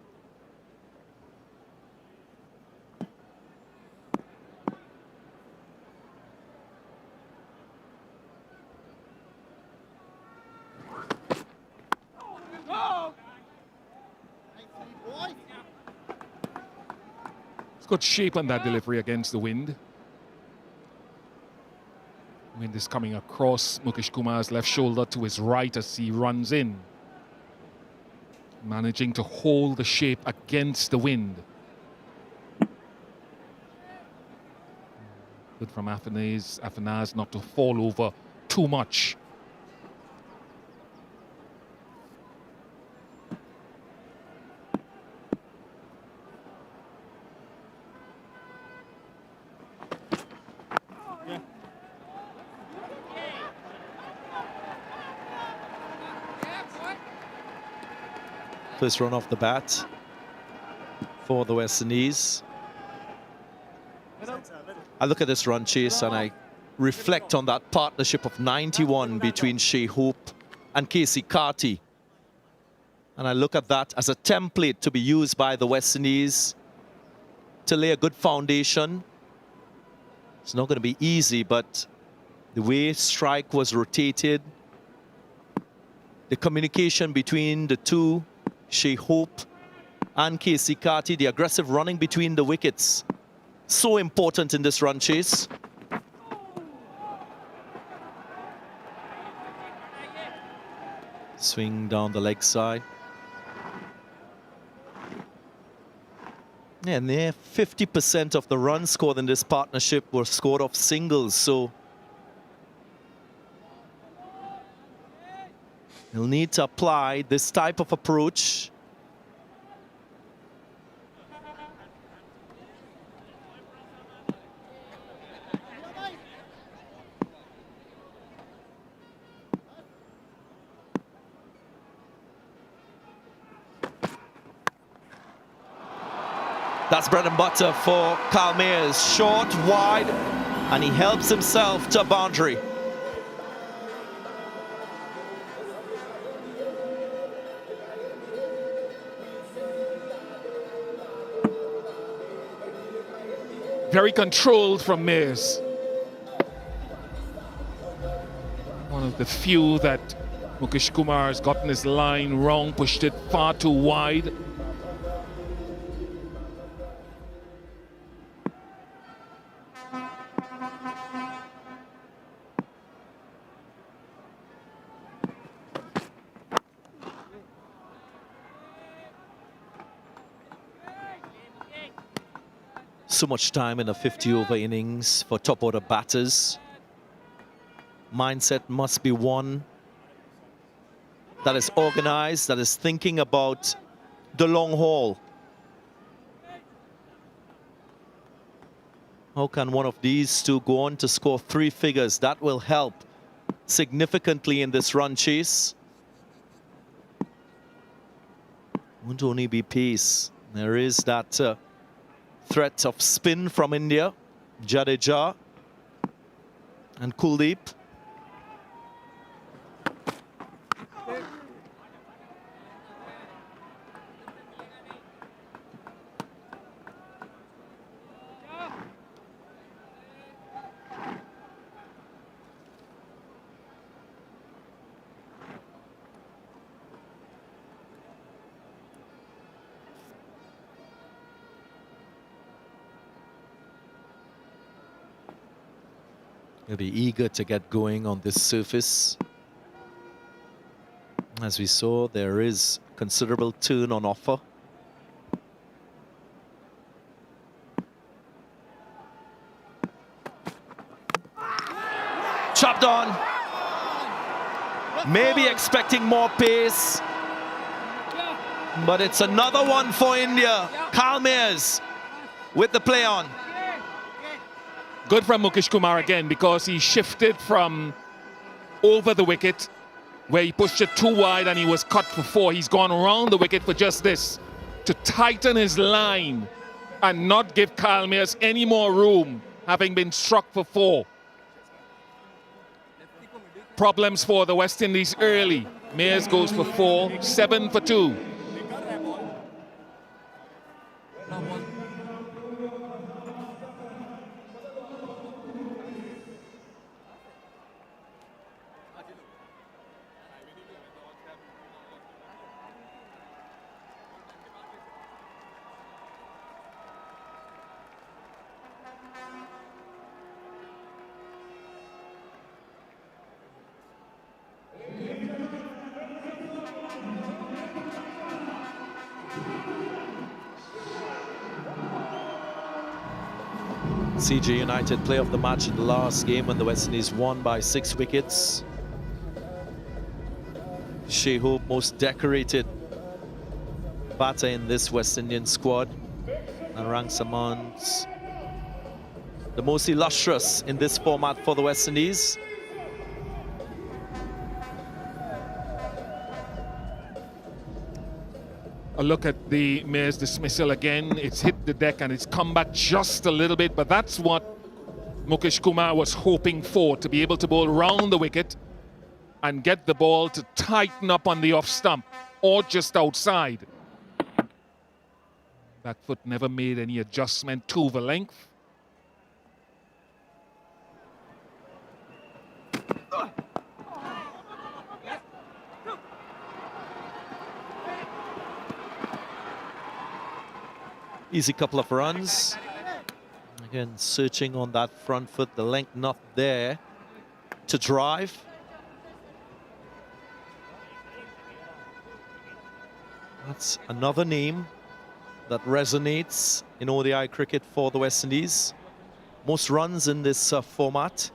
It's got shape on that delivery against the wind. Windies coming across Mukesh Kumar's left shoulder to his right as he runs in. Managing to hold the shape against the wind. Good from Afanaz not to fall over too much. First run off the bat for the West Indies. I look at this run chase and I reflect on that partnership of 91 between Shea Hope and Casey Carty. And I look at that as a template to be used by the West Indies to lay a good foundation. It's not going to be easy, but the way strike was rotated, the communication between the two, Shea Hope and Casey Carty, the aggressive running between the wickets, so important in this run chase. Swing down the leg side. Yeah, and there 50% of the runs scored in this partnership were scored off singles, so he'll need to apply this type of approach. That's bread and butter for Kyle Mayers. Short, wide, and he helps himself to a boundary. Very controlled from Mayers. One of the few that Mukesh Kumar has gotten his line wrong, pushed it far too wide. So much time in a 50-over innings for top-order batters. Mindset must be one that is organized, that is thinking about the long haul. How can one of these two go on to score 3 figures? That will help significantly in this run chase. Won't only be pace. There is that threat of spin from India, Jadeja and Kuldeep. He'll be eager to get going on this surface. As we saw, there is considerable turn on offer. Chopped on. Maybe expecting more pace. But it's another one for India. Kyle Mayers with the play on. Good from Mukesh Kumar again, because he shifted from over the wicket where he pushed it too wide and he was cut for 4. He's gone around the wicket for just this, to tighten his line and not give Kyle Mayers any more room, having been struck for 4. Problems for the West Indies early. Mayers goes for 4, 7 for 2. CJ United player of the match in the last game when the West Indies won by 6 wickets. Shea Hope, most decorated batter in this West Indian squad, and ranks amongst the most illustrious in this format for the West Indies. A look at the Mayor's dismissal again. It's hit the deck and it's come back just a little bit, but that's what Mukesh Kumar was hoping for, to be able to bowl round the wicket and get the ball to tighten up on the off stump or just outside. Back foot never made any adjustment to the length. Easy couple of runs. Again, searching on that front foot, the length not there to drive. That's another name that resonates in ODI cricket for the West Indies. Most runs in this format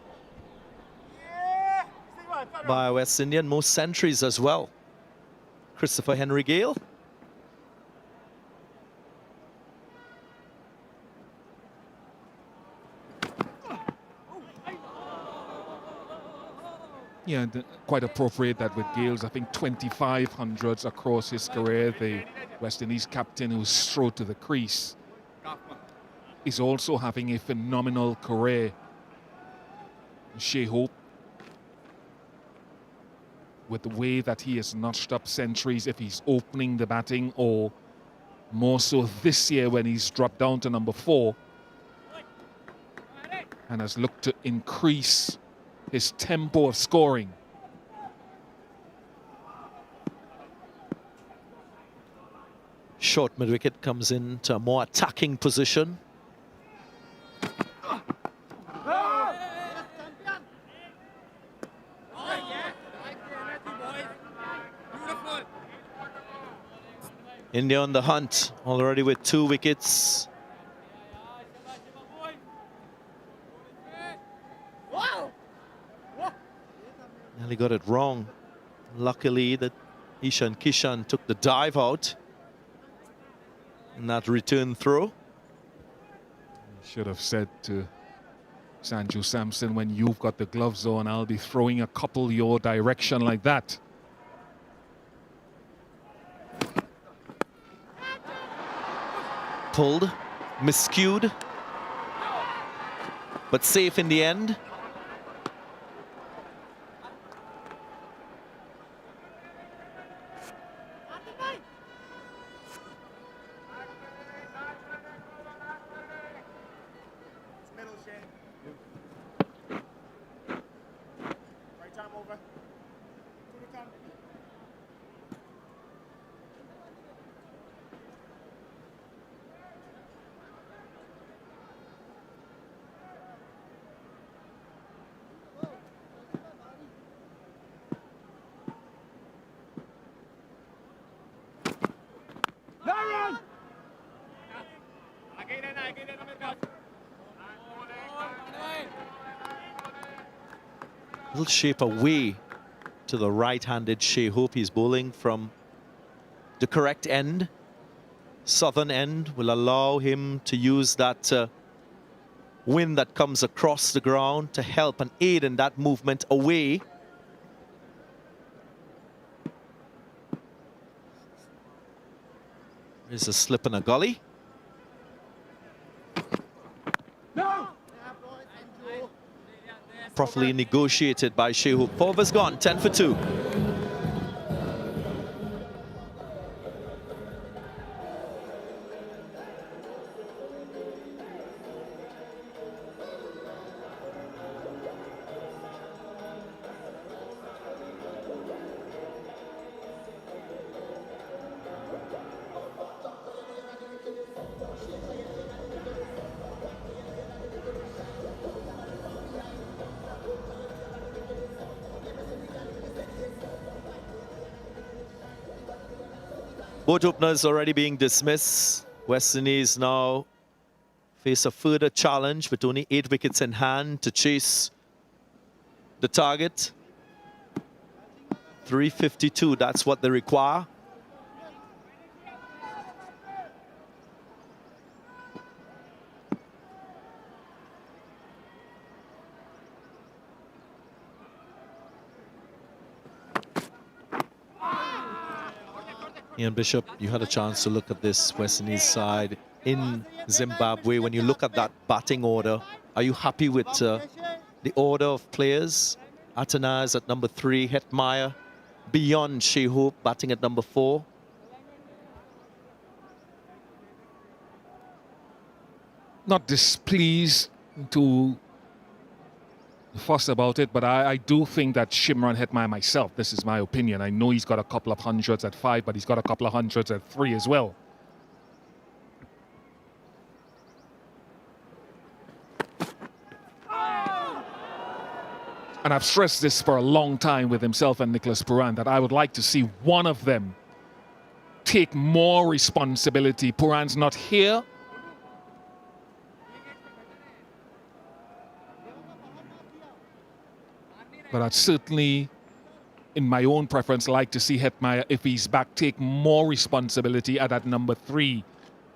by a West Indian, most centuries as well. Christopher Henry Gale. Yeah, quite appropriate that with Gale's, I think, 2,500s across his career. The West Indies captain who strode to the crease is also having a phenomenal career. Shea Hope, with the way that he has notched up centuries, if he's opening the batting, or more so this year when he's dropped down to number 4 and has looked to increase his tempo of scoring. Short mid-wicket comes into a more attacking position. India on the hunt, already with 2 wickets. Nearly got it wrong. Luckily that Ishan Kishan took the dive out in that return throw. Should have said to Sanju Samson, when you've got the gloves on, I'll be throwing a couple your direction like that. Pulled, miscued, but safe in the end. Little shape away to the right-handed Shea Hope. He's bowling from the correct end. Southern end will allow him to use that wind that comes across the ground to help and aid in that movement away. There's a slip and a gully. Properly negotiated by Shea Hope. 4 overs gone, 10 for 2. Both openers already being dismissed. West Indies now face a further challenge with only 8 wickets in hand to chase the target. 352, that's what they require. Ian Bishop, you had a chance to look at this West Indies side in Zimbabwe. When you look at that batting order, are you happy with the order of players? Atanaz at number 3, Hetmeyer beyond Shea Hope batting at number 4. Not displeased to fuss about it, but I do think that Shimron Hetmeyer myself, this is my opinion. I know he's got a couple of hundreds at 5, but he's got a couple of hundreds at 3 as well. And I've stressed this for a long time with himself and Nicholas Pooran, that I would like to see one of them take more responsibility. Pooran's not here. But I'd certainly, in my own preference, like to see Hetmeyer, if he's back, take more responsibility at that number 3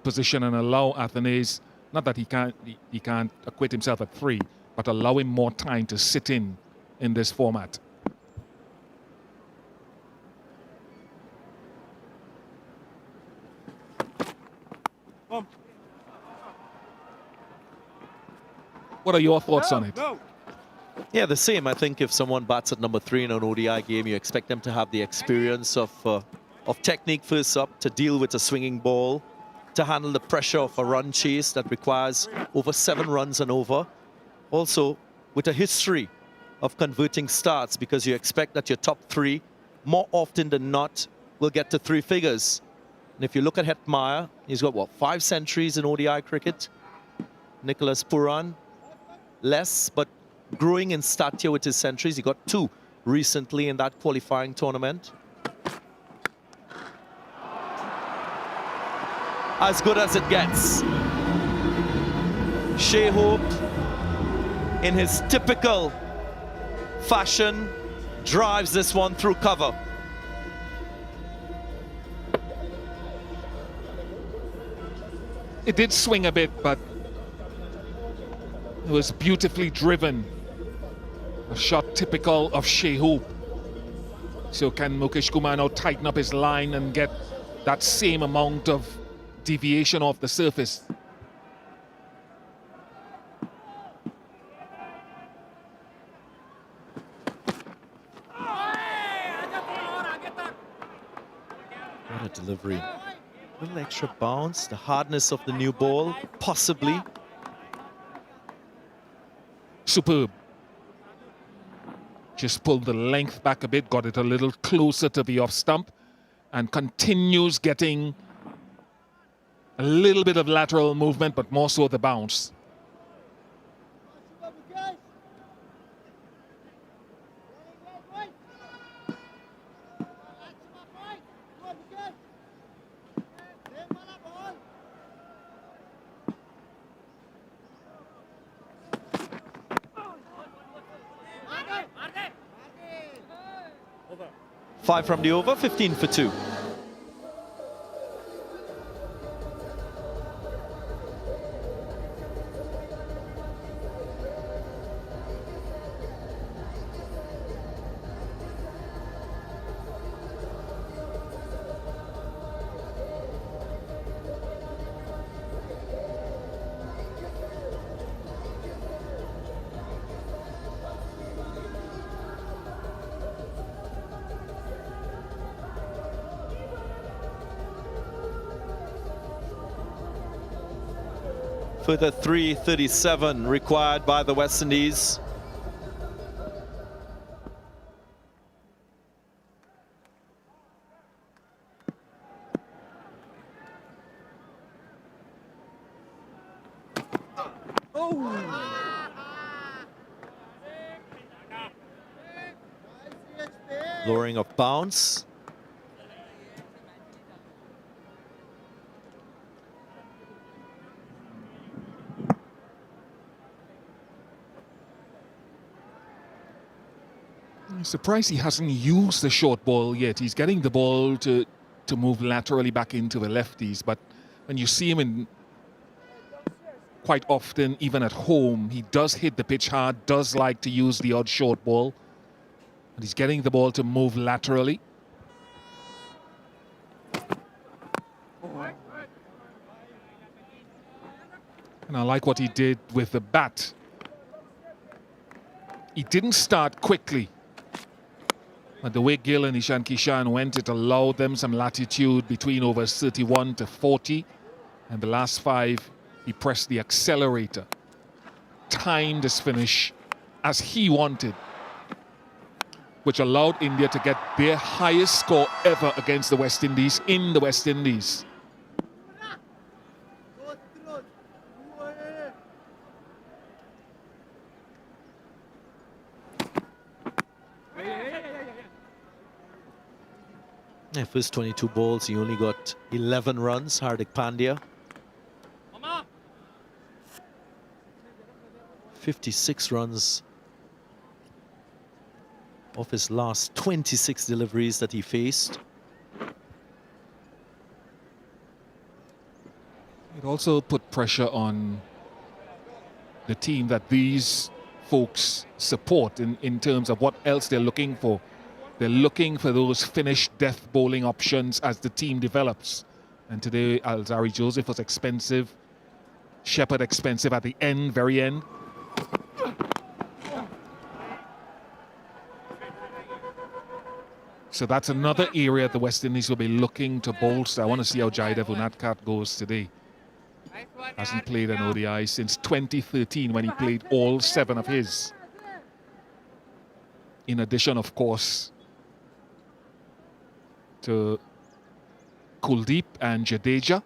position and allow Athanaze, not that he can't acquit himself at 3, but allow him more time to sit in this format. What are your thoughts on it? Yeah, the same. I think if someone bats at number 3 in an ODI game, you expect them to have the experience of technique first up, to deal with a swinging ball, to handle the pressure of a run chase that requires over 7 runs and over. Also, with a history of converting starts, because you expect that your top 3, more often than not, will get to 3 figures. And if you look at Hetmeyer, he's got, what, 5 centuries in ODI cricket? Nicholas Pooran, less, but growing in stature with his centuries. He got 2 recently in that qualifying tournament. As good as it gets. Shea Hope, in his typical fashion, drives this one through cover. It did swing a bit, but it was beautifully driven. A shot typical of Shea Hope. So can Mukesh Kumar now tighten up his line and get that same amount of deviation off the surface? What a delivery. A little extra bounce, the hardness of the new ball, possibly. Superb. Just pulled the length back a bit, got it a little closer to the off stump, and continues getting a little bit of lateral movement, but more so the bounce. Five from the over, 15 for 2. For the 337 required by the West Indies. Lowering of bounce. I'm surprised he hasn't used the short ball yet. He's getting the ball to move laterally back into the lefties, but when you see him in quite often, even at home, he does hit the pitch hard, does like to use the odd short ball, and he's getting the ball to move laterally. And I like what he did with the bat. He didn't start quickly. But the way Gill and Ishan Kishan went, it allowed them some latitude between overs 31 to 40. And the last 5, he pressed the accelerator. Timed his finish as he wanted, which allowed India to get their highest score ever against the West Indies in the West Indies. Yeah, first 22 balls, he only got 11 runs, Hardik Pandya. 56 runs off his last 26 deliveries that he faced. It also put pressure on the team that these folks support in terms of what else they're looking for. They're looking for those finished death bowling options as the team develops. And today, Alzari Joseph was expensive. Shepherd expensive at the end, very end. So that's another area the West Indies will be looking to bolster. I want to see how Jaidev Unadkat goes today. Hasn't played an ODI since 2013 when he played all 7 of his. In addition, of course, to Kuldeep and Jadeja.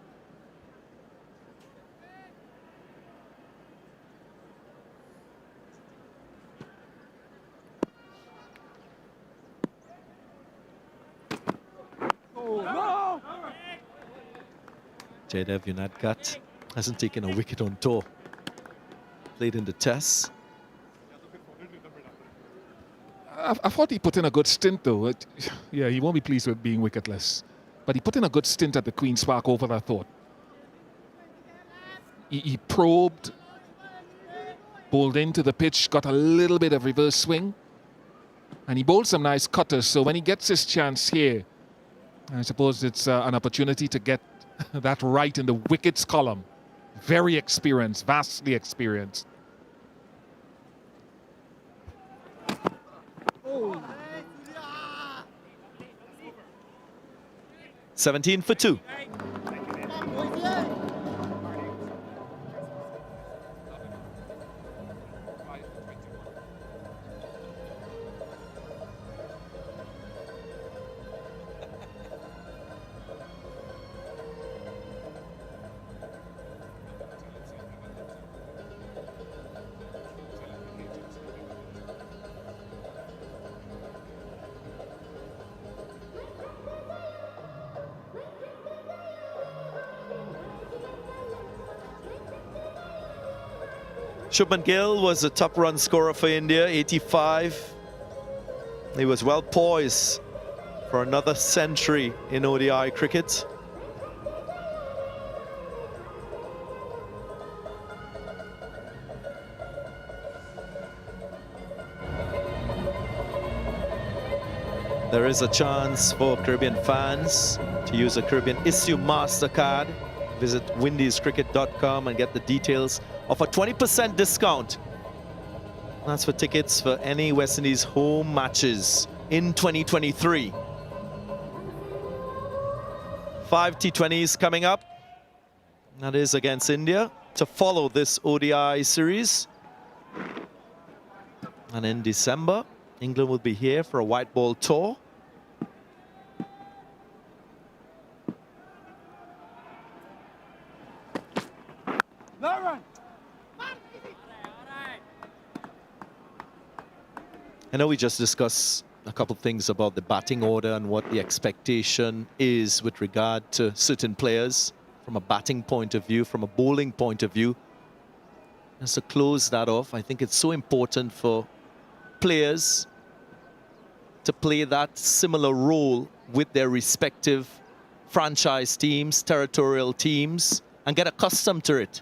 Jaidev Unadkat hasn't taken a wicket on tour. Played in the tests. I thought he put in a good stint, though. Yeah, he won't be pleased with being wicketless. But he put in a good stint at the Queen's Park Oval, I thought. He probed, bowled into the pitch, got a little bit of reverse swing. And he bowled some nice cutters. So when he gets his chance here, I suppose it's an opportunity to get that right in the wickets column. Very experienced, vastly experienced. 17 for 2. Shubman Gill was the top run scorer for India, 85. He was well poised for another century in ODI cricket. There is a chance for Caribbean fans to use a Caribbean Issue MasterCard. Visit windiescricket.com and get the details of a 20% discount. That's for tickets for any West Indies home matches in 2023. 5 T20s coming up. That is against India to follow this ODI series. And in December, England will be here for a white ball tour. I know we just discussed a couple of things about the batting order and what the expectation is with regard to certain players from a batting point of view, from a bowling point of view. Just to close that off, I think it's so important for players to play that similar role with their respective franchise teams, territorial teams, and get accustomed to it.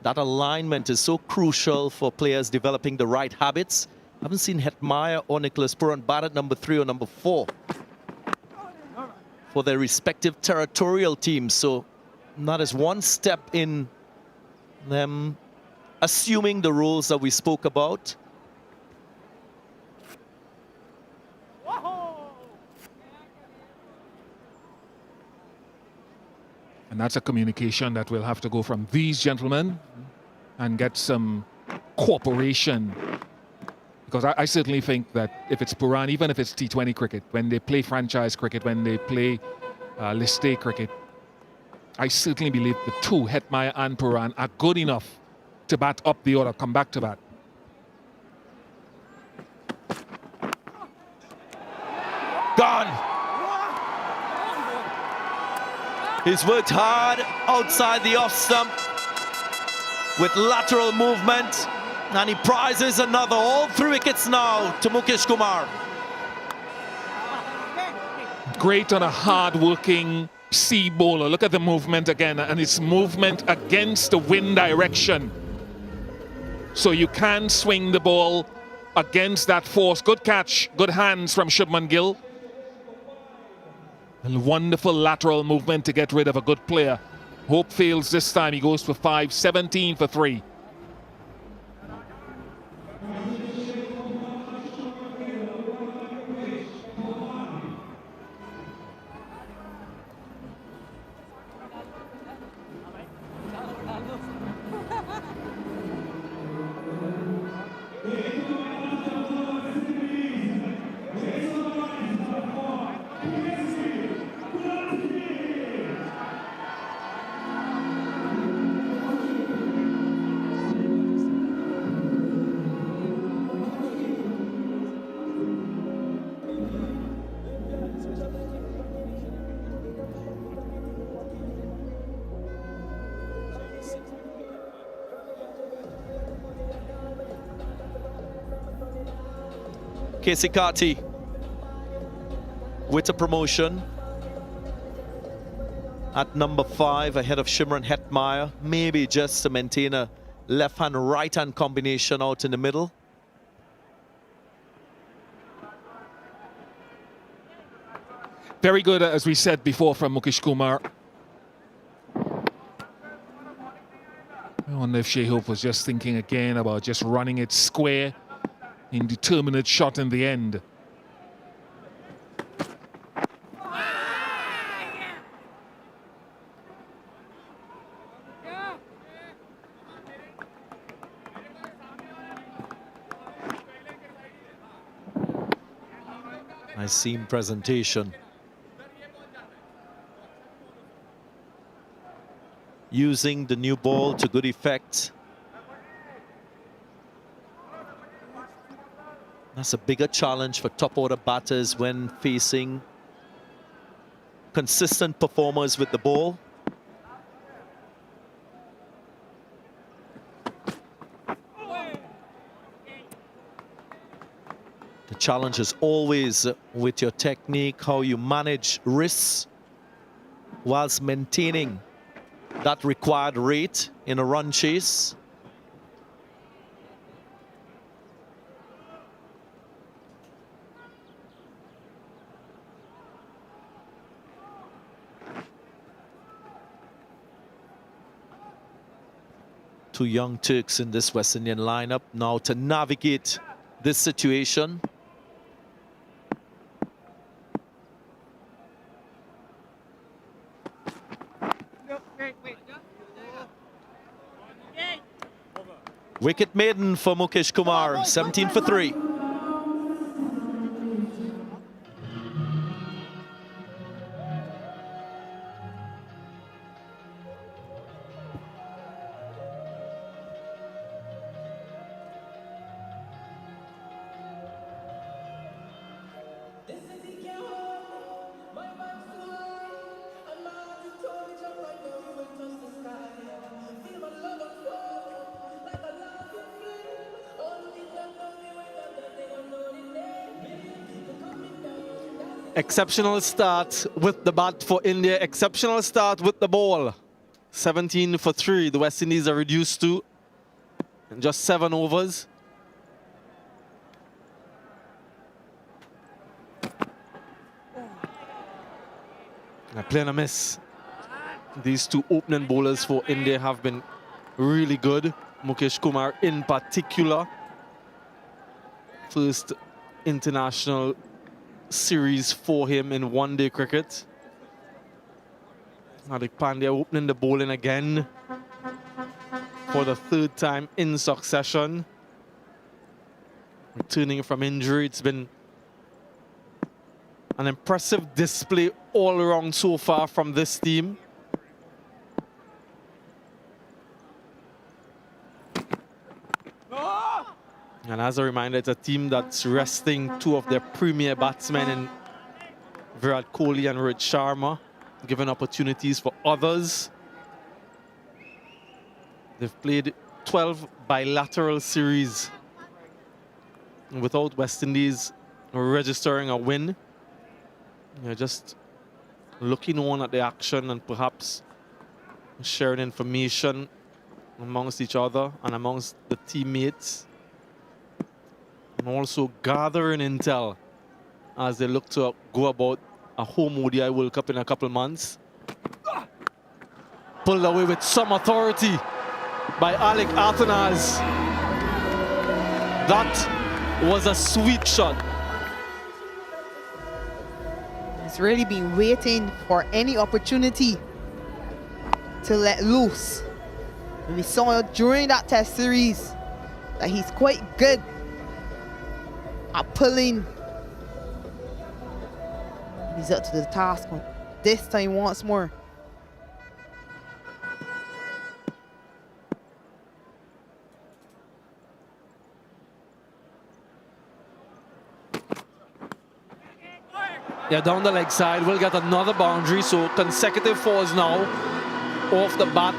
That alignment is so crucial for players developing the right habits. I haven't seen Hetmyer or Nicholas Puran bat at number 3 or number 4 for their respective territorial teams. So that is one step in them assuming the roles that we spoke about. And that's a communication that will have to go from these gentlemen and get some cooperation. Because I certainly think that if it's Puran, even if it's T20 cricket, when they play franchise cricket, when they play list A cricket, I certainly believe the two, Hetmyer and Puran, are good enough to bat up the order, come back to bat. Gone. He's worked hard outside the off stump with lateral movement, and he prizes another. All 3 wickets now to Mukesh Kumar. Great on a hard-working C bowler. Look at the movement again, and it's movement against the wind direction. So you can swing the ball against that force. Good catch, good hands from Shubman Gill. And wonderful lateral movement to get rid of a good player. Hope fails this time. He goes for 5, 17 for 3. Casey Carty with a promotion at number 5 ahead of Shimron Hetmyer, maybe just to maintain a left-hand, right-hand combination out in the middle. Very good, as we said before, from Mukesh Kumar. I wonder if Shea Hope was just thinking again about just running it square. Indeterminate shot in the end. Nice seam presentation. Using the new ball to good effect. That's a bigger challenge for top order batters when facing consistent performers with the ball. The challenge is always with your technique, how you manage risks whilst maintaining that required rate in a run chase. Two young Turks in this West Indian lineup now to navigate this situation. Wicket maiden for Mukesh Kumar, 17 for 3. Exceptional start with the bat for India. Exceptional start with the ball. 17 for 3. The West Indies are reduced to in just 7 overs. A play and a miss. These two opening bowlers for India have been really good. Mukesh Kumar in particular. First international series for him in one-day cricket. Hardik Pandya opening the bowling again for the 3rd time in succession. Returning from injury, it's been an impressive display all around so far from this team. And as a reminder, it's a team that's resting 2 of their premier batsmen in Virat Kohli and Rohit Sharma, giving opportunities for others. They've played 12 bilateral series without West Indies registering a win. You're just looking on at the action and perhaps sharing information amongst each other and amongst the teammates. And also gathering intel as they look to go about a home ODI World Cup in a couple of months. Pulled away with some authority by Alec Athanase. That was a sweet shot. He's really been waiting for any opportunity to let loose. And we saw during that test series that he's quite good at pulling. He's up to the task this time once more. Yeah, down the leg side, we'll get another boundary. So consecutive 4s now off the bat.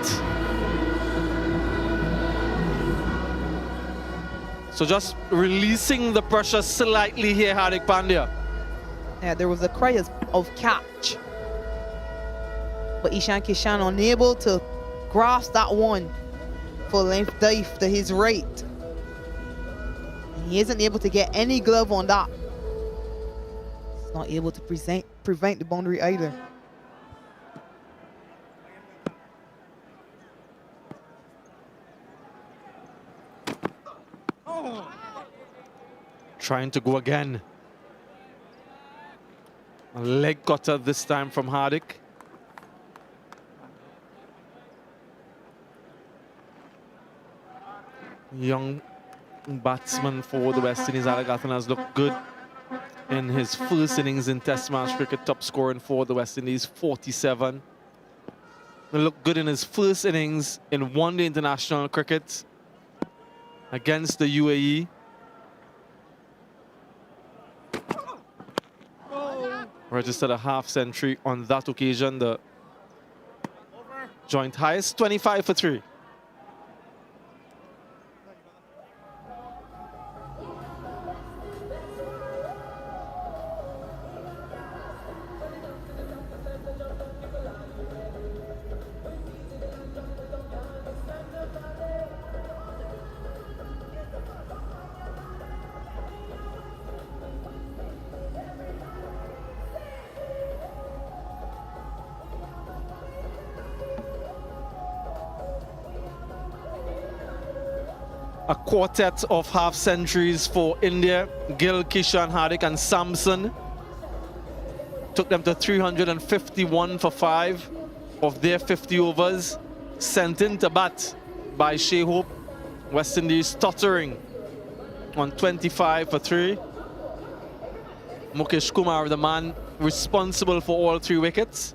So just releasing the pressure slightly here, Hardik Pandya. Yeah, there was a cry of catch. But Ishan Kishan unable to grasp that one. Full length dive to his right. And he isn't able to get any glove on that. He's not able to prevent the boundary either. Trying to go again. A leg cutter this time from Hardik. Young batsman for the West Indies, Alec Athanase, looked good in his first innings in Test match cricket, top scoring for the West Indies, 47. He looked good in his first innings in one-day international cricket against the UAE. Registered a half century on that occasion, the joint highest, 25 for 3. A quartet of half centuries for India. Gill, Kishan, Hardik and Samson took them to 351 for 5 of their 50 overs. Sent into bat by Shea Hope. West Indies stuttering on 25 for 3. Mukesh Kumar, the man responsible for all 3 wickets.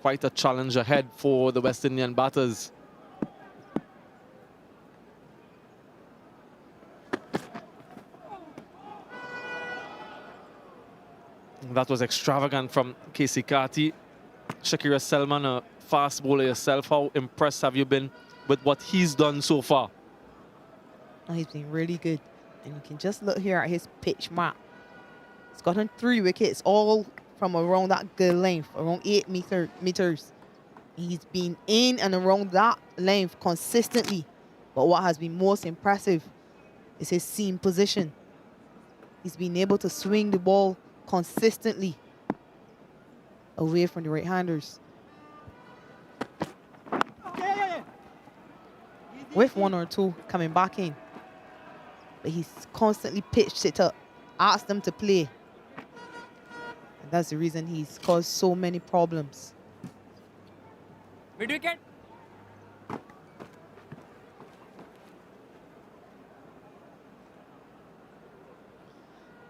Quite a challenge ahead for the West Indian batters. That was extravagant from Casey Carty. Shakira Selman, a fast bowler yourself. How impressed have you been with what he's done so far? And he's been really good. And you can just look here at his pitch map. He's gotten 3 wickets, all from around that good length, around 8 meters. He's been in and around that length consistently. But what has been most impressive is his seam position. He's been able to swing the ball consistently away from the right-handers. With 1 or 2 coming back in. But he's constantly pitched it up, asked them to play. And that's the reason he's caused so many problems. Mid wicket.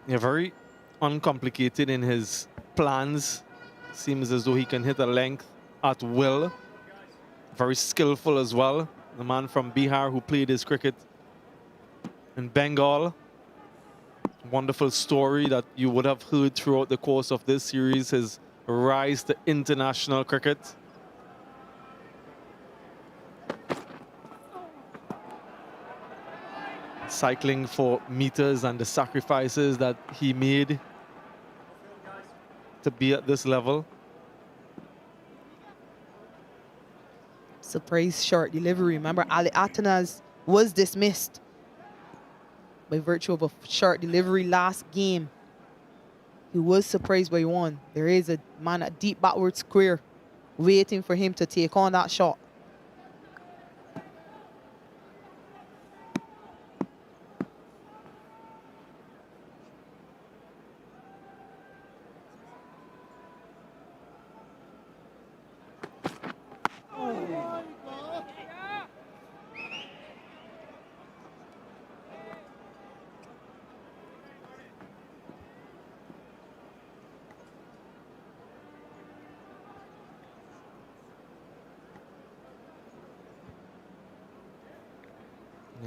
Yeah, very uncomplicated in his plans. Seems as though he can hit a length at will. Very skillful as well. The man from Bihar who played his cricket in Bengal. Wonderful story that you would have heard throughout the course of this series, his rise to international cricket. Cycling for meters and the sacrifices that he made to be at this level. Surprise short delivery. Remember, Ali Atanaz was dismissed by virtue of a short delivery last game. He was surprised by 1. There is a man at deep backward square waiting for him to take on that shot.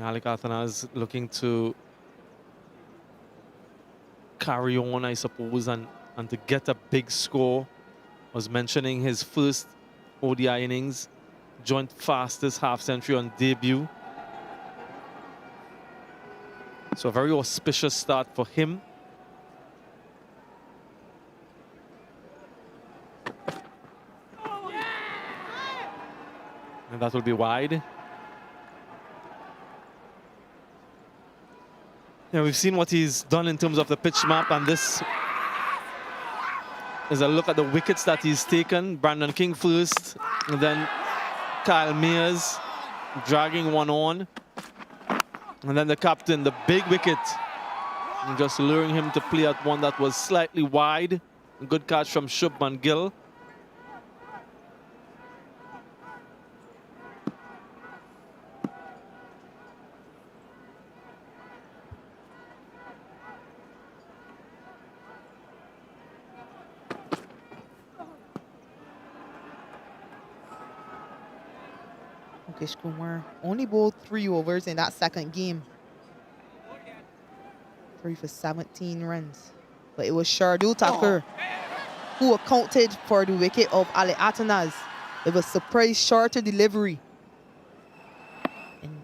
Ali Atanaz looking to carry on, I suppose, and to get a big score. Was mentioning his first ODI innings, joint fastest half-century on debut. So a very auspicious start for him. And that will be wide. Yeah, we've seen what he's done in terms of the pitch map, and this is a look at the wickets that he's taken. Brandon King first, and then Kyle Mayers dragging 1 on. And then the captain, the big wicket, and just luring him to play at 1 that was slightly wide. A good catch from Shubman Gill. Mukesh Kumar only bowled 3 overs in that second game. 3 for 17 runs. But it was Shardul Thakur who accounted for the wicket of Ali Atanaz. It was surprise shorter delivery. And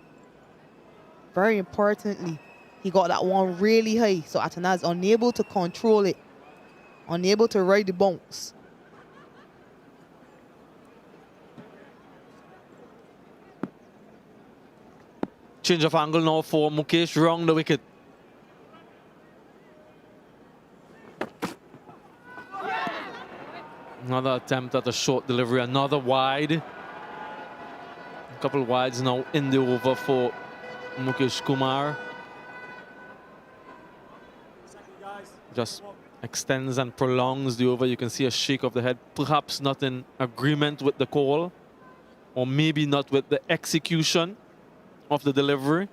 very importantly, he got that one really high. So Atanaz unable to control it. Unable to ride the bounce. Change of angle now for Mukesh, wrong the wicket. Another attempt at a short delivery, another wide. A couple of wides now in the over for Mukesh Kumar. Just extends and prolongs the over. You can see a shake of the head, perhaps not in agreement with the call, or maybe not with the execution of the delivery.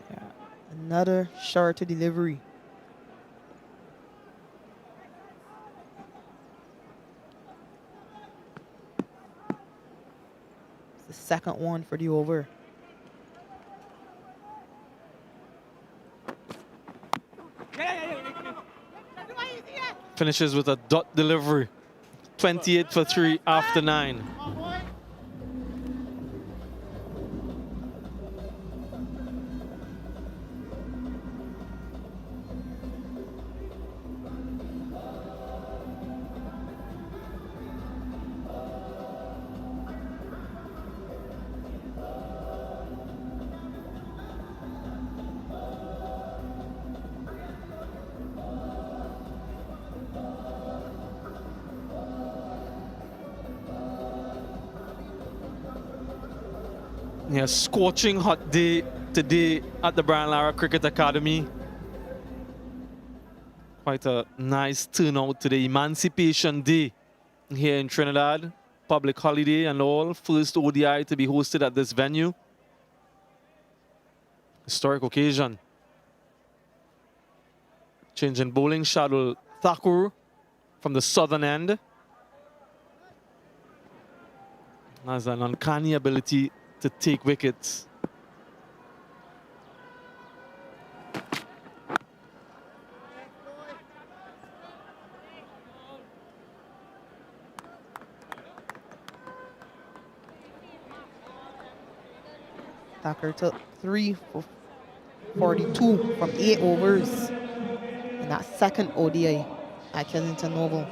Yeah, another shorter delivery. It's the second one for the over. Finishes with a dot delivery. 28 for 3 after 9. Yeah, scorching hot day today at the Brian Lara Cricket Academy. Quite a nice turnout today. Emancipation Day here in Trinidad. Public holiday and all. First ODI to be hosted at this venue. Historic occasion. Change in bowling. Shadul Thakur from the southern end. Has an uncanny ability to take wickets. Thakur took 3 for 42 from 8 overs in that second ODI at Kensington Oval.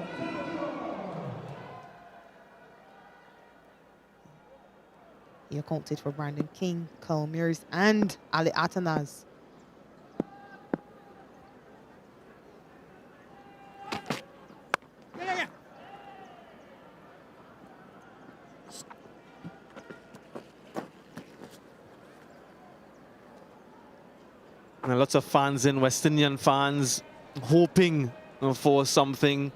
He accounted for Brandon King, Kyle Mears, and Ali Atanaz. And lots of fans in, West Indian fans, hoping for something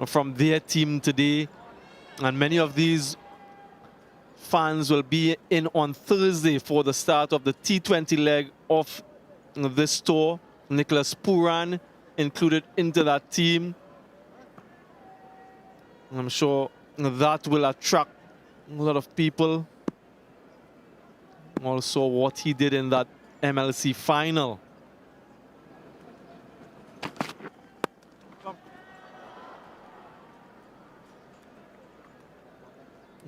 from their team today. And many of these fans will be in on Thursday for the start of the T20 leg of this tour. Nicholas Puran included into that team. I'm sure that will attract a lot of people. Also what he did in that MLC final.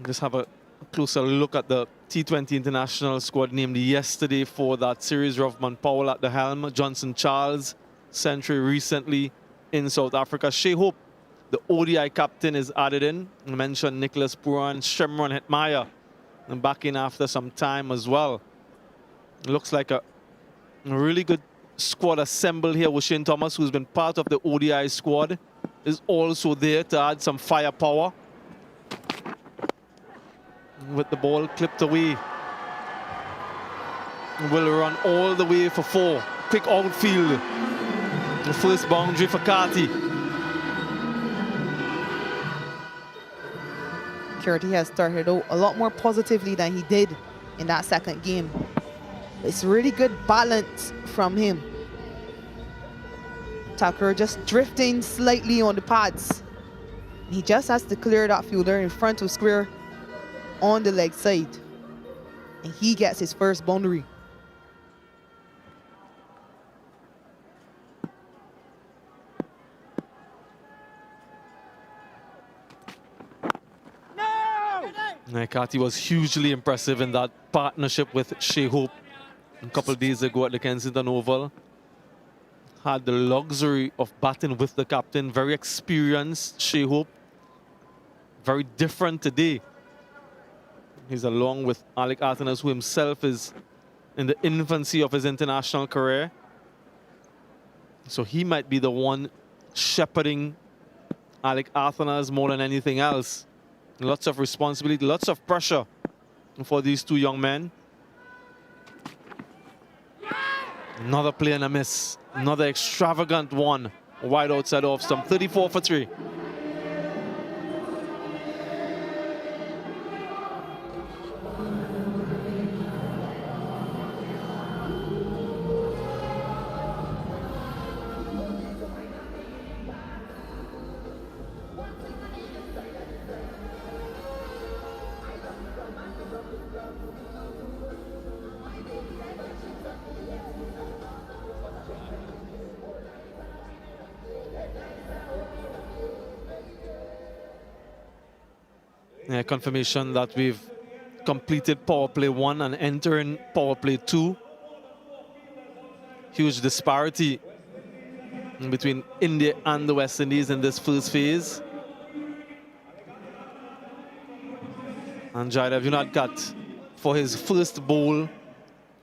Just have a closer look at the T20 international squad named yesterday for that series. Rovman Powell at the helm, Johnson Charles, century recently in South Africa. Shea Hope, the ODI captain, is added in. I mentioned Nicholas Puran, Shimron Hetmyer, and back in after some time as well. Looks like a really good squad assembled here. Washington Thomas, who's been part of the ODI squad, is also there to add some firepower. With the ball clipped away. Will run all the way for 4. Quick outfield. The first boundary for Carty. Carty has started out a lot more positively than he did in that second game. It's really good balance from him. Thakur just drifting slightly on the pads. He just has to clear that fielder in front of square on the leg side. And he gets his first boundary. Carty was hugely impressive in that partnership with Shea Hope a couple of days ago at the Kensington Oval. Had the luxury of batting with the captain. Very experienced, Shea Hope. Very different today. He's along with Alec Atenas, who himself is in the infancy of his international career. So he might be the one shepherding Alec Atenas more than anything else. Lots of responsibility, lots of pressure for these two young men. Another play and a miss. Another extravagant one. Wide outside off stump. 34 for 3. Yeah, confirmation that we've completed power play 1 and entering power play 2. Huge disparity between India and the West Indies in this first phase. And Jaidev Unadkat, for his first bowl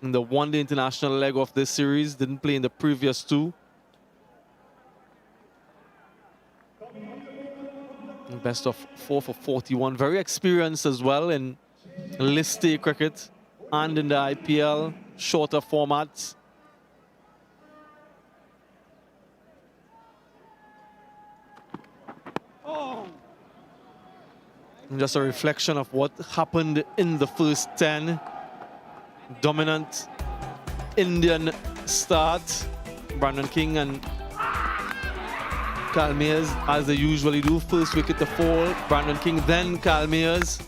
in the one-day international leg of this series, didn't play in the previous 2. Best of 4 for 41. Very experienced as well in list day cricket. and in the IPL, shorter formats. And just a reflection of what happened in the first 10. Dominant Indian start. Brandon King and Kyle Mayers, as they usually do. First wicket to fall, Brandon King, then Kyle Mayers.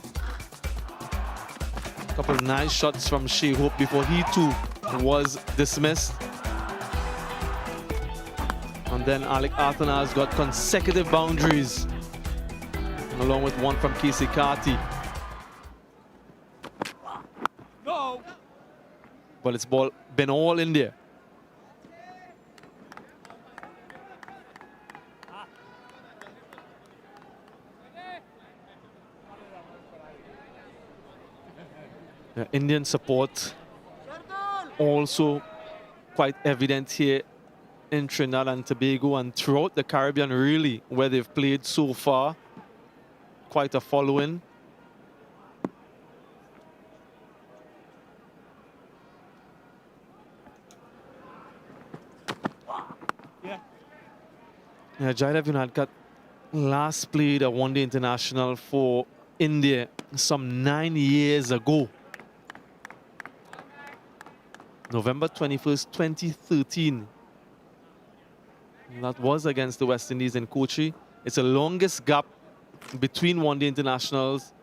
A couple of nice shots from Shea Hope before he too was dismissed. And then Alec Athanas got consecutive boundaries, along with one from Casey Carty. Go. But it's been all India. The Indian support also quite evident here in Trinidad and Tobago and throughout the Caribbean, really, where they've played so far. Quite a following. Yeah, Jaidev Unadkat last played a one-day international for India some 9 years ago. November 21st, 2013. And that was against the West Indies in Kochi. It's the longest gap between one-day internationals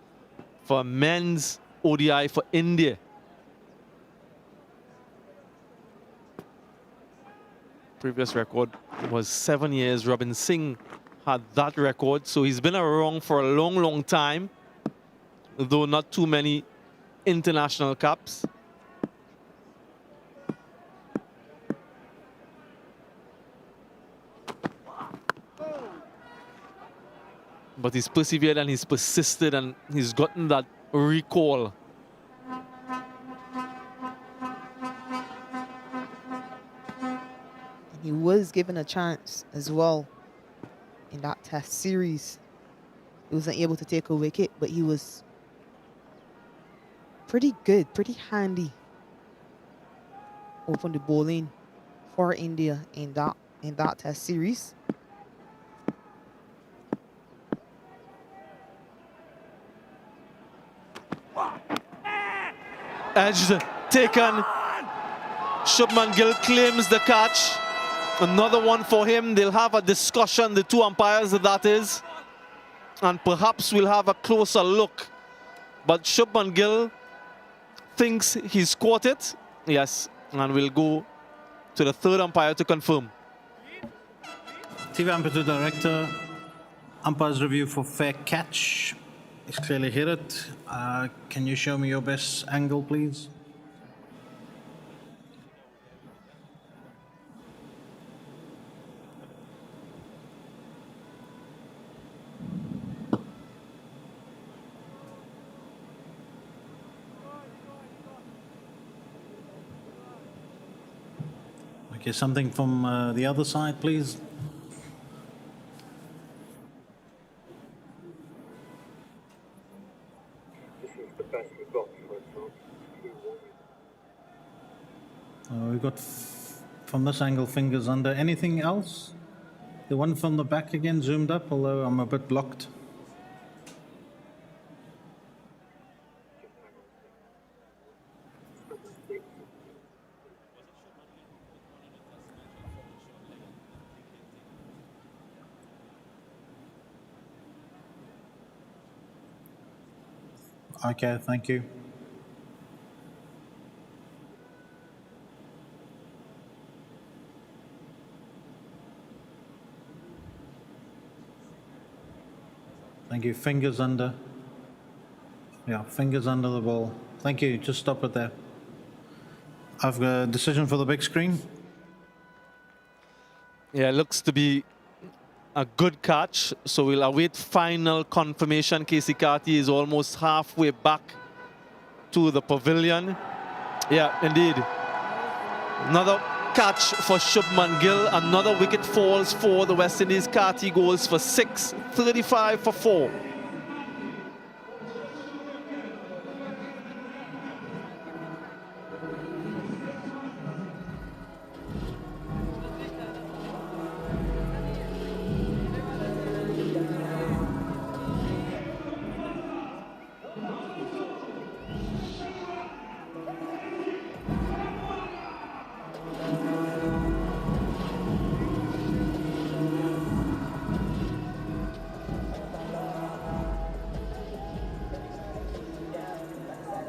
for men's ODI for India. Previous record was 7 years. Robin Singh had that record, so he's been around for a long, long time, though not too many international caps. But he's persevered and he's persisted and he's gotten that recall. He was given a chance as well in that test series. He wasn't able to take a wicket, but he was pretty good, pretty handy open the bowling for India in that test series. Edge taken. Shubman Gill claims the catch. Another one for him. They'll have a discussion, the two umpires, that is. And perhaps we'll have a closer look. But Shubman Gill thinks he's caught it. Yes, and we'll go to the third umpire to confirm. TV umpire director, umpire's review for fair catch. It's clearly hit it. Can you show me your best angle, please? Okay, something from the other side, please. We've got from this angle fingers under. Anything else? The one from the back again zoomed up, although I'm a bit blocked. Okay, thank you. Thank you. Fingers under. Yeah, fingers under the ball. Thank you. Just stop it there. I've got a decision for the big screen. Yeah, it looks to be a good catch, so we'll await final confirmation. Casey Carty is almost halfway back to the pavilion. Yeah, indeed. Another catch for Shubman Gill. Another wicket falls for the West Indies. Carty goes for 6, 35 for 4.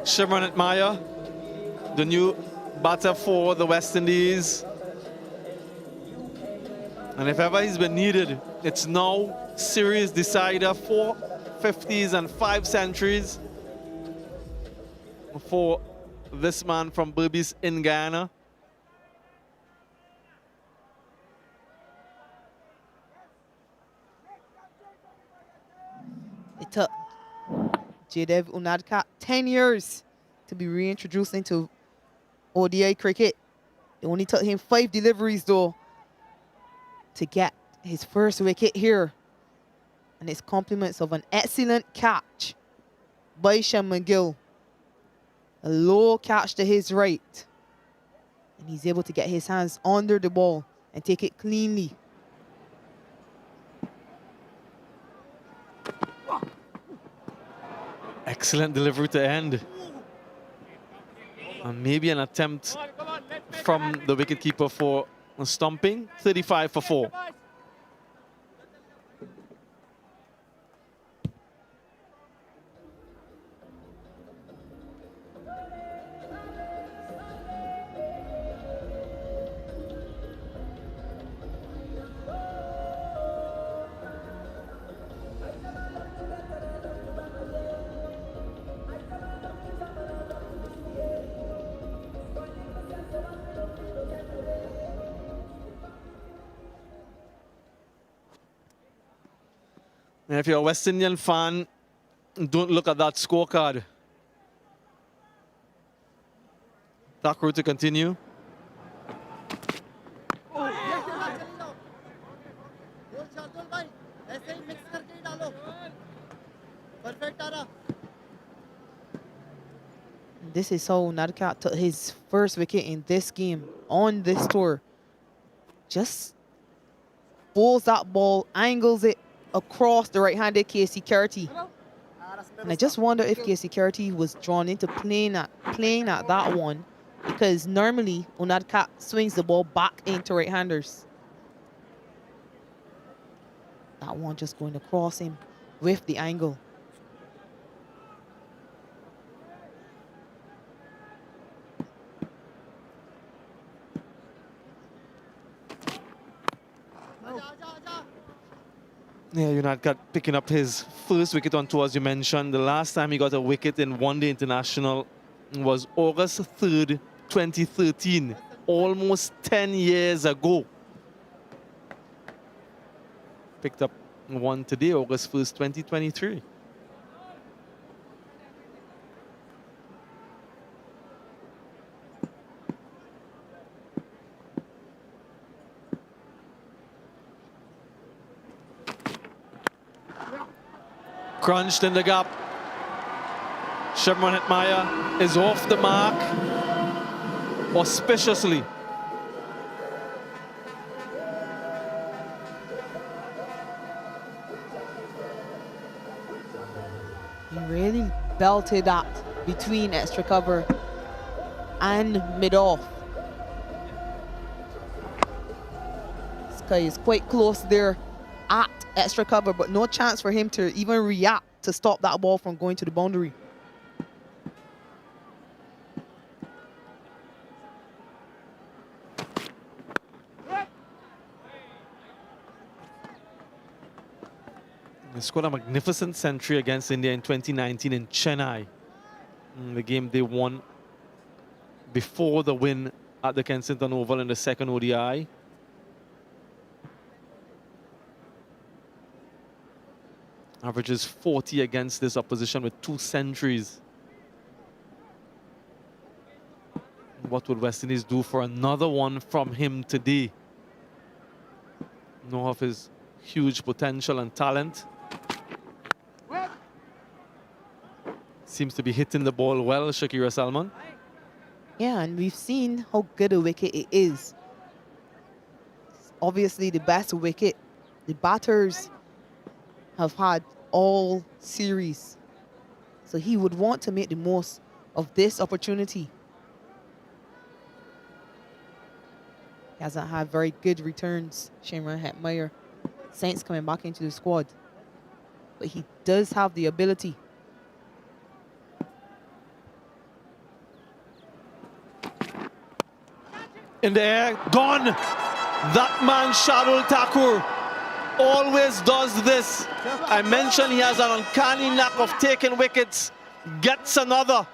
Shimron Hetmyer, the new batter for the West Indies. And if ever he's been needed, it's now series decider, 4 50s and 5 centuries for this man from Berbice in Guyana. It took Jaidev Unadkat 10 years to be reintroduced into ODI cricket. It only took him 5 deliveries, though, to get his first wicket here. And it's compliments of an excellent catch by Sean McGill. A low catch to his right. And he's able to get his hands under the ball and take it cleanly. Excellent delivery to end. And maybe an attempt from the wicketkeeper for a stumping. 35 for 4. And if you're a West Indian fan, don't look at that scorecard. Thakur to continue. This is how Unadkat took his first wicket in this game on this tour. Just bowls that ball, angles it across the right-handed KC Carty. And I just wonder if KC Carty was drawn into playing at that one, because normally Unadkat swings the ball back into right-handers. That one just going across him with the angle. Yeah, Unadkat picking up his first wicket on tour, as you mentioned. The last time he got a wicket in one-day international was August 3rd, 2013, almost 10 years ago. Picked up one today, August 1st, 2023. Crunched in the gap. Shimron Hetmyer is off the mark auspiciously. He really belted that between extra cover and mid-off. This guy is quite close there at extra cover, but no chance for him to even react to stop that ball from going to the boundary. They scored a magnificent century against India in 2019 in Chennai. The game they won before the win at the Kensington Oval in the second ODI. Averages 40 against this opposition with 2 centuries. What would West Indies do for another one from him today? Know of his huge potential and talent. Seems to be hitting the ball well, Shakira Salman. Yeah, and we've seen how good a wicket it is. It's obviously the best wicket the batters have had all series. So he would want to make the most of this opportunity. He hasn't had very good returns, Shimron Hetmyer, since coming back into the squad. But he does have the ability. In the air, gone. That man, Shardul Thakur, always does this. I mentioned he has an uncanny knack of taking wickets. Gets another.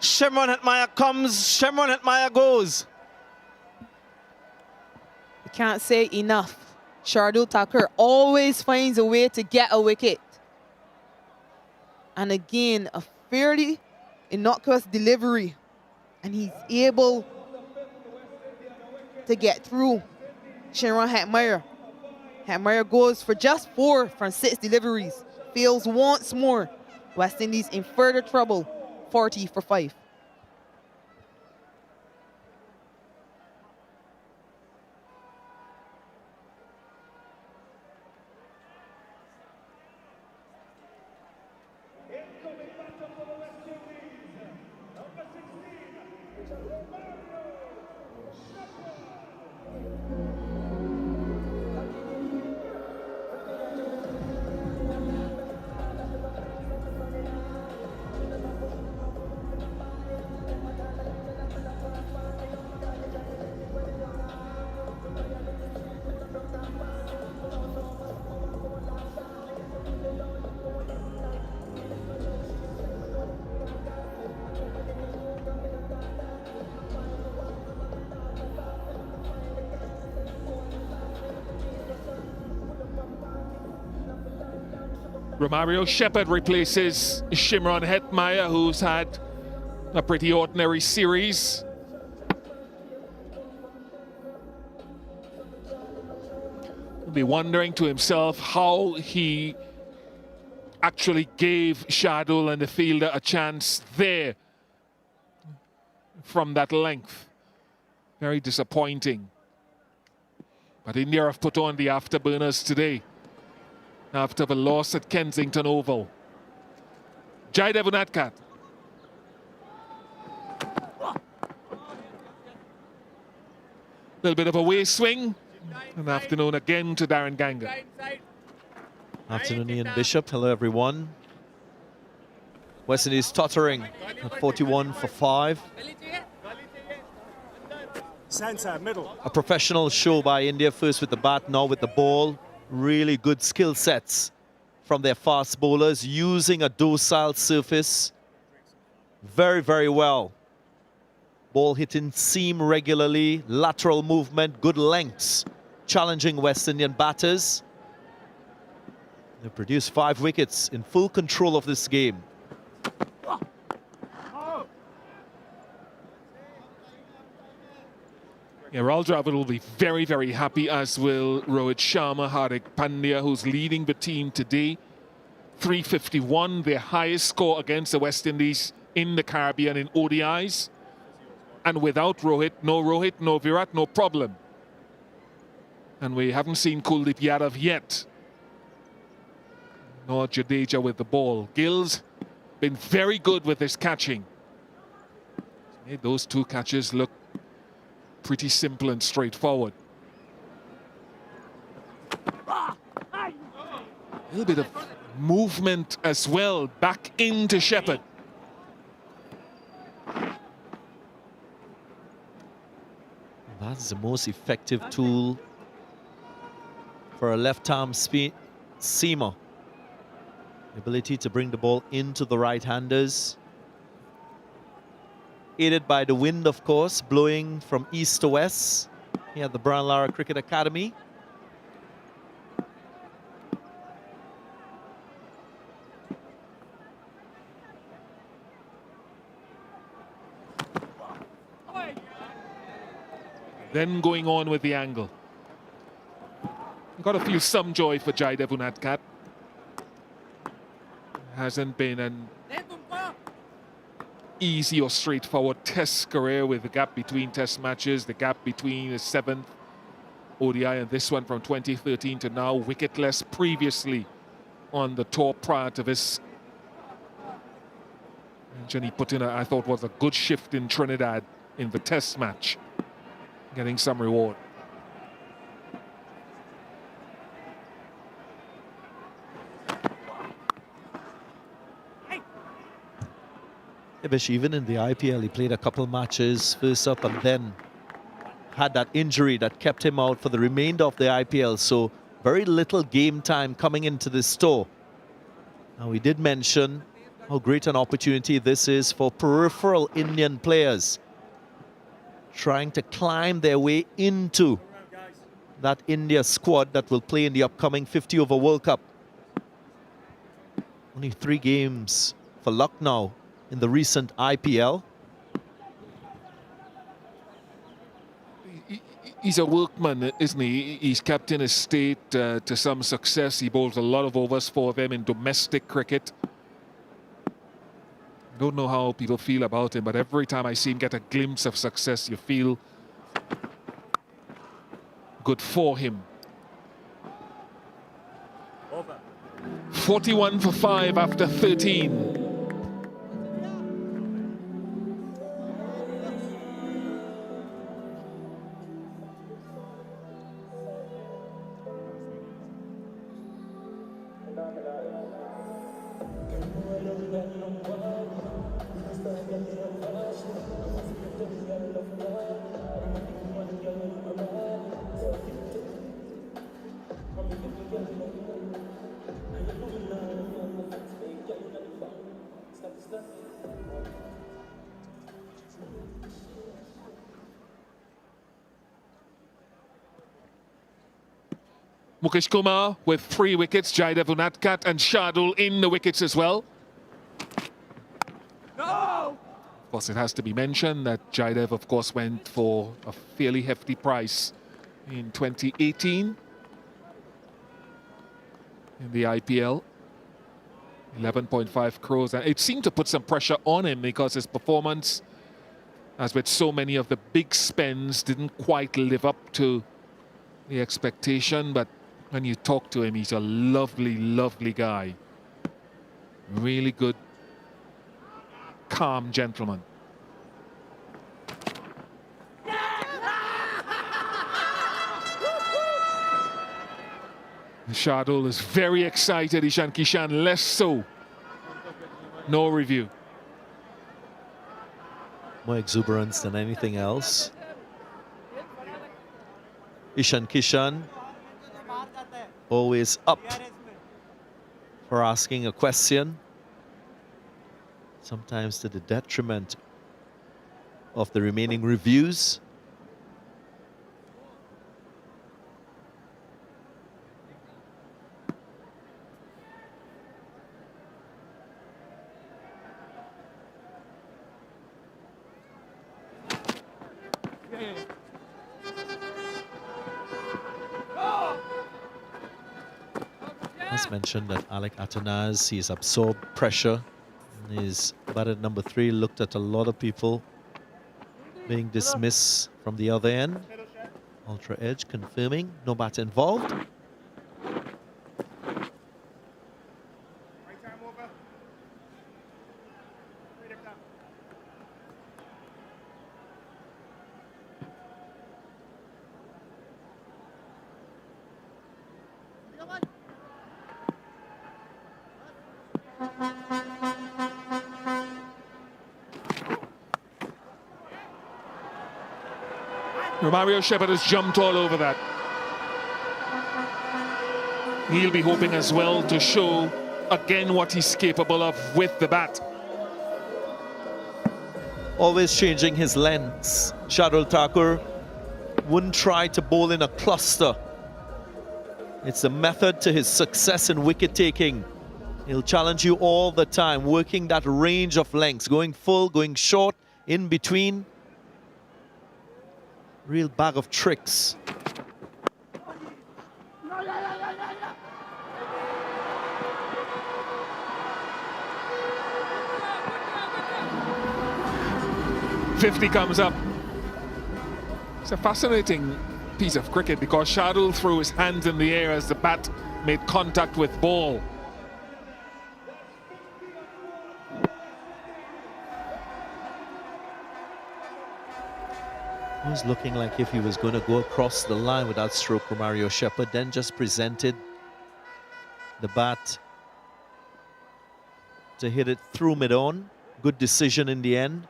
Shimron Hetmyer comes, Shimron Hetmyer goes. You can't say enough. Shardul Thakur always finds a way to get a wicket. And again, a fairly innocuous delivery. And he's able to get through Shimron Hetmyer. Hetmyer goes for just 4 from 6 deliveries. Fails once more. West Indies in further trouble, 40 for 5. Romario Shepherd replaces Shimron Hetmyer, who's had a pretty ordinary series. He'll be wondering to himself how he actually gave Shardul and the fielder a chance there from that length. Very disappointing. But India have put on the afterburners today after the loss at Kensington Oval. Jaidev Unadkat. Little bit of a way swing. An afternoon again to Darren Ganga. Afternoon, Ian Bishop. Hello, everyone. West Indies tottering at 41 for 5. Middle. A professional show by India, first with the bat, now with the ball. Really good skill sets from their fast bowlers, using a docile surface very, very well. Ball hitting seam regularly, lateral movement, good lengths, challenging West Indian batters. They produced 5 wickets, in full control of this game. Yeah, Rahul Dravid will be very, very happy, as will Rohit Sharma, Hardik Pandya, who's leading the team today. 351, their highest score against the West Indies in the Caribbean in ODIs. And without Rohit, no Virat, no problem. And we haven't seen Kuldeep Yadav yet. Nor Jadeja with the ball. Gill's been very good with his catching. Made those 2 catches look pretty simple and straightforward. A little bit of movement as well back into Shepherd. That's the most effective tool for a left-arm seamer. The ability to bring the ball into the right-handers. Aided by the wind, of course, blowing from east to west here at the Brian Lara Cricket Academy. Then going on with the angle. You've got to feel some joy for Jaidev Unadkat. Hasn't been an easy or straightforward test career, with the gap between test matches, the gap between the 7th ODI and this one from 2013 to now, wicketless previously on the tour prior to this. And Jenny put in, I thought, was a good shift in Trinidad in the test match, getting some reward. Ibish, even in the IPL, he played a couple matches, first up and then had that injury that kept him out for the remainder of the IPL. So very little game time coming into this tour. Now, we did mention how great an opportunity this is for peripheral Indian players trying to climb their way into that India squad that will play in the upcoming 50-over World Cup. Only 3 games for Lucknow in the recent IPL. He's a workman, isn't he? He's captained his state to some success. He bowls a lot of overs for them in domestic cricket. Don't know how people feel about him, but every time I see him get a glimpse of success, you feel good for him. 41 for 5 after 13. Mukesh Kumar with 3 wickets, Jaidev Unadkat and Shardul in the wickets as well. No! Of course, it has to be mentioned that Jaidev, of course, went for a fairly hefty price in 2018 in the IPL. 11.5 crores. And it seemed to put some pressure on him because his performance, as with so many of the big spends, didn't quite live up to the expectation. But when you talk to him, he's a lovely, lovely guy. Really good, calm gentleman. Shardul is very excited. Ishan Kishan less so. No review. More exuberance than anything else. Ishan Kishan always up for asking a question, sometimes to the detriment of the remaining reviews. As mentioned that Alec Atanaz, he's absorbed pressure. He's batted number 3, looked at a lot of people being dismissed from the other end. Ultra edge confirming no bat involved. Mario Shepherd has jumped all over that. He'll be hoping as well to show again what he's capable of with the bat. Always changing his lengths. Shardul Thakur wouldn't try to bowl in a cluster. It's a method to his success in wicket taking. He'll challenge you all the time, working that range of lengths, going full, going short, in between. Real bag of tricks. .50 comes up. It's a fascinating piece of cricket because Shardul threw his hands in the air as the bat made contact with ball. It was looking like if he was going to go across the line with that stroke for Mario Shepherd, then just presented the bat to hit it through mid-on. Good decision in the end.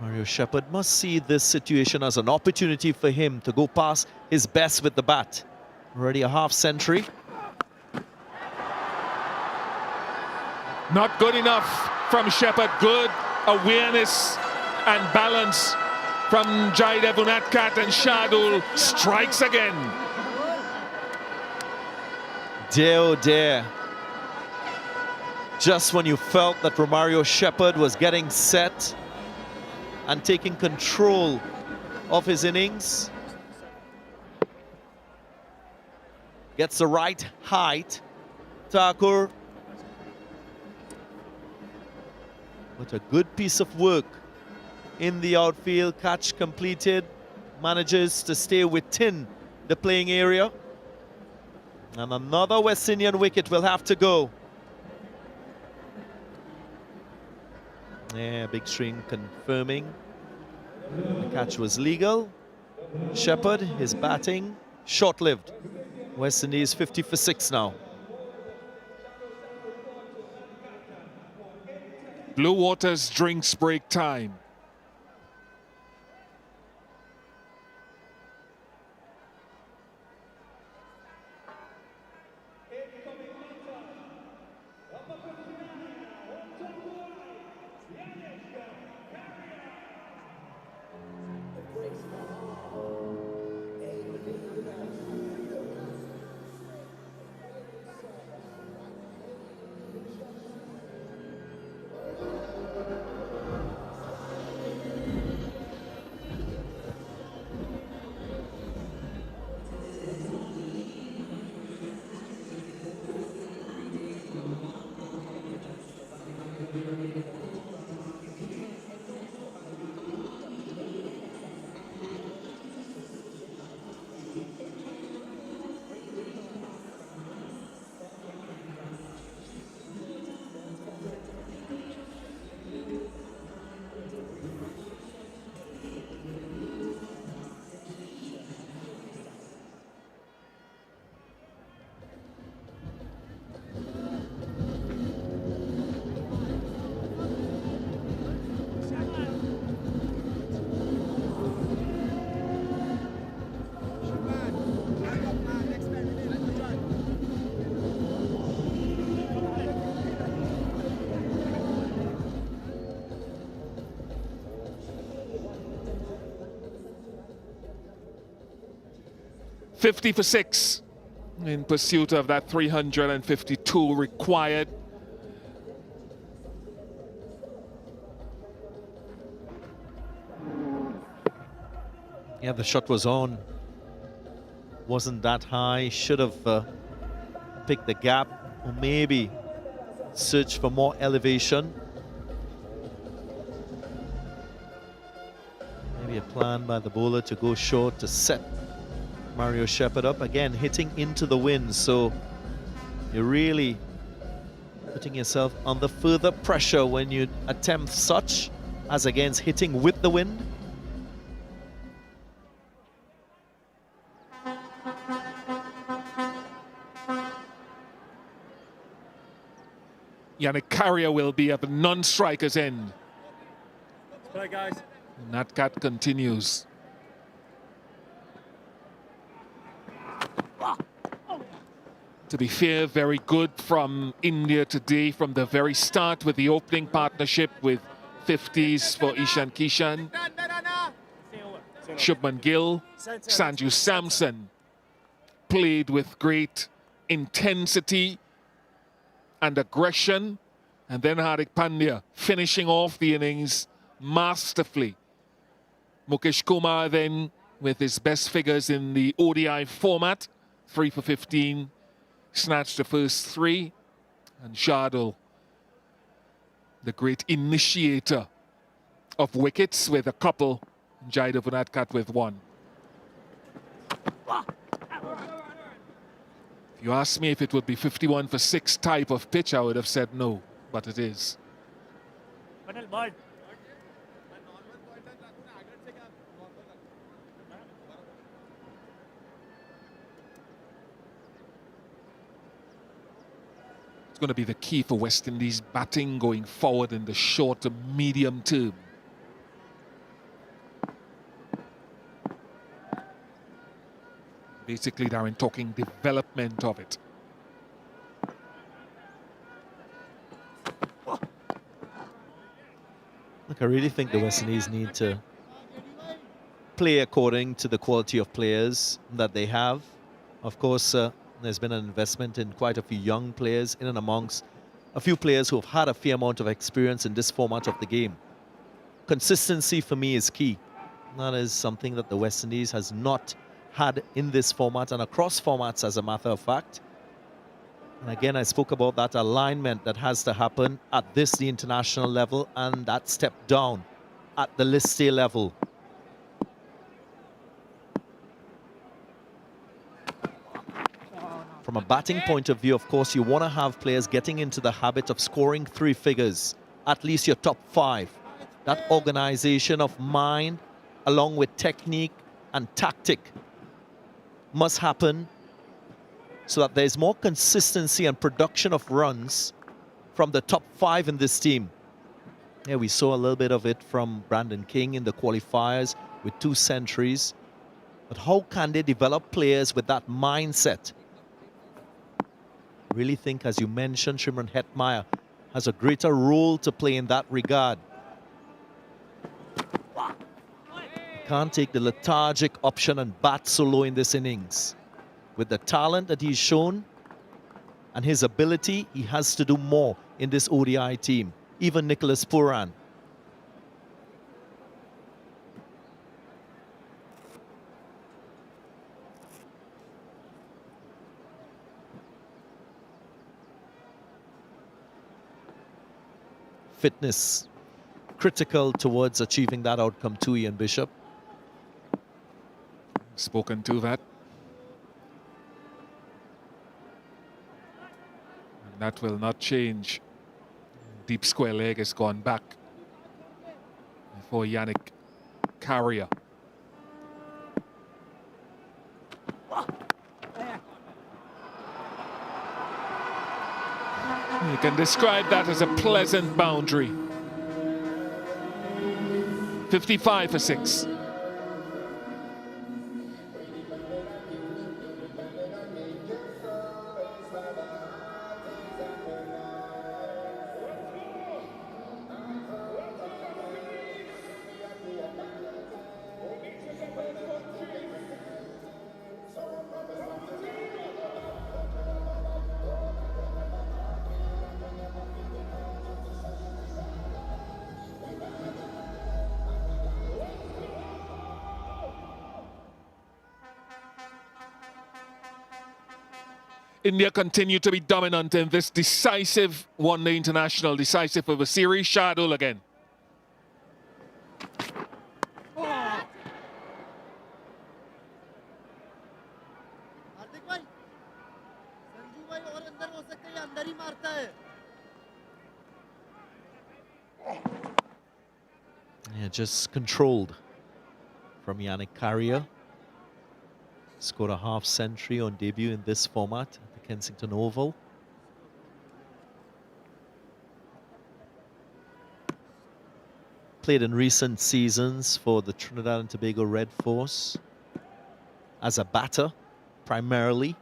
Mario Shepherd must see this situation as an opportunity for him to go past his best with the bat. Already a half century. Not good enough from Shepherd. Good awareness and balance from Jaidev Unadkat, and Shardul strikes again. Dare, oh dare. Just when you felt that Romario Shepherd was getting set and taking control of his innings. Gets the right height. Thakur. But a good piece of work in the outfield. Catch completed. Manages to stay within the playing area. And another West Indian wicket will have to go. Yeah, big string confirming the catch was legal. Shepherd, his batting, short-lived. West Indies 50 for 6 now. Blue Waters drinks break time. $50 for 6 in pursuit of that 352 required. Yeah, the shot was on. Wasn't that high. Should have picked the gap, or maybe search for more elevation. Maybe a plan by the bowler to go short to set Mario Shepherd up. Again, hitting into the wind, so you're really putting yourself under further pressure when you attempt such as against hitting with the wind. Yannick Carrier will be at the non-striker's end. Play, guys. Natcat continues. To be fair, very good from India today from the very start with the opening partnership with 50s for Ishan Kishan, Shubman Gill, Sanju Samson played with great intensity and aggression, and then Hardik Pandya finishing off the innings masterfully. Mukesh Kumar then with his best figures in the ODI format, 3 for 15, snatched the first 3, and Shardul, the great initiator of wickets with a couple, Jaidev Unadkat with 1. If you asked me if it would be 51 for 6 type of pitch, I would have said no, but it is. It's going to be the key for West Indies batting going forward in the short to medium term. Basically, Darren, talking development of it. Look, I really think the West Indies need to play according to the quality of players that they have. Of course, there's been an investment in quite a few young players, in and amongst a few players who have had a fair amount of experience in this format of the game. Consistency for me is key. That is something that the West Indies has not had in this format and across formats, as a matter of fact. And again, I spoke about that alignment that has to happen at the international level, and that step down at the list A level. From a batting point of view, of course, you want to have players getting into the habit of scoring 3 figures, at least your top 5. That organization of mind, along with technique and tactic, must happen so that there's more consistency and production of runs from the top 5 in this team. Yeah, we saw a little bit of it from Brandon King in the qualifiers with 2 centuries. But how can they develop players with that mindset? I really think, as you mentioned, Shimron Hetmeyer has a greater role to play in that regard. Can't take the lethargic option and bat so low in this innings. With the talent that he's shown and his ability, he has to do more in this ODI team. Even Nicholas Pooran. Fitness critical towards achieving that outcome too, Ian Bishop. Spoken to that. And that will not change. Deep square leg has gone back for Yannick Carrier. You can describe that as a pleasant boundary. 55 for 6. India continue to be dominant in this decisive one-day international, decisive of a series. Shardul again. Yeah, just controlled from Yannick Carrier. Scored a half century on debut in this format at the Kensington Oval. Played in recent seasons for the Trinidad and Tobago Red Force as a batter, primarily.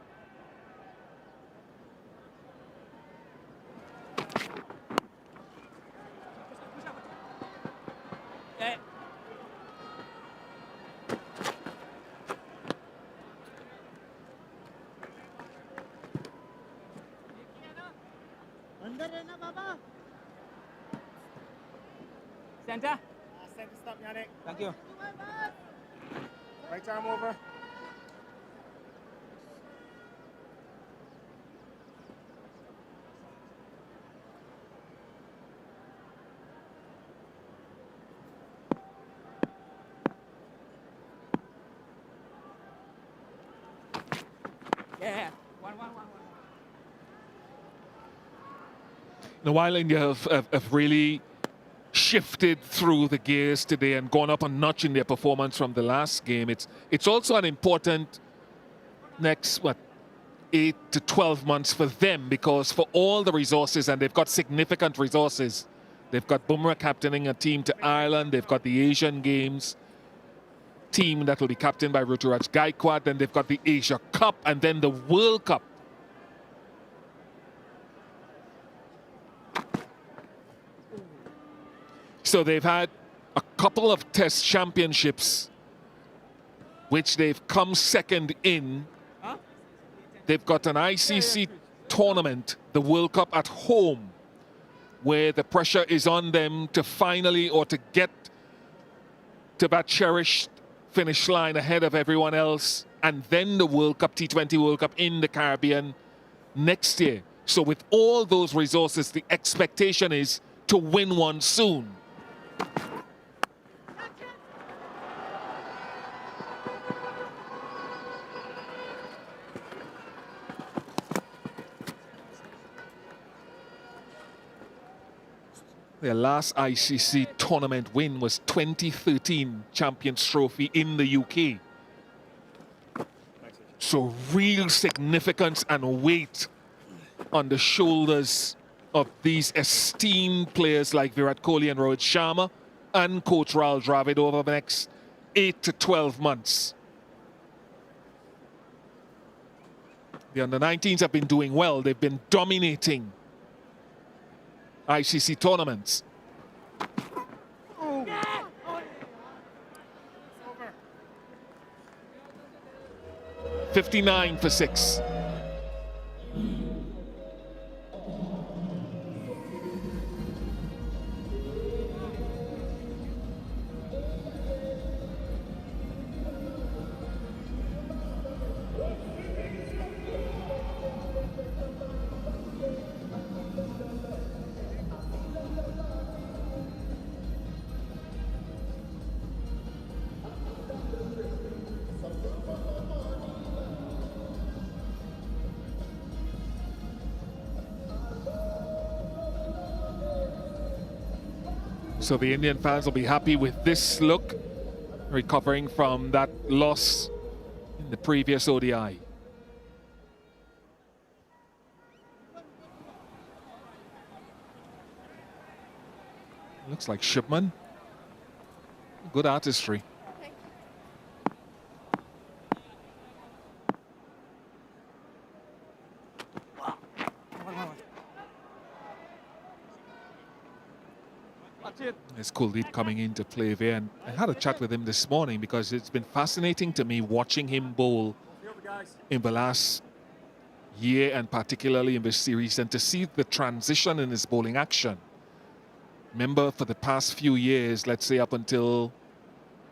Center. Center stop, Yannick. Thank you. Right arm over. Yeah. One. Now, while India have really shifted through the gears today and gone up a notch in their performance from the last game, it's also an important next 8 to 12 months for them, because for all the resources, and they've got significant resources, they've got Bumrah captaining a team to Ireland, they've got the Asian Games, team that will be captained by Ruturaj Gaikwad. Then they've got the Asia Cup and then the World Cup. So they've had a couple of test championships which they've come second in. They've got an ICC tournament, the World Cup at home, where the pressure is on them to finally, or to get to that cherished finish line ahead of everyone else, and then the World Cup, T20 World Cup in the Caribbean next year. So with all those resources, the expectation is to win one soon. Their last ICC tournament win was 2013 Champions Trophy in the UK. So real significance and weight on the shoulders of these esteemed players like Virat Kohli and Rohit Sharma and coach Rahul Dravid over the next 8 to 12 months. The under-19s have been doing well. They've been dominating ICC tournaments. Oh. 59 for 6. So the Indian fans will be happy with this look, recovering from that loss in the previous ODI. Looks like Shipman. Good artistry. There's Kuldeep coming into play there, and I had a chat with him this morning because it's been fascinating to me watching him bowl in the last year, and particularly in this series, and to see the transition in his bowling action. Remember, for the past few years, let's say up until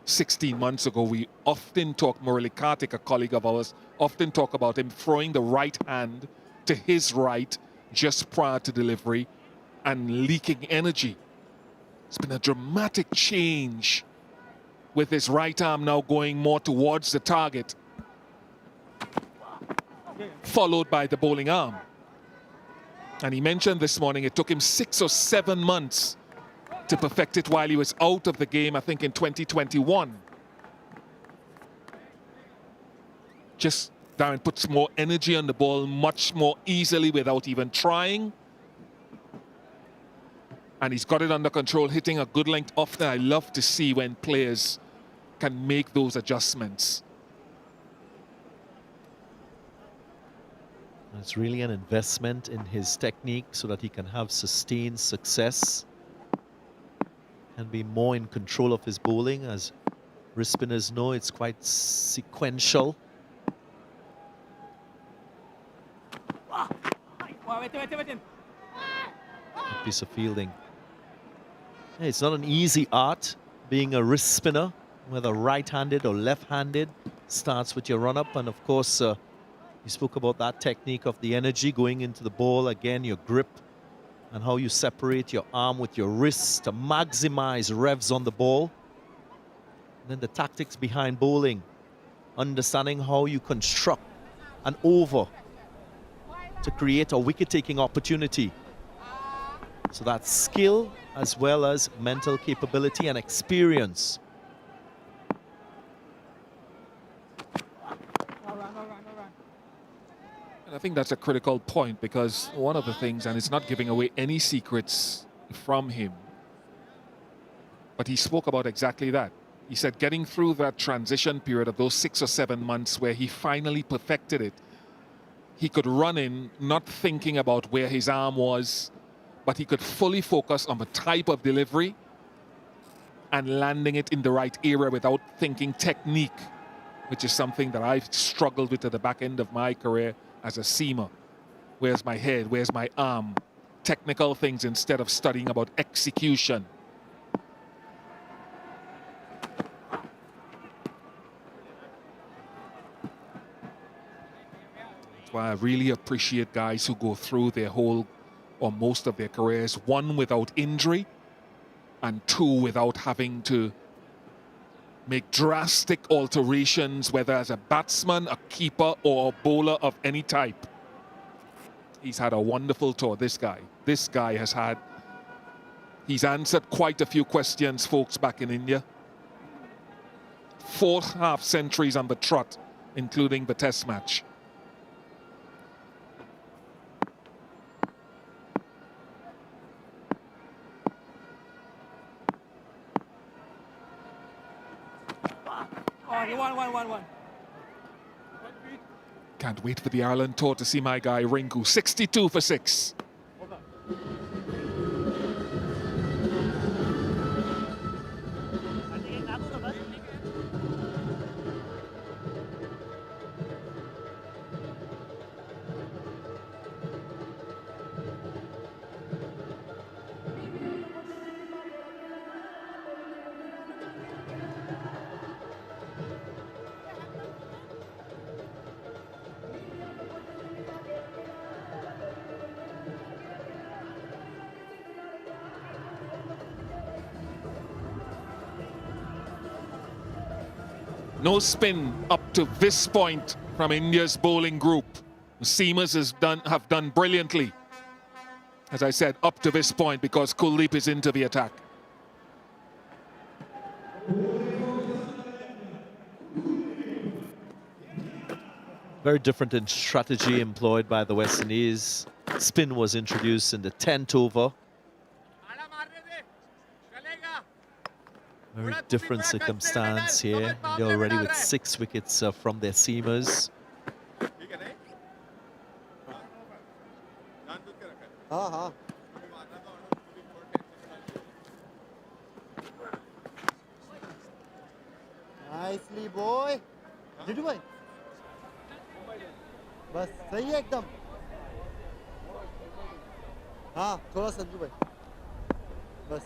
16 months ago, we often talk, Murali Kartik, a colleague of ours, often talk about him throwing the right hand to his right just prior to delivery and leaking energy. It's been a dramatic change with his right arm now going more towards the target, followed by the bowling arm. And he mentioned this morning it took him 6 or 7 months to perfect it while he was out of the game, I think in 2021. Just Darren puts more energy on the ball much more easily without even trying. And he's got it under control, hitting a good length off there. I love to see when players can make those adjustments. It's really an investment in his technique so that he can have sustained success and be more in control of his bowling. As wrist spinners know, it's quite sequential. Good piece of fielding. It's not an easy art being a wrist spinner, whether right-handed or left-handed. Starts with your run-up, and of course, you spoke about that technique of the energy going into the ball. Again, your grip and how you separate your arm with your wrists to maximize revs on the ball. And then the tactics behind bowling, understanding how you construct an over to create a wicket-taking opportunity. So that's skill as well as mental capability and experience. And I think that's a critical point, because one of the things, and it's not giving away any secrets from him, but he spoke about exactly that. He said getting through that transition period of those 6 or 7 months where he finally perfected it, he could run in not thinking about where his arm was, but he could fully focus on the type of delivery and landing it in the right area without thinking technique, which is something that I've struggled with at the back end of my career as a seamer. Where's my head? Where's my arm? Technical things instead of studying about execution. That's why I really appreciate guys who go through their whole or most of their careers, one without injury and two without having to make drastic alterations, whether as a batsman, a keeper, or a bowler of any type. He's had a wonderful tour, this guy. This guy has had, he's answered quite a few questions, folks, back in India. 4 half centuries on the trot, including the test match. One. Can't wait for the Ireland tour to see my guy Rinku. 62 for 6. No spin up to this point from India's bowling group. The seamers have done brilliantly. As I said, up to this point because Kuldeep is into the attack. Very different in strategy employed by the West Indies. Spin was introduced in the 10th over. Very different circumstance here. They're already with 6 wickets from their seamers. Nicely, boy. Did you, boy? बस सही है एकदम. हाँ थोड़ा संजू भाई. बस.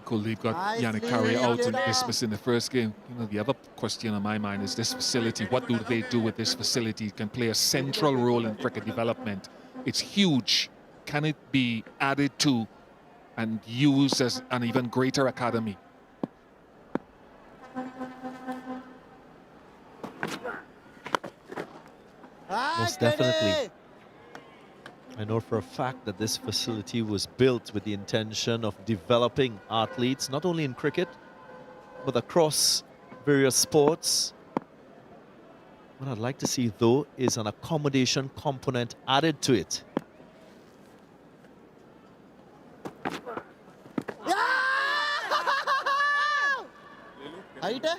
Kuldeep got Yannick Carrier out in Christmas in the first game. You know, the other question on my mind is this facility. What do they do with this facility? It can play a central role in cricket development. It's huge. Can it be added to and used as an even greater academy? Most definitely. I know for a fact that this facility was built with the intention of developing athletes, not only in cricket, but across various sports. What I'd like to see, though, is an accommodation component added to it. Height है?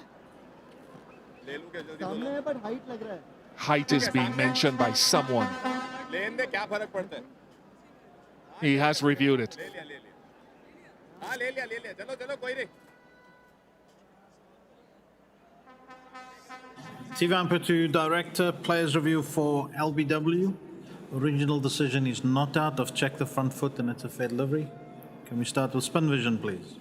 सामने है but height लग रहा है. Height is being mentioned by someone. He has reviewed it. Sivampatu, Director, Players Review for LBW. Original decision is not out. I've checked the front foot and it's a fair delivery. Can we start with spin vision, please?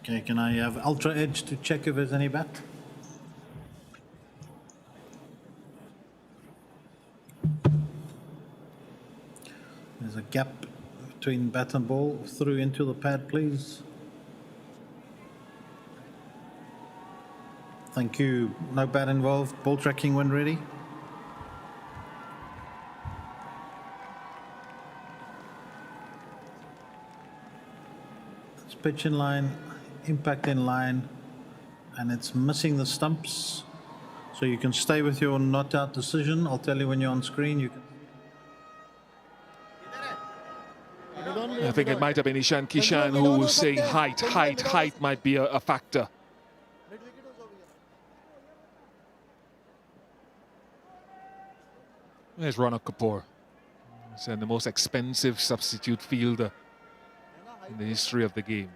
Okay, can I have Ultra Edge to check if there's any bat? There's a gap between bat and ball. Through into the pad, please. Thank you. No bat involved. Ball tracking when ready. It's pitch in line, impact in line, and it's missing the stumps. So you can stay with your not out decision. I'll tell you when you're on screen. You can. I think it might have been Ishan Kishan who was saying height might be a factor. There's Ronak Kapoor. He's the most expensive substitute fielder in the history of the game.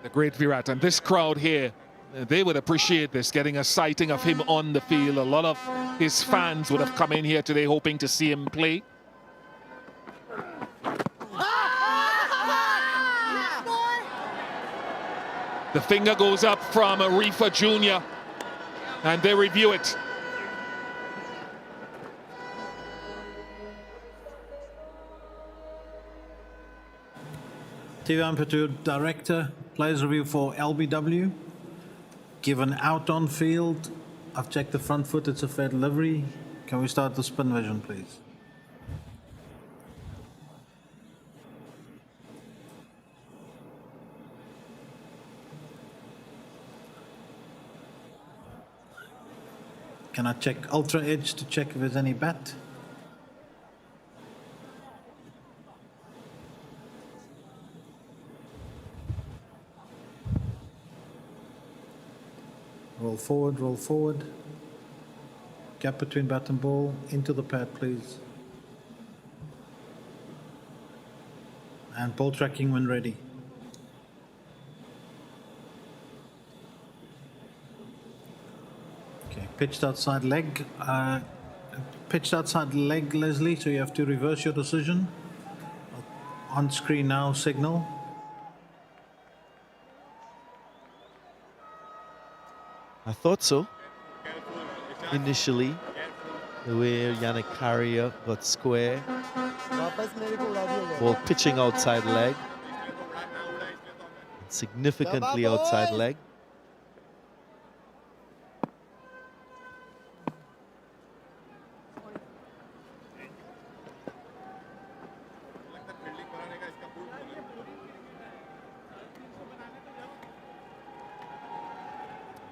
The great Virat, and this crowd here, they would appreciate this, getting a sighting of him on the field. A lot of his fans would have come in here today hoping to see him play. The finger goes up from Arifa Jr. and they review it. TV Ampatu Director, players review for LBW. Given out on field. I've checked the front foot, it's a fair delivery. Can we start the spin vision, please? Can I check ultra edge to check if there's any bat? Roll forward, roll forward. Gap between bat and ball. Into the pad, please. And ball tracking when ready. Okay, pitched outside leg. Pitched outside leg, Leslie, so you have to reverse your decision. On screen now, signal. I thought so. Initially, the way Yannick Carrier got square. Ball pitching outside leg. Significantly outside leg.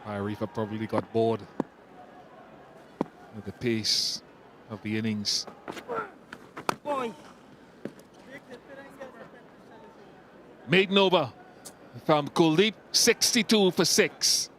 Arifa probably got bored with the pace of the innings. Maiden over from Kuldeep, 62 for 6.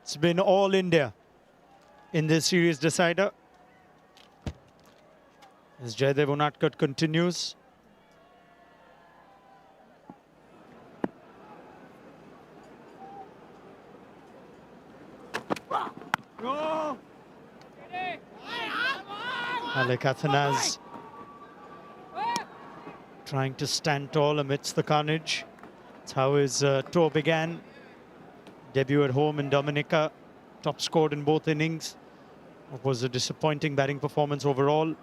It's been all India in this series decider. As Jaydev Unadkat continues. Alec Athanase trying to stand tall amidst the carnage. That's how his tour began. Debut at home in Dominica, top scored in both innings. It was a disappointing batting performance overall.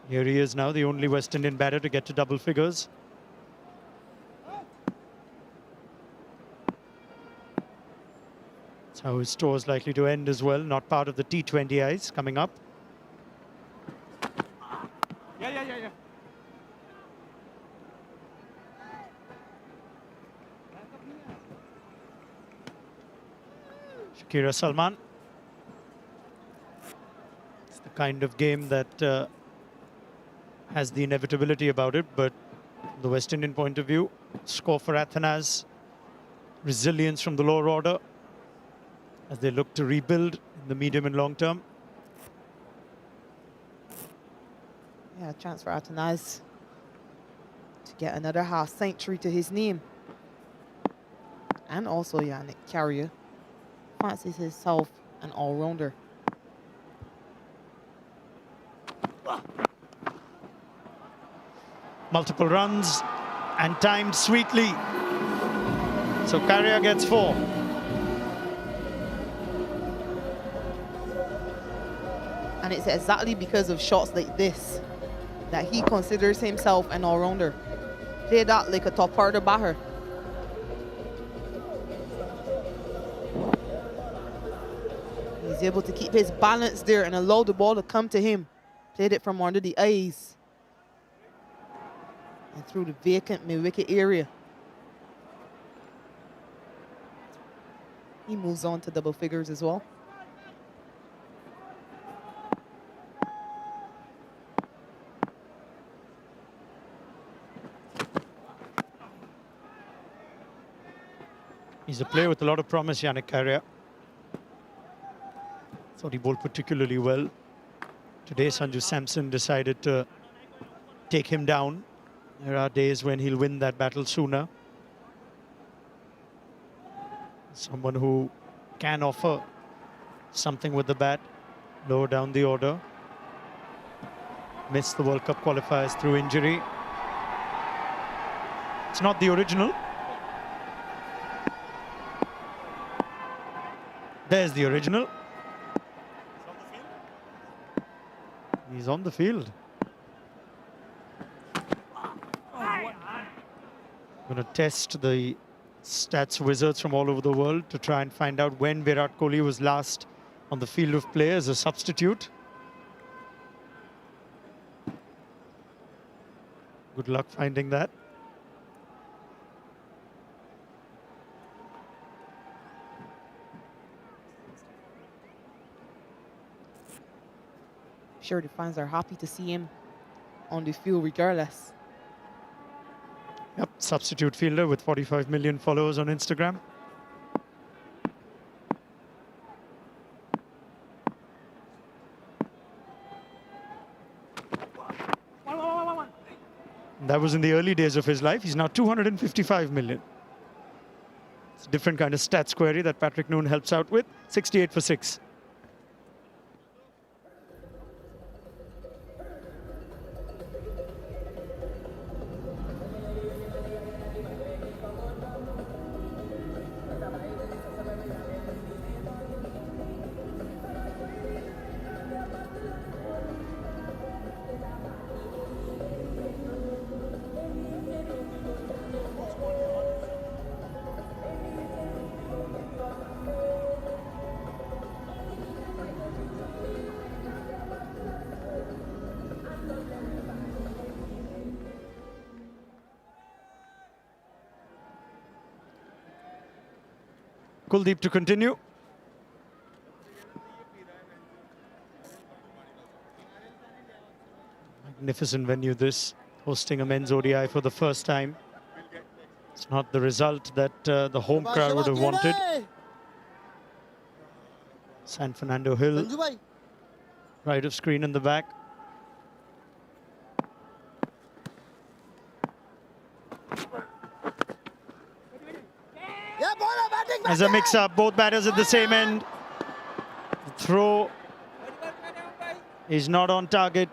Here he is now, the only West Indian batter to get to double figures. That's how his tour is likely to end as well, not part of the T20Is coming up. Yeah. Shakira Salman. It's the kind of game that has the inevitability about it, but from the West Indian point of view, score for Athanase, resilience from the lower order as they look to rebuild in the medium and long term. Yeah, chance for Athanase to get another half century to his name. and also Yannick Carrier, fancies himself an all-rounder. Multiple runs and timed sweetly. So Carrier gets 4. And it's exactly because of shots like this that he considers himself an all-rounder. Play that like a top-order batter. He's able to keep his balance there and allow the ball to come to him. Played it from under the eyes and through the vacant mid-wicket area. He moves on to double figures as well. He's a player with a lot of promise, Yannick Carrier. Thought he bowled particularly well. Today, Sanju Samson decided to take him down. There are days when he'll win that battle sooner. Someone who can offer something with the bat, lower down the order. Missed the World Cup qualifiers through injury. It's not the original. There's the original. He's on the field. Going to test the stats wizards from all over the world to try and find out when Virat Kohli was last on the field of play as a substitute. Good luck finding that. Sure, the fans are happy to see him on the field regardless. Yep, substitute fielder with 45 million followers on Instagram. That was in the early days of his life. He's now 255 million. It's a different kind of stats query that Patrick Noon helps out with. 68 for 6. Kuldeep to continue. Magnificent venue this, hosting a men's ODI for the first time. It's not the result that the home crowd would have wanted. San Fernando Hill, right of screen in the back. As a mix-up, both batters at the same end. The throw is not on target.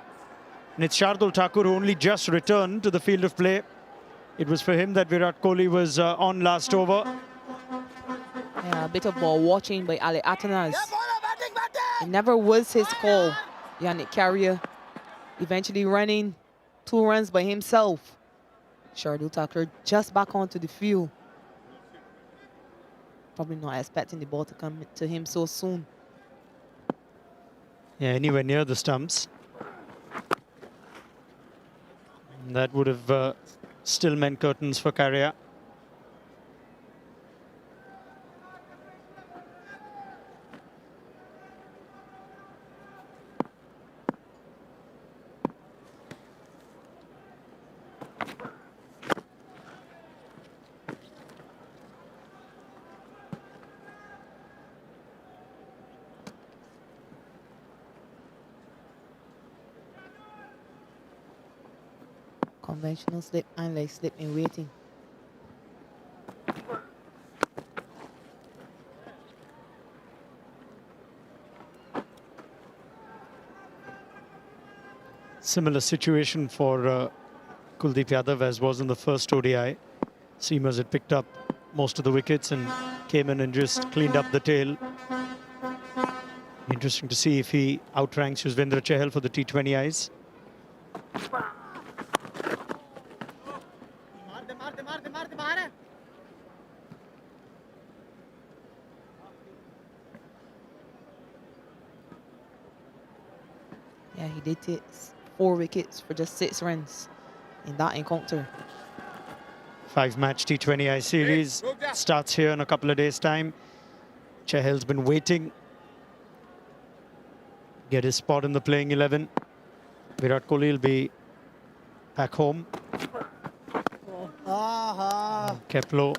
And it's Shardul Thakur who only just returned to the field of play. It was for him that Virat Kohli was on last over. Yeah, a bit of ball watching by Ali Atanas. It never was his call. Yannick Carrier eventually running 2 runs by himself. Shardul Thakur just back onto the field. Probably not expecting the ball to come to him so soon. Yeah, anywhere near the stumps. And that would have still meant curtains for Carrier. Conventional slip and leg slip in waiting. Similar situation for Kuldeep Yadav as was in the first ODI. Seamers had picked up most of the wickets and came in and just cleaned up the tail. Interesting to see if he outranks Yuzvendra Chahal for the T20Is. Yeah, he did take 4 wickets for just 6 runs in that encounter. 5-match T20I series starts here in a couple of days' time. Chahal's been waiting. Get his spot in the playing 11. Virat Kohli will be back home. Keplo.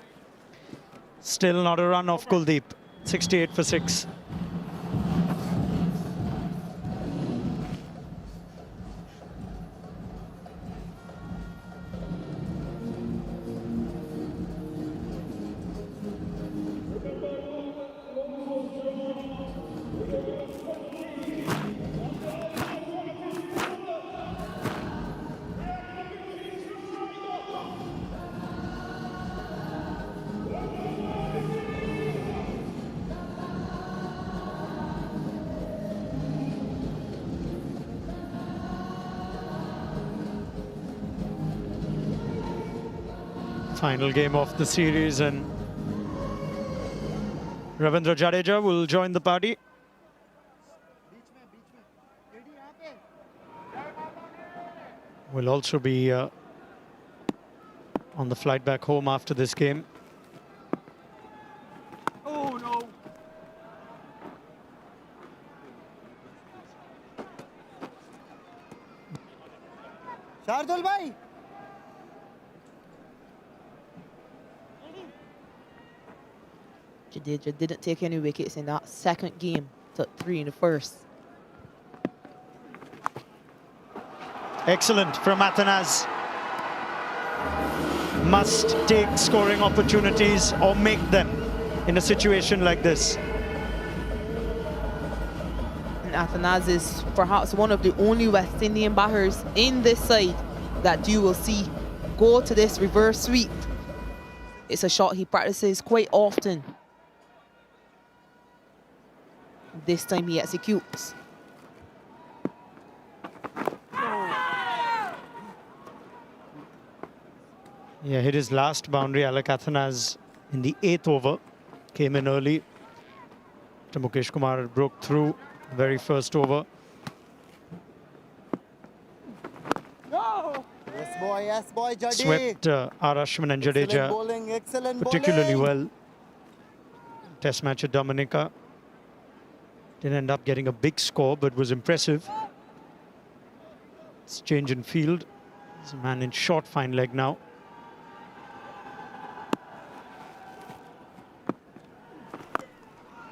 Still not a run off Kuldeep. 68 for 6. Final game of the series, and Ravindra Jadeja will join the party. Will also be on the flight back home after this game. Oh no! Shardul भाई Jadeja didn't take any wickets in that second game. Took 3 in the first. Excellent from Athanase. Must take scoring opportunities or make them in a situation like this. And Athanase is perhaps one of the only West Indian batters in this side that you will see go to this reverse sweep. It's a shot he practices quite often. This time he executes. Yeah, hit his last boundary, Alec Athanase, in the 8th over. Came in early. Mukesh Kumar broke through the very first over. yes boy Jaddi. Swept R. Ashwin and Jadeja Excellent particularly bowling. well. Test match at Dominica. Didn't end up getting a big score, but was impressive. It's change in field. There's a man in short fine leg now.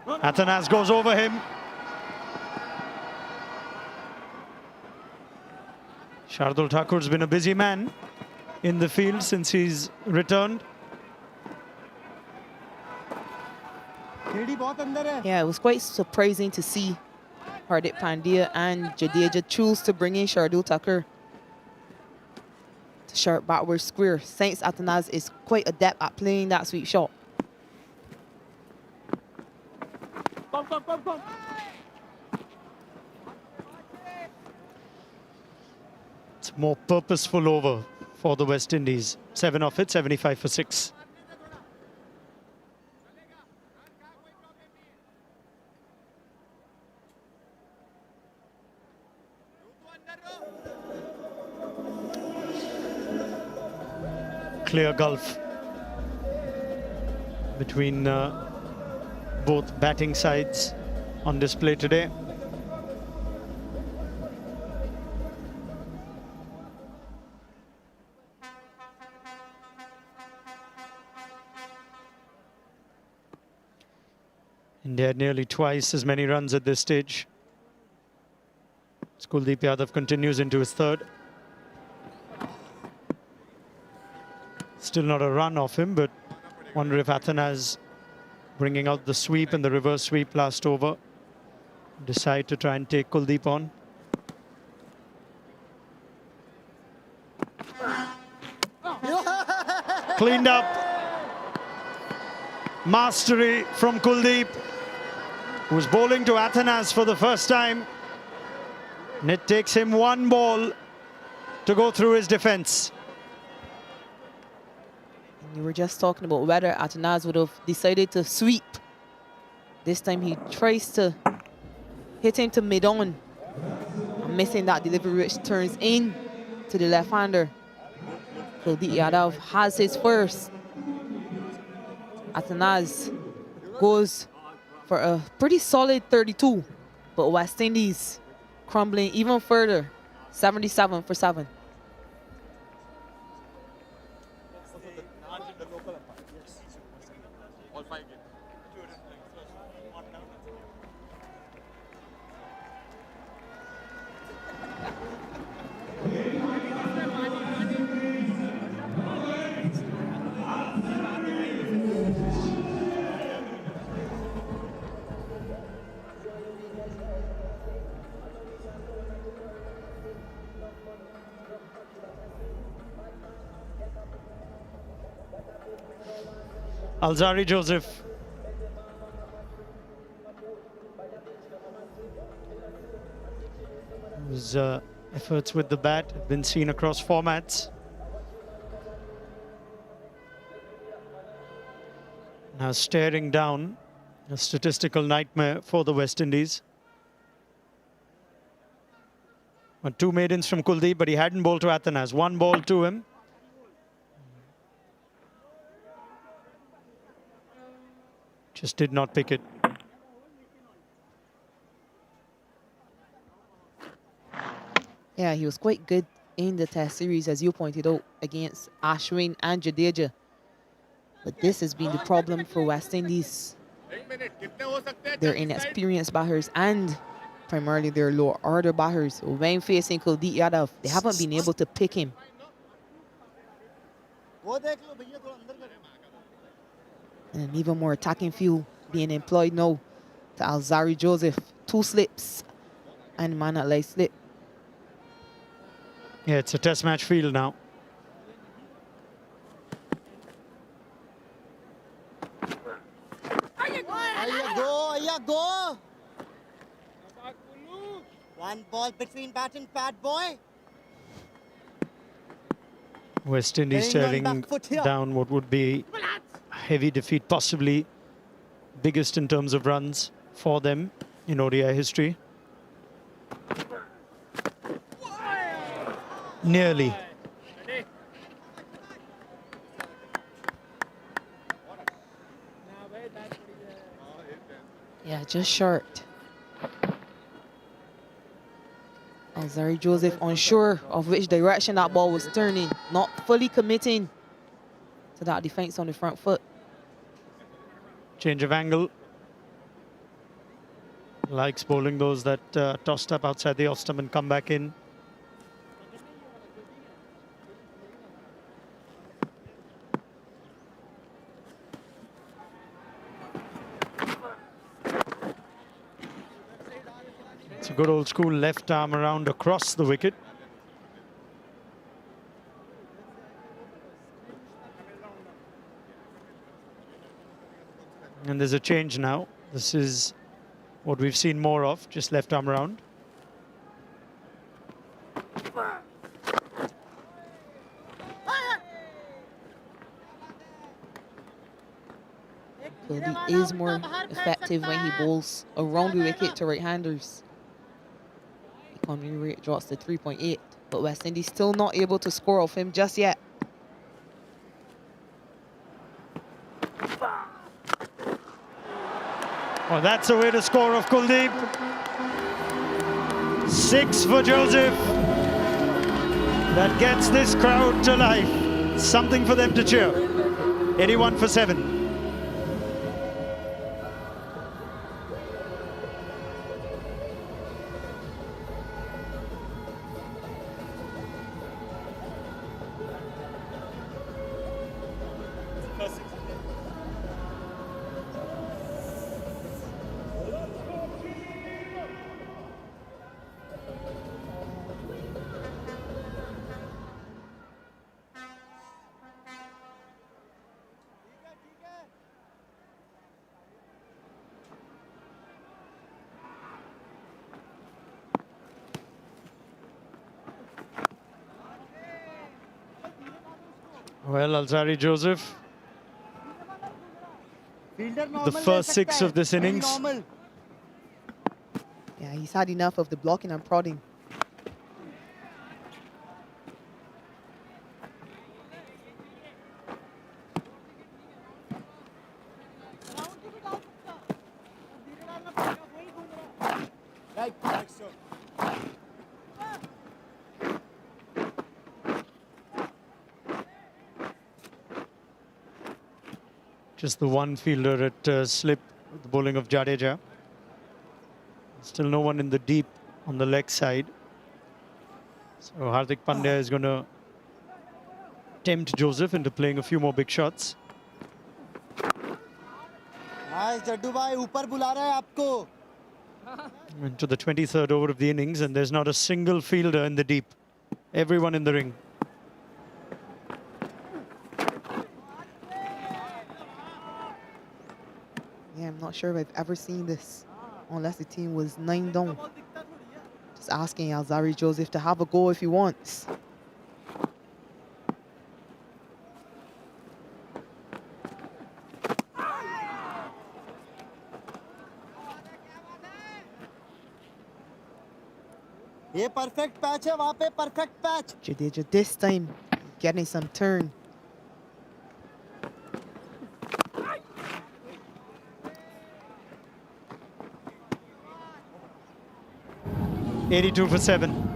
Athanase goes over him. Shardul Thakur's been a busy man in the field since he's returned. Yeah, it was quite surprising to see Hardik Pandya and Jadeja choose to bring in Shardul Thakur to sharp backward square, since Athanase is quite adept at playing that sweep shot. Come. It's a more purposeful over for the West Indies. 7 off it, 75 for 6. Clear gulf between both batting sides on display today. India had nearly twice as many runs at this stage. Kuldeep Yadav continues into his 3rd. Still not a run off him, but wonder if Athanase, bringing out the sweep and the reverse sweep last over, decide to try and take Kuldeep on. Cleaned up. Mastery from Kuldeep, who's bowling to Athanas for the first time. And it takes him one ball to go through his defense. You were just talking about whether Athanas would have decided to sweep. This time he tries to hit him to mid-on. Missing that delivery, which turns in to the left-hander. Kuldeep Yadav has his first. Athanas goes for a pretty solid 32, but West Indies crumbling even further, 77 for 7. Alzari Joseph. His efforts with the bat have been seen across formats. Now staring down, a statistical nightmare for the West Indies. But 2 maidens from Kuldeep, but he hadn't bowled to Athanas. 1 ball to him. Just did not pick it. Yeah, he was quite good in the Test series, as you pointed out, against Ashwin and Jadeja. But this has been the problem for West Indies. Their inexperienced batters and primarily their lower order batters. When facing Kuldeep Yadav, they haven't been able to pick him. And an even more attacking field being employed now to Alzari Joseph. 2 slips and man at leg slip. Yeah, it's a test match field now. Go. 1 ball between bat and pad, boy. West Indies staring down what would be a heavy defeat, possibly biggest in terms of runs for them in ODI history. Nearly. Yeah, just short. Alzari Joseph unsure of which direction that ball was turning, not fully committing to that defense on the front foot. Change of angle. Likes bowling those that tossed up outside the off stump and come back in. It's a good old school left arm around across the wicket. And there's a change now. This is what we've seen more of, just left arm round. Kuldeep is more effective when he bowls around the wicket to right-handers. Economy rate drops to 3.8, but West Indies still not able to score off him just yet. Well, that's a way to score off Kuldeep. 6 for Joseph. That gets this crowd to life. Something for them to cheer. 81 for 7. Well, Alzari Joseph, the first 6 of this innings. Yeah, he's had enough of the blocking and prodding. Just the one fielder at slip, with the bowling of Jadeja. Still no one in the deep on the leg side. So Hardik Pandya is going to tempt Joseph into playing a few more big shots. Nice, Jaddu bhai, upar bula raha hai aapko. Into the 23rd over of the innings, and there's not a single fielder in the deep. Everyone in the ring. Yeah, I'm not sure if I've ever seen this, unless the team was 9 down. Just asking Alzari Joseph to have a go if he wants. ये perfect patch है वहाँ पे, perfect patch. Jadeja this time getting some turn. $82 for 7.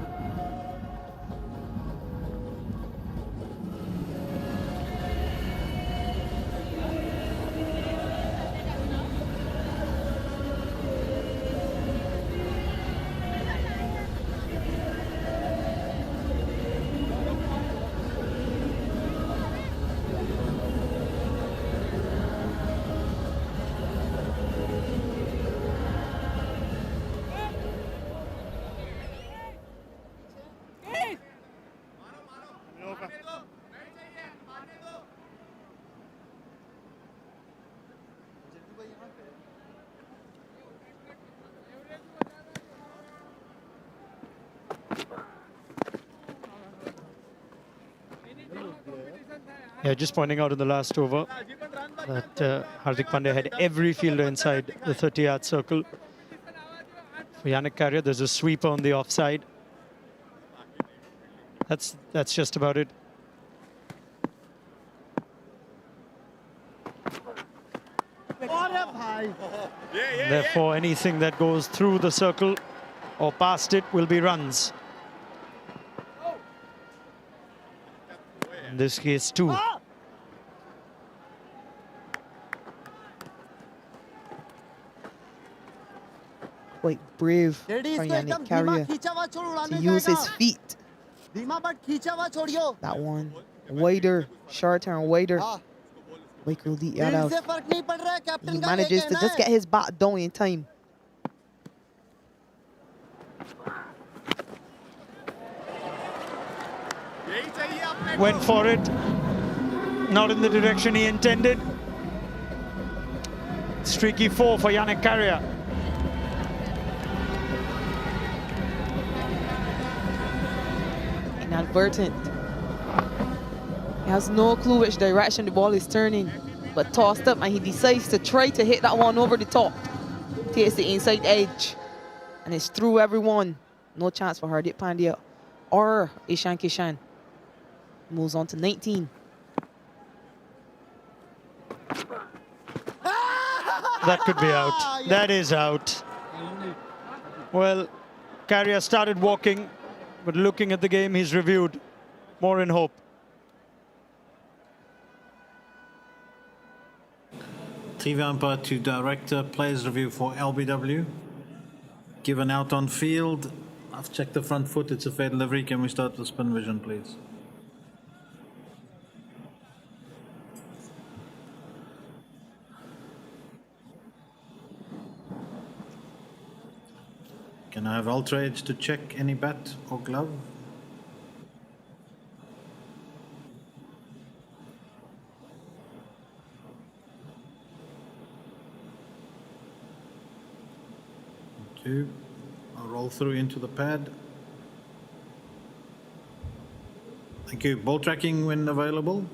Yeah, just pointing out in the last over that Hardik Pandya had every fielder inside the 30-yard circle. For Yannick Carrier, there's a sweeper on the offside. That's just about it. Therefore, anything that goes through the circle or past it will be runs. In this case, 2. Quite brave for Yannick Carrier to use his feet. That one wider, shorter and wider. Kuldeep Yadav. He manages to just get his bat down in time. Went for it, not in the direction he intended. Streaky 4 for Yannick Carrier. Inadvertent. He has no clue which direction the ball is turning, but tossed up, and he decides to try to hit that one over the top. Takes the inside edge, and it's through everyone. No chance for Hardik Pandya or Ishan Kishan. Moves on to 19. That could be out. That is out. Well, Carrier started walking, but looking at the game, he's reviewed. More in hope. TV umpire to director, players review for LBW. Given out on field. I've checked the front foot, it's a fair delivery. Can we start the spin vision, please? Can I have Ultra Edge to check any bat or glove? Two. I'll roll through into the pad. Thank you. Ball tracking when available.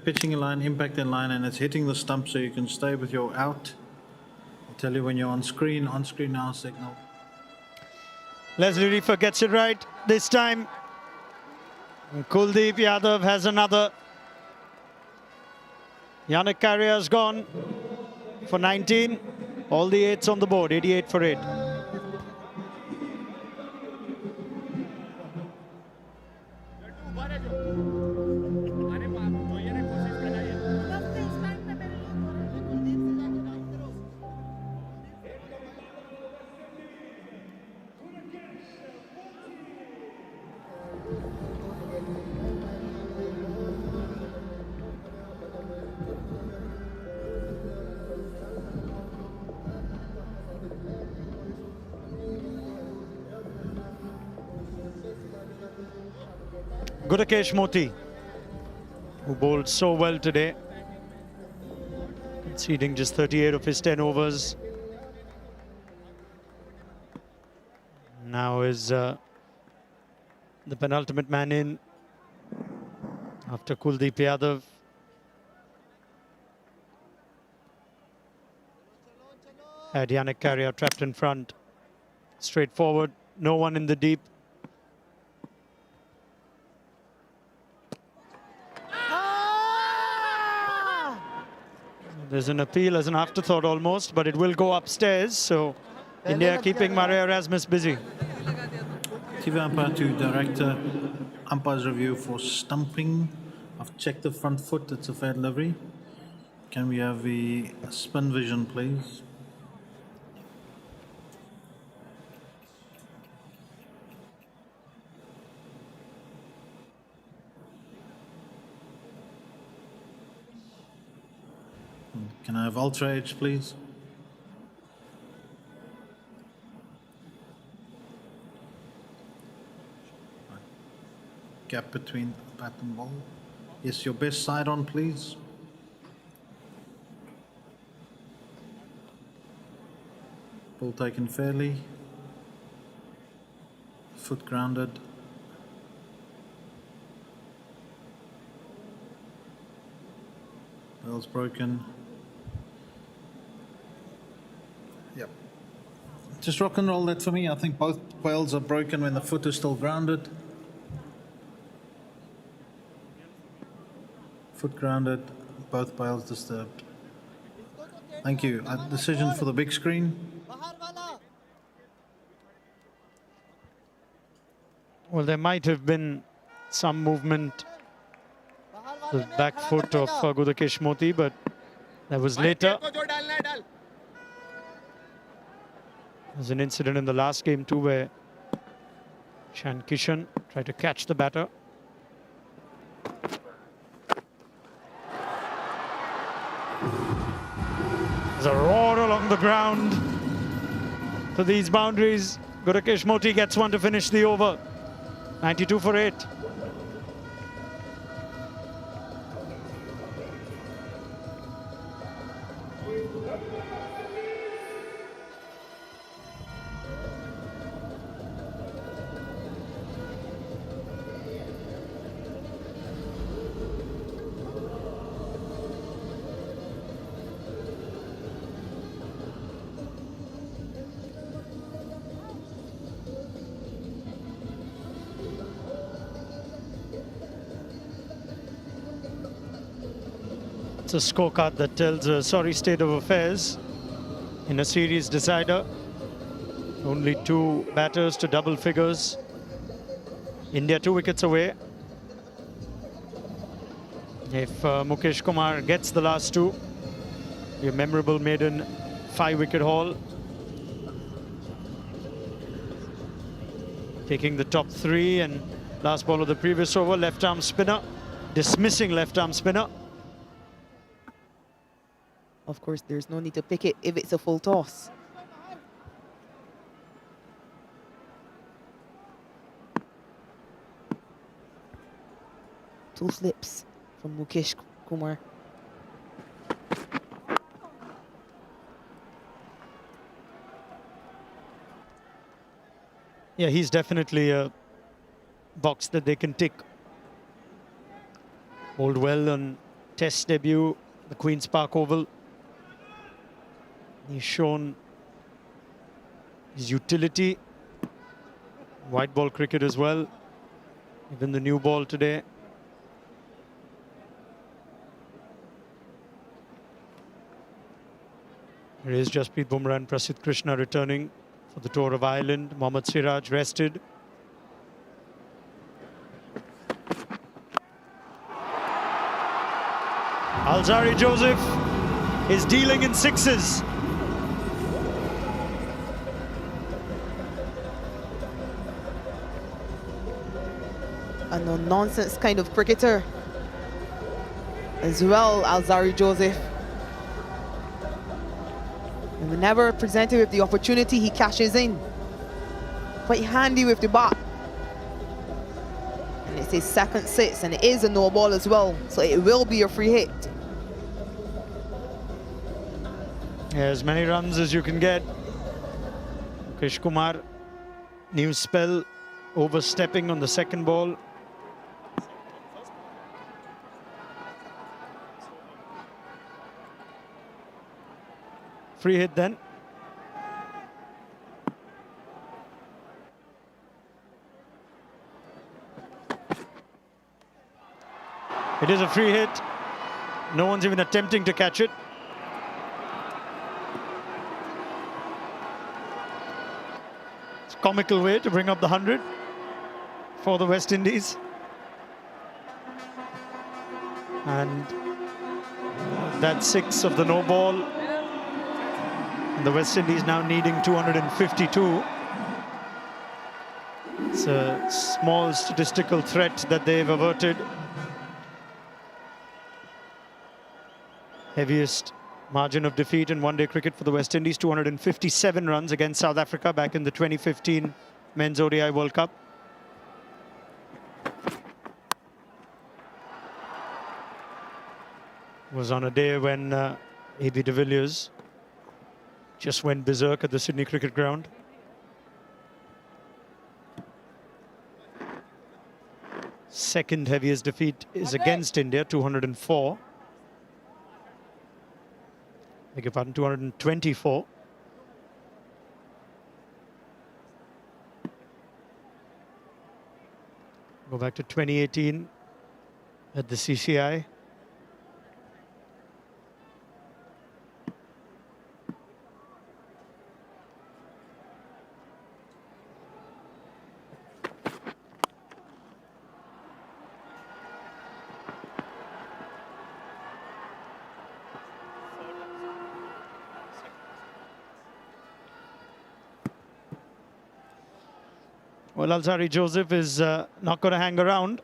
pitching in line, impact in line, and it's hitting the stump, so you can stay with your out. I'll tell you when you're on screen now signal. Leslie Reefer gets it right this time. And Kuldeep Yadav has another. Yannick Carrier's gone for 19. All the 8s on the board, 88 for 8. Gudakesh Moti, who bowled so well today, conceding just 38 of his 10 overs. Now is the penultimate man in after Kuldeep Yadav. Had Yannick Carrier trapped in front. Straightforward, no one in the deep. There's an appeal as an afterthought almost, but it will go upstairs. So India keeping Maria Erasmus busy. TV umpire to director. Umpire's review for stumping. I've checked the front foot. It's a fair delivery. Can we have the spin vision, please? Can I have ultra edge, please? Gap between bat and ball. Yes, your best side on, please. Ball taken fairly. Foot grounded. Bell's broken. Yep. Just rock and roll that for me. I think both quails are broken when the foot is still grounded. Foot grounded, both quails disturbed. Thank you. A decision for the big screen. Well, there might have been some movement, the back foot of Gudakesh Moti, but that was later. There's an incident in the last game too where Shan Kishan tried to catch the batter. There's a roar along the ground for these boundaries. Gudakesh Moti gets one to finish the over. 92 for 8. It's a scorecard that tells a sorry state of affairs in a series decider. Only 2 batters to double figures. India 2 wickets away. If Mukesh Kumar gets the last 2, a memorable maiden 5-wicket haul. Taking the top 3 and last ball of the previous over, left-arm spinner. Dismissing left-arm spinner. Of course, there's no need to pick it if it's a full toss. Two slips from Mukesh Kumar. Yeah, he's definitely a box that they can tick. Bowled well on Test debut, the Queen's Park Oval. He's shown his utility. White ball cricket as well. Even the new ball today. Here is Jasprit Bumrah and Prasidh Krishna returning for the tour of Ireland. Mohammad Siraj rested. Alzari Joseph is dealing in sixes. A no-nonsense kind of cricketer as well, Alzari Joseph. And whenever presented with the opportunity, he cashes in. Quite handy with the bat. And it's his second six, and it is a no ball as well, so it will be a free hit. As many runs as you can get. Mukesh Kumar, new spell, overstepping on the second ball. Free hit then. It is a free hit. No one's even attempting to catch it. It's a comical way to bring up the 100 for the West Indies. And that's 6 of the no ball. And the West Indies now needing 252. It's a small statistical threat that they've averted. Heaviest margin of defeat in one-day cricket for the West Indies, 257 runs against South Africa back in the 2015 Men's ODI World Cup. It was on a day when A.B. de Villiers just went berserk at the Sydney Cricket Ground. Second heaviest defeat is against India, 204. Beg your pardon, 224. Go back to 2018 at the CCI. Well, Alzari Joseph is not going to hang around,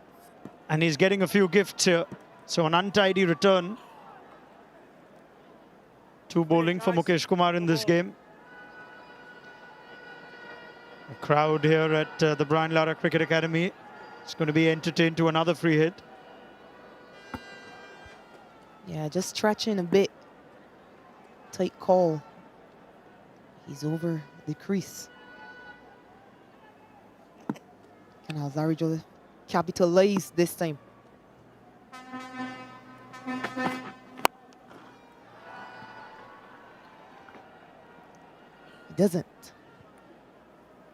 and he's getting a few gifts here. So an untidy return. 2 bowling for Mukesh Kumar in this game. A crowd here at the Brian Lara Cricket Academy is going to be entertained to another free hit. Yeah, just stretching a bit. Tight call. He's over the crease. And Alzari Joseph capitalized this time. He doesn't.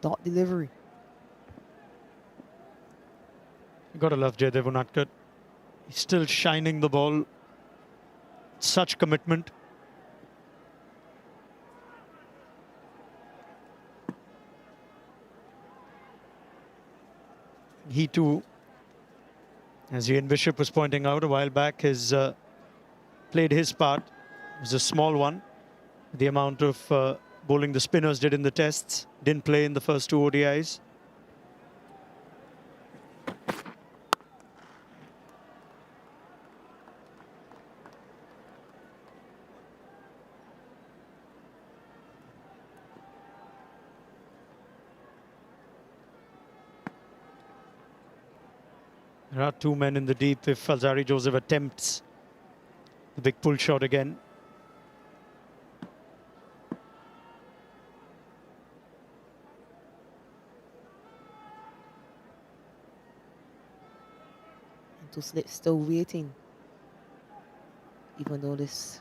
Dot delivery. You gotta love Jaydev Unadkat. He's still shining the ball. Such commitment. He too, as Ian Bishop was pointing out a while back, has played his part. It was a small one. The amount of bowling the spinners did in the tests. Didn't play in the first 2 ODIs. There are 2 men in the deep if Alzari Joseph attempts the big pull shot again. To slip, still waiting. Even though this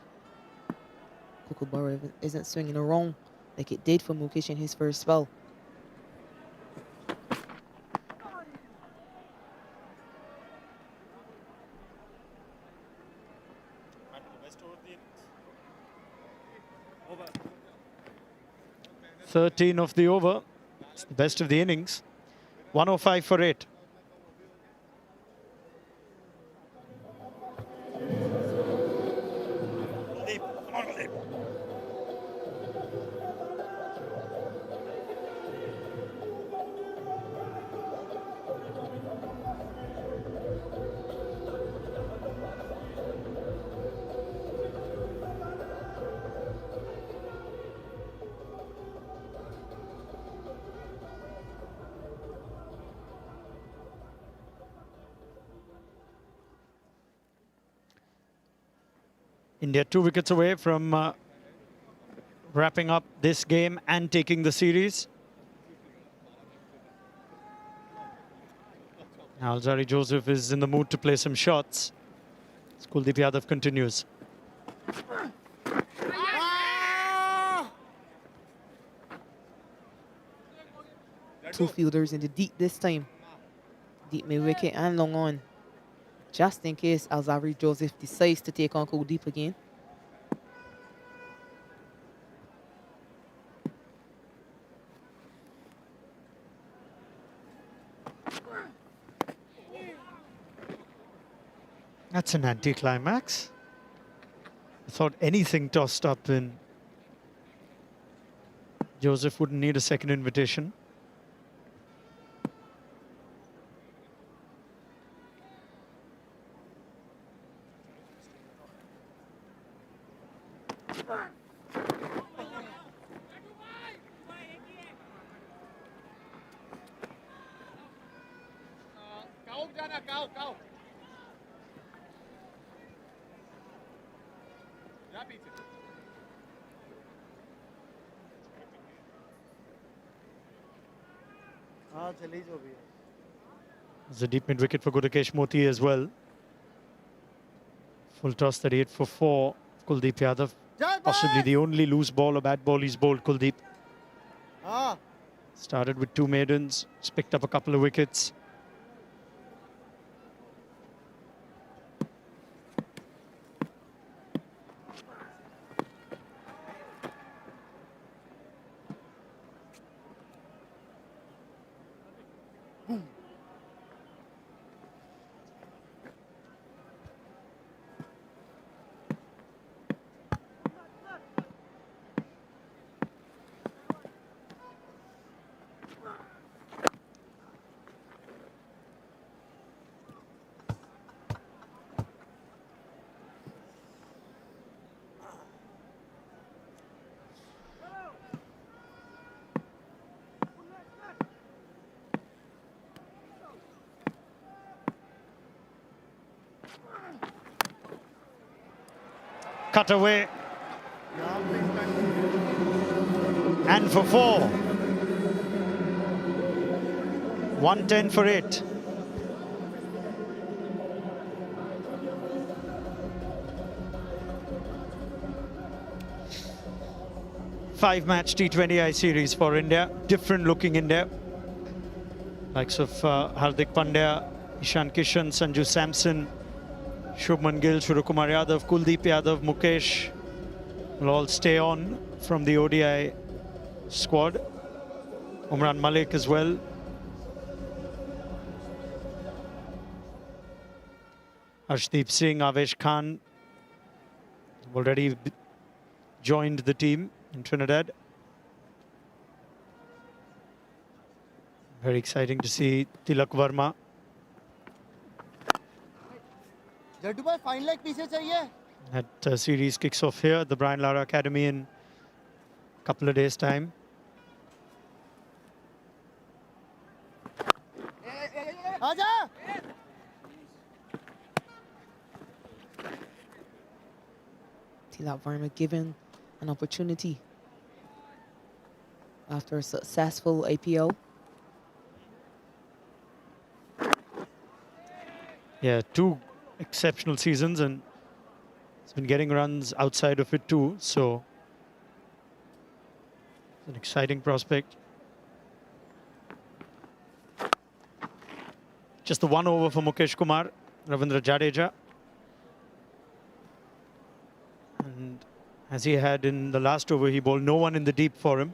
Kookaburra isn't swinging around like it did for Mukesh in his first spell. Over. 13 of the over. It's the best of the innings. 105 for 8. India 2 wickets away from wrapping up this game and taking the series. Alzari Joseph is in the mood to play some shots. Kuldeep Yadav continues. Two fielders in the deep this time. Deep mid wicket and long on. Just in case Alzari Joseph decides to take on Kuldeep again. That's an anticlimax. I thought anything tossed up in Joseph wouldn't need a second invitation. There's a deep mid wicket for Gudakesh Moti as well. Full toss 38 for 4. Kuldeep Yadav, possibly the only loose ball or bad ball he's bowled, Kuldeep. Started with 2 maidens, just picked up a couple of wickets. Cut away. And for 4. 110 for 8. Five-match T20I series for India. Different looking India. Likes of Hardik Pandya, Ishan Kishan, Sanju Samson, Shubman Gill, Suryakumar Yadav, Kuldeep Yadav, Mukesh will all stay on from the ODI squad. Umran Malik as well. Arshdeep Singh, Avesh Khan already joined the team in Trinidad. Very exciting to see Tilak Verma. Jaddu भाई fine leg पीछे चाहिए That series kicks off here at the Brian Lara Academy in a couple of days' time. आजा Tilak Verma given an opportunity after a successful IPL. Yeah, 2 exceptional seasons, and he's been getting runs outside of it too. So it's an exciting prospect. Just the 1 over for Mukesh Kumar, Ravindra Jadeja. And as he had in the last over, he bowled no one in the deep for him.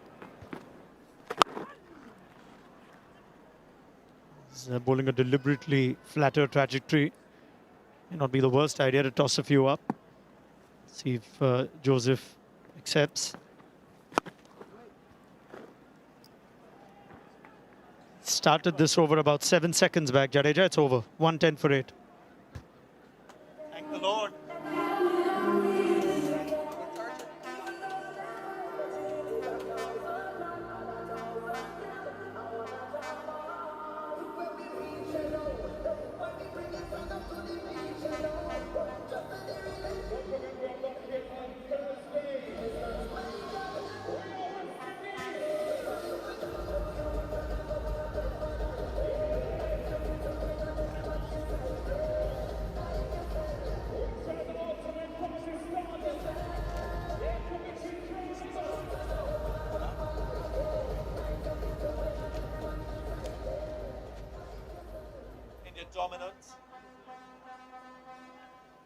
He's bowling a deliberately flatter trajectory. May not be the worst idea to toss a few up. See if Joseph accepts. Started this over about 7 seconds back. Jadeja, it's over. 110 for 8. Thank the Lord.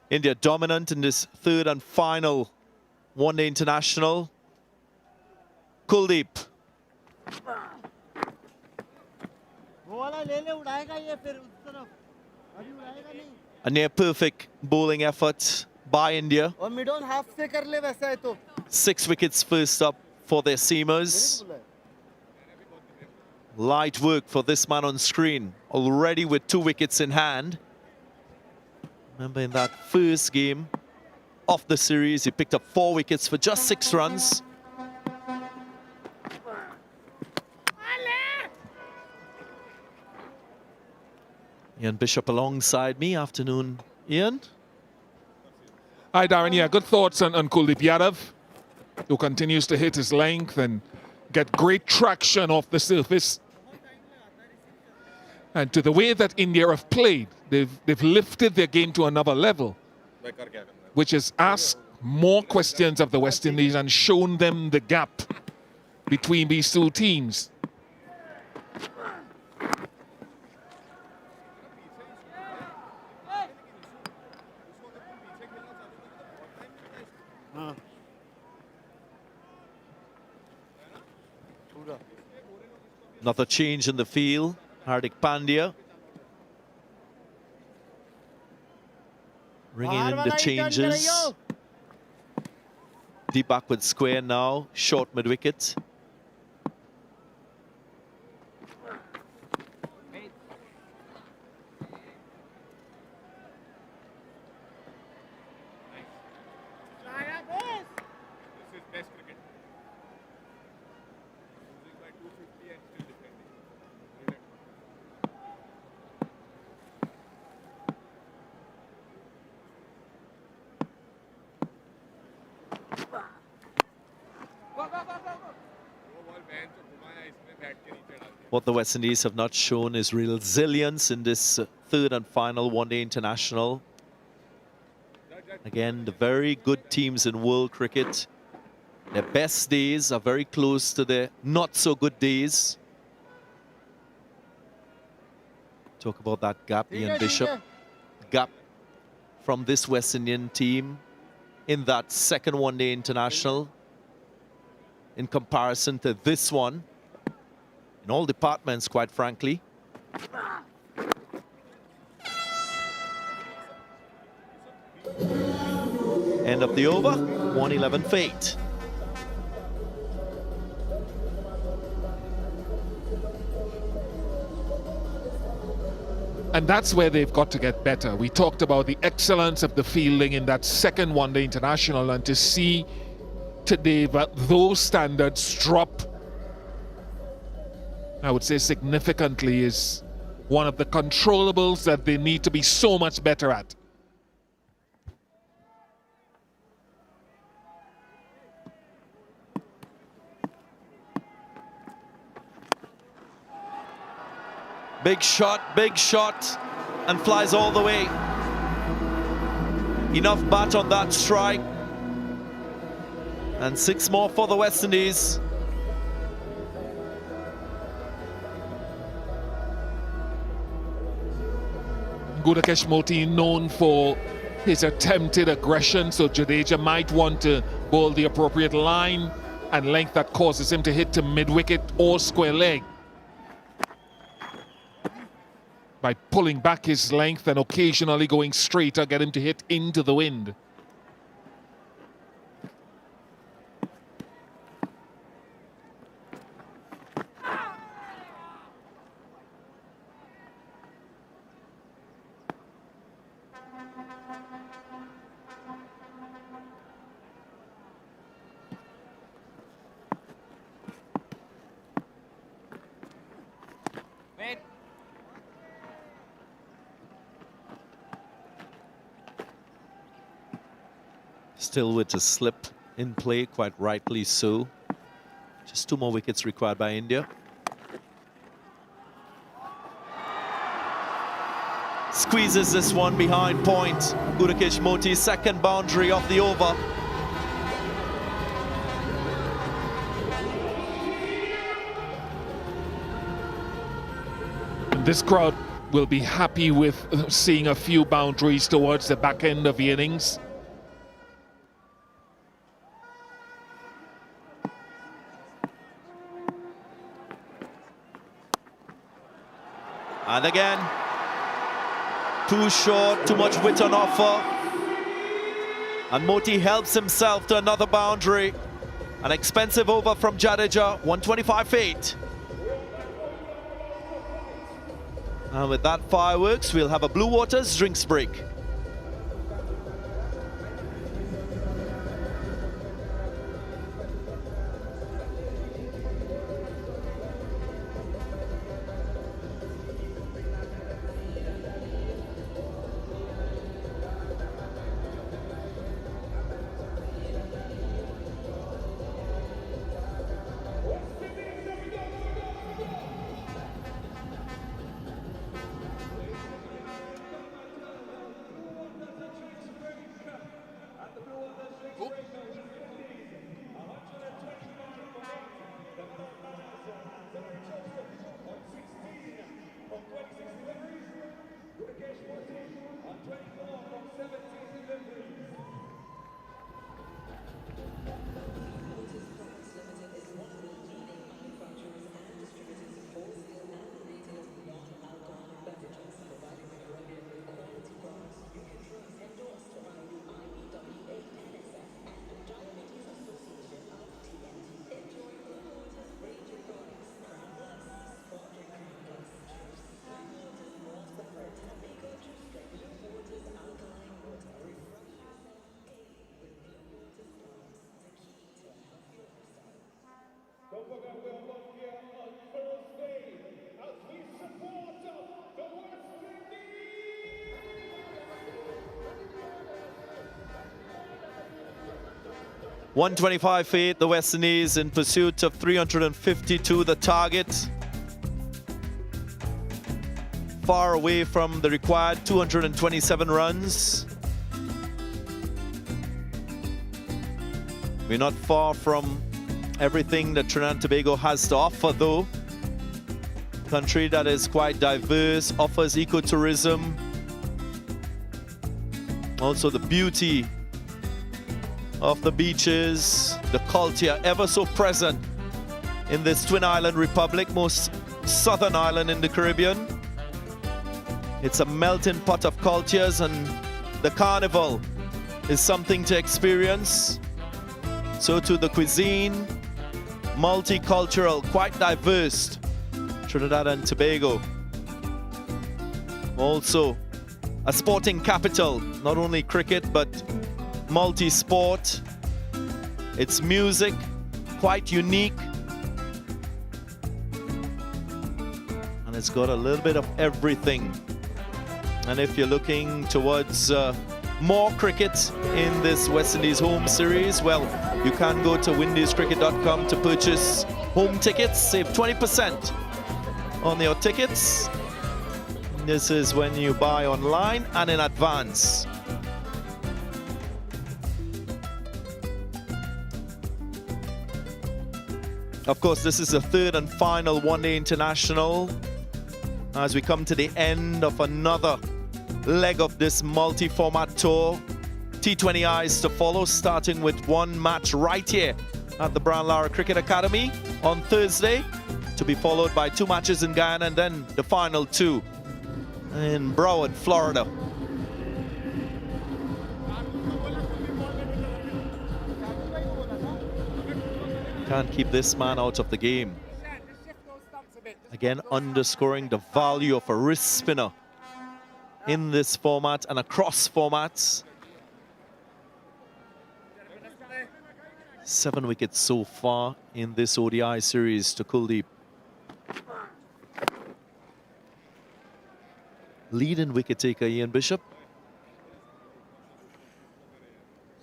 India dominant in this 3rd and final one-day international. Kuldeep. A near perfect bowling effort by India. 6 wickets first up for their seamers. Light work for this man on screen, already with 2 wickets in hand. Remember in that first game of the series, he picked up 4 wickets for just 6 runs. Ian Bishop alongside me. Afternoon, Ian. Hi, Darren. Yeah, good thoughts on Kuldeep Yadav, who continues to hit his length and get great traction off the surface. And to the way that India have played, they've lifted their game to another level, which has asked more questions of the West Indies and shown them the gap between these 2 teams. Another change in the field. Hardik Pandya bringing in the changes. Deep backward square now, short mid-wicket. What the West Indies have not shown is resilience in this 3rd and final one-day international. Again, the very good teams in world cricket, their best days are very close to their not-so-good days. Talk about that gap, Ian Bishop. Gap from this West Indian team in that 2nd one-day international in comparison to this one. In all departments, quite frankly. End of the over, 111 for 8. And that's where they've got to get better. We talked about the excellence of the fielding in that 2nd one-day international, and to see today that those standards drop, I would say significantly, is one of the controllables that they need to be so much better at. Big shot, big shot. and flies all the way. Enough bat on that strike. And 6 more for the West Indies. Gudakesh Moti known for his attempted aggression, so Jadeja might want to bowl the appropriate line and length that causes him to hit to mid-wicket or square leg. By pulling back his length and occasionally going straighter, get him to hit into the wind. Still with a slip in play, quite rightly so. Just 2 more wickets required by India. Squeezes this one behind point. Gudakesh Moti's second boundary of the over. And this crowd will be happy with seeing a few boundaries towards the back end of the innings. And again, too short, too much width on offer. And Moti helps himself to another boundary. An expensive over from Jadeja, 125 for 8. And with that fireworks, we'll have a Blue Waters drinks break. Don't forget we are not here on Thursday as we support the West Indies. 125 for 8, the West Indies in pursuit of 352, the target. Far away from the required 227 runs. We're not far from everything that Trinidad and Tobago has to offer, though. Country that is quite diverse, offers ecotourism. Also the beauty of the beaches, the culture ever so present in this twin island republic, most southern island in the Caribbean. It's a melting pot of cultures, and the carnival is something to experience. So too the cuisine, multicultural, quite diverse, Trinidad and Tobago. Also a sporting capital, not only cricket but multi-sport. Its music, quite unique. And it's got a little bit of everything. And if you're looking towards more cricket in this West Indies home series, well, you can go to windiescricket.com to purchase home tickets, save 20% on your tickets. This is when you buy online and in advance. Of course, this is the third and final one-day international as we come to the end of another leg of this multi-format tour. T20Is to follow, starting with one match right here at the Brown Lara Cricket Academy on Thursday, to be followed by two matches in Guyana and then the final two in Broward, Florida. Can't keep this man out of the game. Again, underscoring the value of a wrist spinner in this format and across formats. 7 wickets so far in this ODI series to Kuldeep. Leading wicket taker Ian Bishop.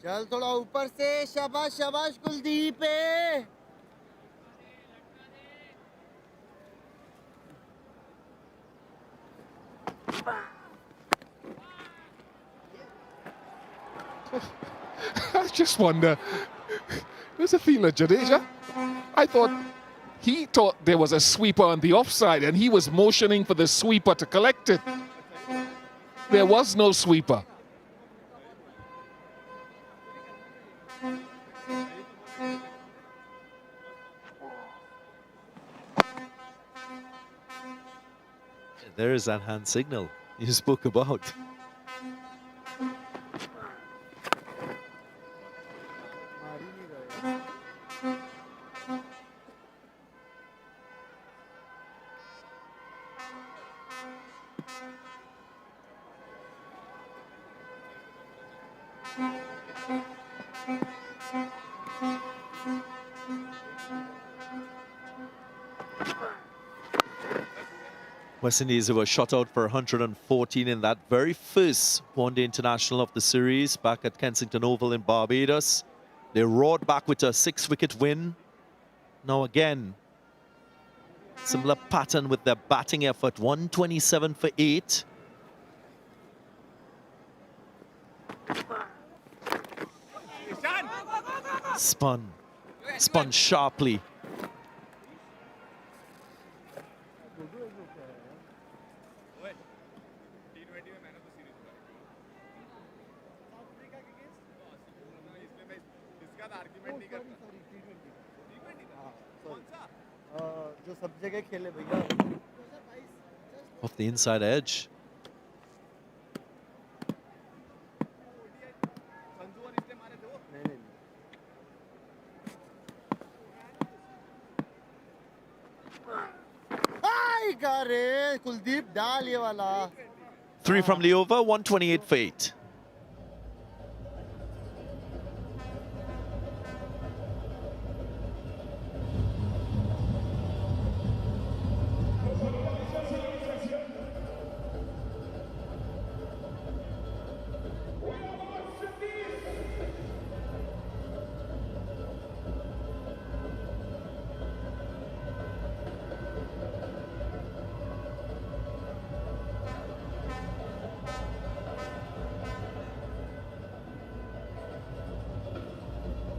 चल थोड़ा ऊपर से शाबाश शाबाश कुलदीप है I just wonder, there's a fielder, Jadeja. I thought he thought there was a sweeper on the offside and he was motioning for the sweeper to collect it. There was no sweeper. There is that hand signal you spoke about. West Indies were shot out for 114 in that very first one-day international of the series back at Kensington Oval in Barbados. They roared back with a 6-wicket win. Now again, similar pattern with their batting effort, 127 for 8. Spun sharply. Off the inside edge. Kuldeep डाल ये वाला 3 from the over, 128 for 8.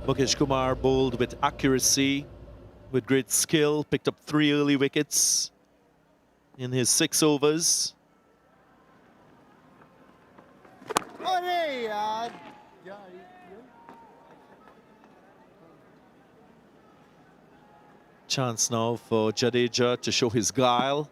Mukesh Kumar bowled with accuracy, with great skill, picked up 3 early wickets in his 6 overs. अरे यार Chance now for Jadeja to show his guile.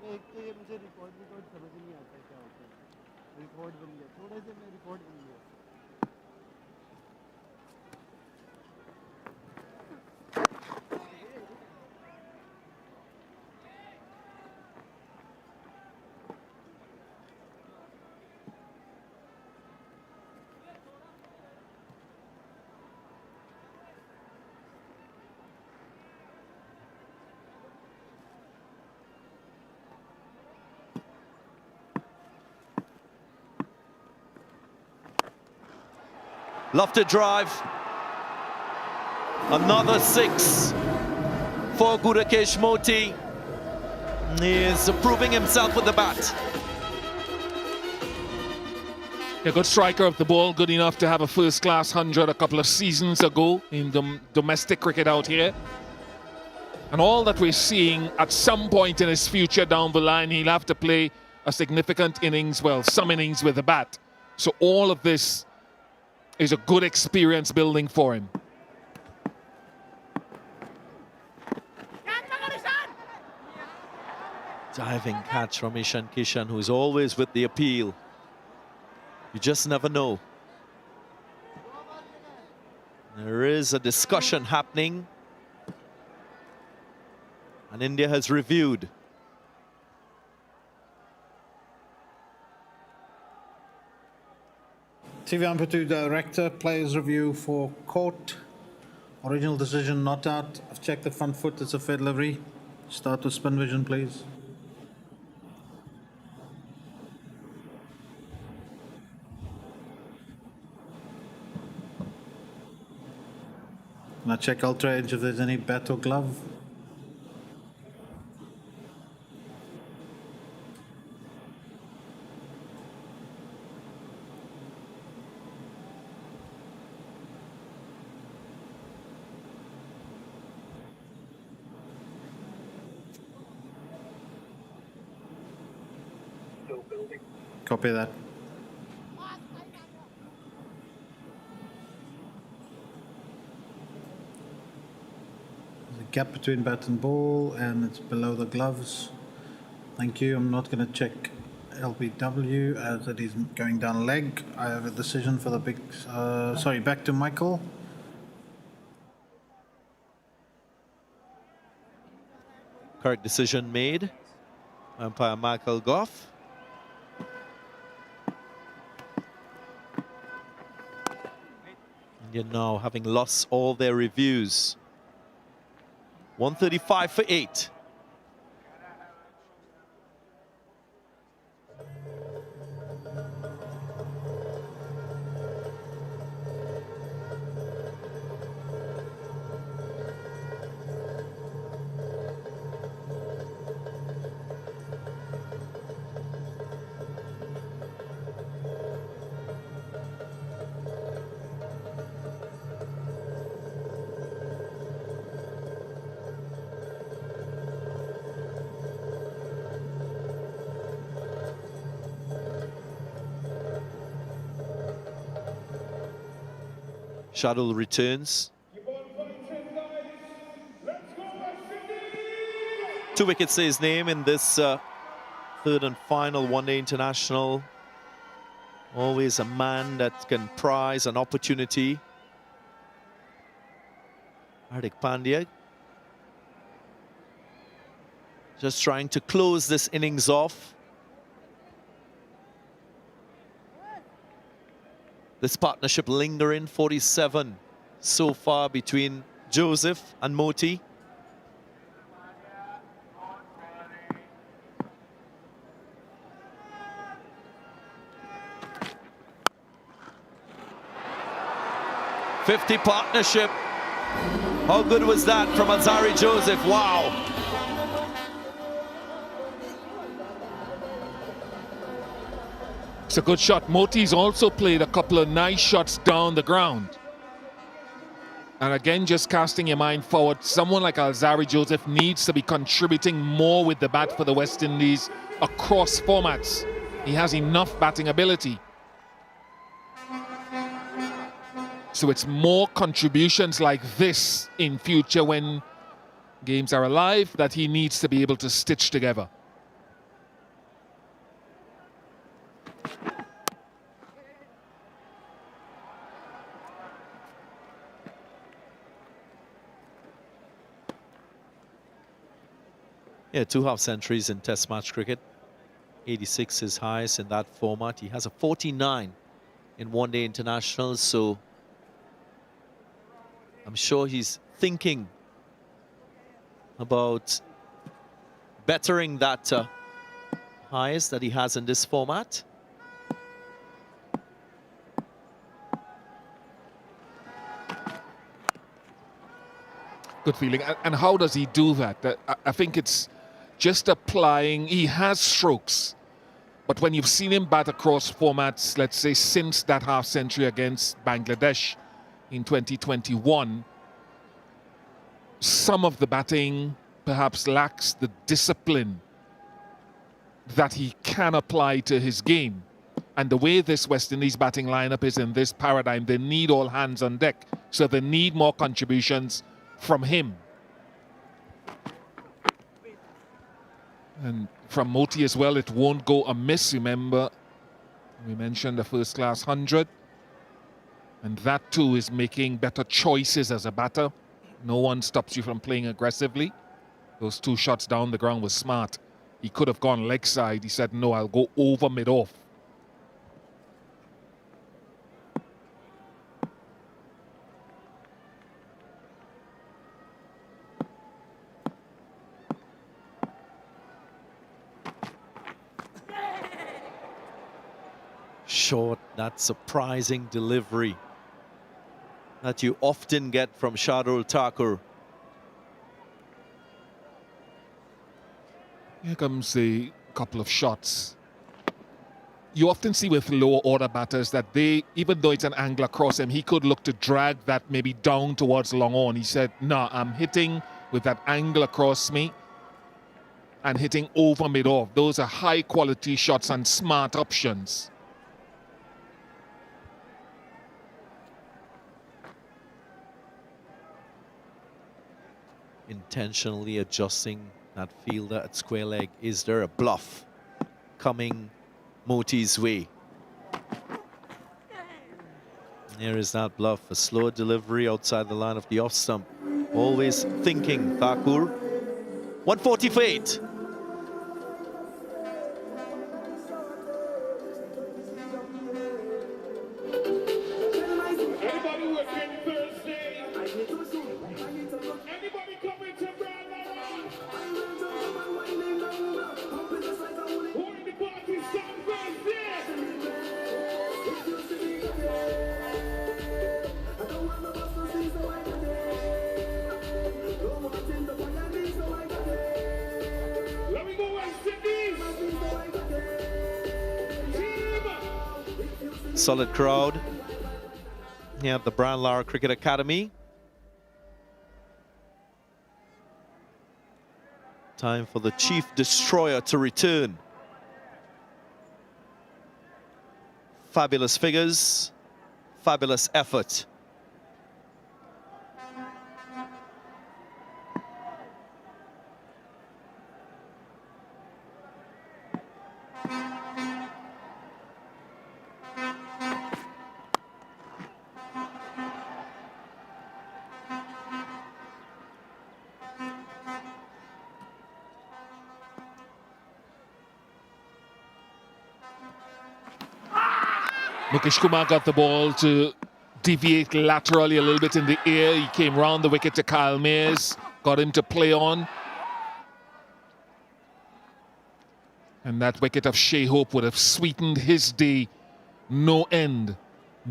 एक तो ये मुझे record समझ नहीं आता क्या होता है रिकॉर्ड बन गया थोड़े से मैं रिकॉर्ड बन गया Lofted drive. Another 6 for Gudakesh Moti. He is proving himself with the bat. A good striker of the ball, good enough to have a first-class 100 a couple of seasons ago in domestic cricket out here. And all that we're seeing at some point in his future down the line, he'll have to play a significant innings, well, some innings with the bat. So all of this is a good experience building for him. Diving catch from Ishan Kishan, who's always with the appeal. You just never know. There is a discussion happening. And India has reviewed. TV Amplitude Director, players review for court. Original decision not out. I've checked the front foot, it's a fair delivery. Start with spin vision, please. Now check Ultra Edge if there's any bat or glove. Copy that. There's a gap between bat and ball, and it's below the gloves. Thank you. I'm not going to check LBW as it is going down leg. I have a decision for the big. Sorry, back to Michael. Correct decision made. Umpire Michael Goff. India now having lost all their reviews. 135 for 8. Shuttle returns. 2 wickets say his name in this third and final one-day international. Always a man that can prize an opportunity. Hardik Pandya just trying to close this innings off. This partnership lingering, 47 so far between Joseph and Moti. '50 partnership. How good was that from Azari Joseph? Wow. It's a good shot. Moti's also played a couple of nice shots down the ground. And again, just casting your mind forward, someone like Alzari Joseph needs to be contributing more with the bat for the West Indies across formats. He has enough batting ability. So it's more contributions like this in future when games are alive that he needs to be able to stitch together. Yeah, 2 half centuries in Test match cricket. 86 is highest in that format. He has a 49 in one-day internationals, so I'm sure he's thinking about bettering that highest that he has in this format. Good feeling. And how does he do that? I think it's just applying. He has strokes. But when you've seen him bat across formats, let's say since that half century against Bangladesh in 2021, some of the batting perhaps lacks the discipline that he can apply to his game. And the way this West Indies batting lineup is in this paradigm, they need all hands on deck. So they need more contributions from him. And from Moti as well, it won't go amiss. Remember, we mentioned the first class 100. And that too is making better choices as a batter. No one stops you from playing aggressively. Those 2 shots down the ground was smart. He could have gone leg side. He said, no, I'll go over mid-off. Short, that surprising delivery that you often get from Shardul Thakur. Here comes a couple of shots. You often see with lower order batters that they, even though it's an angle across him, he could look to drag that maybe down towards long on. He said, no, I'm hitting with that angle across me and hitting over mid-off. Those are high quality shots and smart options. Intentionally adjusting that fielder at square leg. Is there a bluff coming Moti's way? There is that bluff, a slow delivery outside the line of the off stump. Always thinking, Thakur. 140 for 8. Anybody working Thursday? Anybody coming to Brandon? Who in the party stand Thursday? Let me go West Indies. Solid crowd here at the Brian Lara Cricket Academy. Time for the Chief Destroyer to return. Fabulous figures, fabulous effort. Mukesh Kumar got the ball to deviate laterally a little bit in the air. He came round the wicket to Kyle Mayers, got him to play on. And that wicket of Shea Hope would have sweetened his day no end,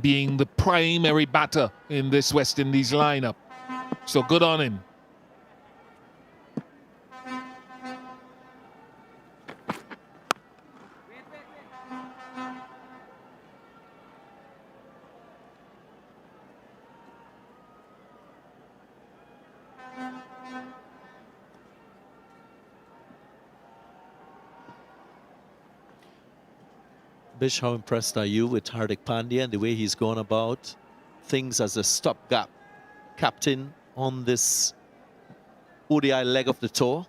being the primary batter in this West Indies lineup. So good on him. Bish, how impressed are you with Hardik Pandya and the way he's gone about things as a stopgap captain on this ODI leg of the tour?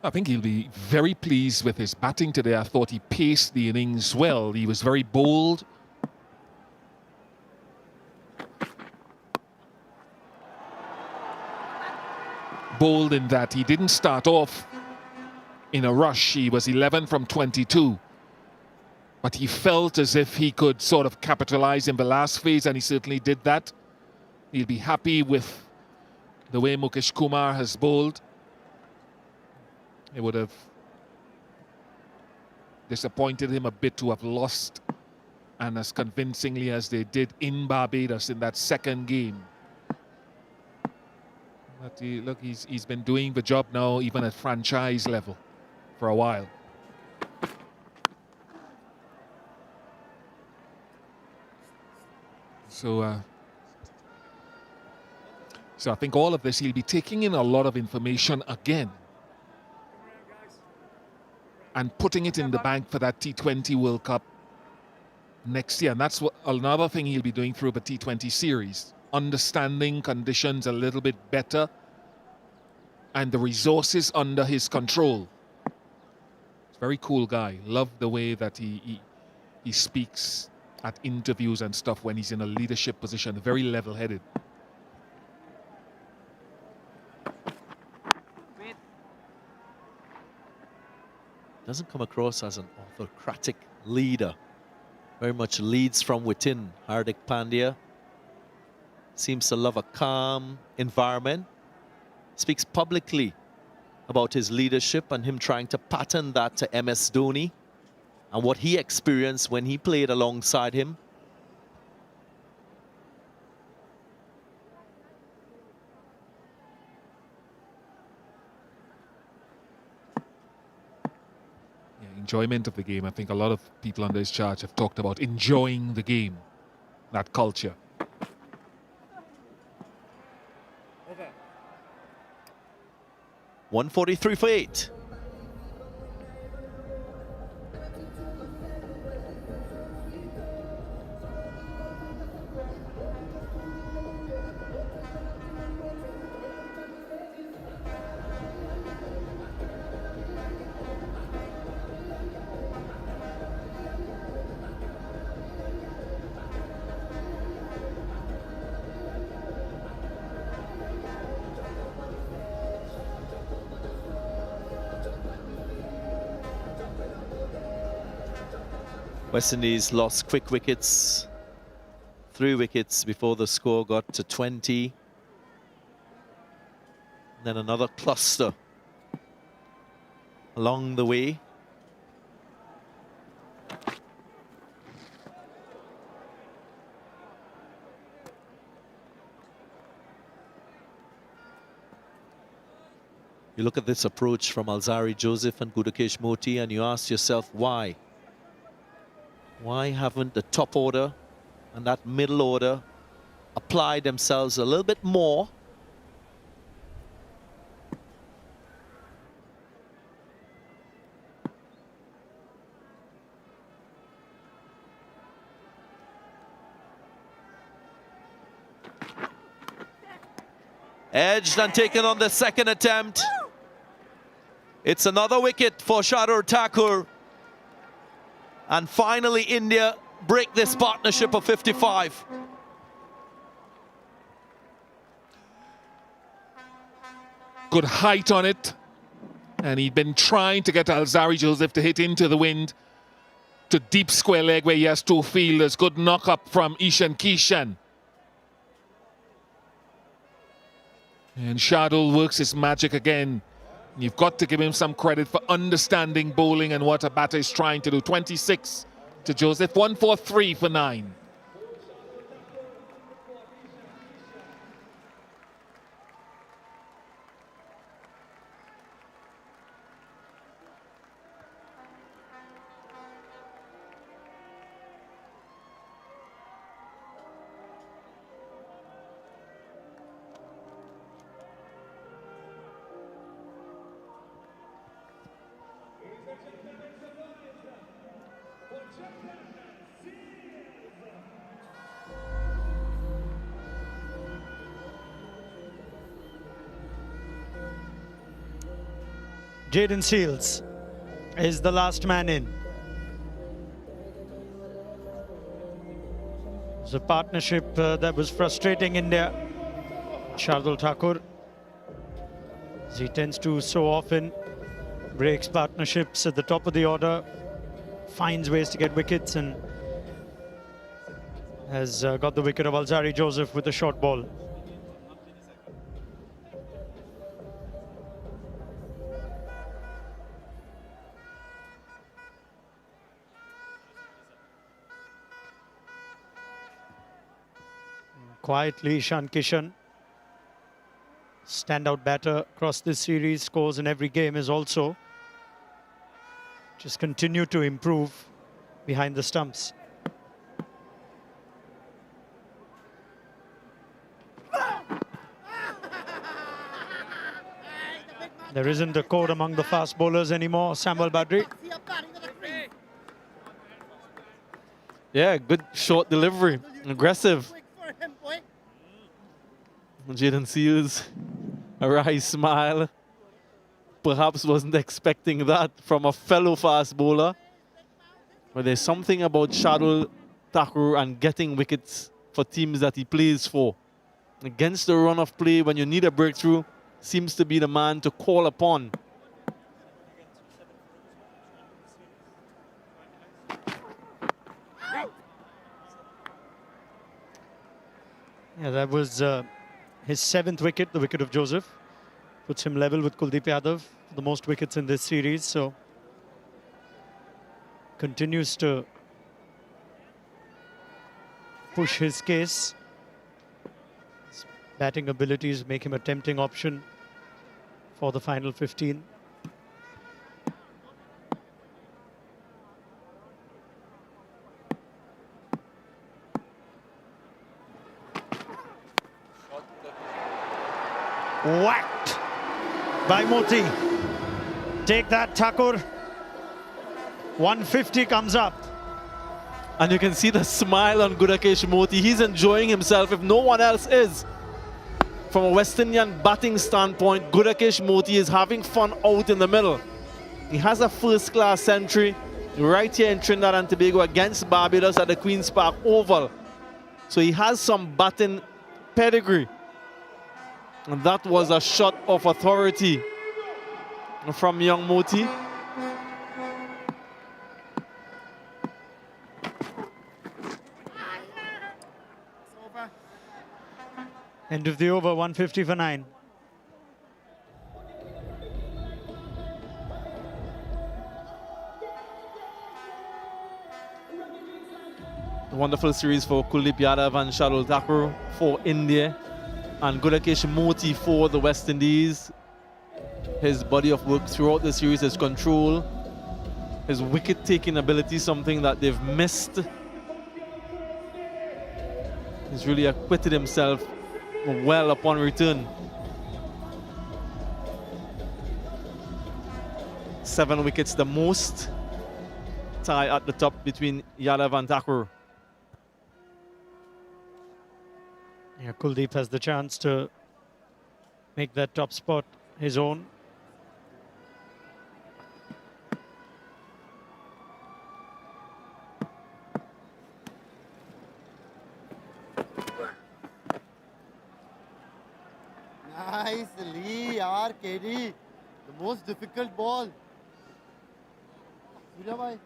I think he'll be very pleased with his batting today. I thought he paced the innings well. He was very bold. Bold in that he didn't start off in a rush. He was 11 from 22. But he felt as if he could sort of capitalize in the last phase, and he certainly did that. He'll be happy with the way Mukesh Kumar has bowled. It would have disappointed him a bit to have lost, and as convincingly as they did in Barbados in that second game. But look, he's been doing the job now, even at franchise level, for a while. So I think all of this, he'll be taking in a lot of information again and putting it in the bank for that T20 World Cup next year. And that's another thing he'll be doing through the T20 series, understanding conditions a little bit better and the resources under his control. He's a very cool guy. Love the way that he speaks at interviews and stuff when he's in a leadership position. Very level-headed. Doesn't come across as an autocratic leader. Very much leads from within. Hardik Pandya seems to love a calm environment. Speaks publicly about his leadership and him trying to pattern that to MS Dhoni and what he experienced when he played alongside him. Enjoyment of the game. I think a lot of people under his charge have talked about enjoying the game, that culture. Okay. 143 for 8. West Indies lost quick wickets, 3 wickets before the score got to 20. And then another cluster along the way. You look at this approach from Alzari Joseph and Gudakesh Moti and you ask yourself why? Why haven't the top order and that middle order applied themselves a little bit more? Edged and taken on the second attempt. It's another wicket for Shardul Thakur. And finally, India break this partnership of 55. Good height on it. And he'd been trying to get Alzari Joseph to hit into the wind to deep square leg where he has 2 fielders. Good knock up from Ishan Kishan. And Shardul works his magic again. You've got to give him some credit for understanding bowling and what a batter is trying to do. 26 to Joseph, 143 for 9. Jaden Seals is the last man in. It's a partnership that was frustrating India. Shardul Thakur, as he tends to so often, breaks partnerships at the top of the order, finds ways to get wickets, and has got the wicket of Alzari Joseph with a short ball. Quietly, Ishan Kishan standout batter across this series, scores in every game, is also just continue to improve behind the stumps. There isn't a code among the fast bowlers anymore, Samuel Badri. Yeah, good short delivery, aggressive. Jaden Seals, a wry smile. Perhaps wasn't expecting that from a fellow fast bowler. But there's something about Shardul Thakur and getting wickets for teams that he plays for. Against the run of play, when you need a breakthrough, seems to be the man to call upon. Yeah, that was his 7th wicket, the wicket of Joseph. Puts him level with Kuldeep Yadav, the most wickets in this series. So continues to push his case. His batting abilities make him a tempting option for the final 15. Whacked by Moti. Take that, Thakur. 150 comes up. And you can see the smile on Gudakesh Moti. He's enjoying himself if no one else is. From a West Indian batting standpoint, Gudakesh Moti is having fun out in the middle. He has a first-class century right here in Trinidad and Tobago against Barbados at the Queen's Park Oval. So he has some batting pedigree. And that was a shot of authority from young Moti. End of the over, 150 for 9. A wonderful series for Kuldeep Yadav and Shardul Thakur for India, and Gudakesh Moti for the West Indies. His body of work throughout the series, his control, his wicket-taking ability, something that they've missed. He's really acquitted himself well upon return. 7 wickets, the most. Tie at the top between Yadav and Thakur. Yeah, Kuldeep has the chance to make that top spot his own. Nicely, yaar, KD. The most difficult ball. Surya bhai.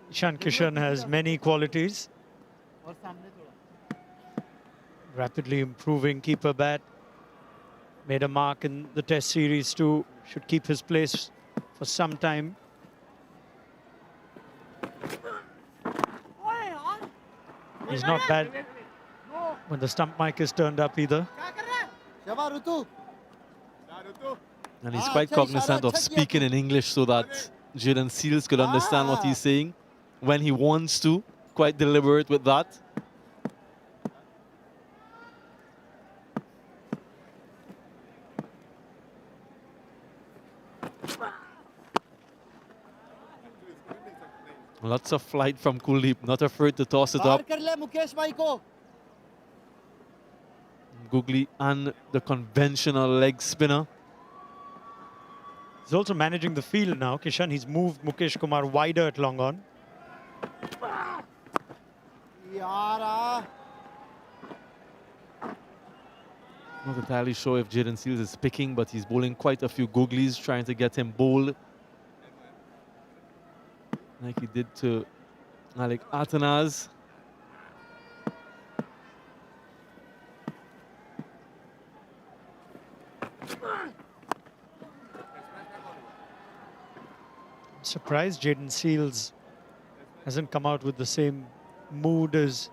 Ishan Kishan has many qualities. Aur samne thoda. Rapidly improving keeper bat. Made a mark in the test series too. Should keep his place for some time. He's not bad when the stump mic is turned up either. And he's quite cognizant of speaking in English so that Jaden Seals could understand what he's saying when he wants to. Quite deliberate with that. Lots of flight from Kuldeep, not afraid to toss it up. Googly and the conventional leg spinner. He's also managing the field now. Kishan, he's moved Mukesh Kumar wider at long on. Not entirely sure if Jaden Seals is picking, but he's bowling quite a few googlies, trying to get him bowled like he did to Alec Atanaz. Surprised Jaden Seals hasn't come out with the same mood as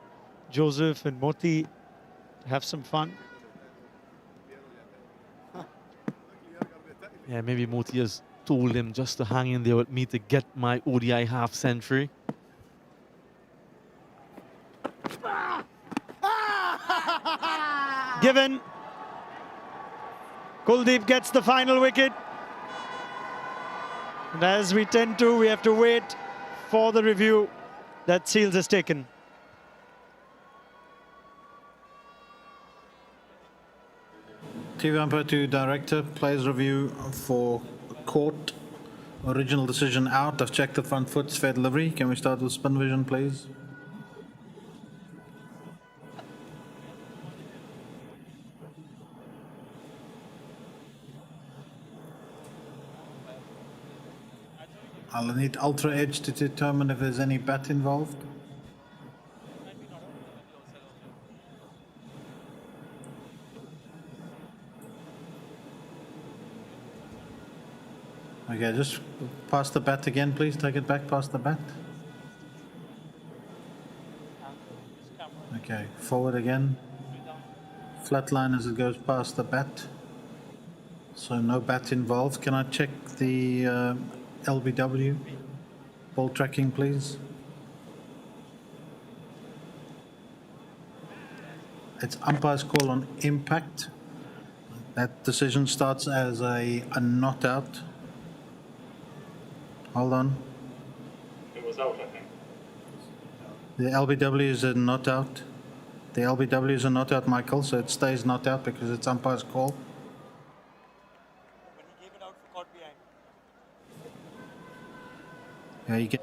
Joseph and Moti to have some fun. Yeah, maybe Moti has told him just to hang in there with me to get my ODI half century. Given. Kuldeep gets the final wicket. And as we tend to, we have to wait for the review that Seals has taken. TV umpire to director, players review for court. Original decision out. I've checked the front foot, fair delivery. Can we start with spin vision, please? I'll need ultra edge to determine if there's any bat involved. Okay, just pass the bat again, please. Take it back past the bat. Okay, forward again. Flat line as it goes past the bat. So no bat involved. Can I check the LBW? Ball tracking, please. It's umpire's call on impact. That decision starts as a not out. Hold on. It was out, I think. The LBW is a not out. The LBW is a not out, Michael, so it stays not out because it's umpire's call. Yeah, you get.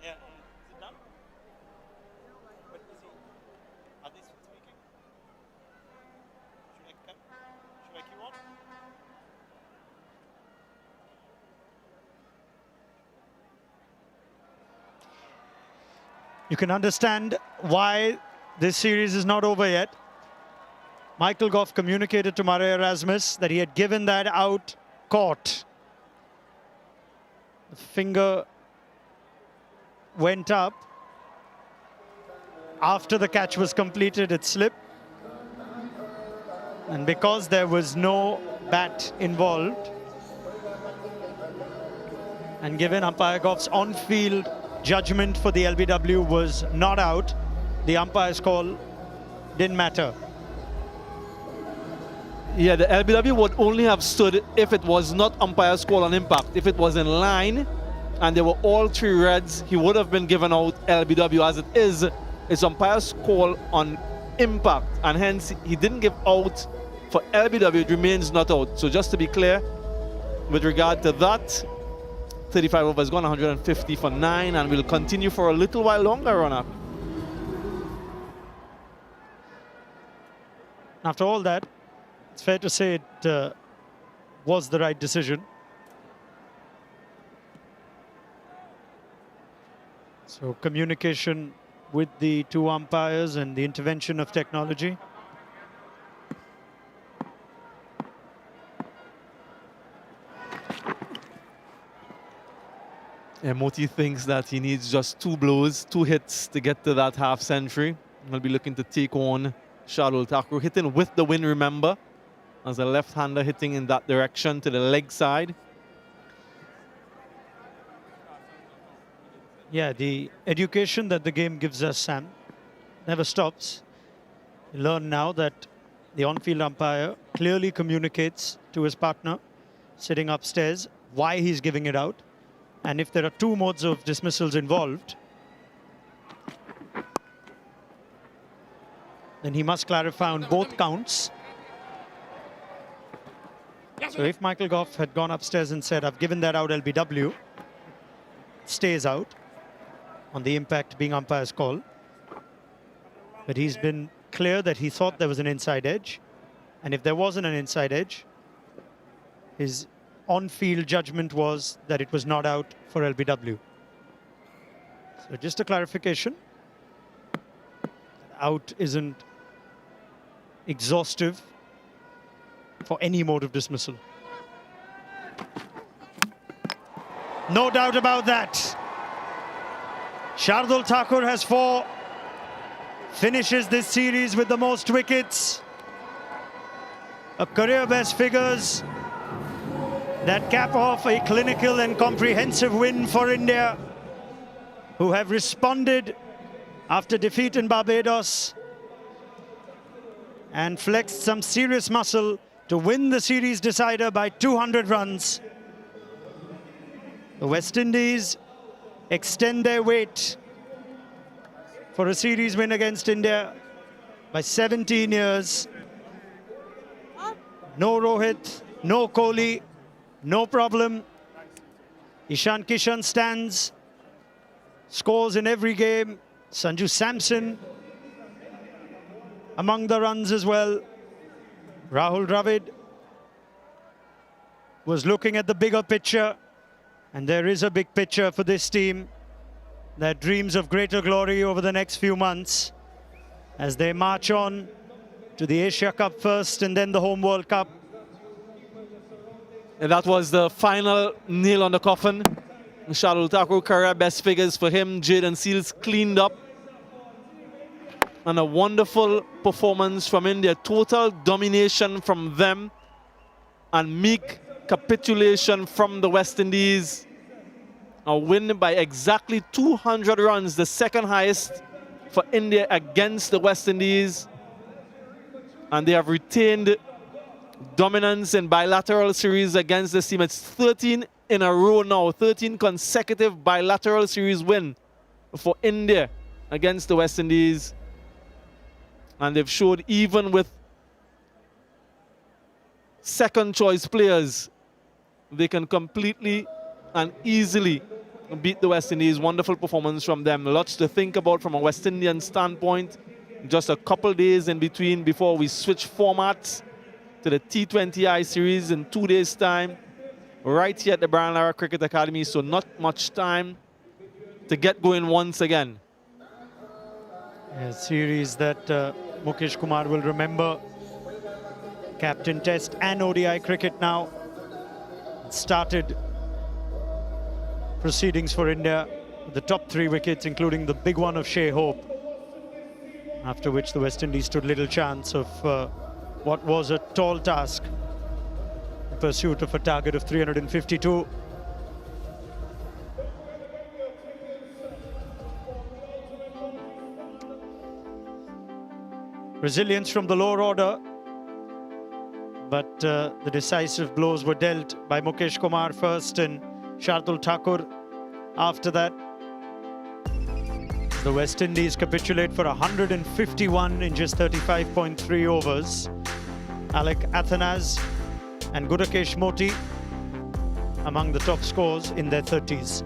Yeah, is it done? But is he, are they speaking? Should I come? Should I queue on? You can understand why this series is not over yet. Michael Goff communicated to Murray Erasmus that he had given that out caught. The finger went up. After the catch was completed, it slipped. And because there was no bat involved, and given umpire Goff's on-field judgment for the LBW was not out, the umpire's call didn't matter. Yeah, the LBW would only have stood if it was not umpire's call on impact. If it was in line and there were all three reds, he would have been given out LBW. As it is, it's umpire's call on impact, and hence he didn't give out for LBW. It remains not out. So just to be clear, with regard to that, 35 overs gone, 150 for 9, and we'll continue for a little while longer, Ronak. After all that, it's fair to say it was the right decision. So communication with the two umpires and the intervention of technology. Moti thinks that he needs just 2 blows, 2 hits to get to that half century. He'll be looking to take on Shardul Thakur, hitting with the wind, remember, as a left-hander hitting in that direction to the leg side. Yeah, the education that the game gives us, Sam, never stops. You learn now that the on-field umpire clearly communicates to his partner sitting upstairs why he's giving it out. And if there are 2 modes of dismissals involved, then he must clarify on both counts. So if Michael Goff had gone upstairs and said, I've given that out LBW, stays out on the impact being umpire's call. But he's been clear that he thought there was an inside edge. And if there wasn't an inside edge, his on-field judgment was that it was not out for LBW. So just a clarification. Out isn't exhaustive for any mode of dismissal. No doubt about that. Shardul Thakur has 4, finishes this series with the most wickets. a career best figures that cap off a clinical and comprehensive win for India, who have responded after defeat in Barbados and flexed some serious muscle to win the series decider by 200 runs. The West Indies extend their wait for a series win against India by 17 years. No Rohit, no Kohli, no problem. Ishan Kishan stands, scores in every game. Sanju Samson among the runs as well. Rahul Dravid was looking at the bigger picture, and there is a big picture for this team that dreams of greater glory over the next few months as they march on to the Asia Cup first and then the Home World Cup. And that was the final nail on the coffin. Shardul Thakur, career best figures for him. Jayden Seals cleaned up. And a wonderful performance from India. Total domination from them. And meek capitulation from the West Indies. A win by exactly 200 runs, the second highest for India against the West Indies. And they have retained dominance in bilateral series against this team. It's 13 in a row now, 13 consecutive bilateral series win for India against the West Indies. And they've showed even with second choice players, they can completely and easily beat the West Indies. Wonderful performance from them. Lots to think about from a West Indian standpoint. Just a couple days in between before we switch formats to the T20I series in 2 days' time, right here at the Brian Lara Cricket Academy, so not much time to get going once again. A series that Mukesh Kumar will remember. Captain Test and ODI cricket now. Started proceedings for India with the top 3 wickets, including the big one of Shea Hope, after which the West Indies stood little chance of what was a tall task in pursuit of a target of 352. Resilience from the lower order, but the decisive blows were dealt by Mukesh Kumar first and Shardul Thakur after that. The West Indies capitulate for 151 in just 35.3 overs. Alec Athanas and Gudakesh Moti among the top scores in their 30s.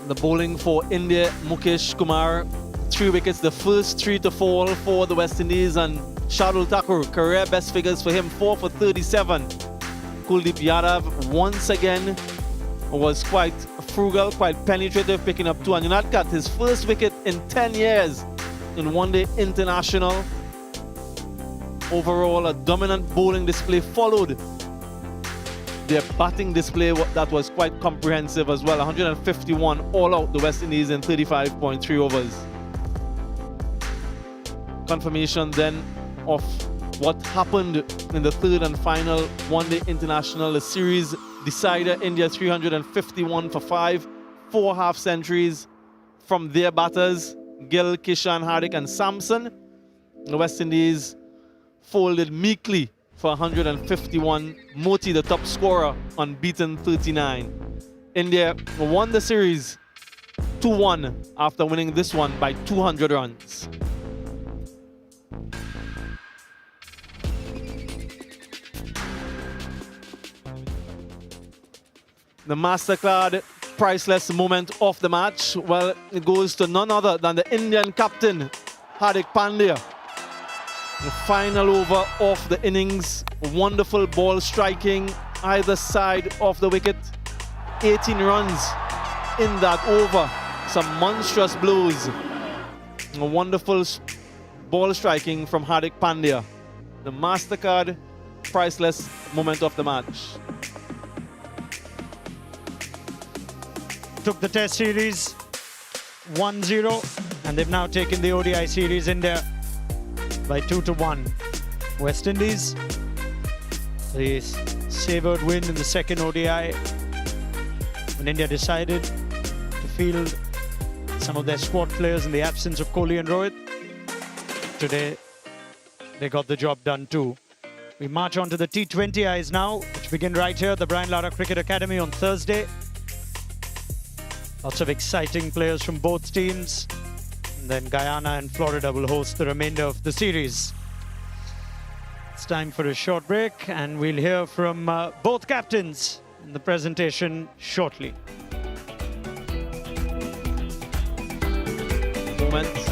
The bowling for India, Mukesh Kumar, 3 wickets, the first 3 to fall for the West Indies, and Shardul Thakur, career best figures for him, 4 for 37. Kuldeep Yadav once again was quite frugal, quite penetrative, picking up 2. And Unadkat, his first wicket in 10 years in one-day international. Overall, a dominant bowling display followed their batting display that was quite comprehensive as well. 151 all out the West Indies in 35.3 overs. Confirmation then of what happened in the 3rd and final one-day international, the series decider. India 351 for 5, 4 half centuries from their batters, Gill, Kishan, Hardik and Samson. The West Indies folded meekly for 151. Moti, the top scorer, unbeaten 39. India won the series 2-1 after winning this one by 200 runs. The Mastercard priceless moment of the match, well, it goes to none other than the Indian captain, Hardik Pandya. The final over of the innings, wonderful ball striking either side of the wicket. 18 runs in that over, some monstrous blows. A wonderful ball striking from Hardik Pandya. The Mastercard priceless moment of the match. Took the Test series 1-0, and they've now taken the ODI series India by 2-1. West Indies. The savoured win in the second ODI when India decided to field some of their squad players in the absence of Kohli and Rohit. Today, they got the job done too. We march on to the T20Is now, which begin right here at the Brian Lara Cricket Academy on Thursday. Lots of exciting players from both teams. And then Guyana and Florida will host the remainder of the series. It's time for a short break, and we'll hear from both captains in the presentation shortly. Moment.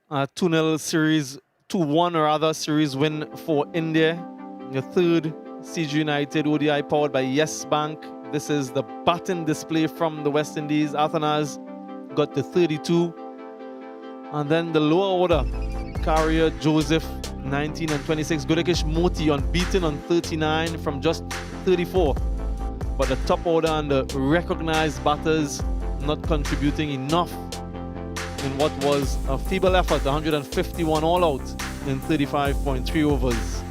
A 2-0 series, 2-1 rather, series win for India. Your third CG United ODI powered by Yes Bank. This is the batting display from the West Indies. Athanas got to 32. And then the lower order, Carrier, Joseph, 19 and 26. Gudakesh Moti unbeaten on 39 from just 34. But the top order and the recognized batters not contributing enough in what was a feeble effort, 151 all out in 35.3 overs.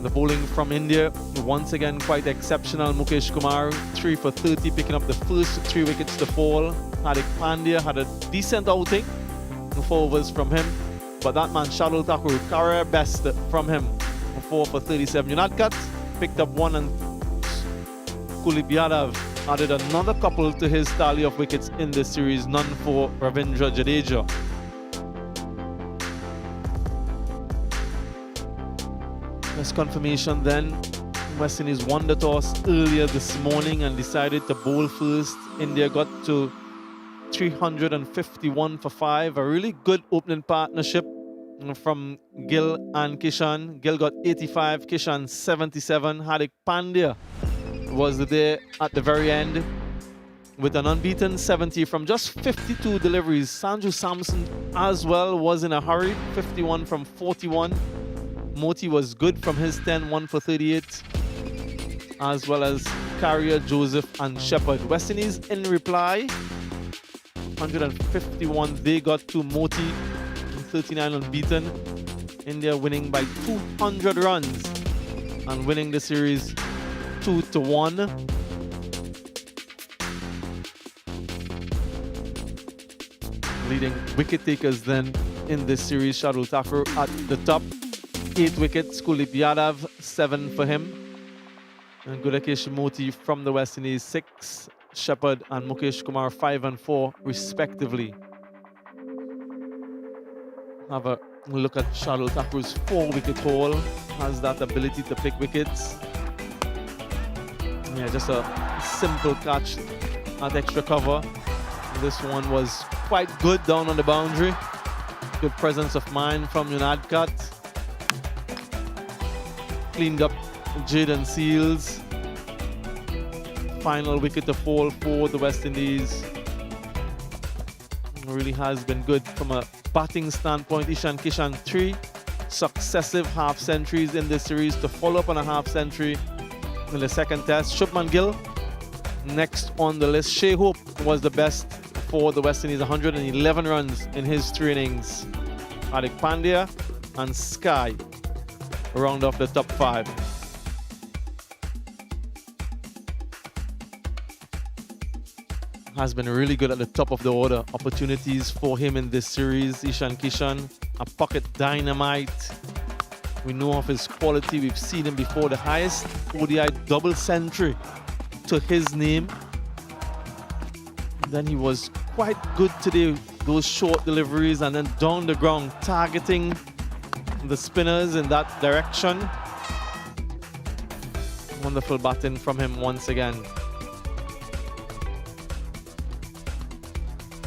The bowling from India, once again quite exceptional. Mukesh Kumar, 3 for 30, picking up the first 3 wickets to fall. Hardik Pandya had a decent outing, 4 overs from him. But that man, Shardul Thakur, career best from him, 4 for 37. Unadkat picked up 1 and Kuldeep Yadav added another couple to his tally of wickets in this series, none for Ravindra Jadeja. As confirmation then, West Indies won the toss earlier this morning and decided to bowl first. India got to 351 for 5, a really good opening partnership from Gill and Kishan. Gill got 85, Kishan 77. Hardik Pandya was there at the very end with an unbeaten 70 from just 52 deliveries. Sanju Samson as well was in a hurry, 51 from 41. Moti was good from his 10, 1 for 38, as well as Carrier, Joseph and Shepherd. West Indies in reply, 151 they got to Moti, 39 unbeaten. India winning by 200 runs and winning the series 2-1. Leading wicket takers then in this series, Shardul Thakur at the top, 8 wickets, Kuldeep Yadav 7 for him, and Gudakesh Moti from the West Indies 6, Shepherd and Mukesh Kumar 5 and 4 respectively. Have a look at Shardul Thakur's 4-wicket haul, has that ability to pick wickets. Yeah, just a simple catch at extra cover. This one was quite good down on the boundary. Good presence of mind from Yunadkat. Cleaned up Jaden Seals. Final wicket to fall for the West Indies. Really has been good from a batting standpoint. Ishan Kishan 3 successive half centuries in this series to follow up on a half century in the second test. Shubman Gill next on the list. Shea Hope was the best for the West Indies, 111 runs in his 3 innings. Hardik Pandya and Sky round off the top 5. Has been really good at the top of the order. Opportunities for him in this series. Ishan Kishan, a pocket dynamite. We know of his quality. We've seen him before. The highest ODI double century to his name. Then he was quite good today. Those short deliveries and then down the ground, targeting the spinners in that direction. Wonderful batting from him once again.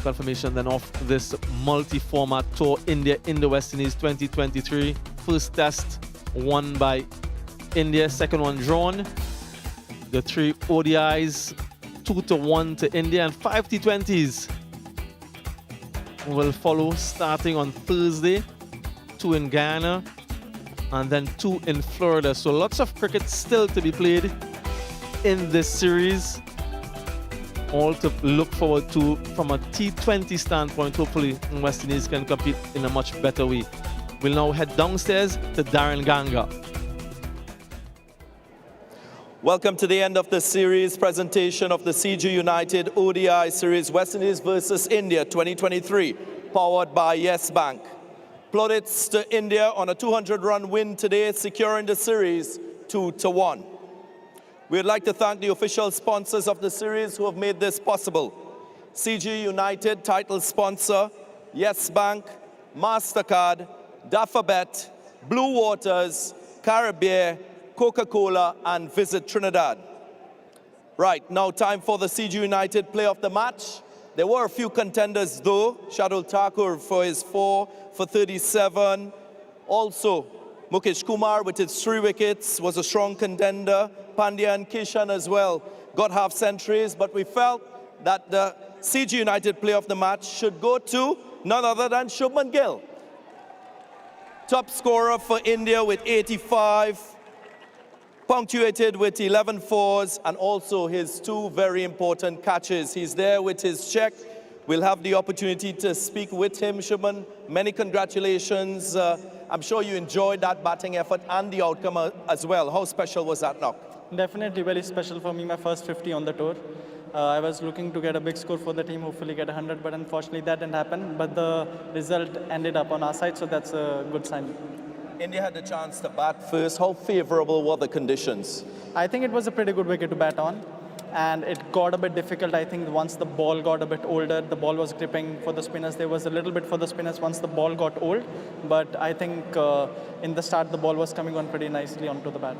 Confirmation then of this multi-format tour, India in the West Indies 2023. First test won by India, second one drawn. The 3 ODIs, 2-1 to India, and 5 T20s will follow starting on Thursday. 2 in Guyana and then 2 in Florida. So lots of cricket still to be played in this series. All to look forward to from a T20 standpoint. Hopefully West Indies can compete in a much better way. We'll now head downstairs to Darren Ganga. Welcome to the end of the series presentation of the CG United ODI Series West Indies versus India 2023, powered by Yes Bank. Plaudits to India on a 200-run win today, securing the series 2-1. We'd like to thank the official sponsors of the series who have made this possible. CG United title sponsor, Yes Bank, MasterCard, Dafabet, Blue Waters, Caribbean, Coca-Cola, and Visit Trinidad. Right, now time for the CG United play of the match. There were a few contenders though. Shardul Thakur for his 4 for 37. Also, Mukesh Kumar with his 3 wickets was a strong contender. Pandya and Kishan as well got half centuries, but we felt that the CG United play of the match should go to none other than Shubman Gill. Top scorer for India with 85, punctuated with 11 fours, and also his 2 very important catches. He's there with his check. We'll have the opportunity to speak with him. Shubman, many congratulations. I'm sure you enjoyed that batting effort and the outcome as well. How special was that knock? Definitely very special for me, my first 50 on the tour. I was looking to get a big score for the team, hopefully get 100, but unfortunately that didn't happen. But the result ended up on our side, so that's a good sign. India had the chance to bat first. How favorable were the conditions? I think it was a pretty good wicket to bat on. and it got a bit difficult. I think once the ball got a bit older, the ball was gripping for the spinners. There was a little bit for the spinners once the ball got old, but I think in the start the ball was coming on pretty nicely onto the bat.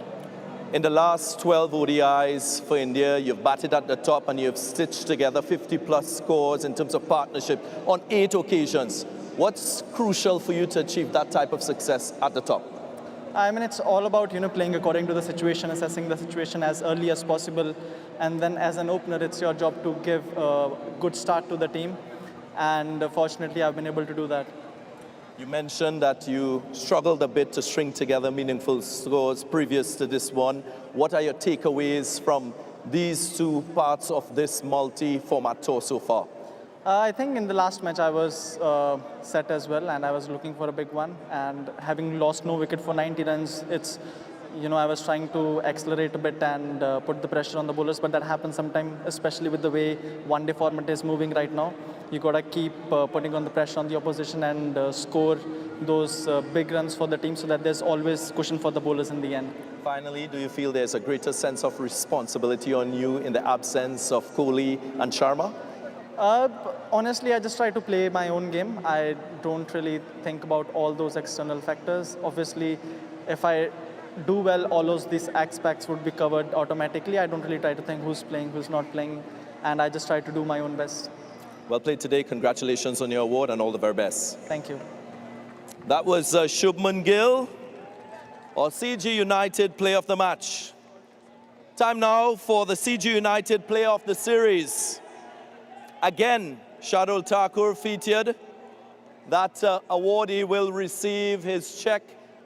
In the last 12 ODIs for India, you've batted at the top and you've stitched together 50-plus scores in terms of partnership on 8 occasions. What's crucial for you to achieve that type of success at the top? I mean, it's all about, playing according to the situation, assessing the situation as early as possible. And then as an opener, it's your job to give a good start to the team. And fortunately, I've been able to do that. You mentioned that you struggled a bit to string together meaningful scores previous to this one. What are your takeaways from these 2 parts of this multi-format tour so far? I think in the last match I was set as well, and I was looking for a big one. And having lost no wicket for 90 runs, it's, I was trying to accelerate a bit and put the pressure on the bowlers, but that happens sometimes, especially with the way one-day format is moving right now. You got to keep putting on the pressure on the opposition and score those big runs for the team so that there's always cushion for the bowlers in the end. Finally, do you feel there's a greater sense of responsibility on you in the absence of Kohli and Sharma? Honestly, I just try to play my own game. I don't really think about all those external factors. Obviously, if I do well, all of these aspects would be covered automatically. I don't really try to think who's playing, who's not playing, and I just try to do my own best. Well played today. Congratulations on your award and all the very best. Thank you. That was Shubman Gill, or CG United Player of the Match. Time now for the CG United Player of the Series. Again, Shardul Thakur featured. That awardee will receive his check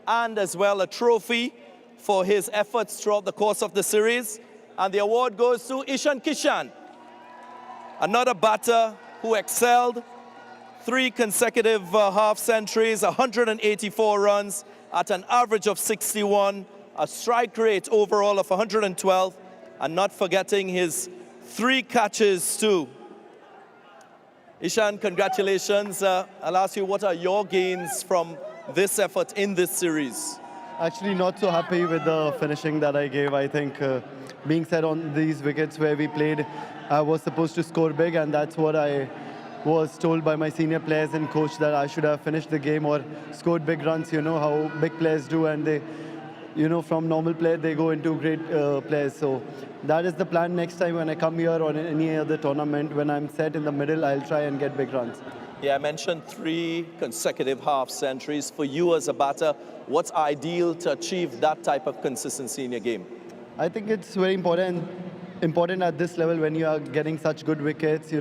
and as well a trophy for his efforts throughout the course of the series. And the award goes to Ishan Kishan, another batter who excelled. 3 consecutive half centuries, 184 runs at an average of 61, a strike rate overall of 112, and not forgetting his 3 catches too. Ishan, congratulations. I'll ask you, what are your gains from this effort in this series? Actually, not so happy with the finishing that I gave. I think being set on these wickets where we played, I was supposed to score big, and that's what I was told by my senior players and coach, that I should have finished the game or scored big runs. You know how big players do, and they, from normal player, they go into great players. So that is the plan next time when I come here or in any other tournament. When I'm set in the middle, I'll try and get big runs. Yeah, I mentioned 3 consecutive half centuries. For you as a batter, what's ideal to achieve that type of consistency in your game? I think it's very important at this level when you are getting such good wickets.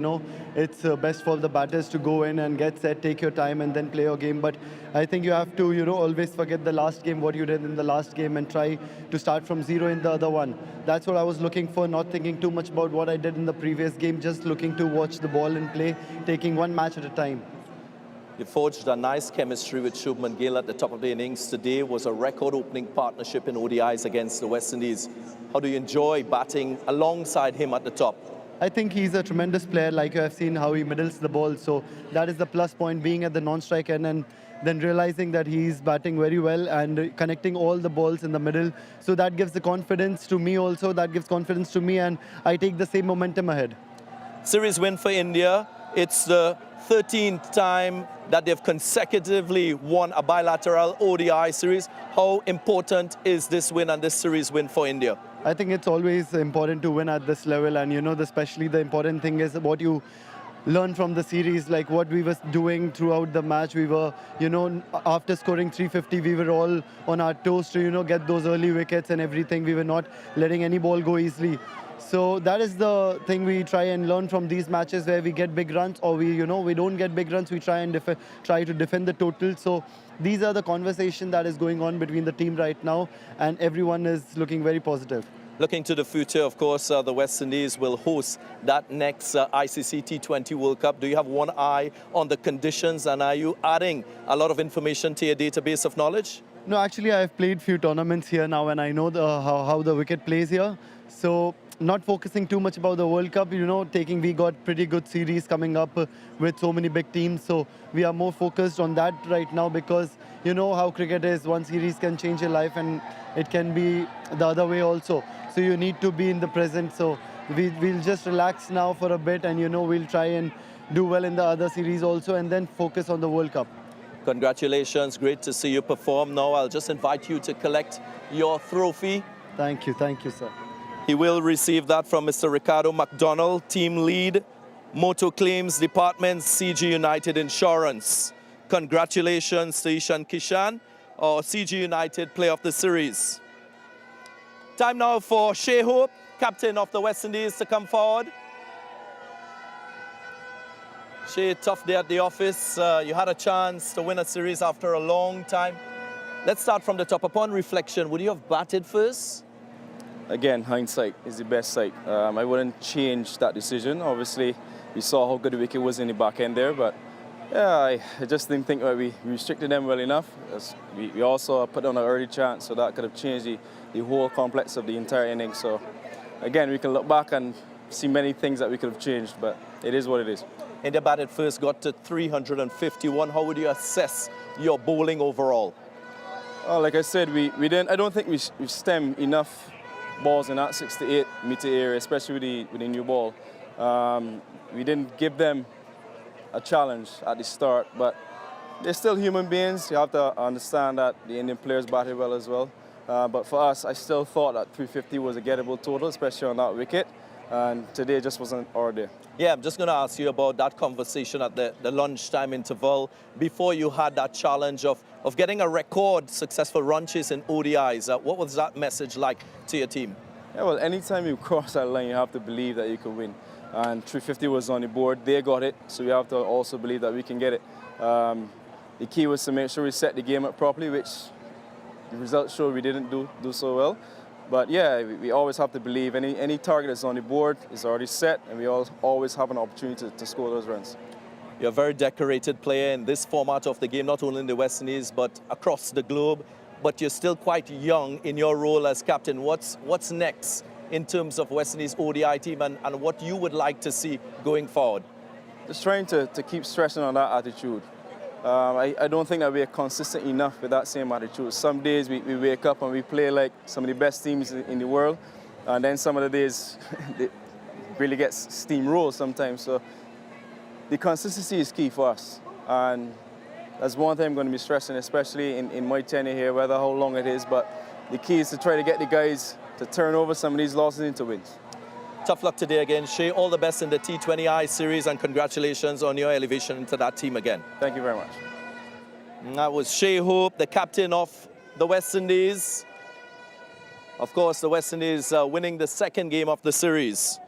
It's best for the batters to go in and get set, take your time, and then play your game. But I think you have to, always forget the last game, what you did in the last game, and try to start from 0 in the other one. That's what I was looking for, not thinking too much about what I did in the previous game, just looking to watch the ball and play, taking one match at a time. You forged a nice chemistry with Shubman Gill at the top of the innings. Today was a record-opening partnership in ODIs against the West Indies. How do you enjoy batting alongside him at the top? I think he's a tremendous player, like you have seen how he middles the ball. So that is the plus point, being at the non-strike end and then realizing that he's batting very well and connecting all the balls in the middle. So that gives the confidence to me also, that gives confidence to me, and I take the same momentum ahead. Series win for India. It's the 13th time that they've consecutively won a bilateral ODI series. How important is this win and this series win for India? I think it's always important to win at this level, and especially the important thing is what you learn from the series, like what we were doing throughout the match. We were, after scoring 350, we were all on our toes to, get those early wickets and everything. We were not letting any ball go easily. So that is the thing we try and learn from these matches, where we get big runs or we don't get big runs. We try and try to defend the total. So these are the conversation that is going on between the team right now, and everyone is looking very positive. Looking to the future, of course, the West Indies will host that next ICC T20 World Cup. Do you have one eye on the conditions, and are you adding a lot of information to your database of knowledge? No, actually, I've played few tournaments here now, and I know how the wicket plays here. So not focusing too much about the World Cup, we got pretty good series coming up with so many big teams. So we are more focused on that right now, because you know how cricket is. One series can change your life, and it can be the other way also. So you need to be in the present. So we'll just relax now for a bit, and we'll try and do well in the other series also, and then focus on the World Cup. Congratulations, great to see you perform. Now I'll just invite you to collect your trophy. Thank you, sir. He will receive that from Mr. Ricardo McDonald, Team Lead, Motor Claims Department, CG United Insurance. Congratulations to Ishan Kishan, our CG United Player of the Series. Time now for Shea Hope, captain of the West Indies, to come forward. Shea, tough day at the office. You had a chance to win a series after a long time. Let's start from the top. Upon reflection, would you have batted first? Again, hindsight is the best sight. I wouldn't change that decision. Obviously, we saw how good the wicket was in the back end there, but yeah, I just didn't think that we restricted them well enough. We also put on an early chance, so that could have changed the whole complex of the entire inning. So again, we can look back and see many things that we could have changed, but it is what it is. India batted first, got to 351. How would you assess your bowling overall? Well, like I said, we didn't. I don't think we stemmed enough balls in that 6 to 8 meter area, especially with the new ball. We didn't give them a challenge at the start, but they're still human beings. You have to understand that the Indian players batted well as well. But for us, I still thought that 350 was a gettable total, especially on that wicket. And today just wasn't our day. Yeah, I'm just going to ask you about that conversation at the lunchtime interval before you had that challenge of getting a record successful run chase in ODIs. What was that message like to your team? Yeah, well, anytime you cross that line, you have to believe that you can win. And 350 was on the board. They got it, so we have to also believe that we can get it. The key was to make sure we set the game up properly, which the results showed we didn't do so well. But yeah, we always have to believe any target that's on the board is already set, and we always have an opportunity to score those runs. You're a very decorated player in this format of the game, not only in the West Indies, but across the globe. But you're still quite young in your role as captain. What's next in terms of West Indies ODI team and what you would like to see going forward? Just trying to keep stressing on that attitude. I don't think that we are consistent enough with that same attitude. Some days we wake up and we play like some of the best teams in the world, and then some of the days it really gets steamrolled sometimes. So the consistency is key for us, and that's one thing I'm going to be stressing, especially in my tenure here, whether how long it is, but the key is to try to get the guys to turn over some of these losses into wins. Tough luck today again, Shea. All the best in the T20I series, and congratulations on your elevation into that team again. Thank you very much. And that was Shea Hope, the captain of the West Indies. Of course, the West Indies winning the second game of the series.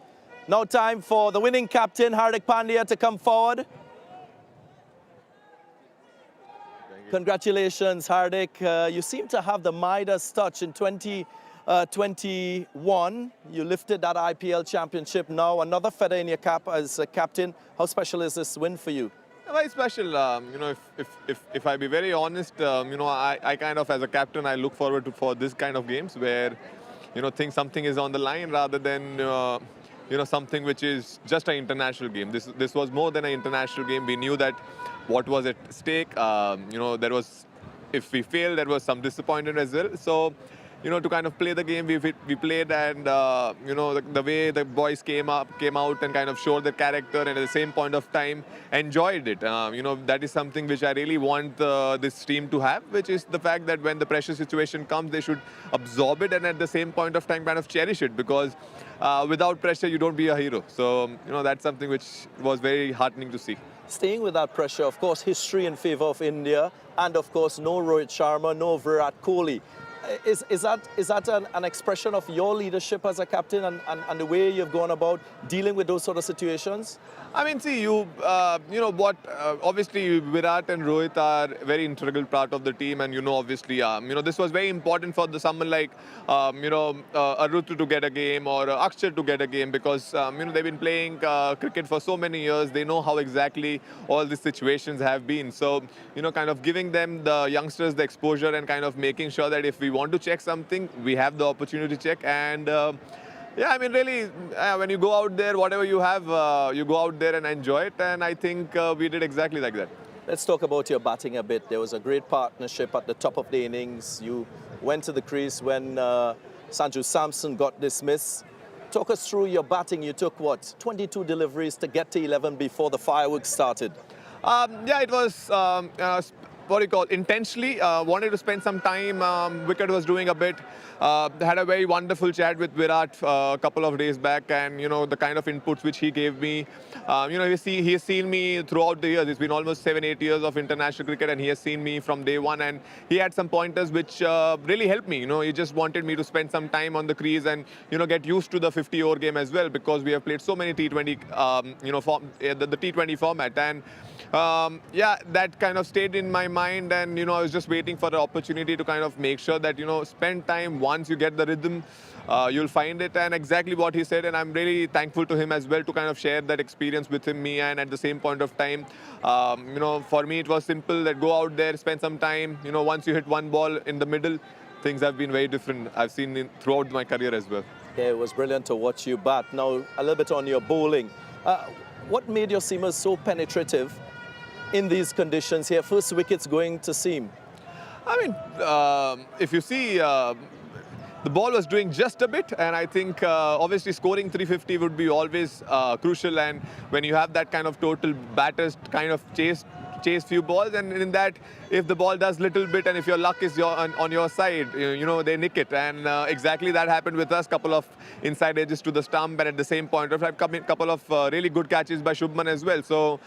Now time for the winning captain, Hardik Pandya, to come forward. Congratulations, Hardik. You seem to have the Midas touch in 2021. You lifted that IPL championship. Now another feather in your cap as a captain. How special is this win for you? Very special. If I be very honest, I kind of, as a captain, I look forward for this kind of games where, think something is on the line rather than, something which is just an international game. This was more than an international game. We knew that what was at stake. There was, if we failed, there was some disappointment as well. So, to kind of play the game, we played, and the way the boys came out and kind of showed their character, and at the same point of time enjoyed it. That is something which I really want this team to have, which is the fact that when the pressure situation comes, they should absorb it and at the same point of time kind of cherish it, because without pressure you don't be a hero. So that's something which was very heartening to see. Staying with that pressure, of course, history in favor of India, and of course no Rohit Sharma, no Virat Kohli. Is that an expression of your leadership as a captain and the way you've gone about dealing with those sort of situations? I mean, see, obviously Virat and Rohit are very integral part of the team, and obviously, this was very important for someone like, Arutu to get a game or Akshar to get a game, because, they've been playing cricket for so many years. They know how exactly all these situations have been. So, kind of giving them, the youngsters, the exposure and kind of making sure that if we want to check something, we have the opportunity to check. And yeah, I mean, really, when you go out there, whatever you have, you go out there and enjoy it. And I think we did exactly like that. Let's talk about your batting a bit. There was a great partnership at the top of the innings. You went to the crease when Sanju Samson got dismissed. Talk us through your batting. You took, what, 22 deliveries to get to 11 before the fireworks started. Yeah, it was what do you call intentionally wanted to spend some time. Wicket was doing a bit. Had a very wonderful chat with Virat a couple of days back, and the kind of inputs which he gave me. He has seen me throughout the years. It's been almost 7-8 years of international cricket, and he has seen me from day one. And he had some pointers which really helped me. He just wanted me to spend some time on the crease and get used to the 50-over game as well, because we have played so many T20, the T20 format. And yeah, that kind of stayed in my mind, and I was just waiting for the opportunity to kind of make sure that spend time. Once you get the rhythm, you'll find it. And exactly what he said, and I'm really thankful to him as well to kind of share that experience with me. And at the same point of time, for me it was simple, that go out there, spend some time. Once you hit one ball in the middle, things have been very different. I've seen throughout my career as well. Yeah, it was brilliant to watch you bat. Now, a little bit on your bowling. What made your seamers so penetrative in these conditions here? First wickets going to seam. I mean, if you see, the ball was doing just a bit, and I think obviously scoring 350 would be always crucial. And when you have that kind of total, batters kind of chase few balls, and in that, if the ball does little bit and if your luck is on your side, they nick it. And exactly that happened with us. Couple of inside edges to the stump, and at the same point of time, couple of really good catches by Shubman as well. So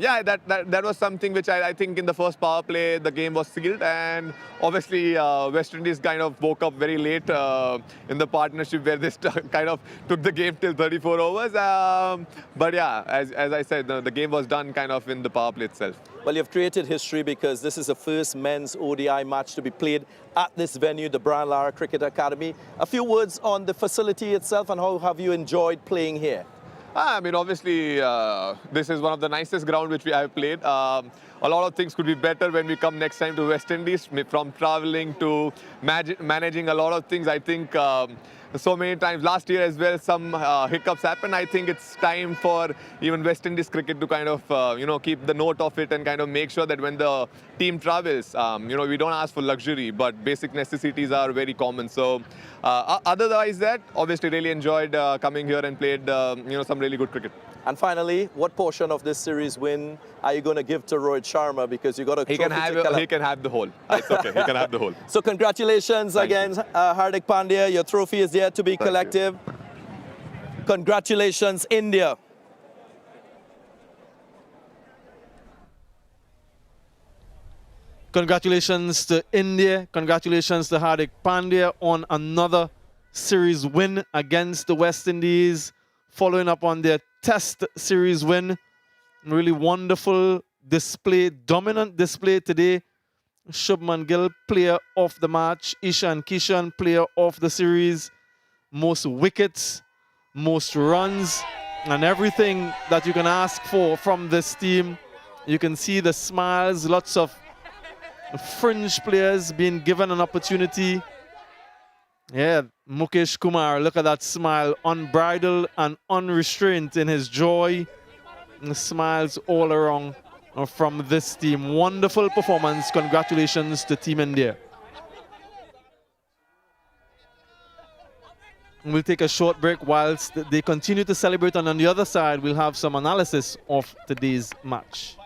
yeah, that was something which I think in the first power play the game was sealed. And obviously West Indies kind of woke up very late in the partnership, where they kind of took the game till 34 overs. But yeah, as I said, the game was done kind of in the power play itself. Well, you've created history, because this is the first men's ODI match to be played at this venue, the Brian Lara Cricket Academy. A few words on the facility itself, and how have you enjoyed playing here? I mean, obviously, this is one of the nicest grounds which we have played. A lot of things could be better when we come next time to West Indies, from traveling to managing a lot of things. I think so many times last year as well, some hiccups happened. I think it's time for even West Indies cricket to kind of keep the note of it, and kind of make sure that when the team travels, we don't ask for luxury, but basic necessities are very common. So otherwise that, obviously really enjoyed coming here and played some really good cricket. And finally, what portion of this series win are you going to give to Rohit Sharma? Because you got a he can have the whole. It's okay. He can have the whole. So congratulations again, Hardik Pandya. Your trophy is there to be collective. Congratulations, India. Congratulations to India. Congratulations to Hardik Pandya on another series win against the West Indies, following up on their Test series win. Really wonderful display, dominant display today. Shubman Gill, player of the match. Ishan Kishan, player of the series. Most wickets, most runs, and everything that you can ask for from this team. You can see the smiles, lots of fringe players being given an opportunity. Yeah, Mukesh Kumar, look at that smile, unbridled and unrestrained in his joy. And smiles all around from this team. Wonderful performance. Congratulations to Team India. We'll take a short break whilst they continue to celebrate, and on the other side, we'll have some analysis of today's match.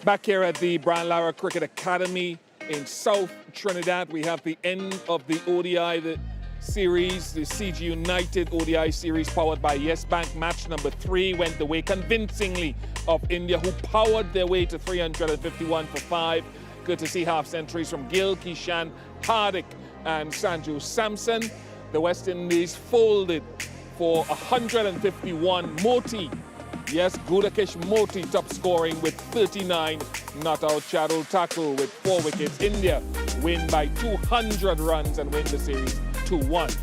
Back here at the Brian Lara Cricket Academy in South Trinidad, we have the end of the ODI series, the CG United ODI series powered by Yes Bank. Match number 3 went the way convincingly of India, who powered their way to 351 for 5. Good to see half centuries from Gill, Kishan, Hardik and Sanju Samson. The West Indies folded for 151. Moti, yes, Gudakesh Moti top scoring with 39. Not out Shardul Thakur with 4 wickets. India win by 200 runs and win the series 2-1.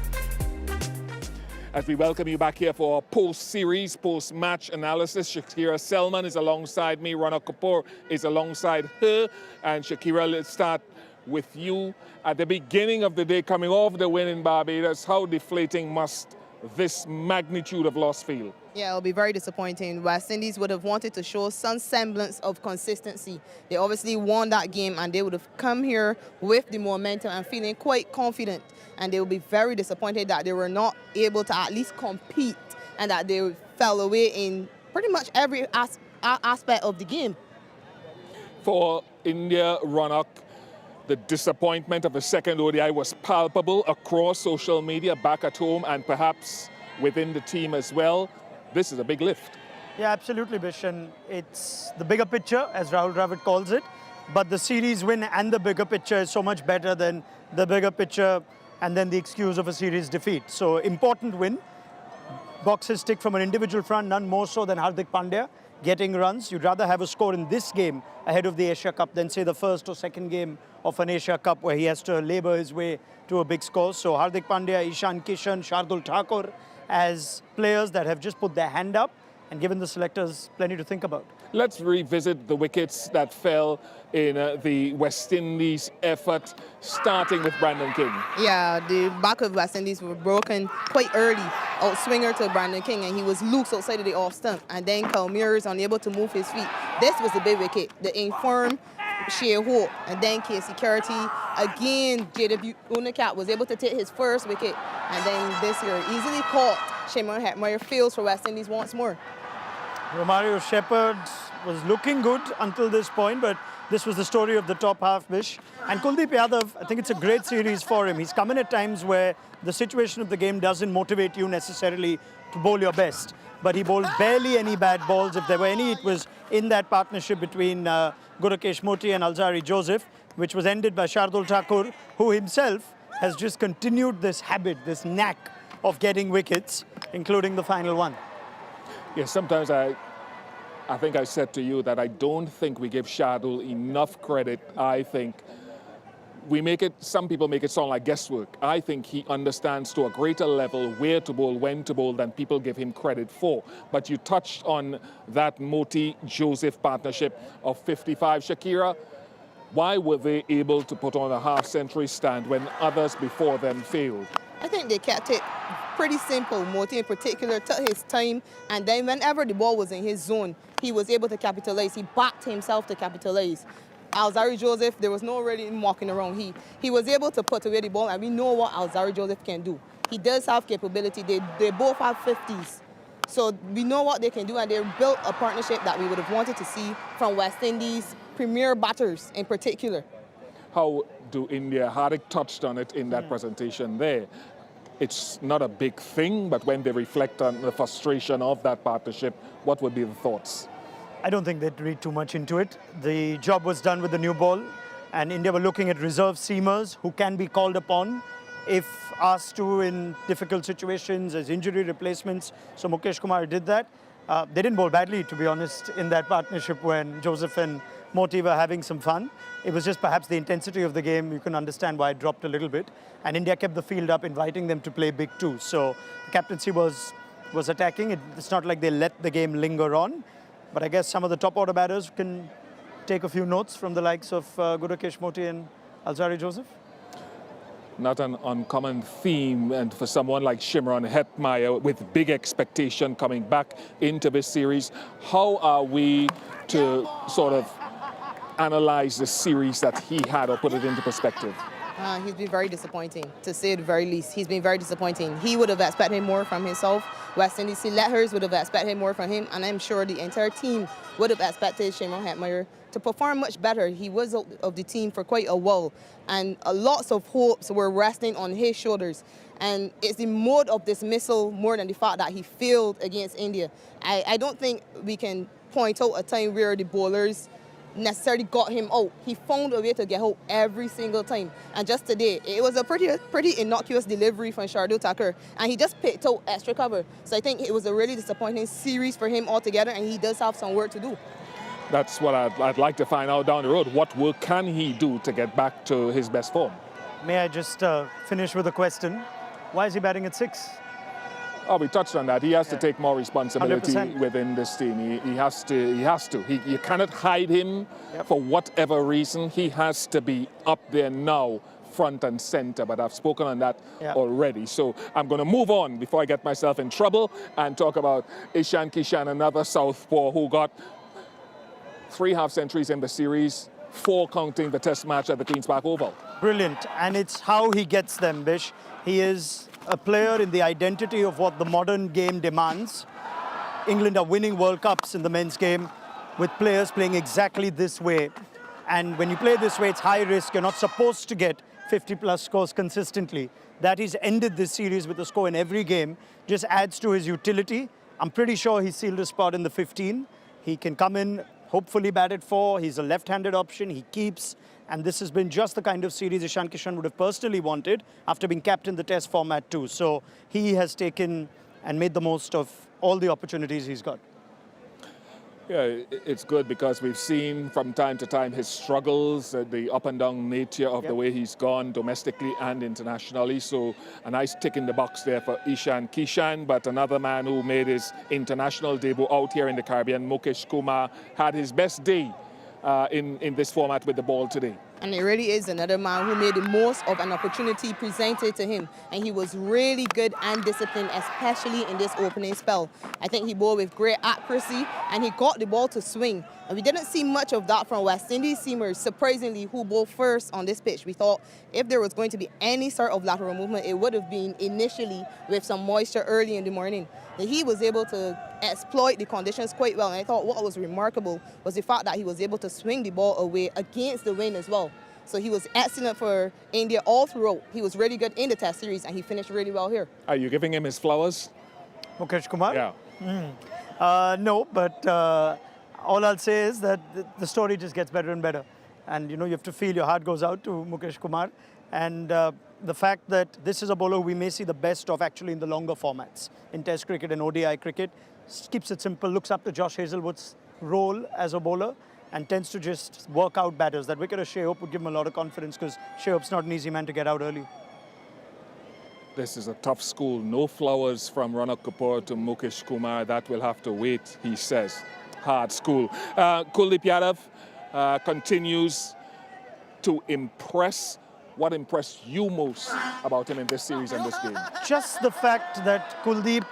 As we welcome you back here for our post-series, post-match analysis, Shakira Selman is alongside me, Rana Kapoor is alongside her, and Shakira, let's start with you. At the beginning of the day, coming off the win in Barbados, how deflating must this magnitude of loss feel? Yeah, it'll be very disappointing. West Indies would have wanted to show some semblance of consistency. They obviously won that game and they would have come here with the momentum and feeling quite confident. And they will be very disappointed that they were not able to at least compete and that they fell away in pretty much every aspect of the game. For India, Ronak, the disappointment of the second ODI was palpable across social media, back at home, and perhaps within the team as well. This is a big lift. Yeah, absolutely, Bish. And it's the bigger picture, as Rahul Dravid calls it. But the series win and the bigger picture is so much better than the bigger picture and then the excuse of a series defeat. So important win. Boxes tick from an individual front, none more so than Hardik Pandya getting runs. You'd rather have a score in this game ahead of the Asia Cup than, say, the first or second game of an Asia Cup where he has to labour his way to a big score. So Hardik Pandya, Ishan Kishan, Shardul Thakur as players that have just put their hand up and given the selectors plenty to think about. Let's revisit the wickets that fell in the West Indies effort, starting with Brandon King. Yeah, the back of West Indies were broken quite early. Outswinger to Brandon King, and he was loose outside of the off stump. And then Kalmir is unable to move his feet. This was the big wicket. The informed Shea Hope, and then Casey Carty. Again, Jada Unakat was able to take his first wicket. And then this year, easily caught. Shimon Hetmeyer fails for West Indies once more. Romario Shepherd was looking good until this point, but this was the story of the top half, Bish. And Kuldeep Yadav, I think it's a great series for him. He's come in at times where the situation of the game doesn't motivate you necessarily to bowl your best. But he bowled barely any bad balls. If there were any, it was in that partnership between Gudakesh Moti and Alzari Joseph, which was ended by Shardul Thakur, who himself has just continued this habit, this knack of getting wickets, including the final one. Yes, sometimes I think I said to you that I don't think we give Shardul enough credit. I think some people make it sound like guesswork. I think he understands to a greater level where to bowl, when to bowl than people give him credit for. But you touched on that Moti-Joseph partnership of 55. Shakira, why were they able to put on a half-century stand when others before them failed? I think they kept it pretty simple. Moti in particular took his time, and then whenever the ball was in his zone, he was able to capitalize. He backed himself to capitalize. Alzari Joseph, there was no really walking around. He was able to put away the ball, and we know what Alzari Joseph can do. He does have capability. They both have 50s. So we know what they can do, and they built a partnership that we would have wanted to see from West Indies premier batters in particular. How do India, Hardik touched on it in that presentation there. It's not a big thing, but when they reflect on the frustration of that partnership, what would be the thoughts? I don't think they'd read too much into it. The job was done with the new ball, and India were looking at reserve seamers who can be called upon if asked to in difficult situations as injury replacements. So Mukesh Kumar did that. They didn't bowl badly, to be honest, in that partnership when Joseph and Moti were having some fun. It was just perhaps the intensity of the game. You can understand why it dropped a little bit. And India kept the field up, inviting them to play big too. So the captaincy was attacking. It's not like they let the game linger on. But I guess some of the top order batters can take a few notes from the likes of Gudakesh Moti and Alzari Joseph. Not an uncommon theme, and for someone like Shimron Hetmeyer with big expectation coming back into this series, how are we to sort of analyze the series that he had or put it into perspective? He's been very disappointing, to say the very least. He's been very disappointing. He would have expected more from himself. West Indies selectors would have expected more from him, and I'm sure the entire team would have expected Shimron Hetmeyer to perform much better. He was out of the team for quite a while, and lots of hopes were resting on his shoulders. And it's the mode of dismissal more than the fact that he failed against India. I don't think we can point out a time where the bowlers necessarily got him out. He found a way to get out every single time. And just today, it was a pretty innocuous delivery from Shardul Thakur, and he just picked out extra cover. So I think it was a really disappointing series for him altogether, and he does have some work to do. That's what I'd like to find out down the road. What work can he do to get back to his best form? May I just finish with a question? Why is he batting at 6? Oh, we touched on that. He has to take more responsibility 100%. within this team. He has to. You cannot hide him for whatever reason. He has to be up there now, front and center. But I've spoken on that already. So I'm going to move on before I get myself in trouble and talk about Ishan Kishan, another southpaw who got 3 half-centuries in the series, 4 counting the test match at the Queen's Park Oval. Brilliant. And it's how he gets them, Bish. He is a player in the identity of what the modern game demands. England are winning World Cups in the men's game with players playing exactly this way. And when you play this way, it's high risk. You're not supposed to get 50-plus scores consistently. That he's ended this series with a score in every game just adds to his utility. I'm pretty sure he sealed a spot in the 15. He can come in, hopefully bat at 4. He's a left-handed option. He keeps. And this has been just the kind of series Ishan Kishan would have personally wanted after being capped in the test format too. So he has taken and made the most of all the opportunities he's got. Yeah, it's good because we've seen from time to time his struggles, the up and down nature of the way he's gone domestically and internationally. So a nice tick in the box there for Ishan Kishan. But another man who made his international debut out here in the Caribbean, Mukesh Kumar, had his best day in this format with the ball today. And it really is another man who made the most of an opportunity presented to him. And he was really good and disciplined, especially in this opening spell. I think he bowled with great accuracy and he got the ball to swing. And we didn't see much of that from West Indies seamers, surprisingly, who bowled first on this pitch. We thought if there was going to be any sort of lateral movement, it would have been initially with some moisture early in the morning. And he was able to exploit the conditions quite well. And I thought what was remarkable was the fact that he was able to swing the ball away against the wind as well. So he was excellent for India all throughout. He was really good in the test series and he finished really well here. Are you giving him his flowers? Mukesh Kumar? Yeah. No, but all I'll say is that the story just gets better and better. And, you know, you have to feel your heart goes out to Mukesh Kumar. And the fact that this is a bowler we may see the best of actually in the longer formats, in Test cricket and ODI cricket, keeps it simple, looks up to Josh Hazlewood's role as a bowler and tends to just work out batters. That wicket of Shea Hope would give him a lot of confidence because Shea Hope's not an easy man to get out early. This is a tough school. No flowers from Rana Kapoor to Mukesh Kumar. That will have to wait, he says. Hard school. Kuldeep Yadav continues to impress. What impressed you most about him in this series and this game? Just the fact that Kuldeep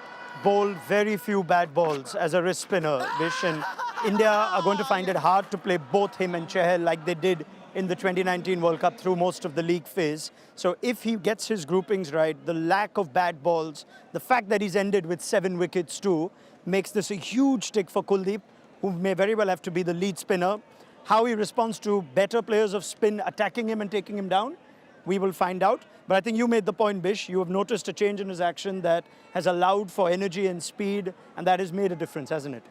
bowled very few bad balls as a wrist spinner, Vish, and India are going to find it hard to play both him and Chahal like they did in the 2019 World Cup through most of the league phase. So if he gets his groupings right, the lack of bad balls, the fact that he's ended with 7 wickets too, makes this a huge tick for Kuldeep, who may very well have to be the lead spinner. How he responds to better players of spin attacking him and taking him down, we will find out. But I think you made the point, Bish. You have noticed a change in his action that has allowed for energy and speed, and that has made a difference, hasn't it?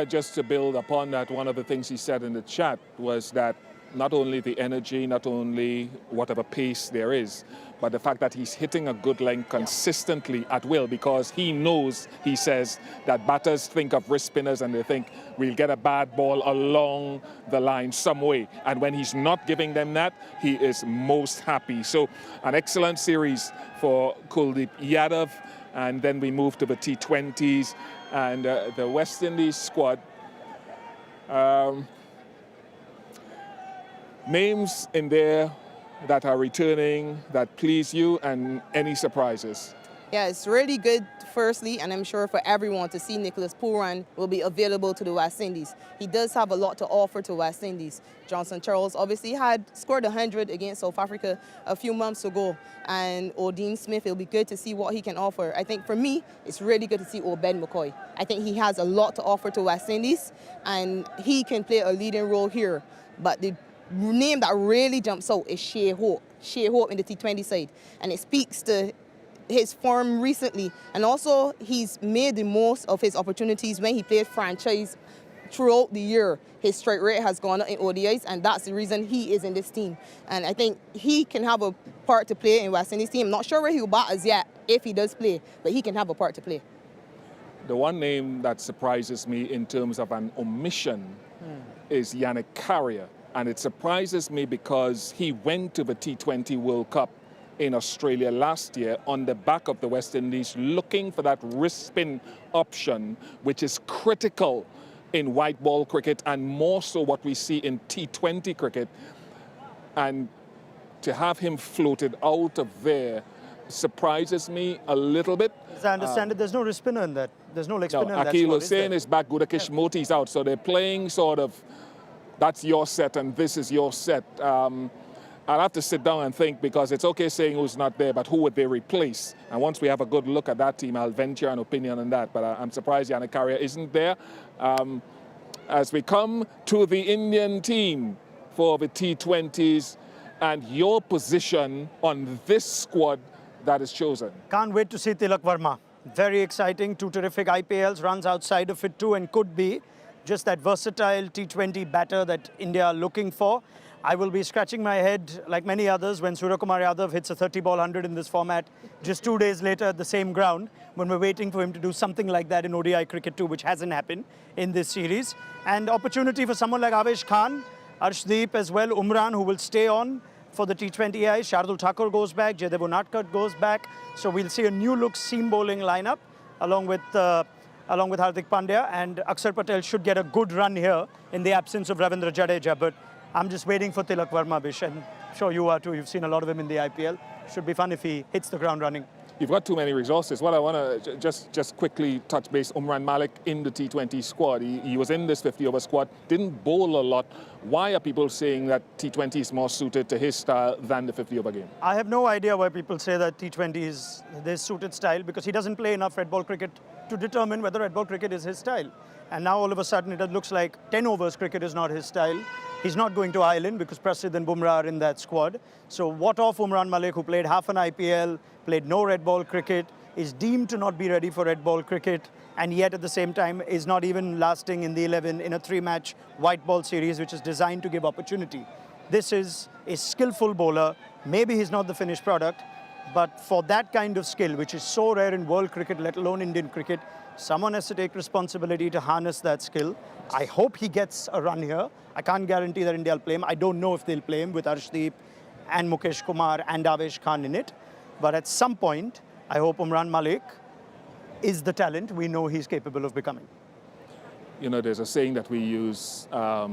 Just to build upon that, one of the things he said in the chat was that not only the energy, not only whatever pace there is, but the fact that he's hitting a good length consistently at will, because he knows, he says, that batters think of wrist spinners and they think we'll get a bad ball along the line some way. And when he's not giving them that, he is most happy. So an excellent series for Kuldeep Yadav. And then we move to the T20s and the West Indies squad. Names in there that are returning, that please you, and any surprises? Yeah, it's really good, firstly, and I'm sure for everyone to see Nicholas Pooran will be available to the West Indies. He does have a lot to offer to West Indies. Johnson Charles obviously had scored 100 against South Africa a few months ago, and O'Dean Smith, it'll be good to see what he can offer. I think for me, it's really good to see Ben McCoy. I think he has a lot to offer to West Indies, and he can play a leading role here. But the name that really jumps out is Shea Hope. Shea Hope in the T20 side, and it speaks to his form recently, and also he's made the most of his opportunities when he played franchise throughout the year. His strike rate has gone up in ODIs, and that's the reason he is in this team. And I think he can have a part to play in West Indies team. I'm not sure where he'll bat as yet if he does play, but he can have a part to play. The one name that surprises me in terms of an omission is Yannick Carrier. And it surprises me because he went to the T20 World Cup in Australia last year on the back of the West Indies, looking for that wrist spin option, which is critical in white ball cricket and more so what we see in T20 cricket. And to have him floated out of there surprises me a little bit. As I understand it, there's no wrist spinner in that. There's no leg spinner in that Akeem squad, Hussain is back, Gudakish Moti's out, so they're playing sort of, that's your set and this is your set. I'll have to sit down and think, because it's okay saying who's not there, but who would they replace? And once we have a good look at that team, I'll venture an opinion on that. But I'm surprised Yannick Carrier isn't there. As we come to the Indian team for the T20s and your position on this squad that is chosen. Can't wait to see Tilak Verma. Very exciting, 2 terrific IPLs, runs outside of it too, and could be just that versatile T20 batter that India are looking for. I will be scratching my head, like many others, when Suryakumar Yadav hits a 30-ball 100 in this format just 2 days later at the same ground, when we're waiting for him to do something like that in ODI cricket too, which hasn't happened in this series. And opportunity for someone like Avesh Khan, Arshdeep as well, Umran, who will stay on for the T20I. Shardul Thakur goes back, Jaydev Unadkat goes back. So we'll see a new-look seam bowling lineup along with Hardik Pandya, and Akshar Patel should get a good run here in the absence of Ravindra Jadeja. But I'm just waiting for Tilak Verma, Bish, and I'm sure you are too. You've seen a lot of him in the IPL. Should be fun if he hits the ground running. You've got too many resources. What I want to just quickly touch base, Umran Malik in the T20 squad. He was in this 50-over squad, didn't bowl a lot. Why are people saying that T20 is more suited to his style than the 50-over game? I have no idea why people say that T20 is this suited style, because he doesn't play enough red ball cricket to determine whether red ball cricket is his style. And now all of a sudden it looks like 10 overs cricket is not his style. He's not going to Ireland because Prasidh and Bumrah are in that squad. So what of Umran Malik, who played half an IPL, played no red ball cricket, is deemed to not be ready for red ball cricket, and yet at the same time is not even lasting in the 11 in a 3-match white ball series, which is designed to give opportunity. This is a skillful bowler. Maybe he's not the finished product, but for that kind of skill, which is so rare in world cricket, let alone Indian cricket, someone has to take responsibility to harness that skill. I hope he gets a run here. I can't guarantee that India will play him. I don't know if they'll play him with Arshdeep and Mukesh Kumar and Avesh Khan in it. But at some point, I hope Umran Malik is the talent we know he's capable of becoming. You know, there's a saying that we use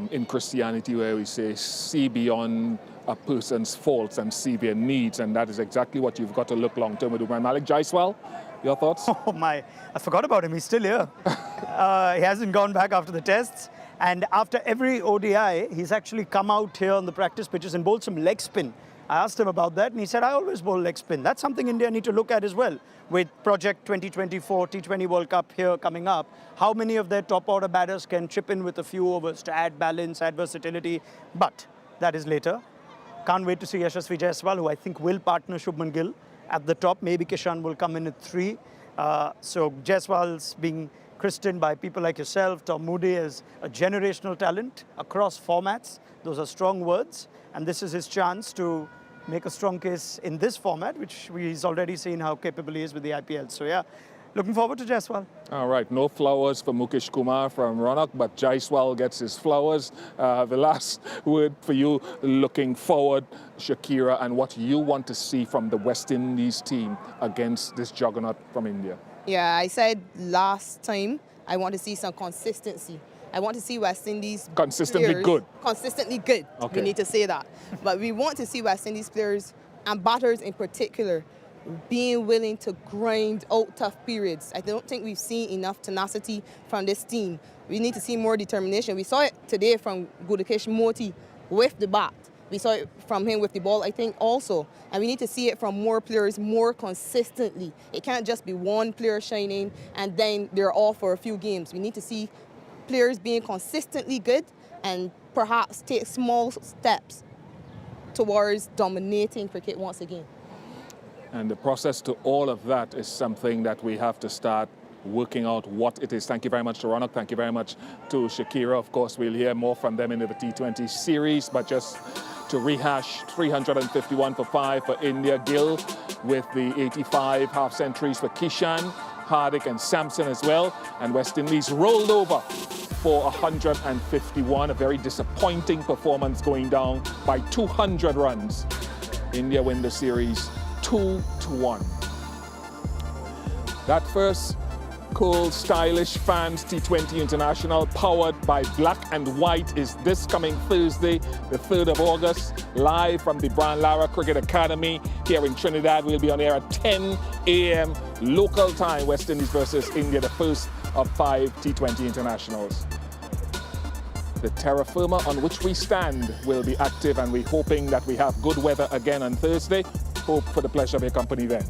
in Christianity where we say, see beyond a person's faults and see their needs. And that is exactly what you've got to look long-term with Umran Malik. Jaiswal, your thoughts? Oh my, I forgot about him. He's still here. He hasn't gone back after the tests. And after every ODI, he's actually come out here on the practice pitches and bowled some leg spin. I asked him about that, and he said, I always bowl leg spin. That's something India need to look at as well. With Project 2024, T20 World Cup here coming up, how many of their top order batters can chip in with a few overs to add balance, add versatility? But that is later. Can't wait to see Yashasvi Jaiswal, who I think will partner Shubman Gill at the top. Maybe Kishan will come in at 3. So Jaiswal's being christened by people like yourself, Tom Moody, as a generational talent across formats. Those are strong words. And this is his chance to make a strong case in this format, which he's already seen how capable he is with the IPL. So yeah, looking forward to Jaiswal. All right, no flowers for Mukesh Kumar from Ronak, but Jaiswal gets his flowers. The last word for you, looking forward, Shakira, and what you want to see from the West Indies team against this juggernaut from India. Yeah, I said last time I want to see some consistency. I want to see West Indies consistently players, good. Consistently good. Okay. We need to say that. But we want to see West Indies players and batters in particular being willing to grind out tough periods. I don't think we've seen enough tenacity from this team. We need to see more determination. We saw it today from Gudakesh Moti with the bat. We saw it from him with the ball, I think, also. And we need to see it from more players more consistently. It can't just be one player shining and then they're off for a few games. We need to see players being consistently good and perhaps take small steps towards dominating cricket once again. And the process to all of that is something that we have to start working out what it is. Thank you very much to Ronak. Thank you very much to Shakira. Of course, we'll hear more from them in the T20 series, but just to rehash, 351 for 5 for India. Gill with the 85 half centuries for Kishan, Hardik and Sampson as well. And West Indies rolled over for 151. A very disappointing performance, going down by 200 runs. India win the series 2-1. That first cool, stylish fans T20 International, powered by Black and White, is this coming Thursday, the 3rd of August, live from the Brian Lara Cricket Academy here in Trinidad. We'll be on air at 10 a.m. local time. West Indies versus India, the first of 5 T20 internationals. The terra firma on which we stand will be active, and we're hoping that we have good weather again on Thursday. Hope for the pleasure of your company then.